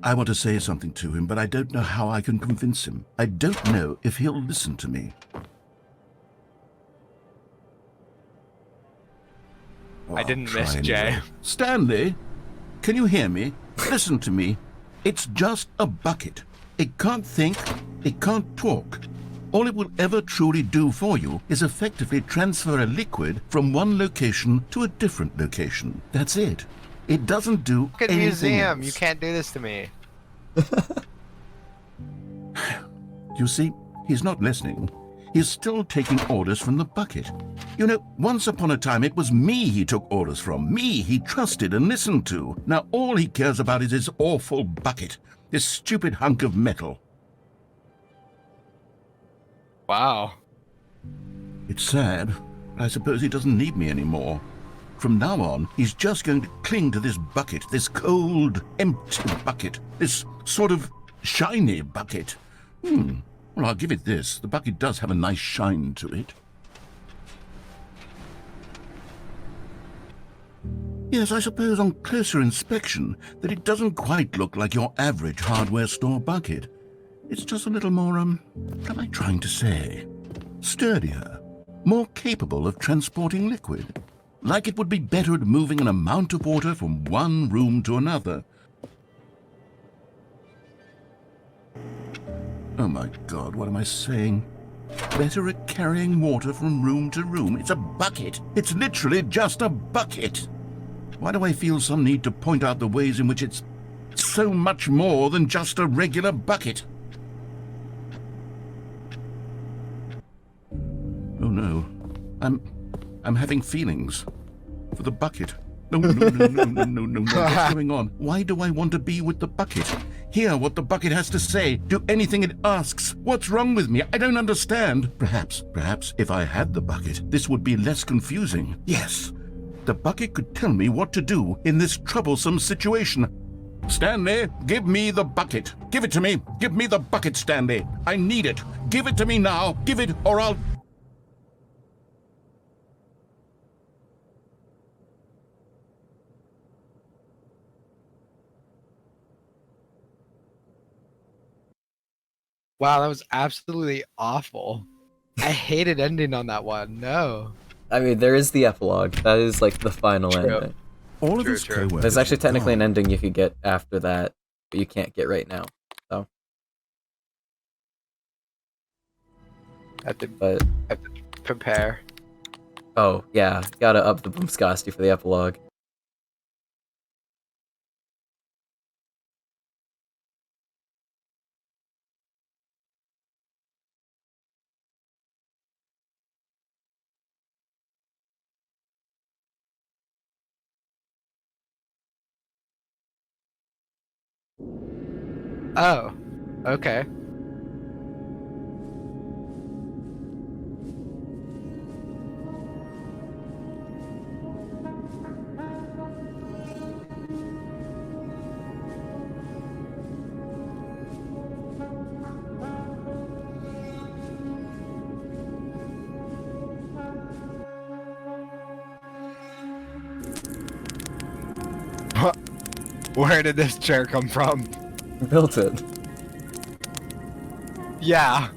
I want to say something to him, but I don't know how I can convince him. I don't know if he'll listen to me. I didn't Try miss anyway. Jay. Stanley, can you hear me? Listen to me. It's just a bucket. It can't think. It can't talk. All it will ever truly do for you is effectively transfer a liquid from one location to a different location. That's it. It doesn't do Look at anything museum. else. You can't do this to me. You see, he's not listening. He's still taking orders from the bucket. You know, once upon a time it was me he took orders from. Me he trusted and listened to. Now all he cares about is his awful bucket. This stupid hunk of metal. Wow. It's sad. I suppose he doesn't need me anymore. From now on, he's just going to cling to this bucket, this cold, empty bucket, this sort of shiny bucket. Well, I'll give it this. The bucket does have a nice shine to it. Yes, I suppose on closer inspection that it doesn't quite look like your average hardware store bucket. It's just a little more, what am I trying to say? Sturdier, more capable of transporting liquid. like it would be better at moving an amount of water from one room to another. Oh my God, what am I saying? Better at carrying water from room to room. It's a bucket. It's literally just a bucket. Why do I feel some need to point out the ways in which it's so much more than just a regular bucket? Oh no, I'm having feelings for the bucket. No, what's going on? Why do I want to be with the bucket? Hear what the bucket has to say, do anything it asks. What's wrong with me? I don't understand. Perhaps if I had the bucket, this would be less confusing. Yes, the bucket could tell me what to do in this troublesome situation. Stanley, give me the bucket. Give it to me. Give me the bucket, Stanley. I need it. Give it to me now. Give it or I'll... Wow, that was absolutely awful. I hated ending on that one. No. I mean, there is the epilogue. That is like the final ending. All of his co-workers There's actually technically an gone. ending you could get after that, but you can't get right now. So. Have to But prepare. oh yeah, gotta up the boomscasti for the epilogue. Oh, okay. Where did this chair come from? Built it. Yeah.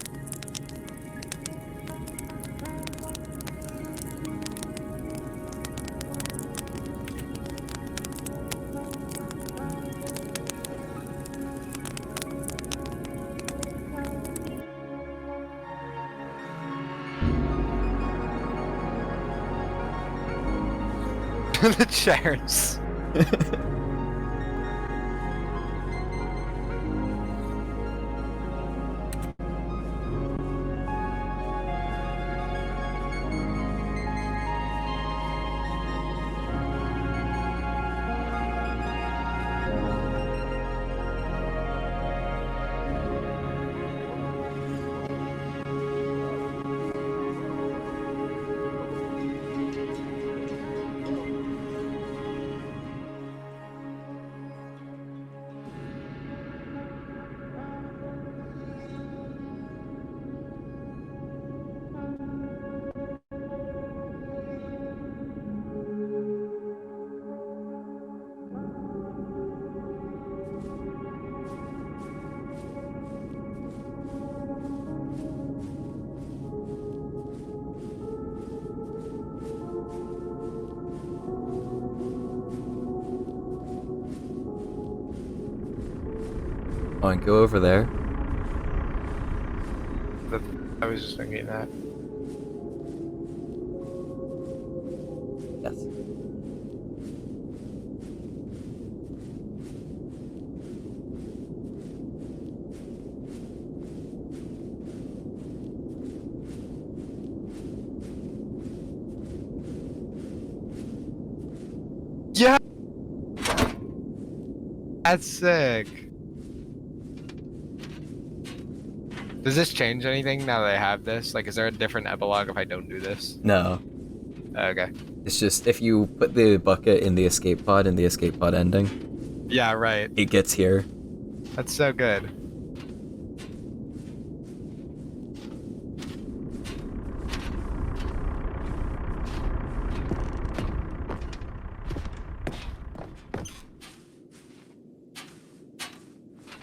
The chairs. Come on, go over there. I was just thinking that. Yes. Yeah. That's sick. Does this change anything now that I have this? Like, is there a different epilogue if I don't do this? No. Okay. It's just if you put the bucket in the escape pod ending, Yeah, right. it gets here. That's so good.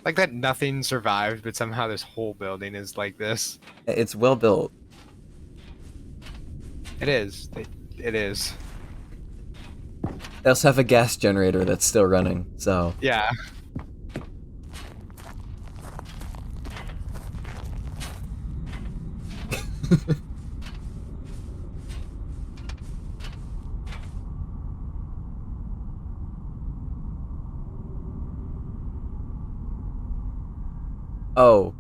Like that nothing survived, but somehow this whole building is like this. It's well built. It is. It is. They also have a gas generator that's still running, so... Yeah. Oh.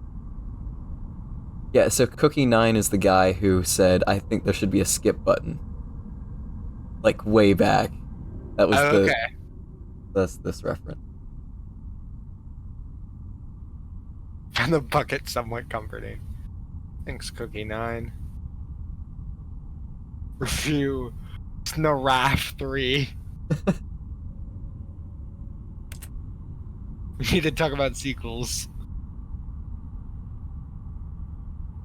Yeah, so Cookie 9 is the guy who said, I think there should be a skip button. Like, way back. That was Okay. That's this reference. Found the bucket somewhat comforting. Thanks, Cookie 9. Review Snaraf 3. We need to talk about sequels.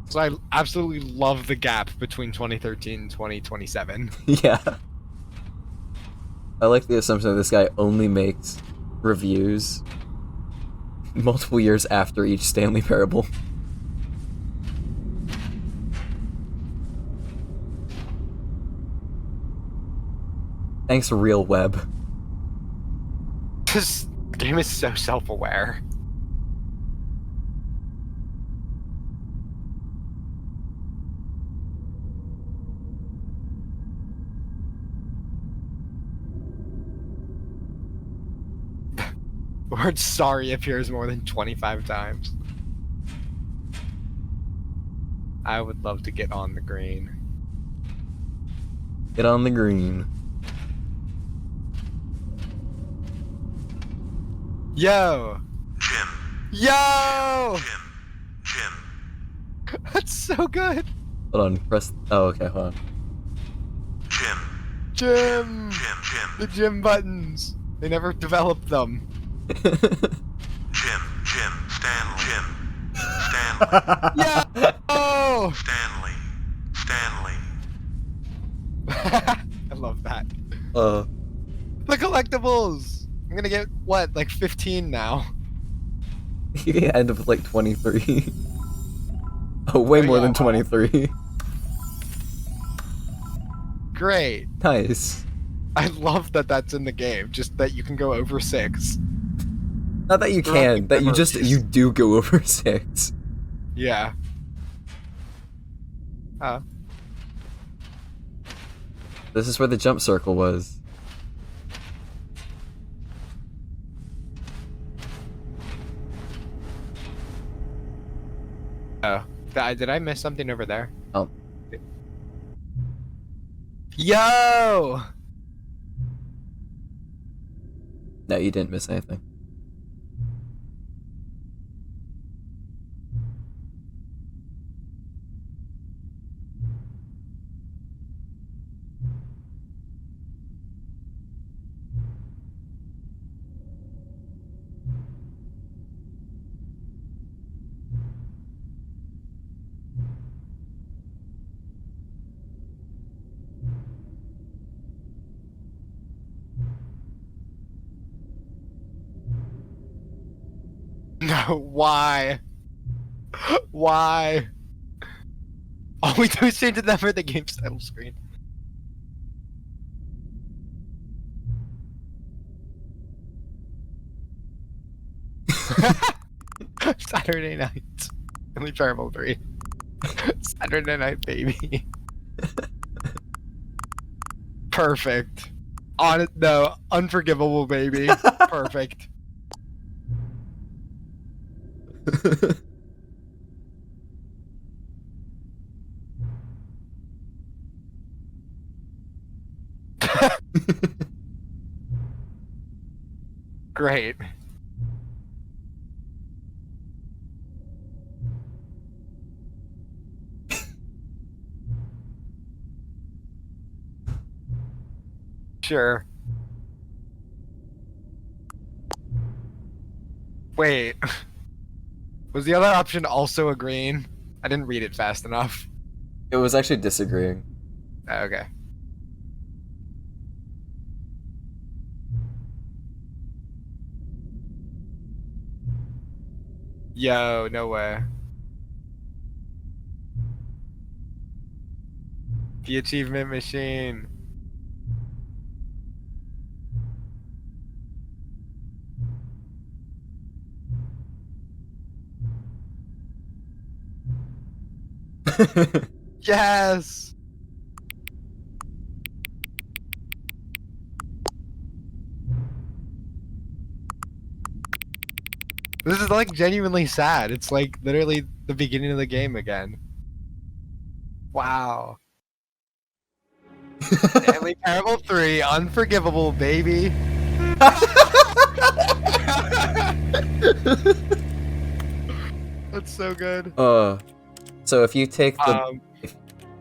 So I absolutely love the gap between 2013 and 2027. Yeah. I like the assumption that this guy only makes reviews multiple years after each Stanley Parable. Thanks, Real Web. This game is so self-aware. The word sorry appears more than 25 times. I would love to get on the green. Get on the green. Yo! Jim. Yo! Jim. That's so good! Hold on, press... Oh, okay, hold on. Jim! The Jim buttons! They never developed them. Stanley. Yo! Stanley. I love that. The collectibles! I'm gonna get, what, like 15 now? You end up with like 23. Oh, way more than 23. Great. Nice. I love that that's in the game, just that you can go over 6. Not that you can, that you do go over 6. Yeah. This is where the jump circle was. Oh. Did I miss something over there? Oh. Yo! No, you didn't miss anything. No, why? Why? All we do is change the number of the game's title screen. Saturday night. Stanley Parable 3. Saturday night, baby. Perfect. No, unforgivable, baby. Perfect. Great. Sure. Wait. Was the other option also agreeing? I didn't read it fast enough. It was actually disagreeing. Okay. Yo, no way. The achievement machine. Yes. This is like genuinely sad. It's like literally the beginning of the game again. Wow. Stanley Parable 3, Unforgivable, baby. That's so good. So if you take the